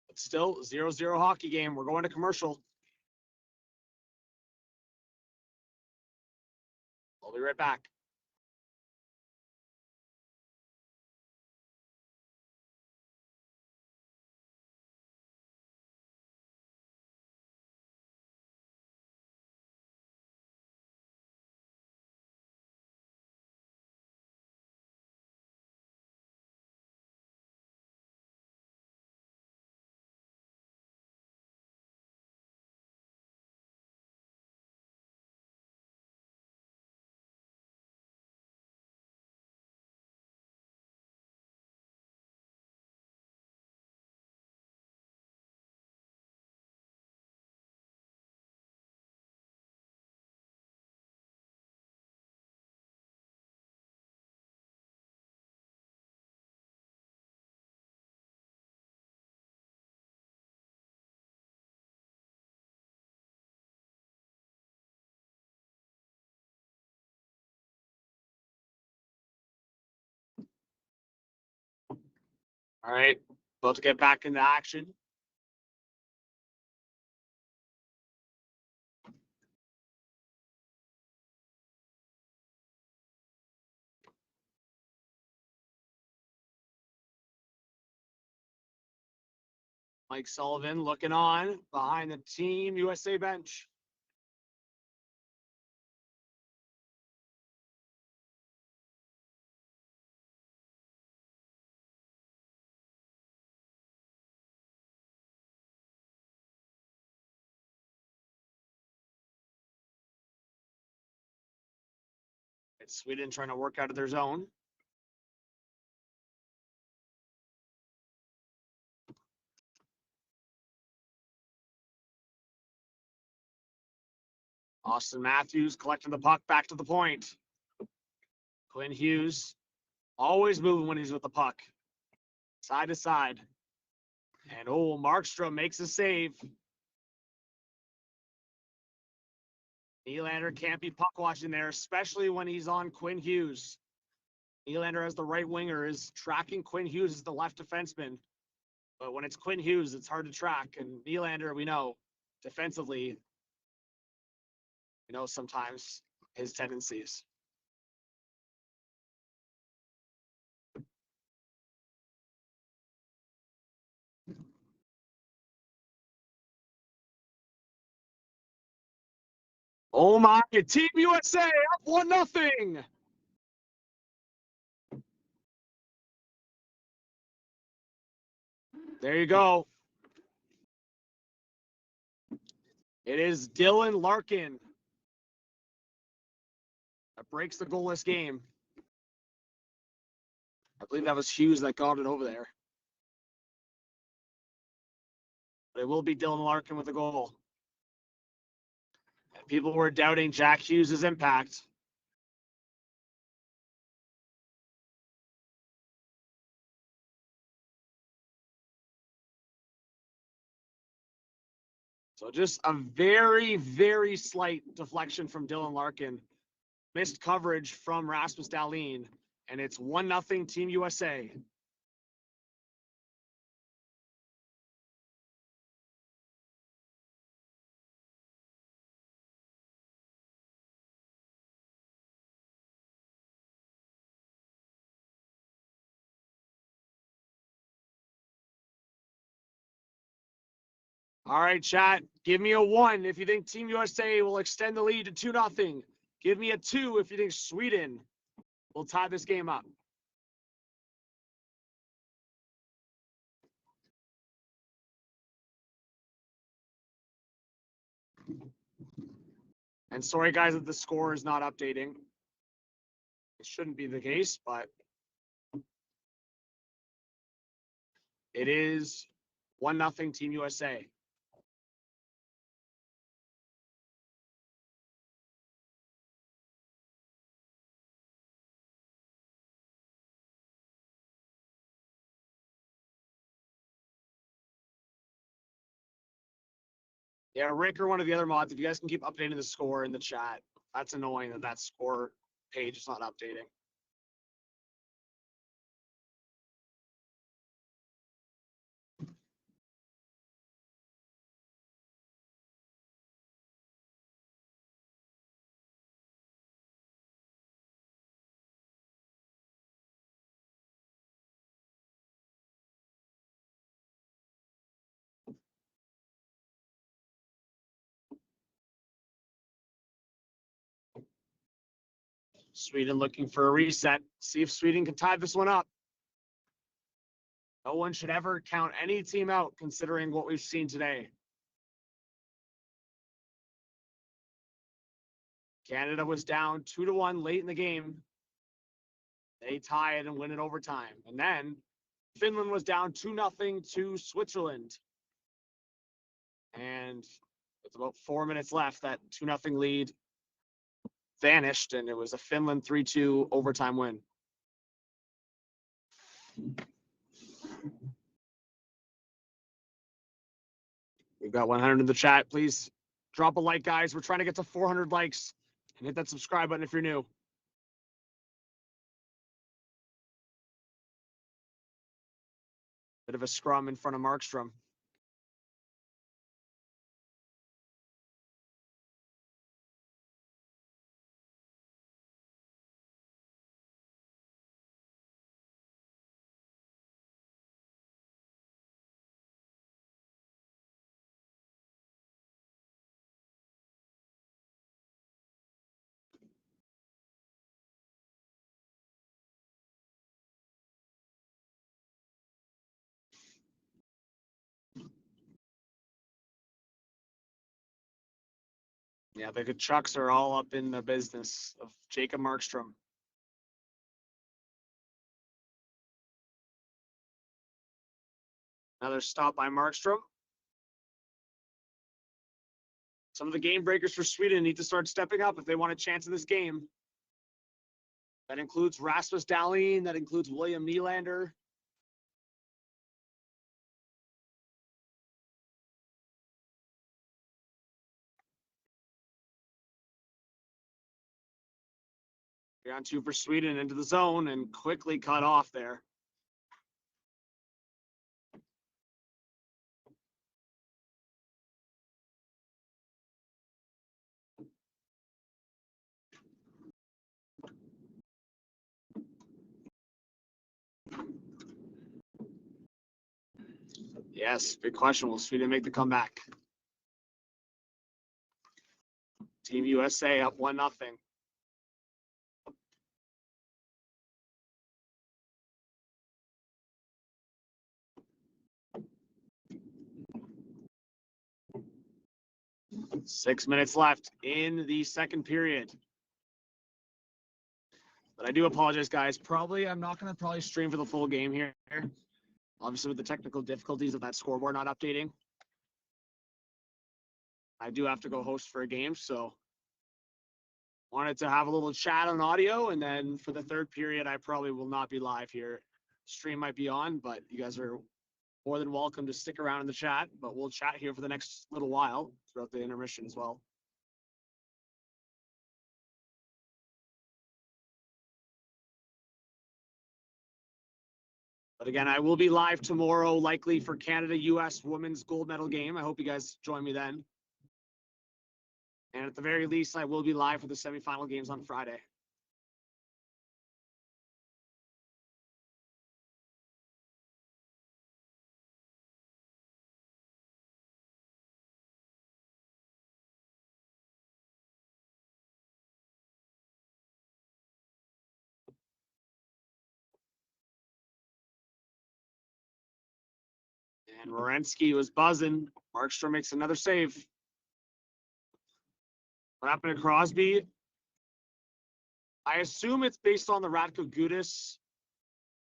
[SPEAKER 1] But still 0-0 hockey game. We're going to commercial. I'll be right back. All right, about to get back into action. Mike Sullivan looking on behind the Team USA bench. It's Sweden trying to work out of their zone. Austin Matthews collecting the puck back to the point. Quinn Hughes always moving when he's with the puck. Side to side. And Markstrom makes a save. Nylander can't be puck watching there, especially when he's on Quinn Hughes. Nylander as the right winger is tracking Quinn Hughes as the left defenseman. But when it's Quinn Hughes, it's hard to track. And Nylander, we know, defensively, sometimes his tendencies. Oh my, Team USA up 1-0. There you go. It is Dylan Larkin that breaks the goalless game. I believe that was Hughes that got it over there. But it will be Dylan Larkin with the goal. And people were doubting Jack Hughes' impact. So just a very, very slight deflection from Dylan Larkin. Missed coverage from Rasmus Dahlin. And it's 1-0 Team USA. All right, chat. Give me a 1 if you think Team USA will extend the lead to 2-0. Give me a 2 if you think Sweden will tie this game up. And sorry, guys, that the score is not updating. It shouldn't be the case, but it is 1-0 Team USA. Yeah, Rick or one of the other mods, if you guys can keep updating the score in the chat. That's annoying that score page is not updating. Sweden looking for a reset. See if Sweden can tie this one up. No one should ever count any team out considering what we've seen today. Canada was down 2-1 late in the game. They tie it and win it overtime. And then Finland was down 2-0 to Switzerland. And with about 4 minutes left, that 2-0 lead vanished, and it was a Finland 3-2 overtime win. We've got 100 in the chat. Please drop a like, guys. We're trying to get to 400 likes. And hit that subscribe button if you're new. Bit of a scrum in front of Markstrom. Yeah, the Chucks are all up in the business of Jacob Markstrom. Another stop by Markstrom. Some of the game breakers for Sweden need to start stepping up if they want a chance in this game. That includes Rasmus Dahlin. That includes William Nylander. You're on 2 for Sweden into the zone and quickly cut off there. Yes, big question. Will Sweden make the comeback? Team USA up 1-0. Six minutes left in the second period. But I do apologize, guys. I'm not going to probably stream for the full game here. Obviously, with the technical difficulties of that scoreboard not updating. I do have to go host for a game, so wanted to have a little chat on audio, and then for the third period, I probably will not be live here. Stream might be on, but you guys are more than welcome to stick around in the chat, but we'll chat here for the next little while throughout the intermission as well. But again, I will be live tomorrow, likely for Canada-US women's gold medal game. I hope you guys join me then. And at the very least, I will be live for the semifinal games on Friday. And Werenski was buzzing. Markstrom makes another save. What happened to Crosby? I assume it's based on the Radko Gudas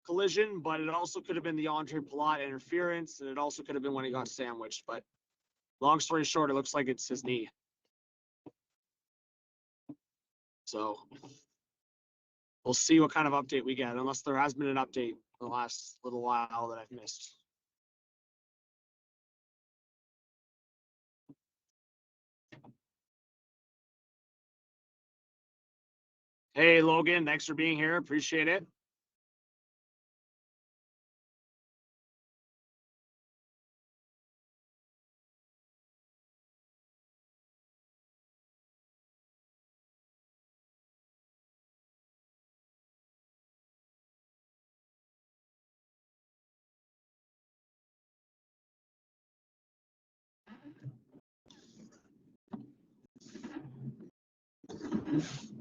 [SPEAKER 1] collision, but it also could have been the Andre Palat interference, and it also could have been when he got sandwiched. But long story short, it looks like it's his knee. So we'll see what kind of update we get, unless there has been an update in the last little while that I've missed. Hey, Logan, thanks for being here. Appreciate it.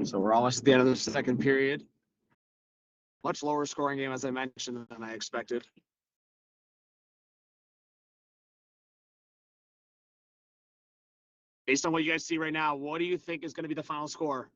[SPEAKER 1] So we're almost at the end of the second period. Much lower scoring game, as I mentioned, than I expected. Based on what you guys see right now, what do you think is going to be the final score?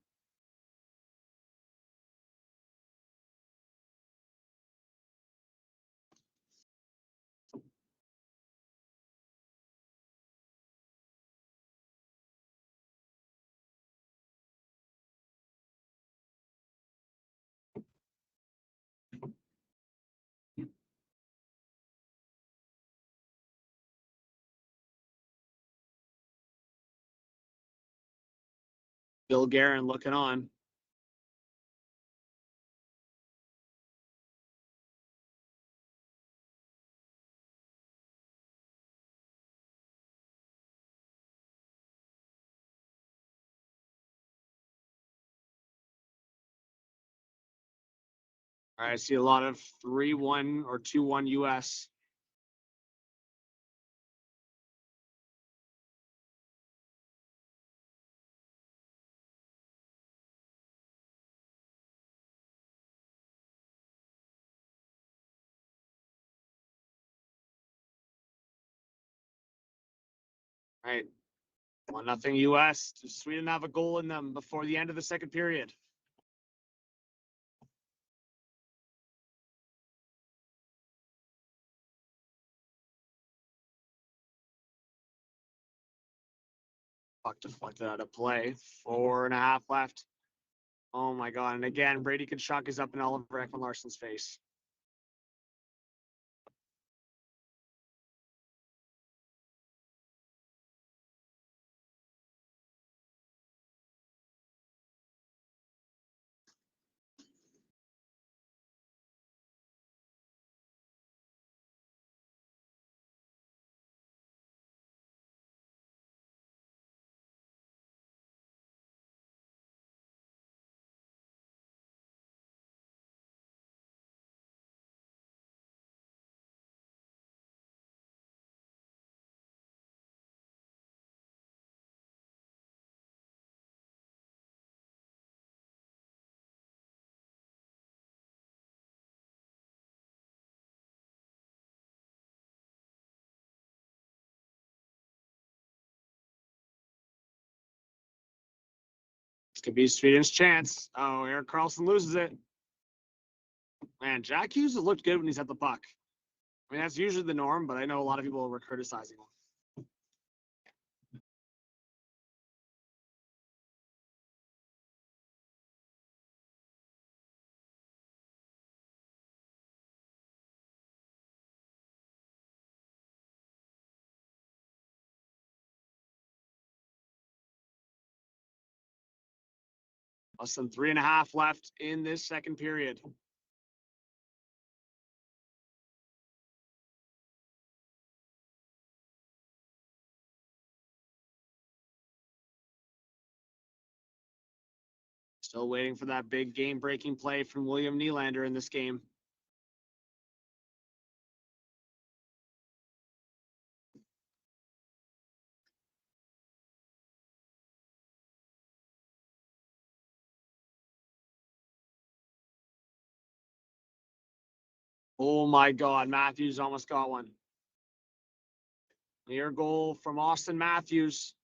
[SPEAKER 1] Bill Guerin looking on. All right, I see a lot of 3-1 or 2-1 US. All right. 1-0 US. Does Sweden have a goal in them before the end of the second period? Puck deflected out of play. 4.5 left. Oh my God. And again, Brady Tkachuk is up in Oliver Ekman-Larsson's face. This could be Sweden's chance. Oh, Erik Karlsson loses it. Man, Jack Hughes has looked good when he's at the puck. I mean, that's usually the norm, but I know a lot of people were criticizing him. Less than 3.5 left in this second period. Still waiting for that big game-breaking play from William Nylander in this game. Oh my God, Matthews almost got one. Near goal from Austin Matthews.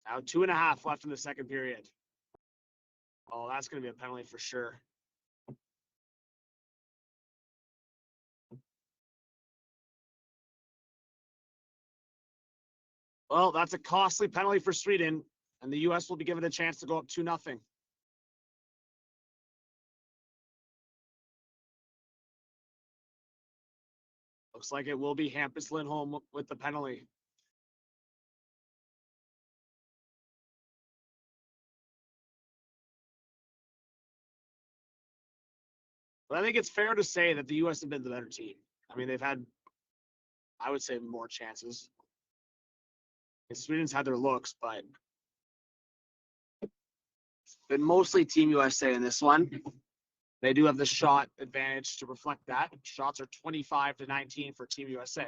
[SPEAKER 1] Now 2.5 left in the second period. Oh, that's going to be a penalty for sure. Well, that's a costly penalty for Sweden, and the U.S. will be given a chance to go up 2-0. Looks like it will be Hampus Lindholm with the penalty. But I think it's fair to say that the U.S. have been the better team. I mean, they've had, I would say, more chances. And Sweden's had their looks, but it's been mostly Team USA in this one. They do have the shot advantage to reflect that. Shots are 25-19 for Team USA.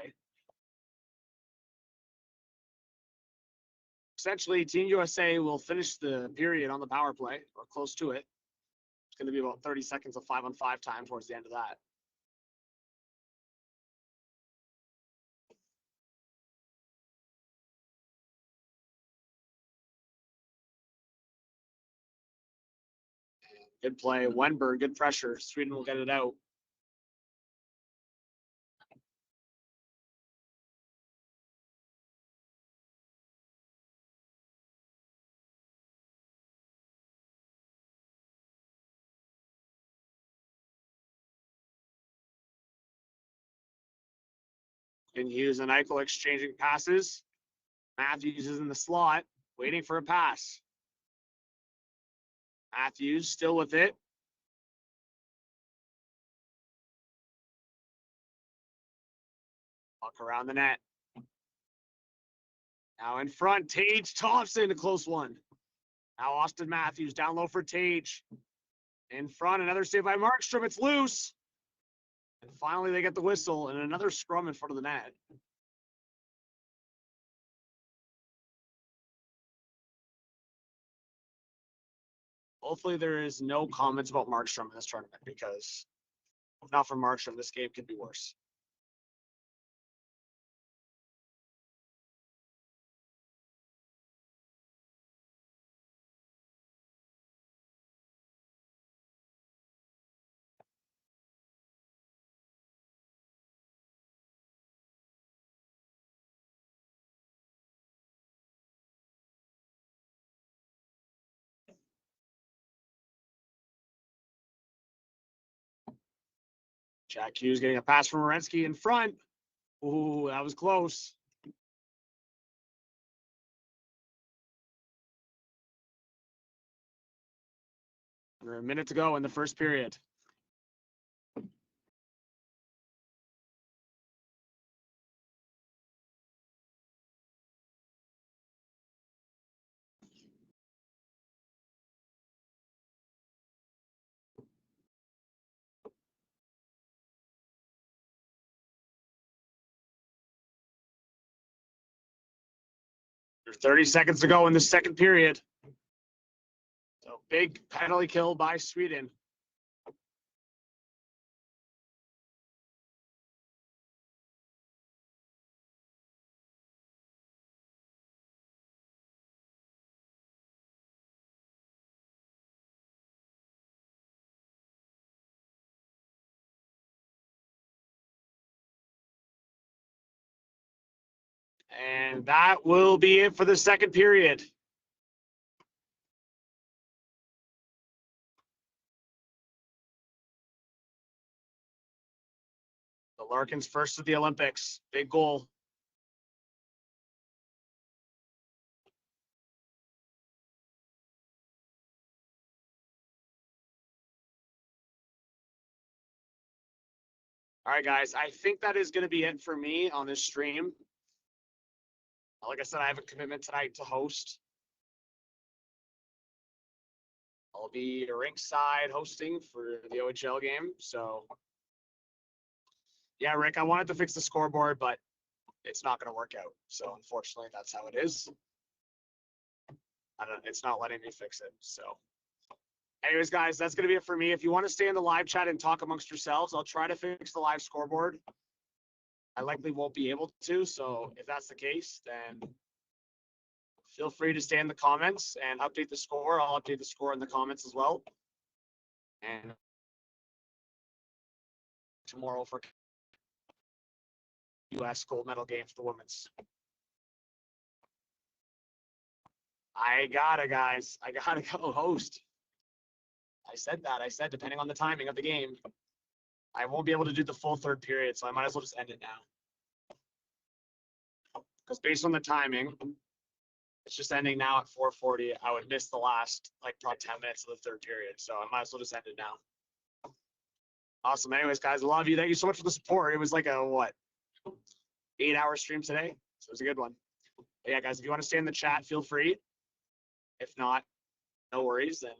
[SPEAKER 1] Essentially, Team USA will finish the period on the power play, or close to it. It's going to be about 30 seconds of 5-on-5 time towards the end of that. Good play. Wenberg, good pressure. Sweden will get it out. And Hughes and Eichel exchanging passes. Matthews is in the slot, waiting for a pass. Matthews still with it. Puck around the net. Now in front, Tage Thompson, a close one. Now Austin Matthews down low for Tage. In front, another save by Markstrom. It's loose. And finally, they get the whistle and another scrum in front of the net. Hopefully, there is no comments about Markstrom in this tournament because If not for Markstrom, this game could be worse. Jack Hughes getting a pass from Werenski in front. Ooh, that was close. Under a minute to go in the first period. There's 30 seconds to go in the second period. So big penalty kill by Sweden. And that will be it for the second period. The Larkins first at the Olympics. Big goal. All right, guys. I think that is going to be it for me on this stream. Like I said, I have a commitment tonight to host. I'll be ringside hosting for the OHL game. So, yeah, Rick, I wanted to fix the scoreboard, but it's not going to work out. So, unfortunately, that's how it is. It's not letting me fix it. So, anyways, guys, that's going to be it for me. If you want to stay in the live chat and talk amongst yourselves, I'll try to fix the live scoreboard. I likely won't be able to. So, if that's the case, then feel free to stay in the comments and update the score. I'll update the score in the comments as well. And tomorrow for U.S. gold medal game for the women's. I gotta, guys. I gotta go host. I said that. I said depending on the timing of the game, I won't be able to do the full third period, so I might as well just end it now. Because based on the timing, it's just ending now at 4:40. I would miss the last, probably 10 minutes of the third period. So I might as well just end it now. Awesome. Anyways, guys, I love you. Thank you so much for the support. It was like a, 8-hour stream today. So it was a good one. But yeah, guys, if you want to stay in the chat, feel free. If not, no worries. And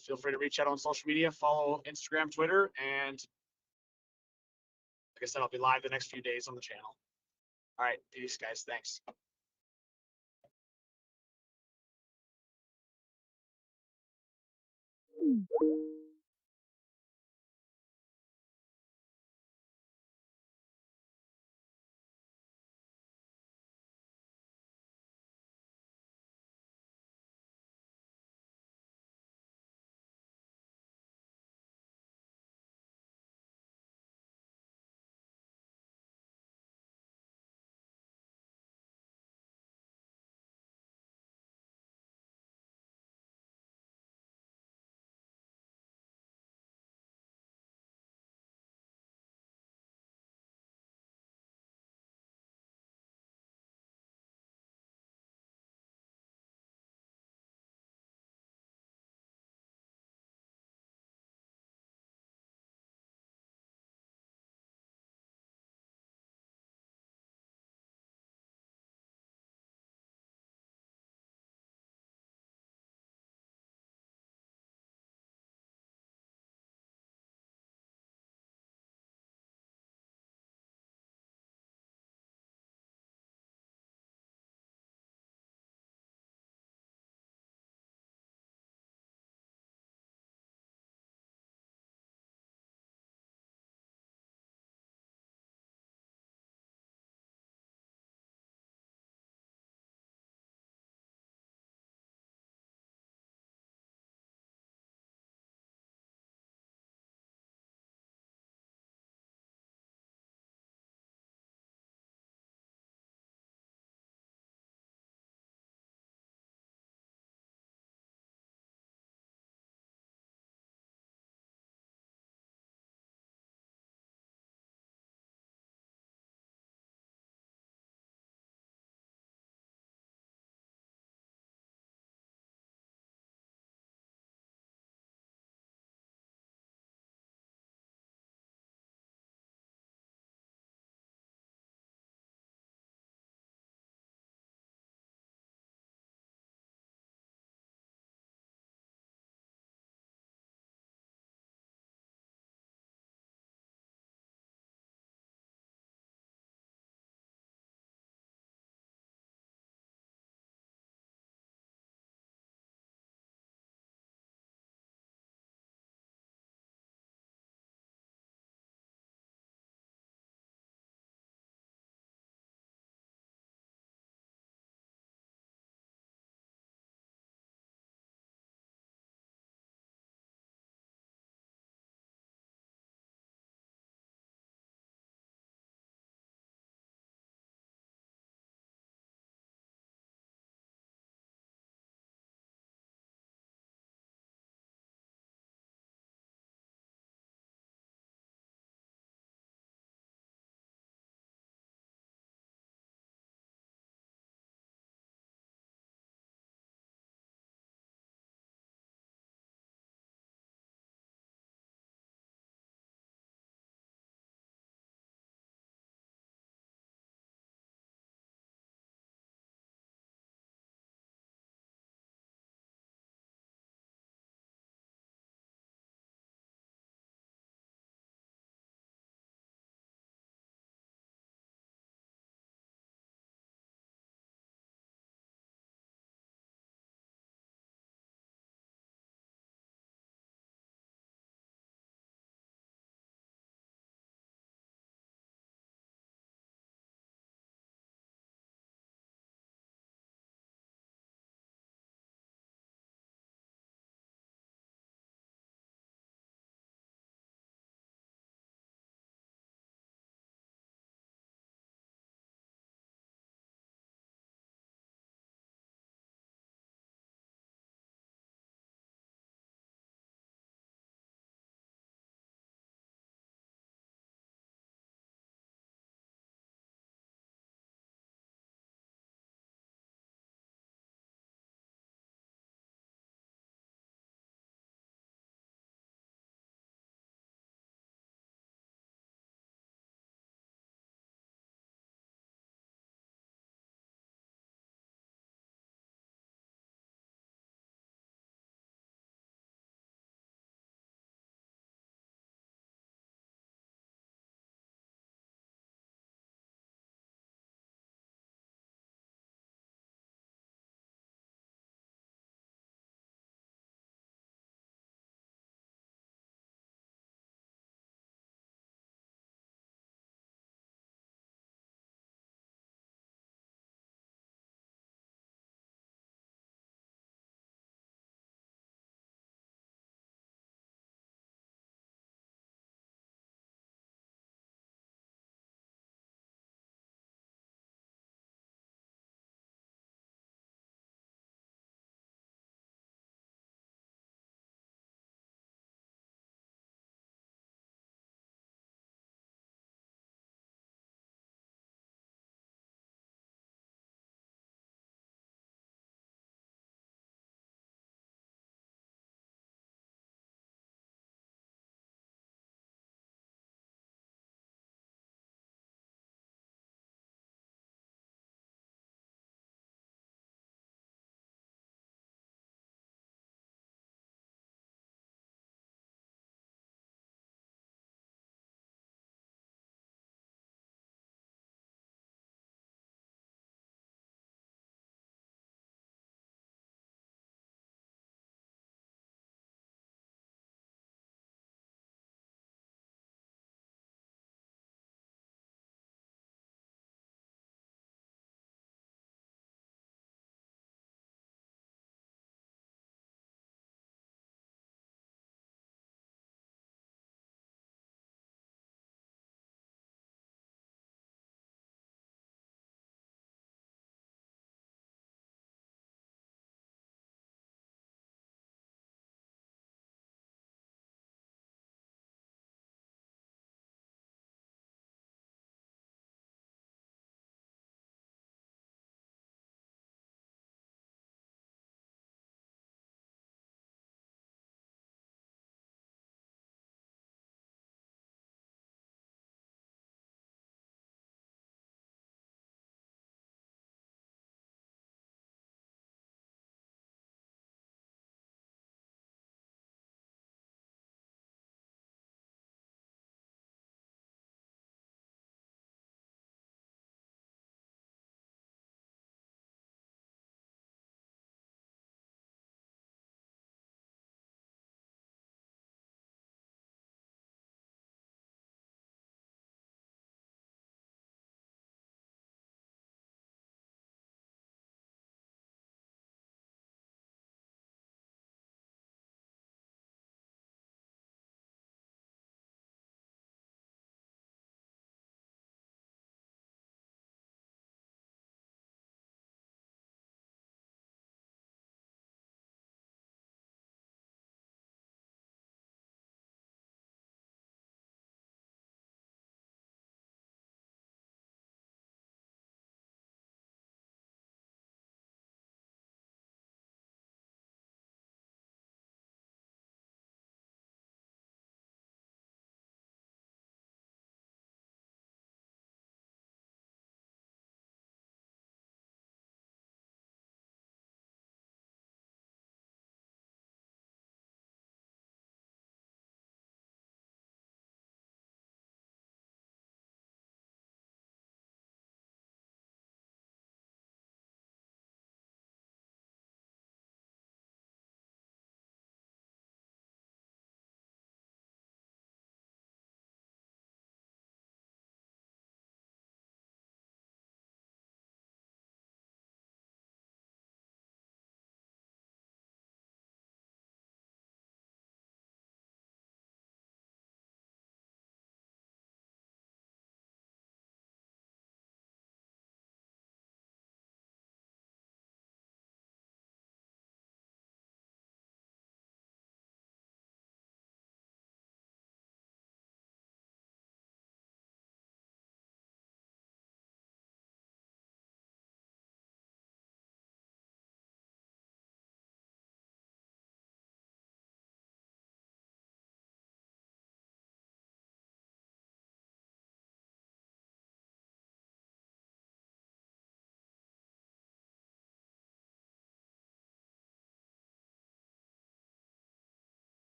[SPEAKER 1] feel free to reach out on social media, follow Instagram, Twitter. And like I said, I'll be live the next few days on the channel. All right. Peace, guys. Thanks.